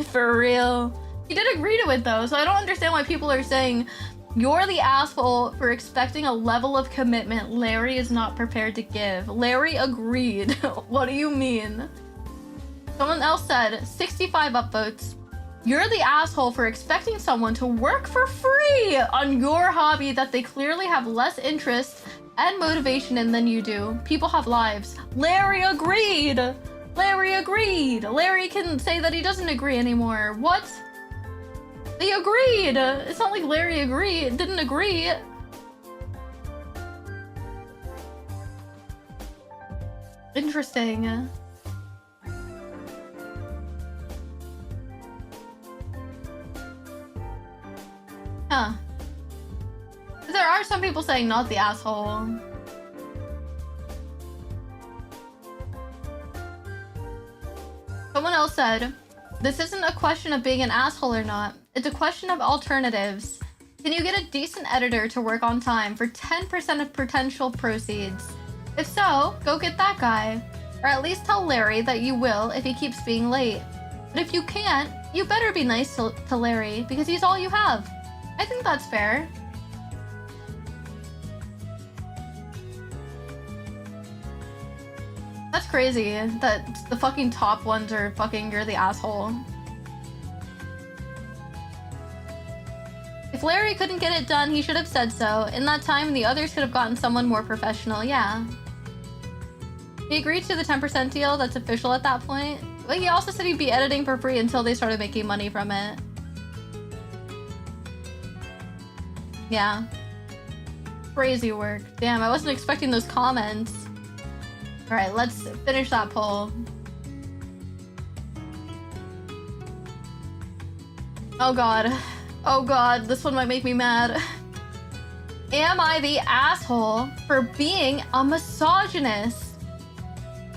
For real. He did agree to it though, so I don't understand why people are saying you're the asshole for expecting a level of commitment Larry is not prepared to give. Larry agreed. What do you mean? Someone else said 65 upvotes. You're the asshole for expecting someone to work for free on your hobby that they clearly have less interest and motivation in than you do. People have lives. Larry agreed. Larry agreed. Larry can say that he doesn't agree anymore. What? They agreed. It's not like Larry didn't agree. Interesting. Huh. There are some people saying not the asshole. Someone else said, this isn't a question of being an asshole or not. It's a question of alternatives. Can you get a decent editor to work on time for 10% of potential proceeds? If so, go get that guy. Or at least tell Larry that you will if he keeps being late. But if you can't, you better be nice to Larry because he's all you have. I think that's fair. That's crazy that the fucking top ones are fucking you're the asshole. If Larry couldn't get it done, he should have said so. In that time, the others could have gotten someone more professional, yeah. He agreed to the 10% deal that's official at that point. But he also said he'd be editing for free until they started making money from it. Yeah. Crazy work. Damn, I wasn't expecting those comments. Alright, let's finish that poll. Oh god. Oh god, this one might make me mad. Am I the asshole for being a misogynist?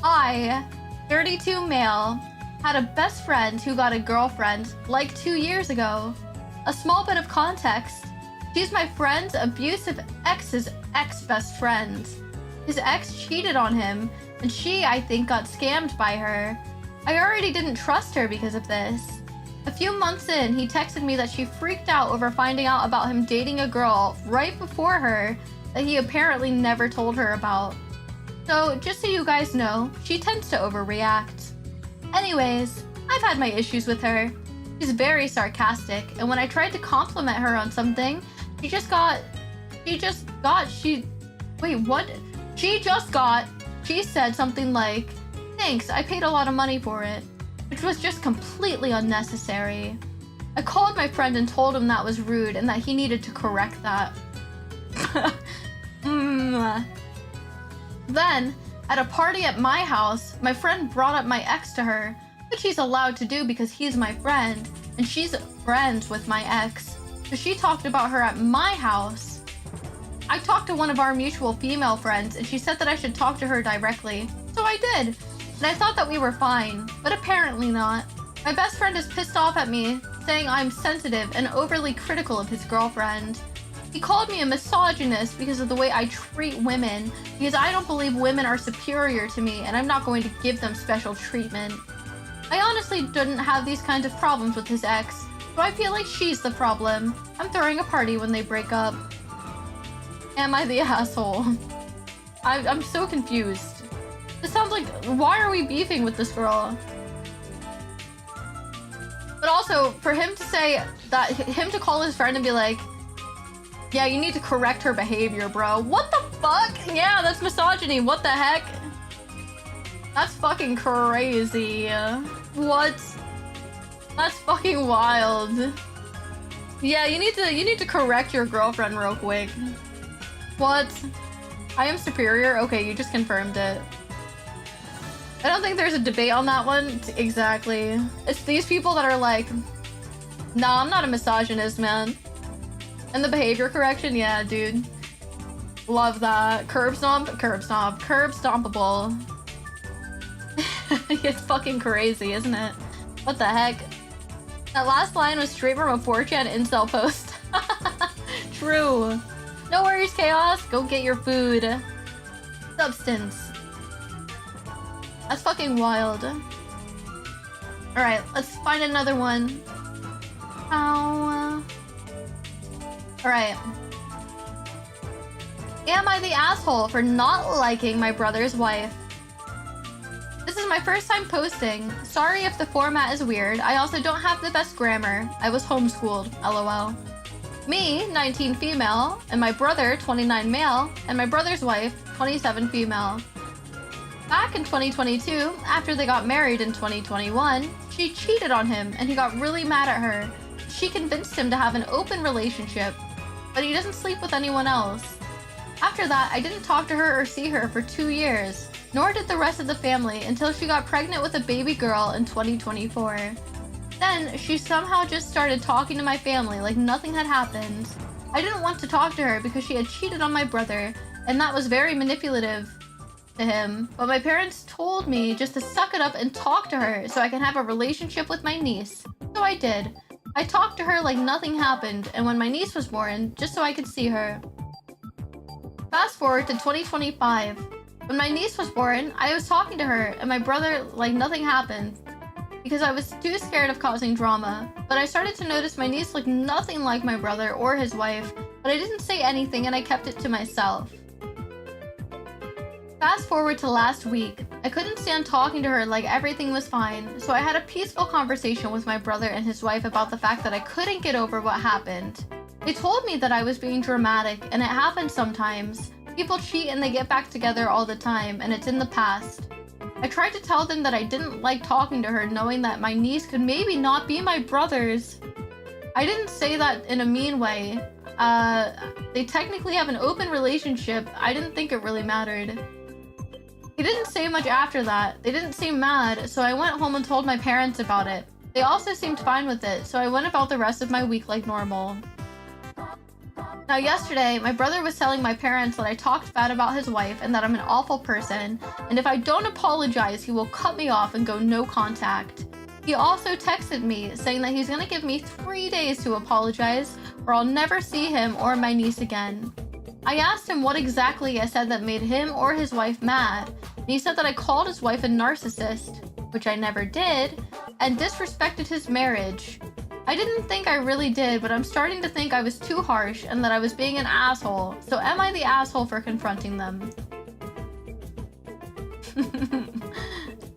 I, 32 male, had a best friend who got a girlfriend like 2 years ago. A small bit of context. She's my friend's abusive ex's ex-best friend. His ex cheated on him, and she, I think, got scammed by her. I already didn't trust her because of this. A few months in, he texted me that she freaked out over finding out about him dating a girl right before her that he apparently never told her about. So, just so you guys know, she tends to overreact. Anyways, I've had my issues with her. She's very sarcastic, and when I tried to compliment her on something, she said something like, thanks, I paid a lot of money for it, which was just completely unnecessary. I called my friend and told him that was rude and that he needed to correct that. Then, at a party at my house, my friend brought up my ex to her, which he's allowed to do because he's my friend, and she's friends with my ex. So she talked about her at my house. I talked to one of our mutual female friends, and she said that I should talk to her directly. So I did, and I thought that we were fine, but apparently not. My best friend is pissed off at me, saying I'm sensitive and overly critical of his girlfriend. He called me a misogynist because of the way I treat women, because I don't believe women are superior to me, and I'm not going to give them special treatment. I honestly didn't have these kinds of problems with his ex, so I feel like she's the problem. I'm throwing a party when they break up. Am I the asshole? I'm so confused. This sounds like, why are we beefing with this girl? But also, for him to say that, him to call his friend and be like, yeah, you need to correct her behavior, bro. What the fuck? Yeah, that's misogyny. What the heck? That's fucking crazy. What? That's fucking wild. Yeah, you need to correct your girlfriend real quick. What? I am superior? Okay, you just confirmed it. I don't think there's a debate on that one. Exactly. It's these people that are like, nah, I'm not a misogynist, man. And the behavior correction? Yeah, dude. Love that. Curb stomp, curb stomp, curb stompable. It's fucking crazy, isn't it? What the heck? That last line was straight from a 4chan incel post. True. No worries, Chaos. Go get your food. Substance. That's fucking wild. Alright, let's find another one. Alright. Am I the asshole for not liking my brother's wife? This is my first time posting. Sorry if the format is weird. I also don't have the best grammar. I was homeschooled, lol. Me, 19 female, and my brother, 29 male, and my brother's wife, 27 female. Back in 2022, after they got married in 2021, she cheated on him and he got really mad at her. She convinced him to have an open relationship, but he doesn't sleep with anyone else. After that, I didn't talk to her or see her for 2 years, nor did the rest of the family until she got pregnant with a baby girl in 2024. Then, she somehow just started talking to my family like nothing had happened. I didn't want to talk to her because she had cheated on my brother, and that was very manipulative to him, but my parents told me just to suck it up and talk to her so I can have a relationship with my niece. So I did. I talked to her like nothing happened, and when my niece was born, just so I could see her. Fast forward to 2025. When my niece was born, I was talking to her and my brother like nothing happened because I was too scared of causing drama. But I started to notice my niece looked nothing like my brother or his wife, but I didn't say anything and I kept it to myself. Fast forward to last week. I couldn't stand talking to her like everything was fine, so I had a peaceful conversation with my brother and his wife about the fact that I couldn't get over what happened. They told me that I was being dramatic, and it happens sometimes. People cheat and they get back together all the time, and it's in the past. I tried to tell them that I didn't like talking to her, knowing that my niece could maybe not be my brother's. I didn't say that in a mean way. They technically have an open relationship. I didn't think it really mattered. He didn't say much after that. They didn't seem mad, so I went home and told my parents about it. They also seemed fine with it, so I went about the rest of my week like normal. Now yesterday, my brother was telling my parents that I talked bad about his wife and that I'm an awful person, and if I don't apologize, he will cut me off and go no contact. He also texted me saying that he's gonna give me 3 days to apologize, or I'll never see him or my niece again. I asked him what exactly I said that made him or his wife mad, and he said that I called his wife a narcissist, which I never did, and disrespected his marriage. I didn't think I really did, but I'm starting to think I was too harsh and that I was being an asshole, so am I the asshole for confronting them?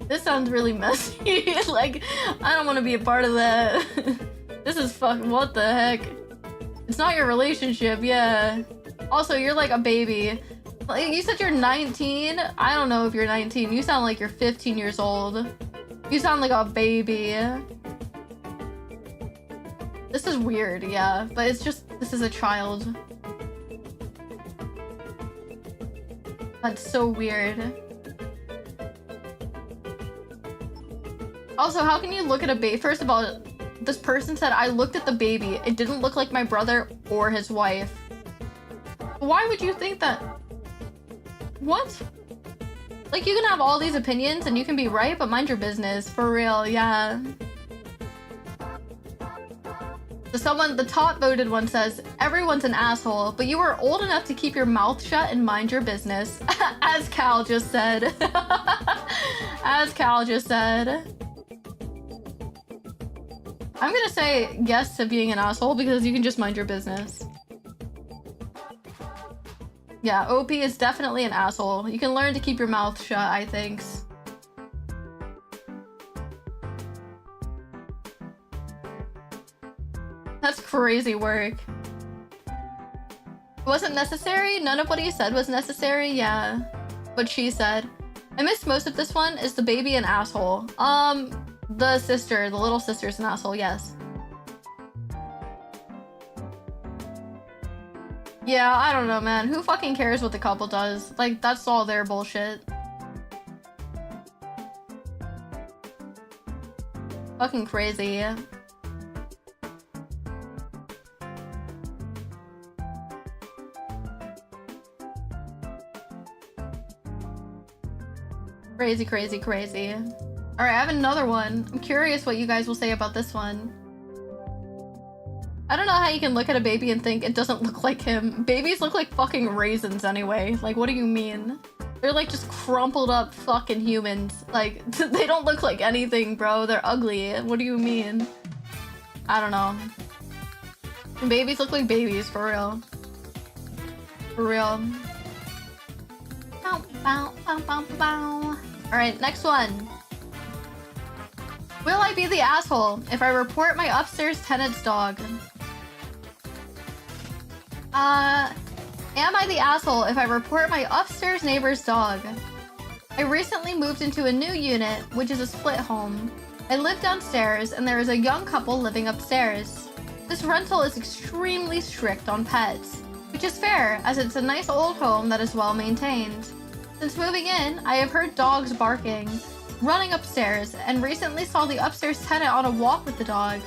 This sounds really messy. Like, I don't want to be a part of that. This is what the heck? It's not your relationship, yeah. Also, you're like a baby. Like, you said you're 19? I don't know if you're 19. You sound like you're 15 years old. You sound like a baby. This is weird, yeah. But it's just, this is a child. That's so weird. Also, how can you look at a baby? First of all, this person said I looked at the baby. It didn't look like my brother or his wife. Why would you think that? What? Like, you can have all these opinions and you can be right, but mind your business. For real, yeah. So the top voted one says, everyone's an asshole, but you were old enough to keep your mouth shut and mind your business. As Cal just said. As Cal just said. I'm gonna say yes to being an asshole because you can just mind your business. Yeah, OP is definitely an asshole. You can learn to keep your mouth shut, I think. That's crazy work. It wasn't necessary? None of what he said was necessary? Yeah. What she said. I missed most of this one. Is the baby an asshole? The sister, the little sister's an asshole, yes. Yeah, I don't know, man. Who fucking cares what the couple does? Like, that's all their bullshit. Fucking crazy. Crazy, crazy, crazy. Alright, I have another one. I'm curious what you guys will say about this one. I don't know how you can look at a baby and think it doesn't look like him. Babies look like fucking raisins anyway. Like, what do you mean? They're like just crumpled up fucking humans. Like, they don't look like anything, bro. They're ugly. What do you mean? I don't know. Babies look like babies, for real. For real. Alright, next one. Will I be the asshole if I report my upstairs tenant's dog? Am I the asshole if I report my upstairs neighbor's dog? I recently moved into a new unit, which is a split home. I live downstairs and there is a young couple living upstairs. This rental is extremely strict on pets, which is fair as it's a nice old home that is well maintained. Since moving in, I have heard dogs barking, running upstairs, and recently saw the upstairs tenant on a walk with the dog.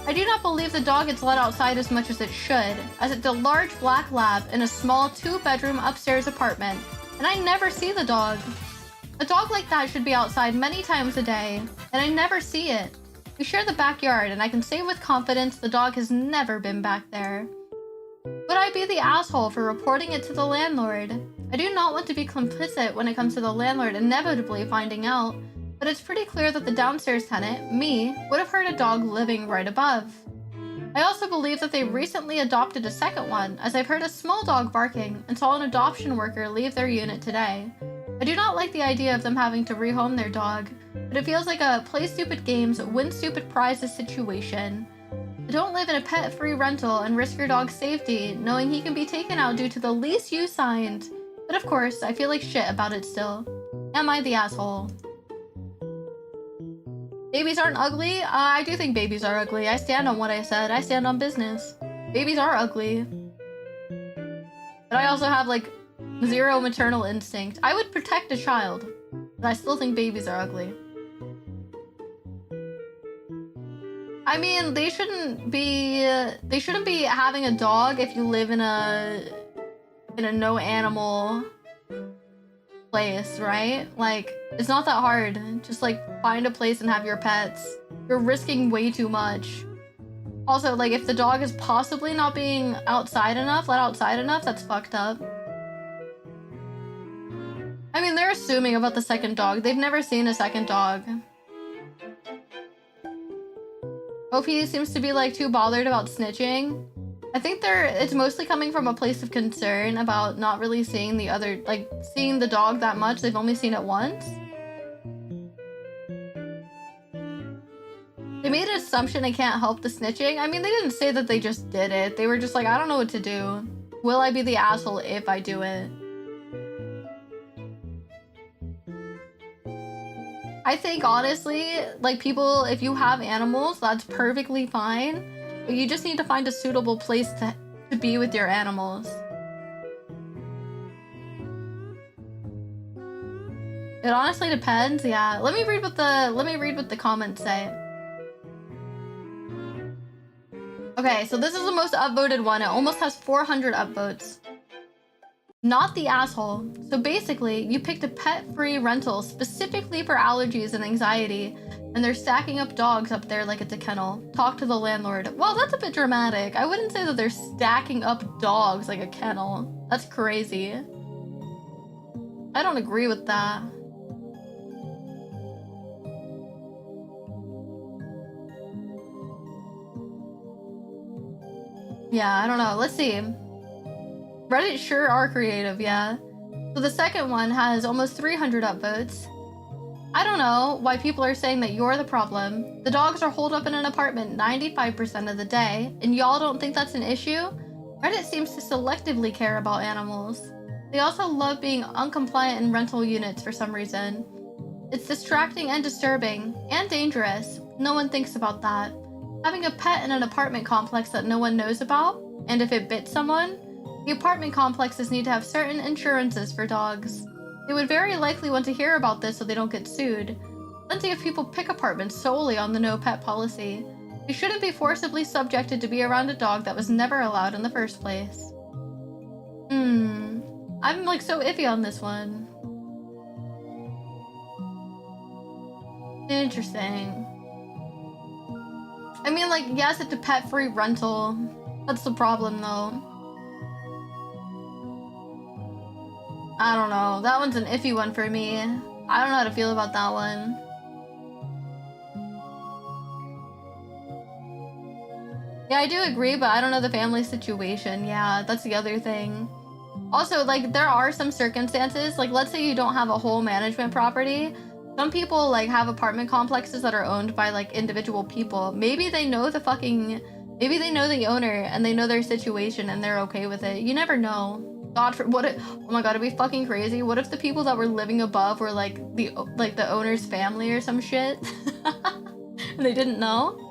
I do not believe the dog gets let outside as much as it should, as it's a large black lab in a small 2-bedroom upstairs apartment, and I never see the dog. A dog like that should be outside many times a day, and I never see it. We share the backyard, and I can say with confidence the dog has never been back there. Would I be the asshole for reporting it to the landlord? I do not want to be complicit when it comes to the landlord inevitably finding out, but it's pretty clear that the downstairs tenant, me, would have heard a dog living right above. I also believe that they recently adopted a second one, as I've heard a small dog barking and saw an adoption worker leave their unit today. I do not like the idea of them having to rehome their dog, but it feels like a play stupid games, win stupid prizes situation. Don't live in a pet-free rental and risk your dog's safety, knowing he can be taken out due to the lease you signed. But of course, I feel like shit about it still. Am I the asshole? Babies aren't ugly? I do think babies are ugly. I stand on what I said. I stand on business. Babies are ugly. But I also have, like, zero maternal instinct. I would protect a child, but I still think babies are ugly. I mean, they shouldn't be having a dog if you live in a no animal place, right? Like, it's not that hard. Just like find a place and have your pets. You're risking way too much. Also, like, if the dog is possibly not being let outside enough, that's fucked up. I mean, they're assuming about the second dog. They've never seen a second dog. OP seems to be like too bothered about snitching. I think it's mostly coming from a place of concern about not really seeing seeing the dog that much. They've only seen it once. They made an assumption they can't help the snitching. I mean, they didn't say that they just did it. They were just like, I don't know what to do. Will I be the asshole if I do it? I think, honestly, like, people, if you have animals, that's perfectly fine. But you just need to find a suitable place to be with your animals. It honestly depends, yeah. Let me read what the comments say. Okay, so this is the most upvoted one. It almost has 400 upvotes. Not the asshole. So basically, you picked a pet-free rental specifically for allergies and anxiety, and they're stacking up dogs up there like it's a kennel. Talk to the landlord. Well, that's a bit dramatic. I wouldn't say that they're stacking up dogs like a kennel. That's crazy. I don't agree with that. Yeah, I don't know. Let's see. Reddit sure are creative, yeah. So the second one has almost 300 upvotes. I don't know why people are saying that you're the problem. The dogs are holed up in an apartment 95% of the day, and y'all don't think that's an issue? Reddit seems to selectively care about animals. They also love being uncompliant in rental units for some reason. It's distracting and disturbing, and dangerous. No one thinks about that. Having a pet in an apartment complex that no one knows about, and if it bit someone, the apartment complexes need to have certain insurances for dogs. They would very likely want to hear about this so they don't get sued. Plenty of people pick apartments solely on the no pet policy. You shouldn't be forcibly subjected to be around a dog that was never allowed in the first place. I'm like so iffy on this one. Interesting. I mean, like, yes, it's a pet-free rental. That's the problem, though. I don't know. That one's an iffy one for me. I don't know how to feel about that one. Yeah, I do agree, but I don't know the family situation. Yeah, that's the other thing. Also, like, there are some circumstances, like, let's say you don't have a whole management property. Some people, like, have apartment complexes that are owned by, like, individual people. Maybe they know the owner and they know their situation and they're okay with it. You never know. Oh my god, it'd be fucking crazy. What if the people that were living above were, like, the owner's family or some shit? And they didn't know?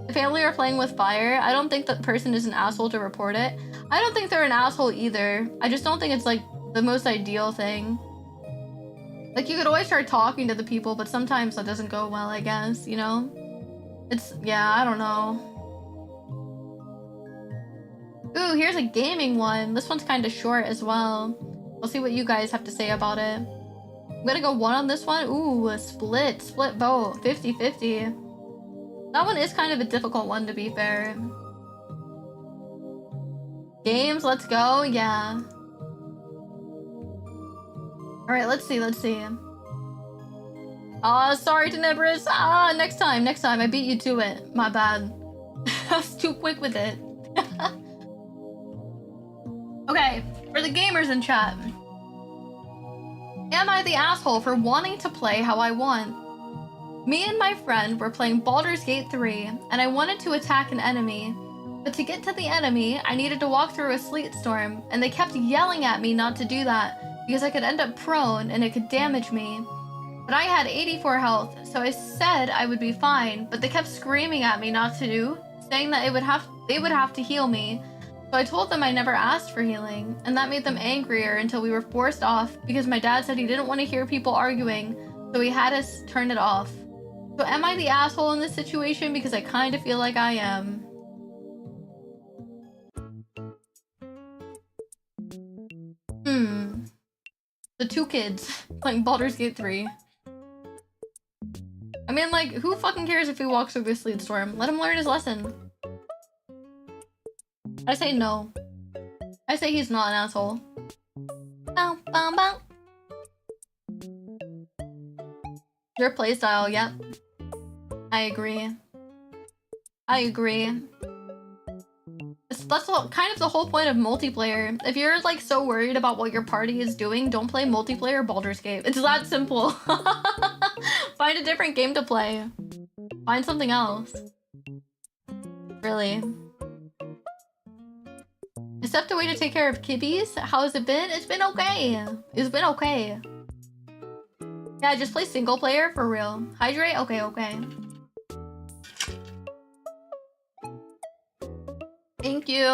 The family are playing with fire. I don't think that person is an asshole to report it. I don't think they're an asshole either. I just don't think it's, like, the most ideal thing. Like, you could always start talking to the people, but sometimes that doesn't go well, I guess, you know? Yeah, I don't know. Ooh, here's a gaming one. This one's kind of short as well. We'll see what you guys have to say about it. I'm gonna go 1 on this one. Ooh, a split vote, 50-50. That one is kind of a difficult one, to be fair. Games, let's go, yeah. Alright, let's see. Sorry, Tenebris. Next time. I beat you to it. My bad. I was too quick with it. Okay, for the gamers in chat. Am I the asshole for wanting to play how I want? Me and my friend were playing Baldur's Gate 3, and I wanted to attack an enemy. But to get to the enemy, I needed to walk through a sleet storm, and they kept yelling at me not to do that, because I could end up prone and it could damage me. But I had 84 health, so I said I would be fine, but they kept screaming at me not to do, saying that they would have to heal me. So I told them I never asked for healing, and that made them angrier until we were forced off because my dad said he didn't want to hear people arguing, so he had us turn it off. So am I the asshole in this situation? Because I kind of feel like I am. The 2 kids playing Baldur's Gate 3. I mean, like, who fucking cares if he walks through this sleet storm? Let him learn his lesson. I say no. I say he's not an asshole. Bow, bow, bow. Your playstyle, yep. I agree. That's kind of the whole point of multiplayer. If you're, like, so worried about what your party is doing, don't play multiplayer Baldur's Gate. It's that simple. Find a different game to play. Find something else. Really. I stepped away to take care of kibbies. How has it been? It's been okay. Yeah, just play single player for real. Hydrate? Okay. Thank you.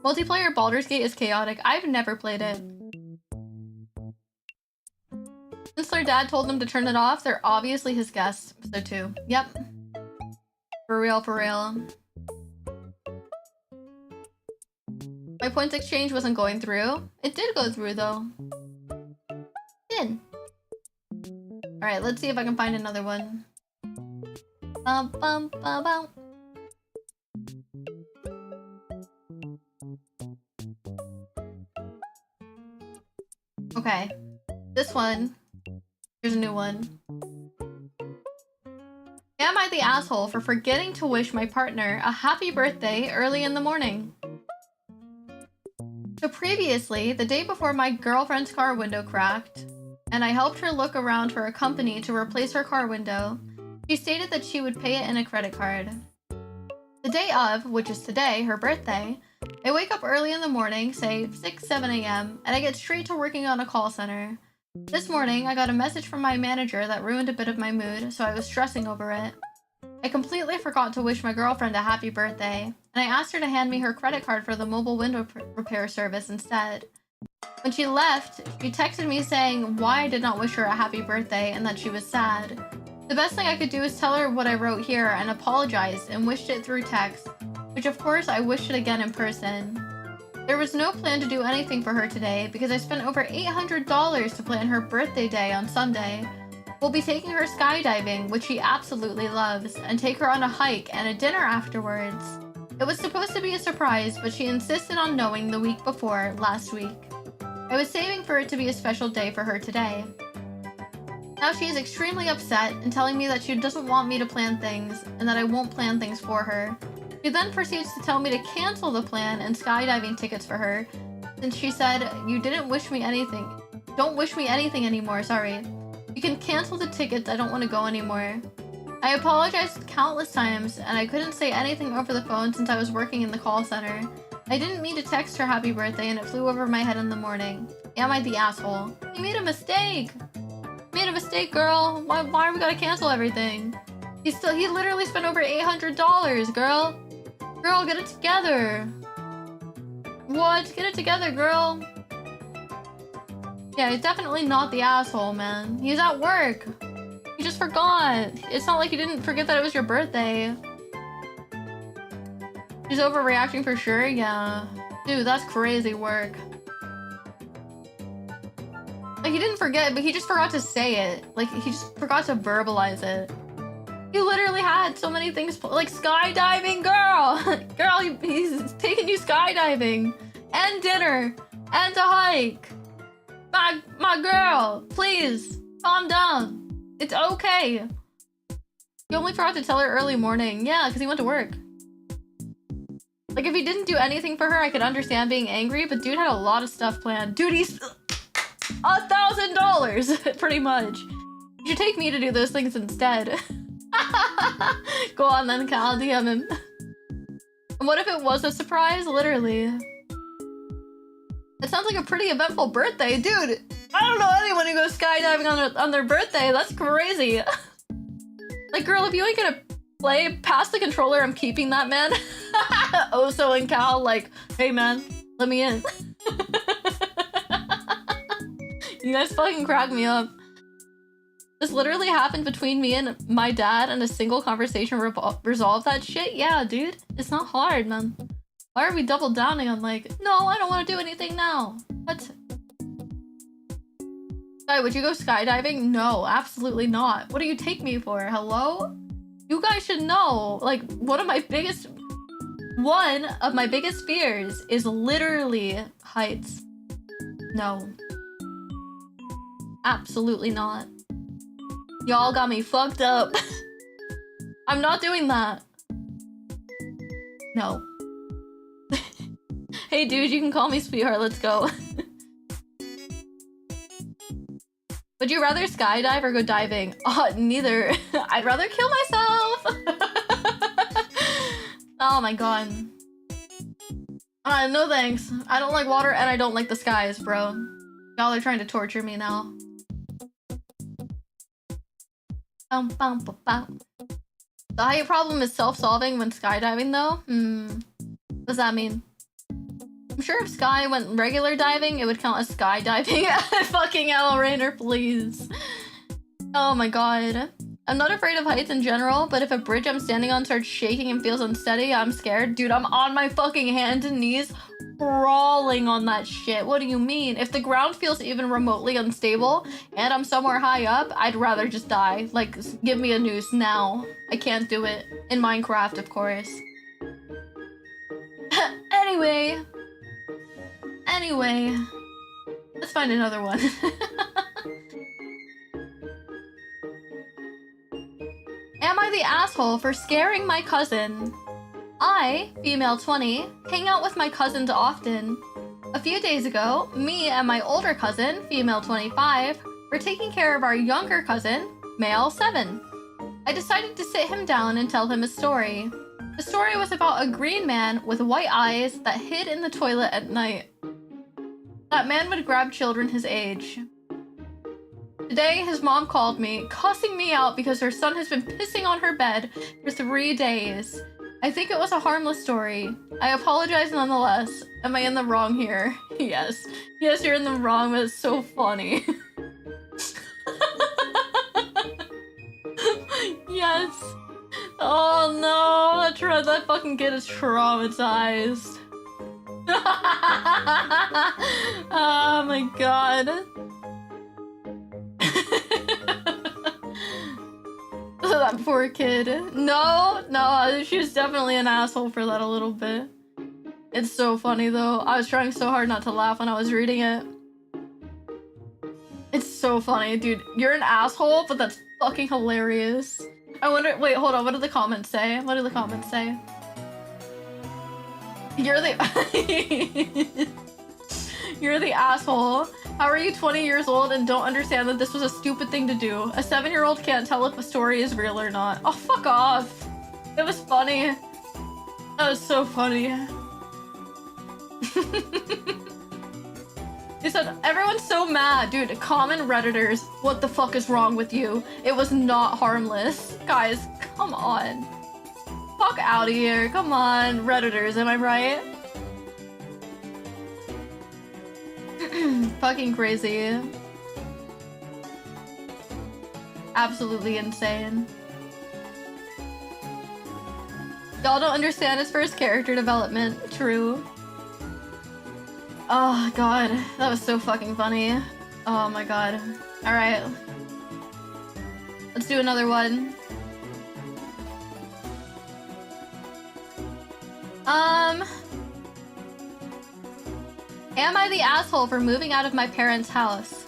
Multiplayer Baldur's Gate is chaotic. I've never played it. Since their dad told them to turn it off, they're obviously his guests. So too. Yep. For real. My points exchange wasn't going through. It did go through though. It did. Alright, let's see if I can find another one. Okay. This one. Here's a new one. Am I the asshole for forgetting to wish my partner a happy birthday early in the morning? So previously, the day before my girlfriend's car window cracked, and I helped her look around for a company to replace her car window, she stated that she would pay it in a credit card. The day of, which is today, her birthday, I wake up early in the morning, say 6-7 a.m., and I get straight to working on a call center. This morning, I got a message from my manager that ruined a bit of my mood, so I was stressing over it. I completely forgot to wish my girlfriend a happy birthday, and I asked her to hand me her credit card for the mobile window repair service instead. When she left, she texted me saying why I did not wish her a happy birthday and that she was sad. The best thing I could do is tell her what I wrote here and apologized and wished it through text, which of course I wished it again in person. There was no plan to do anything for her today because I spent over $800 to plan her birthday day on Sunday. We'll be taking her skydiving, which she absolutely loves, and take her on a hike and a dinner afterwards. It was supposed to be a surprise, but she insisted on knowing the week before, last week. I was saving for it to be a special day for her today. Now she is extremely upset and telling me that she doesn't want me to plan things and that I won't plan things for her. She then proceeds to tell me to cancel the plan and skydiving tickets for her, since she said, "You didn't wish me anything. Don't wish me anything anymore, sorry. You can cancel the tickets, I don't want to go anymore." I apologized countless times, and I couldn't say anything over the phone since I was working in the call center. I didn't mean to text her happy birthday and it flew over my head in the morning. Am I the asshole? I made a mistake! Made a mistake, girl! Why are we gotta cancel everything? He literally spent over $800, girl! Girl, get it together! What? Get it together, girl! Yeah, he's definitely not the asshole, man. He's at work. He just forgot. It's not like he didn't forget that it was your birthday. He's overreacting for sure, yeah. Dude, that's crazy work. Like, he didn't forget, but he just forgot to say it. Like, he just forgot to verbalize it. He literally had so many things, like skydiving, girl! Girl, he's taking you skydiving. And dinner. And a hike. My girl, please, calm down. It's okay. He only forgot to tell her early morning. Yeah, because he went to work. Like, if he didn't do anything for her, I could understand being angry, but dude had a lot of stuff planned. Dude, he's $1,000, pretty much. You should take me to do those things instead. Go on then, Cal, DM him. And what if it was a surprise? Literally. It sounds like a pretty eventful birthday. Dude, I don't know anyone who goes skydiving on their birthday. That's crazy. Like, girl, if you ain't gonna play, pass the controller, I'm keeping that, man. Oso and Cal, like, hey, man, let me in. You guys fucking crack me up. This literally happened between me and my dad, and a single conversation resolved that shit. Yeah, dude, it's not hard, man. Why are we double downing on like, no, I don't want to do anything now? What? Guy, would you go skydiving? No, absolutely not. What do you take me for? Hello? You guys should know. Like, one of my biggest fears is literally heights. No. Absolutely not. Y'all got me fucked up. I'm not doing that. No. Hey dude, you can call me sweetheart, let's go. Would you rather skydive or go diving? Neither. I'd rather kill myself. Oh my god. No thanks. I don't like water and I don't like the skies, bro. Y'all are trying to torture me now. The height problem is self-solving when skydiving, though? What does that mean? I'm sure if Sky went regular diving, it would count as skydiving. Fucking hell, Rainer, please. Oh my god. I'm not afraid of heights in general, but if a bridge I'm standing on starts shaking and feels unsteady, I'm scared. Dude, I'm on my fucking hands and knees crawling on that shit. What do you mean? If the ground feels even remotely unstable and I'm somewhere high up, I'd rather just die. Like, give me a noose now. I can't do it. In Minecraft, of course. Anyway. Let's find another one. Am I the asshole for scaring my cousin? I, female 20, hang out with my cousins often. A few days ago, me and my older cousin, female 25, were taking care of our younger cousin, male 7. I decided to sit him down and tell him a story. The story was about a green man with white eyes that hid in the toilet at night. That man would grab children his age. Today, his mom called me, cussing me out because her son has been pissing on her bed for 3 days. I think it was a harmless story. I apologize nonetheless. Am I in the wrong here? Yes. Yes, you're in the wrong, but it's so funny. Yes. Oh no, that fucking kid is traumatized. Oh my god. That poor kid. No, she was definitely an asshole for that a little bit. It's so funny though. I was trying so hard not to laugh when I was reading it. It's so funny, dude. You're an asshole, but that's fucking hilarious. I wonder, wait, hold on, what did the comments say? What did the comments say? You're the You're the asshole. How are you 20 years old and don't understand that this was a stupid thing to do? A 7-year-old can't tell if a story is real or not. Oh, fuck off. It was funny. That was so funny. He said, everyone's so mad. Dude, common Redditors, what the fuck is wrong with you? It was not harmless. Guys, come on. Fuck out of here. Come on, Redditors, am I right? Fucking crazy. Absolutely insane. Y'all don't understand his first character development. True. Oh god, that was so fucking funny. Oh my god. Alright. Let's do another one. Am I the asshole for moving out of my parents' house?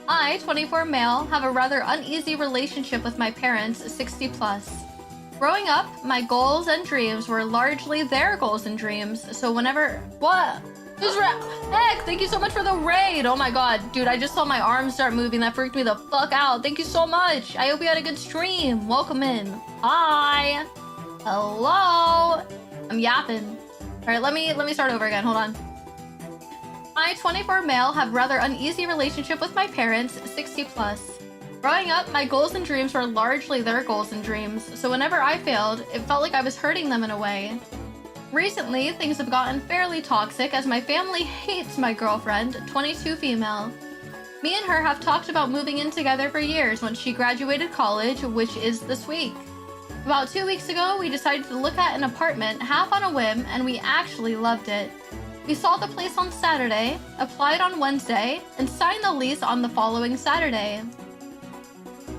I, 24 male, have a rather uneasy relationship with my parents, 60 plus. Growing up, my goals and dreams were largely their goals and dreams, so whenever— What? Heck, thank you so much for the raid! Oh my god, dude, I just saw my arms start moving. That freaked me the fuck out. Thank you so much. I hope you had a good stream. Welcome in. Hi. Hello. I'm yapping. All right, let me start over again. Hold on. I, 24 male, have rather uneasy relationship with my parents, 60 plus. Growing up, my goals and dreams were largely their goals and dreams, so whenever I failed, it felt like I was hurting them in a way. Recently, things have gotten fairly toxic as my family hates my girlfriend, 22 female. Me and her have talked about moving in together for years once she graduated college, which is this week. About 2 weeks ago, we decided to look at an apartment half on a whim, and we actually loved it. We saw the place on Saturday, applied on Wednesday, and signed the lease on the following Saturday.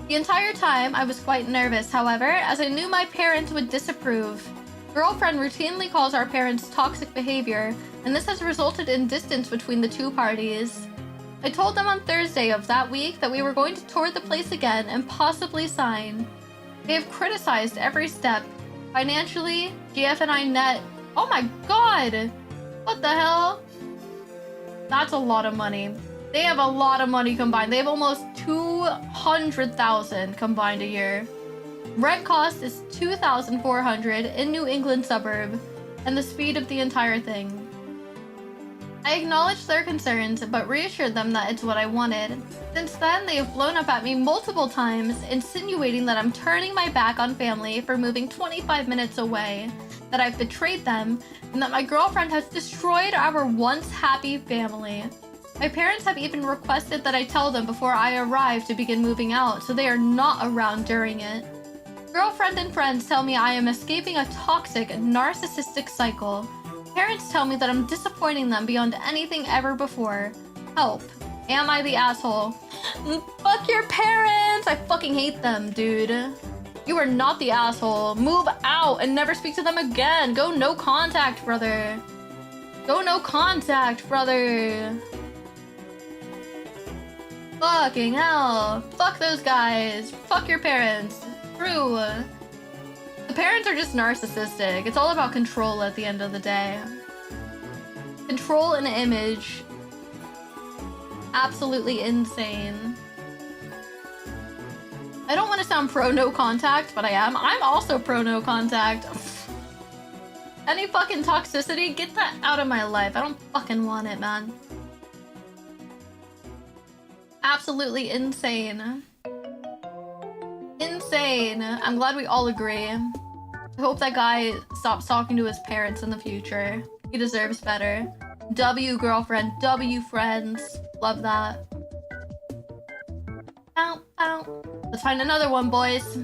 The entire time, I was quite nervous, however, as I knew my parents would disapprove. Girlfriend routinely calls our parents toxic behavior, and this has resulted in distance between the two parties. I told them on Thursday of that week that we were going to tour the place again and possibly sign. They have criticized every step. Financially, GF and I net— Oh my god! What the hell? That's a lot of money. They have a lot of money combined. They have almost 200,000 combined a year. Rent cost is $2,400 in New England suburb, and the speed of the entire thing. I acknowledged their concerns, but reassured them that it's what I wanted. Since then, they have blown up at me multiple times, insinuating that I'm turning my back on family for moving 25 minutes away, that I've betrayed them, and that my girlfriend has destroyed our once happy family. My parents have even requested that I tell them before I arrive to begin moving out, so they are not around during it. Girlfriend and friends tell me I am escaping a toxic, narcissistic cycle. Parents tell me that I'm disappointing them beyond anything ever before. Help. Am I the asshole? Fuck your parents! I fucking hate them, dude. You are not the asshole. Move out and never speak to them again. Go no contact, brother. Go no contact, brother. Fucking hell. Fuck those guys. Fuck your parents. True. The parents are just narcissistic. It's all about control at the end of the day. Control and image. Absolutely insane. I don't want to sound pro no contact, but I am. I'm also pro no contact. Any fucking toxicity, get that out of my life. I don't fucking want it, man. absolutely insane. Insane. I'm glad we all agree. I hope that guy stops talking to his parents in the future. He deserves better. W girlfriend, W friends. Love that. Ow, ow. Let's find another one, boys.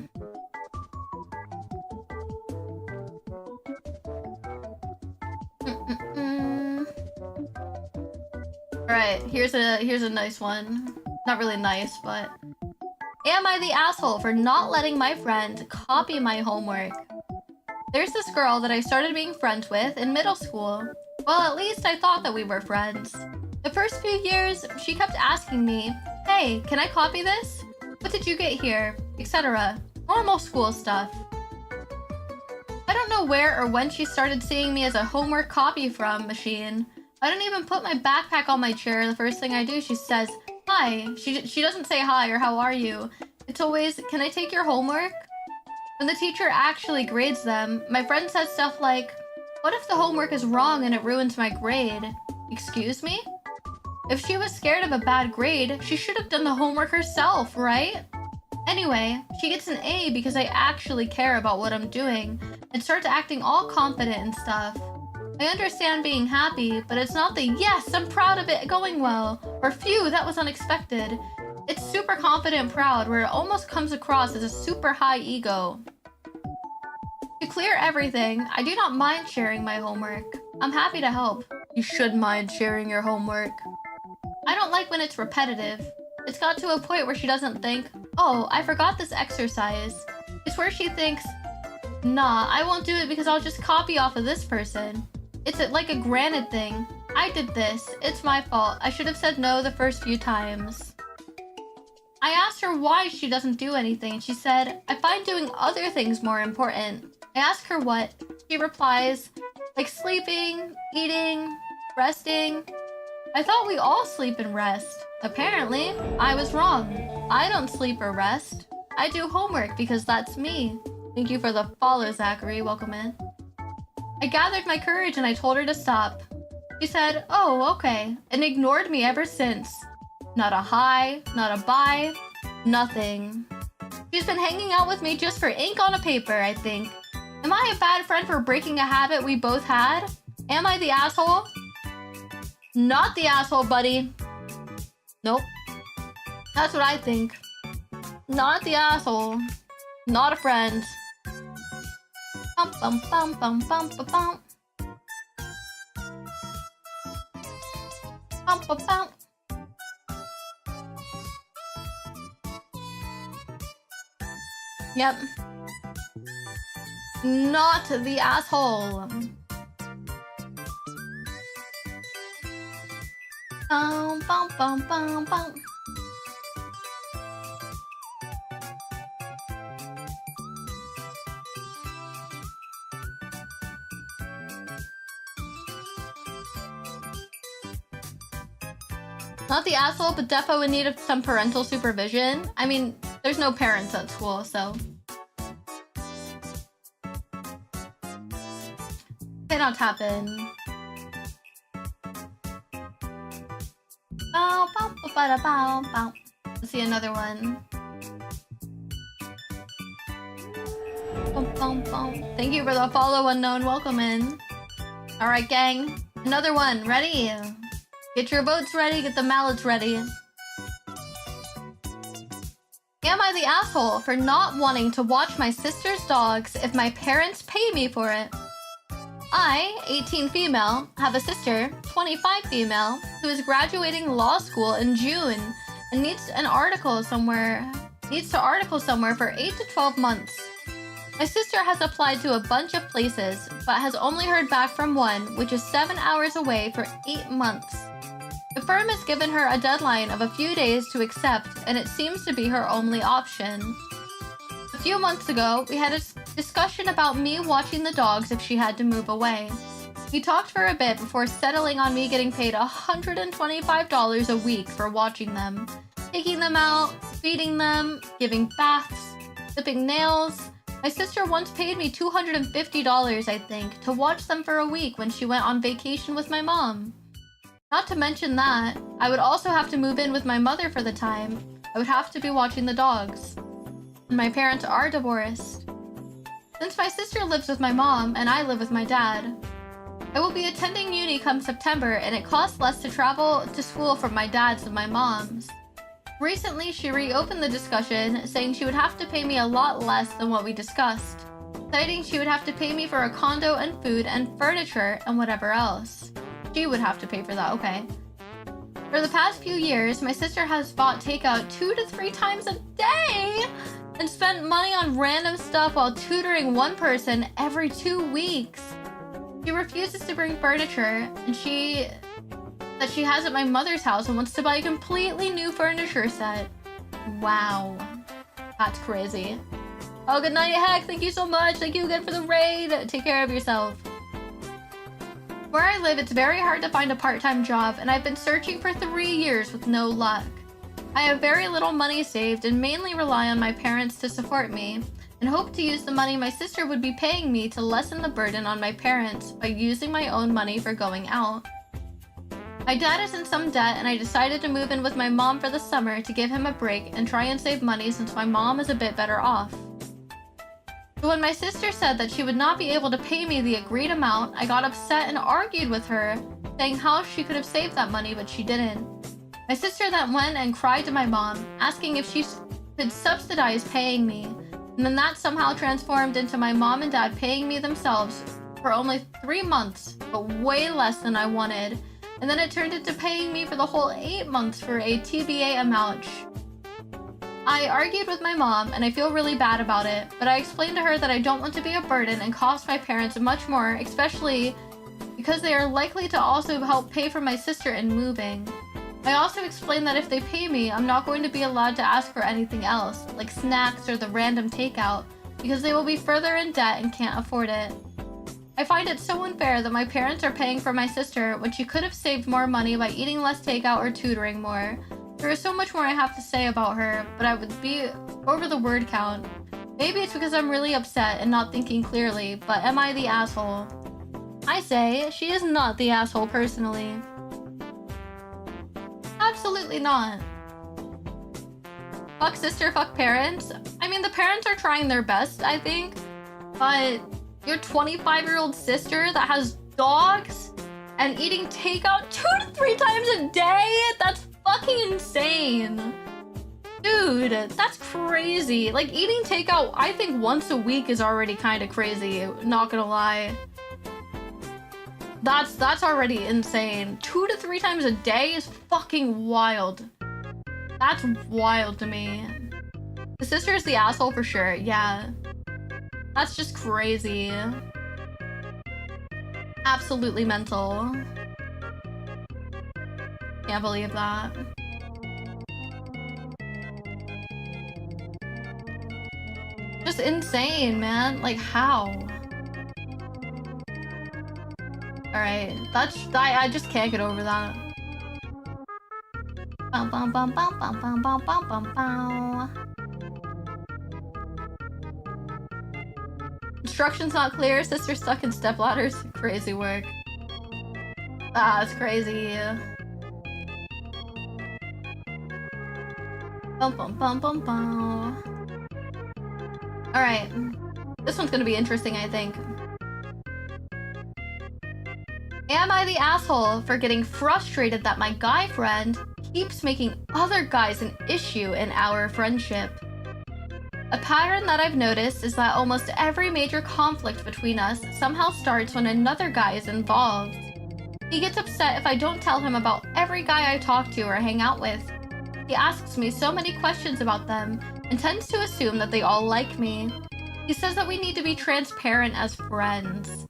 Alright, here's a nice one. Not really nice, but... Am I the asshole for not letting my friend copy my homework? There's this girl that I started being friends with in middle school. Well, at least I thought that we were friends. The first few years, she kept asking me, hey, can I copy this? What did you get here? Etc. Normal school stuff. I don't know where or when she started seeing me as a homework copy from machine. I don't even put my backpack on my chair. The first thing I do, she says, hi. She doesn't say hi or how are you. It's always, can I take your homework? When the teacher actually grades them, my friend says stuff like, what if the homework is wrong and it ruins my grade? Excuse me? If she was scared of a bad grade, she should have done the homework herself, right? Anyway, she gets an A because I actually care about what I'm doing and starts acting all confident and stuff. I understand being happy, but it's not the yes, I'm proud of it going well, or phew, that was unexpected. It's super confident and proud where it almost comes across as a super high ego. To clear everything, I do not mind sharing my homework. I'm happy to help. You should mind sharing your homework. I don't like when it's repetitive. It's got to a point where she doesn't think, oh, I forgot this exercise. It's where she thinks, nah, I won't do it because I'll just copy off of this person. It's like a granted thing. I did this. It's my fault. I should have said no the first few times. I asked her why she doesn't do anything. She said, I find doing other things more important. I ask her what. She replies, like sleeping, eating, resting. I thought we all sleep and rest. Apparently, I was wrong. I don't sleep or rest. I do homework because that's me. Thank you for the follow, Zachary. Welcome in. I gathered my courage and I told her to stop. She said, oh, okay, and ignored me ever since. Not a hi, not a bye, nothing. She's been hanging out with me just for ink on a paper, I think. Am I a bad friend for breaking a habit we both had? Am I the asshole? Not the asshole, buddy. Nope. That's what I think. Not the asshole. Not a friend. Bum bum bum bum bum bum bum. Bum bum bum. Yep. Not the asshole. Bum bum bum bum bum. Not the asshole, but defo in need of some parental supervision. I mean, there's no parents at school, so. Cannot happen. Bow, bow, bow, bow, bow. Let's see another one. Bum, bum, bum. Thank you for the follow, unknown. Welcome in. Alright, gang. Another one. Ready? Get your votes ready, get the mallets ready. Am I the asshole for not wanting to watch my sister's dogs if my parents pay me for it? I, 18 female, have a sister, 25 female, who is graduating law school in June and needs to article somewhere for 8 to 12 months. My sister has applied to a bunch of places, but has only heard back from one, which is 7 hours away for 8 months. The firm has given her a deadline of a few days to accept, and it seems to be her only option. A few months ago, we had a discussion about me watching the dogs if she had to move away. We talked for a bit before settling on me getting paid $125 a week for watching them, taking them out, feeding them, giving baths, clipping nails. My sister once paid me $250, I think, to watch them for a week when she went on vacation with my mom. Not to mention that, I would also have to move in with my mother for the time. I would have to be watching the dogs. And my parents are divorced. Since my sister lives with my mom and I live with my dad, I will be attending uni come September, and it costs less to travel to school from my dad's than my mom's. Recently, she reopened the discussion, saying she would have to pay me a lot less than what we discussed, citing she would have to pay me for a condo and food and furniture and whatever else. She would have to pay for that, okay. For the past few years, my sister has bought takeout 2 to 3 times a day and spent money on random stuff while tutoring one person every 2 weeks. She refuses to bring furniture that she has at my mother's house and wants to buy a completely new furniture set. Wow. That's crazy. Oh, good night, Heck. Thank you so much. Thank you again for the raid. Take care of yourself. Where I live, it's very hard to find a part-time job, and I've been searching for 3 years with no luck. I have very little money saved and mainly rely on my parents to support me, and hope to use the money my sister would be paying me to lessen the burden on my parents by using my own money for going out. My dad is in some debt, and I decided to move in with my mom for the summer to give him a break and try and save money since my mom is a bit better off. So when my sister said that she would not be able to pay me the agreed amount, I got upset and argued with her, saying how she could have saved that money but she didn't. My sister then went and cried to my mom, asking if she could subsidize paying me, and then that somehow transformed into my mom and dad paying me themselves for only 3 months, but way less than I wanted, and then it turned into paying me for the whole 8 months for a TBA amount. I argued with my mom, and I feel really bad about it, but I explained to her that I don't want to be a burden and cost my parents much more, especially because they are likely to also help pay for my sister in moving. I also explained that if they pay me, I'm not going to be allowed to ask for anything else, like snacks or the random takeout, because they will be further in debt and can't afford it. I find it so unfair that my parents are paying for my sister when she could have saved more money by eating less takeout or tutoring more. There is so much more I have to say about her, but I would be over the word count. Maybe it's because I'm really upset and not thinking clearly, but am I the asshole? I say, she is not the asshole personally. Absolutely not. Fuck sister, fuck parents. I mean, the parents are trying their best, I think, but your 25-year-old sister that has dogs and eating takeout 2 to 3 times a day? That's fucking insane. Dude, that's crazy. Like, eating takeout, I think once a week is already kind of crazy, not gonna lie. That's already insane. 2 to 3 times a day is fucking wild. That's wild to me. The sister is the asshole for sure, yeah. That's just crazy. Absolutely mental. Can't believe that. Just insane, man. Like, how? Alright, I just can't get over that. Bum, bum, bum, bum, bum, bum, bum, bum, bum, bum. Instructions not clear, sister stuck in stepladders. Crazy work. Ah, it's crazy. Bum, bum, bum, bum, bum. Alright, this one's gonna be interesting, I think. Am I the asshole for getting frustrated that my guy friend keeps making other guys an issue in our friendship? A pattern that I've noticed is that almost every major conflict between us somehow starts when another guy is involved. He gets upset if I don't tell him about every guy I talk to or hang out with. He asks me so many questions about them and tends to assume that they all like me. He says that we need to be transparent as friends.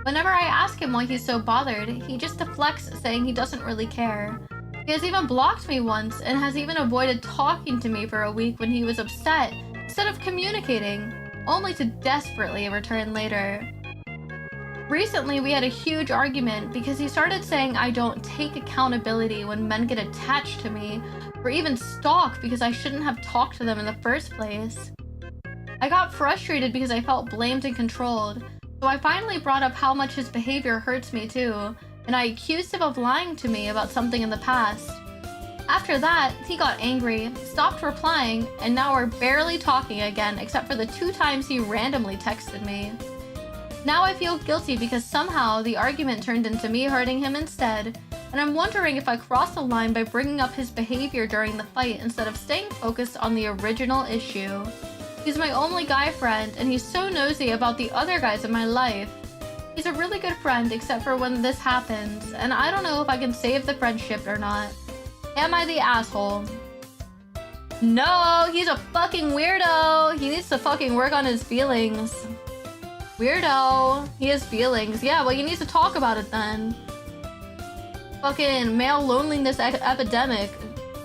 Whenever I ask him why he's so bothered, he just deflects, saying he doesn't really care. He has even blocked me once and has even avoided talking to me for a week when he was upset, instead of communicating, only to desperately return later. Recently, we had a huge argument because he started saying I don't take accountability when men get attached to me, or even stalk because I shouldn't have talked to them in the first place. I got frustrated because I felt blamed and controlled, so I finally brought up how much his behavior hurts me too, and I accused him of lying to me about something in the past. After that, he got angry, stopped replying, and now we're barely talking again except for the 2 times he randomly texted me. Now I feel guilty because somehow the argument turned into me hurting him instead, and I'm wondering if I crossed the line by bringing up his behavior during the fight instead of staying focused on the original issue. He's my only guy friend, and he's so nosy about the other guys in my life. He's a really good friend except for when this happens, and I don't know if I can save the friendship or not. Am I the asshole? No, he's a fucking weirdo. He needs to fucking work on his feelings. Weirdo. He has feelings. Yeah, well, he needs to talk about it then. Fucking male loneliness epidemic.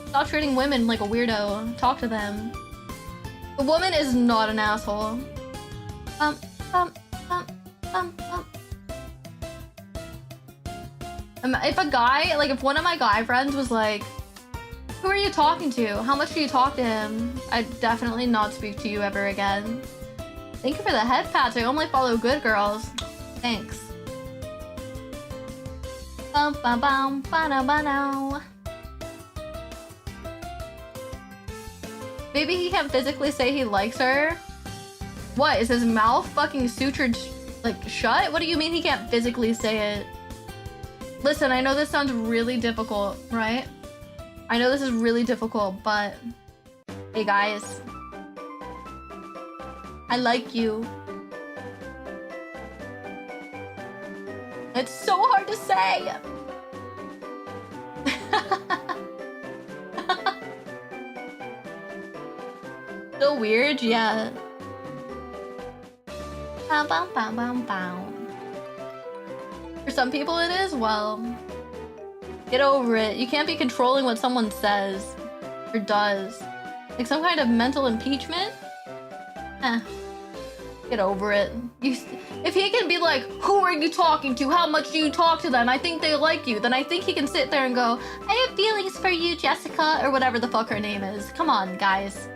Stop treating women like a weirdo. Talk to them. The woman is not an asshole. If a guy, like if one of my guy friends was like, who are you talking to? How much do you talk to him? I'd definitely not speak to you ever again. Thank you for the head pats. I only follow good girls. Thanks. Maybe he can't physically say he likes her? What, is his mouth fucking sutured like shut? What do you mean he can't physically say it? Listen, I know this sounds really difficult, right? I know this is really difficult, but hey guys, I like you. It's so hard to say. So weird, yeah. For some people it is, well, get over it. You can't be controlling what someone says or does. Like some kind of mental impeachment? Get over it. If he can be like, who are you talking to? How much do you talk to them? I think they like you. Then I think he can sit there and go, I have feelings for you, Jessica, or whatever the fuck her name is. Come on, guys.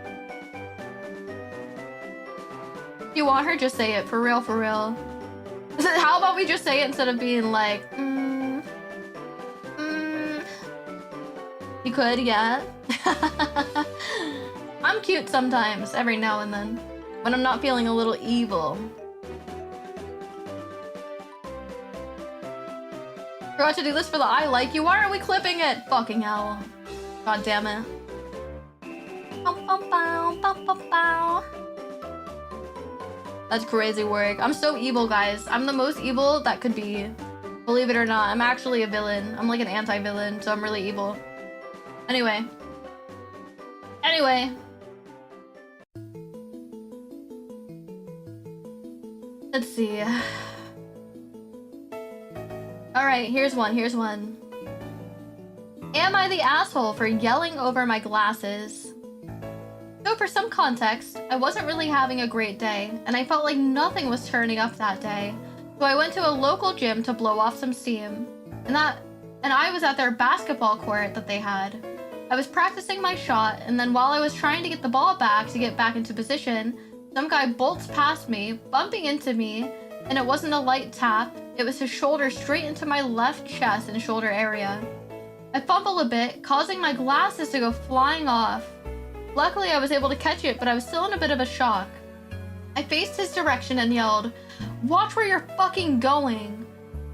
If you want her, just say it. For real, for real. How about we just say it instead of being like, You could, yeah. I'm cute sometimes, every now and then, when I'm not feeling a little evil. Forgot to do this for the I like you. Why aren't we clipping it? Fucking hell. God damn it. That's crazy work. I'm so evil, guys. I'm the most evil that could be. Believe it or not, I'm actually a villain. I'm like an anti-villain, so I'm really evil. Anyway. Let's see. Alright, here's one. Am I the asshole for yelling over my glasses? So for some context, I wasn't really having a great day, and I felt like nothing was turning up that day. So I went to a local gym to blow off some steam, and I was at their basketball court that they had. I was practicing my shot, and then while I was trying to get the ball back to get back into position, some guy bolts past me, bumping into me, and it wasn't a light tap, it was his shoulder straight into my left chest and shoulder area. I fumble a bit, causing my glasses to go flying off. Luckily, I was able to catch it, but I was still in a bit of a shock. I faced his direction and yelled, "Watch where you're fucking going!"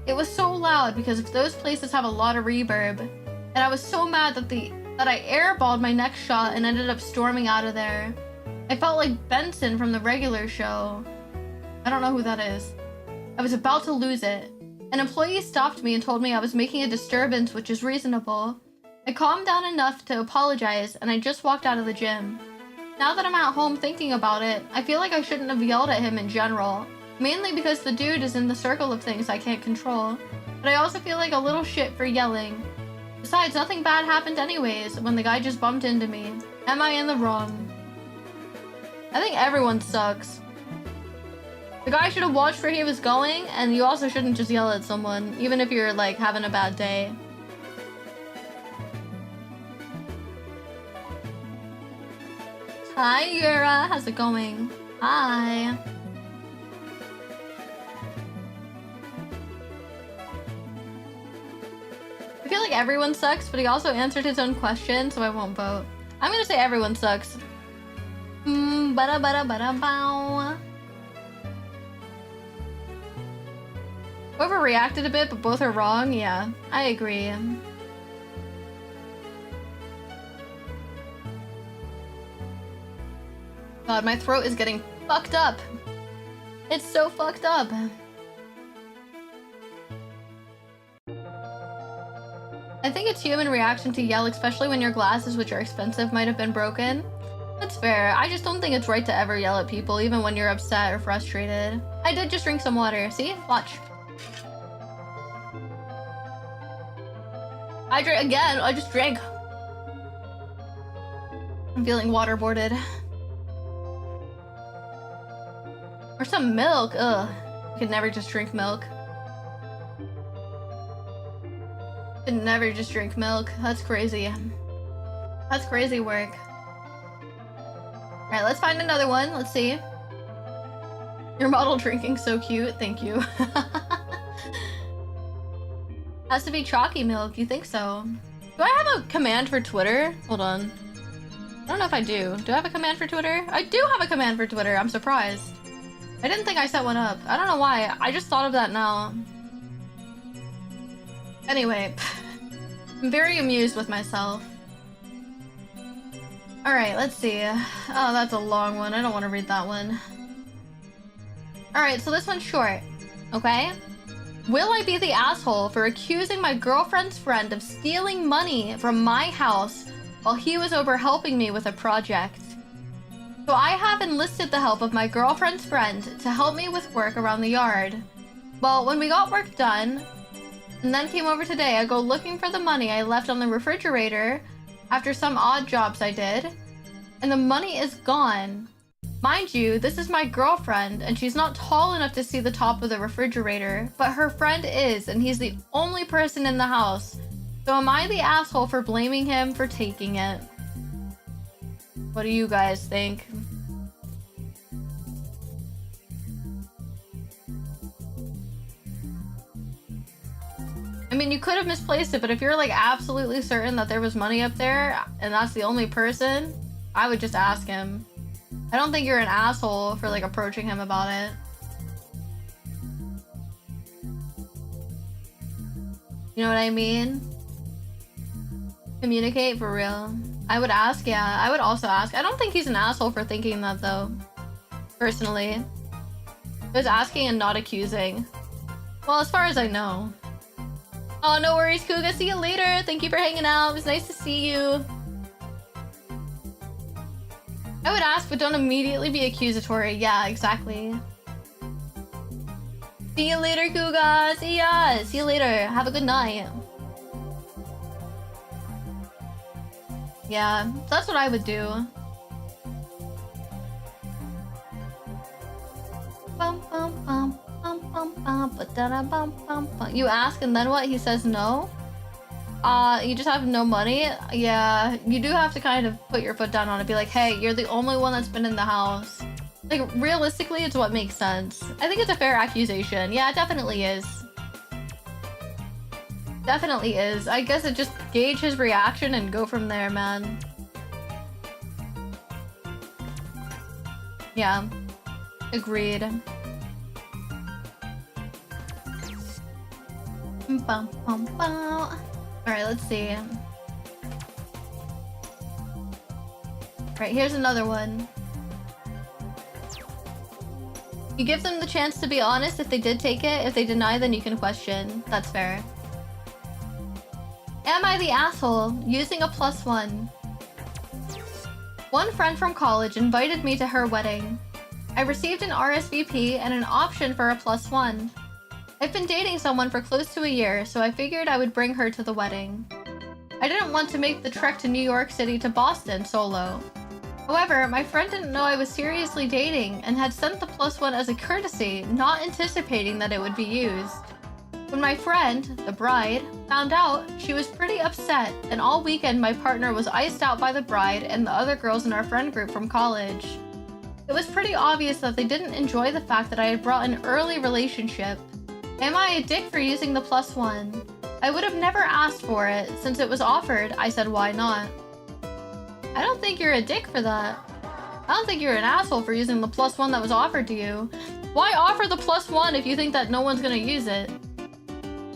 It was so loud because those places have a lot of reverb, and I was so mad that I airballed my next shot and ended up storming out of there. I felt like Benson from the regular show. I don't know who that is. I was about to lose it. An employee stopped me and told me I was making a disturbance, which is reasonable. I calmed down enough to apologize, and I just walked out of the gym. Now that I'm at home thinking about it, I feel like I shouldn't have yelled at him in general, mainly because the dude is in the circle of things I can't control, but I also feel like a little shit for yelling. Besides, nothing bad happened anyways when the guy just bumped into me. Am I in the wrong? I think everyone sucks. The guy should have watched where he was going, and you also shouldn't just yell at someone, even if you're like having a bad day. Hi, Yura. How's it going? Hi. I feel like everyone sucks, but he also answered his own question, so I won't vote. I'm gonna say everyone sucks. Ba-da-ba-da-ba-da-bow. Whoever reacted a bit, but both are wrong, yeah, I agree. God, my throat is getting fucked up. It's so fucked up. I think it's human reaction to yell, especially when your glasses, which are expensive, might have been broken. That's fair. I just don't think it's right to ever yell at people, even when you're upset or frustrated. I did just drink some water. See? Watch. I drank again. I just drank. I'm feeling waterboarded. Or some milk. Ugh. I could never just drink milk. Could never just drink milk. That's crazy. That's crazy work. Alright, let's find another one. Let's see. Your model drinking so cute. Thank you. Has to be chalky milk. You think so? Do I have a command for Twitter? Hold on. I don't know if I do. Do I have a command for Twitter? I do have a command for Twitter. I'm surprised. I didn't think I set one up. I don't know why. I just thought of that now. Anyway, I'm very amused with myself. Alright, let's see. Oh, that's a long one. I don't want to read that one. Alright, so this one's short. Okay? Will I be the asshole for accusing my girlfriend's friend of stealing money from my house while he was over helping me with a project? So I have enlisted the help of my girlfriend's friend to help me with work around the yard. Well, when we got work done, and then came over today, I go looking for the money I left on the refrigerator after some odd jobs I did, and the money is gone. Mind you, this is my girlfriend, and she's not tall enough to see the top of the refrigerator, but her friend is, and he's the only person in the house. So am I the asshole for blaming him for taking it? What do you guys think? I mean, you could have misplaced it, but if you're like absolutely certain that there was money up there and that's the only person, I would just ask him. I don't think you're an asshole for like approaching him about it. You know what I mean? Communicate for real. I would ask, yeah. I would also ask. I don't think he's an asshole for thinking that though. Personally. Just asking and not accusing. Well, as far as I know. Oh, no worries, Kuga. See you later. Thank you for hanging out. It was nice to see you. I would ask, but don't immediately be accusatory. Yeah, exactly. See you later, Kuga. See ya. See you later. Have a good night. Yeah, that's what I would do. Bum, bum, bum, bum, bum, bum, ba-da-da, bum, bum, bum. You ask and then what? He says no? You just have no money? Yeah, you do have to kind of put your foot down on it. Be like, hey, you're the only one that's been in the house. Like, realistically, it's what makes sense. I think it's a fair accusation. Yeah, it definitely is. Definitely is. I guess it just gauge his reaction and go from there, man. Yeah. Agreed. Bum, bum, bum. Alright, let's see. Alright, here's another one. You give them the chance to be honest if they did take it. If they deny, then you can question. That's fair. Am I the asshole using a +1? One friend from college invited me to her wedding. I received an RSVP and an option for a +1. I've been dating someone for close to a year, so I figured I would bring her to the wedding. I didn't want to make the trek to New York City to Boston solo. However, my friend didn't know I was seriously dating and had sent the +1 as a courtesy, not anticipating that it would be used. When my friend, the bride, found out, she was pretty upset, and all weekend my partner was iced out by the bride and the other girls in our friend group from college. It was pretty obvious that they didn't enjoy the fact that I had brought an early relationship. Am I a dick for using the +1? I would have never asked for it. Since it was offered, I said why not. I don't think you're a dick for that. I don't think you're an asshole for using the +1 that was offered to you. Why offer the +1 if you think that no one's gonna use it?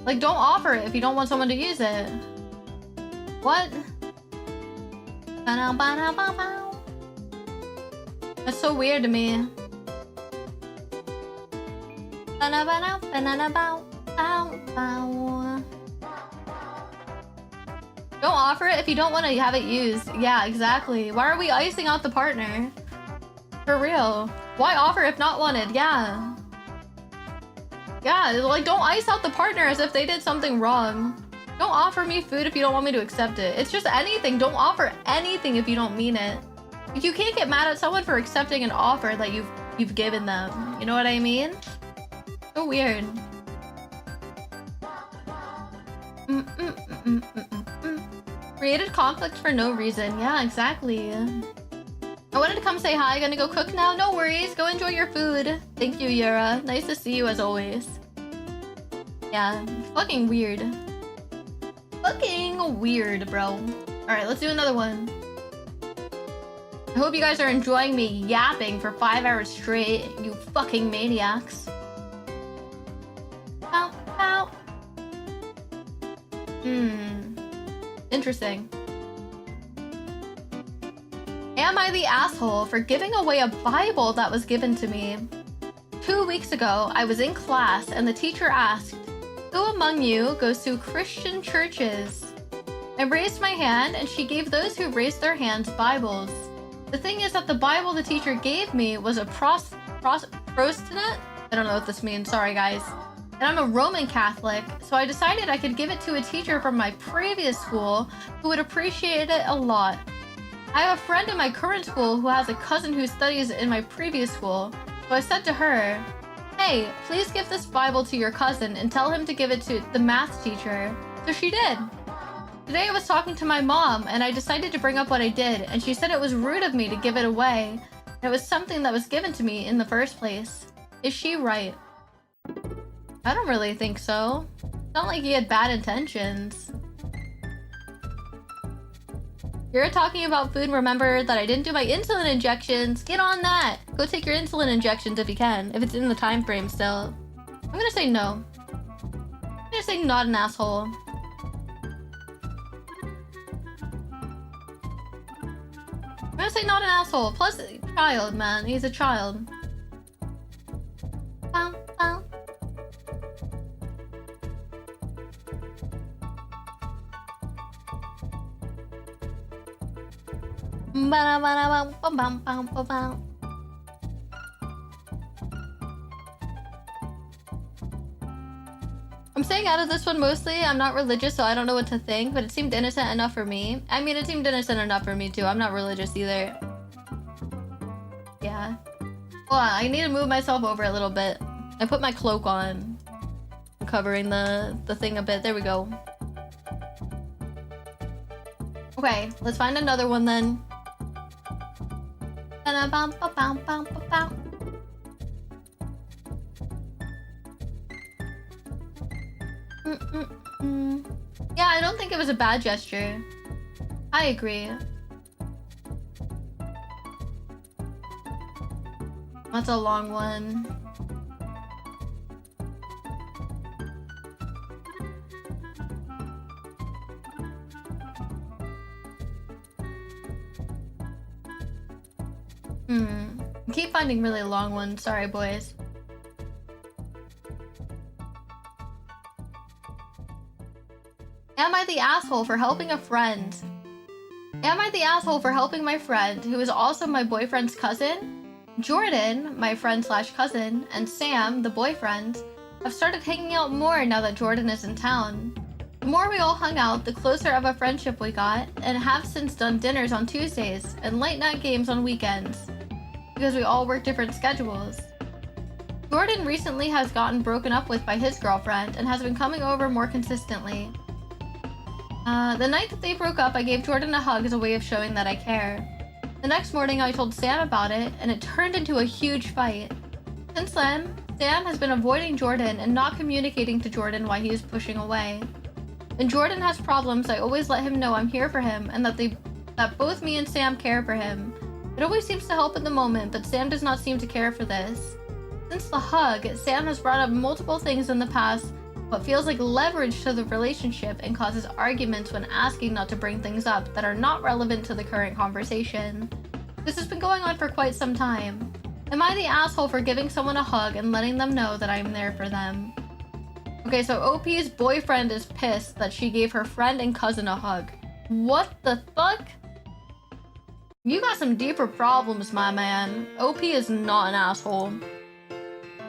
Like, don't offer it if you don't want someone to use it. What? That's so weird to me. Don't offer it if you don't want to have it used. Yeah, exactly. Why are we icing out the partner? For real. Why offer if not wanted? Yeah. Yeah, like, don't ice out the partner as if they did something wrong. Don't offer me food if you don't want me to accept it. It's just anything. Don't offer anything if you don't mean it. You can't get mad at someone for accepting an offer that you've given them. You know what I mean? So weird. Created conflict for no reason. Yeah, exactly. I wanted to come say hi. Gonna go cook now? No worries. Go enjoy your food. Thank you, Yura. Nice to see you as always. Yeah, fucking weird. Fucking weird, bro. Alright, let's do another one. I hope you guys are enjoying me yapping for 5 hours straight, you fucking maniacs. Ow, ow. Interesting. Am I the asshole for giving away a Bible that was given to me? 2 weeks ago, I was in class and the teacher asked, "Who among you goes to Christian churches?" I raised my hand and she gave those who raised their hands Bibles. The thing is that the Bible the teacher gave me was a Protestant? I don't know what this means, sorry guys. And I'm a Roman Catholic, so I decided I could give it to a teacher from my previous school who would appreciate it a lot. I have a friend in my current school who has a cousin who studies in my previous school, so I said to her, "Hey, please give this Bible to your cousin and tell him to give it to the math teacher." So she did. Today I was talking to my mom and I decided to bring up what I did, and she said it was rude of me to give it away. And it was something that was given to me in the first place. Is she right? I don't really think so. It's not like he had bad intentions. You're talking about food. Remember that I didn't do my insulin injections. Get on that. Go take your insulin injections if you can. If it's in the time frame still. I'm gonna say no. I'm gonna say not an asshole. I'm gonna say not an asshole. Plus, child, man. He's a child. Bow, bow. I'm staying out of this one mostly. I'm not religious, so I don't know what to think, but it seemed innocent enough for me. I mean, it seemed innocent enough for me too. I'm not religious either. Yeah. Hold on, I need to move myself over a little bit. I put my cloak on. I'm covering the thing a bit. There we go. Okay, let's find another one then. Yeah, I don't think it was a bad gesture. I agree. That's a long one. I keep finding really long ones. Sorry, boys. Am I the asshole for helping a friend? Am I the asshole for helping my friend, who is also my boyfriend's cousin? Jordan, my friend/cousin, and Sam, the boyfriend, have started hanging out more now that Jordan is in town. The more we all hung out, the closer of a friendship we got, and have since done dinners on Tuesdays and late night games on weekends, because we all work different schedules. Jordan recently has gotten broken up with by his girlfriend and has been coming over more consistently. The night that they broke up, I gave Jordan a hug as a way of showing that I care. The next morning, I told Sam about it, and it turned into a huge fight. Since then, Sam has been avoiding Jordan and not communicating to Jordan why he is pushing away. When Jordan has problems, I always let him know I'm here for him and that both me and Sam care for him. It always seems to help in the moment, but Sam does not seem to care for this. Since the hug, Sam has brought up multiple things in the past, what feels like leverage to the relationship and causes arguments when asking not to bring things up that are not relevant to the current conversation. This has been going on for quite some time. Am I the asshole for giving someone a hug and letting them know that I'm there for them? Okay, so OP's boyfriend is pissed that she gave her friend and cousin a hug. What the fuck? You got some deeper problems, my man. OP is not an asshole.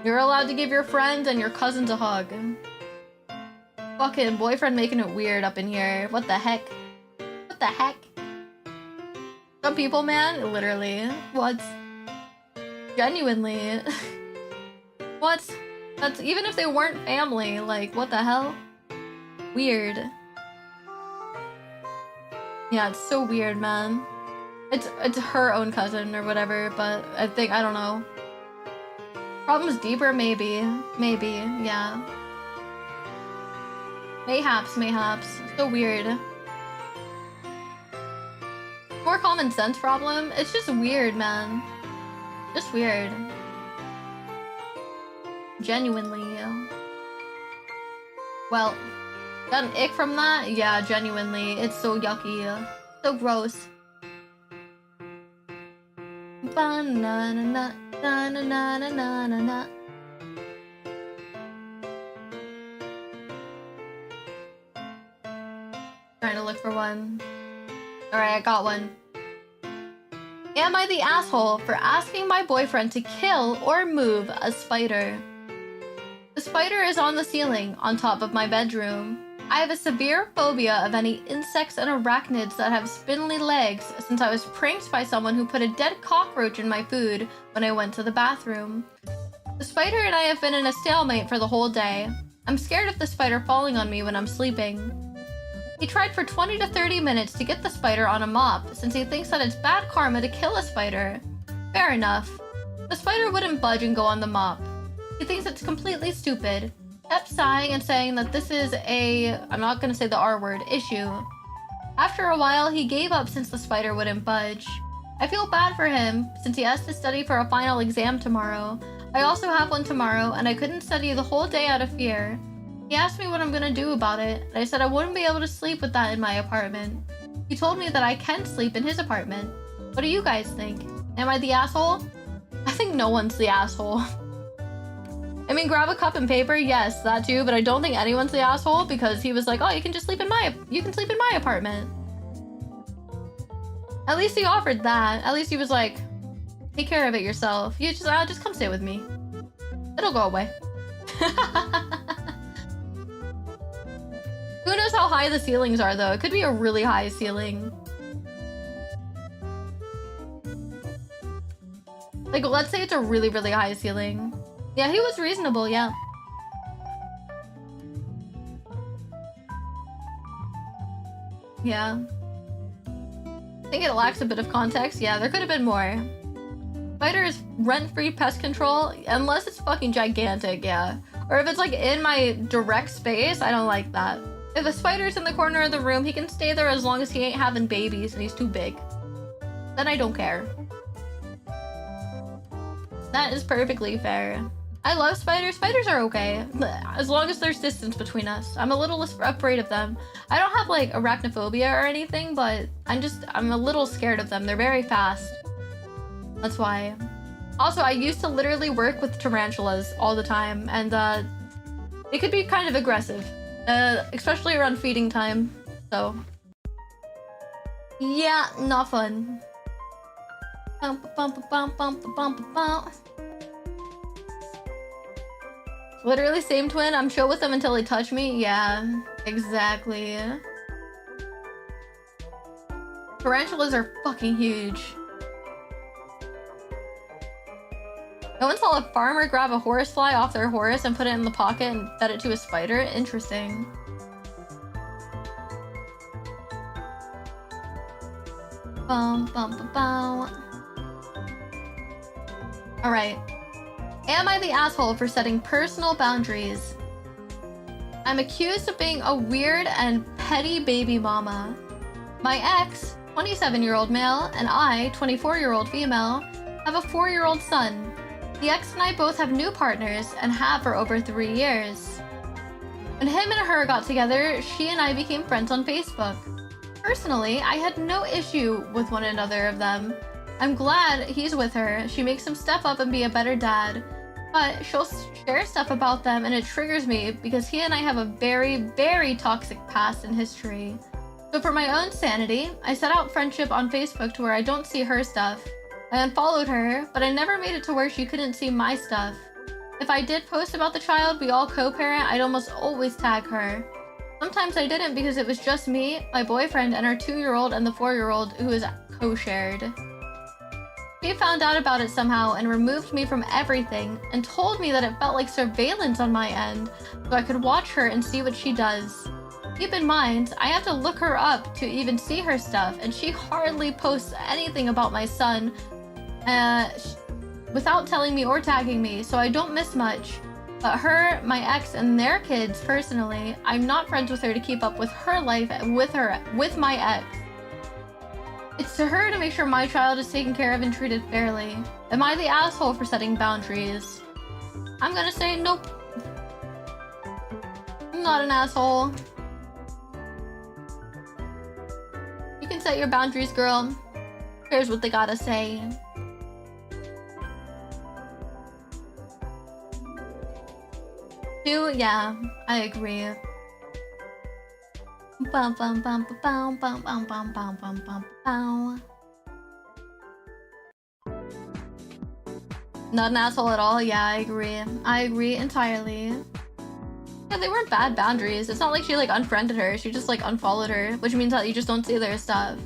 You're allowed to give your friends and your cousins a hug. Fucking boyfriend making it weird up in here. What the heck? What the heck? Some people, man, literally. What? Genuinely. What? That's even if they weren't family, like, what the hell? Weird. Yeah, it's so weird, man. It's her own cousin or whatever, but I don't know. Problems deeper, maybe. Maybe, yeah. Mayhaps. So weird. More common sense problem? It's just weird, man. Just weird. Genuinely. Well, got an ick from that? Yeah, genuinely. It's so yucky. So gross. Ba-na-na-na, na-na-na-na-na-na. Trying to look for one. Alright, I got one. Am I the asshole for asking my boyfriend to kill or move a spider? The spider is on the ceiling, on top of my bedroom. I have a severe phobia of any insects and arachnids that have spindly legs since I was pranked by someone who put a dead cockroach in my food when I went to the bathroom. The spider and I have been in a stalemate for the whole day. I'm scared of the spider falling on me when I'm sleeping. He tried for 20 to 30 minutes to get the spider on a mop since he thinks that it's bad karma to kill a spider. Fair enough. The spider wouldn't budge and go on the mop. He thinks it's completely stupid. Kept sighing and saying that this is a, I'm not gonna say the R word, issue. After a while, he gave up since the spider wouldn't budge. I feel bad for him since he has to study for a final exam tomorrow. I also have one tomorrow and I couldn't study the whole day out of fear. He asked me what I'm gonna do about it, and I said I wouldn't be able to sleep with that in my apartment. He told me that I can sleep in his apartment. What do you guys think? Am I the asshole? I think no one's the asshole. I mean, grab a cup and paper, yes, that too, but I don't think anyone's the asshole because he was like, oh, you can sleep in my apartment. At least he offered that. At least he was like, take care of it yourself. You just come stay with me. It'll go away. Who knows how high the ceilings are though? It could be a really high ceiling. Like, let's say it's a really, really high ceiling. Yeah, he was reasonable, yeah. Yeah. I think it lacks a bit of context. Yeah, there could have been more. Spider is rent-free pest control, unless it's fucking gigantic, yeah. Or if it's like in my direct space, I don't like that. If a spider's in the corner of the room, he can stay there as long as he ain't having babies and he's too big. Then I don't care. That is perfectly fair. I love spiders. Spiders are okay. As long as there's distance between us. I'm a little afraid of them. I don't have like arachnophobia or anything, but I'm a little scared of them. They're very fast. That's why. Also, I used to literally work with tarantulas all the time, and it could be kind of aggressive. Especially around feeding time. So yeah, not fun. Literally same twin. I'm chill with them until they touch me. Yeah, exactly. Tarantulas are fucking huge. No one saw a farmer grab a horsefly off their horse and put it in the pocket and fed it to a spider? Interesting. Alright. Am I the asshole for setting personal boundaries? I'm accused of being a weird and petty baby mama. My ex, 27-year-old male, and I, 24-year-old female, have a 4-year-old son. The ex and I both have new partners and have for over 3 years. When him and her got together, she and I became friends on Facebook. Personally, I had no issue with one another of them. I'm glad he's with her. She makes him step up and be a better dad. But she'll share stuff about them and it triggers me because he and I have a very, very toxic past and history. So for my own sanity, I set out friendship on Facebook to where I don't see her stuff. I unfollowed her, but I never made it to where she couldn't see my stuff. If I did post about the child we all co-parent, I'd almost always tag her. Sometimes I didn't because it was just me, my boyfriend, and our 2-year-old and the 4-year-old who is co-shared. She found out about it somehow and removed me from everything and told me that it felt like surveillance on my end so I could watch her and see what she does. Keep in mind, I have to look her up to even see her stuff and she hardly posts anything about my son without telling me or tagging me, so I don't miss much. But her, my ex, and their kids, personally, I'm not friends with her to keep up with her life with my ex. It's to her to make sure my child is taken care of and treated fairly. Am I the asshole for setting boundaries? I'm gonna say nope. I'm not an asshole. You can set your boundaries, girl. Here's what they gotta say. Yeah, I agree. Bum bum bum bum bum bum bum bum bum bum bum. Not an asshole at all. Yeah, I agree. I agree entirely. Yeah, they weren't bad boundaries. It's not like she like unfriended her. She just like unfollowed her, which means that you just don't see their stuff.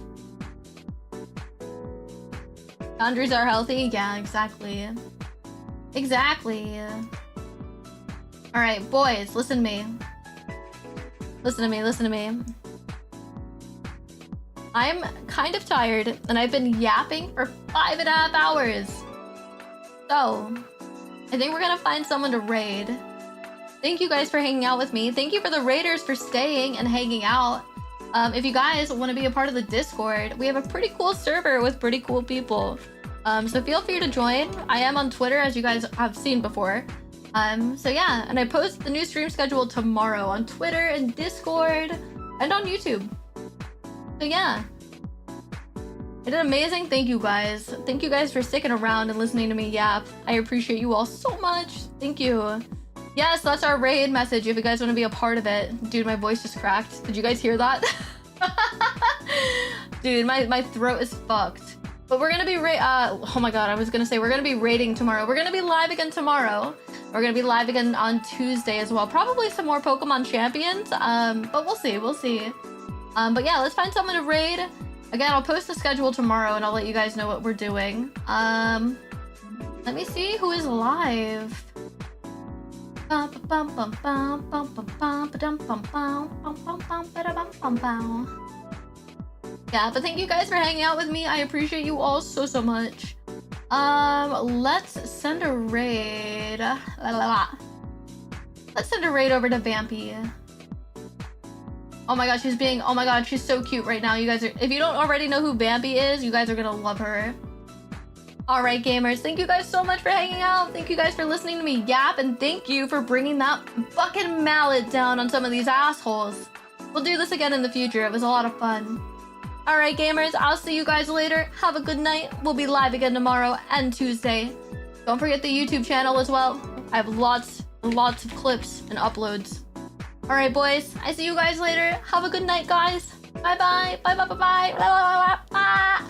Boundaries are healthy. Yeah, exactly. Exactly. All right, boys, listen to me. Listen to me, listen to me. I'm kind of tired and I've been yapping for 5.5 hours. So, I think we're gonna find someone to raid. Thank you guys for hanging out with me. Thank you for the raiders for staying and hanging out. If you guys want to be a part of the Discord, we have a pretty cool server with pretty cool people. So feel free to join. I am on Twitter, as you guys have seen before. So yeah, and I post the new stream schedule tomorrow on Twitter and Discord and on YouTube. So yeah, I did amazing. Thank you guys. Thank you guys for sticking around and listening to me yap. I appreciate you all so much. Thank you. Yes, that's our raid message if you guys want to be a part of it. Dude, my voice just cracked. Did you guys hear that? Dude, my throat is fucked. But we're gonna be oh my god, I was gonna say we're gonna be raiding tomorrow. We're gonna be live again tomorrow. We're gonna be live again on Tuesday as well. Probably some more Pokemon Champions. But we'll see, we'll see. But yeah, let's find someone to raid. Again, I'll post the schedule tomorrow and I'll let you guys know what we're doing. Let me see who is live. Yeah, but thank you guys for hanging out with me. I appreciate you all so much. Let's send a raid. Let's send a raid over to Vampy. Oh my god, oh my god, she's so cute right now. You guys are, if you don't already know who Vampy is, you guys are gonna love her. All right, gamers, thank you guys so much for hanging out. Thank you guys for listening to me yap, and thank you for bringing that fucking mallet down on some of these assholes. We'll do this again in the future. It was a lot of fun. All right, gamers, I'll see you guys later. Have a good night. We'll be live again tomorrow and Tuesday. Don't forget the YouTube channel as well. I have lots of clips and uploads. All right, boys, I see you guys later. Have a good night, guys. Bye-bye. Bye-bye-bye-bye. Bye.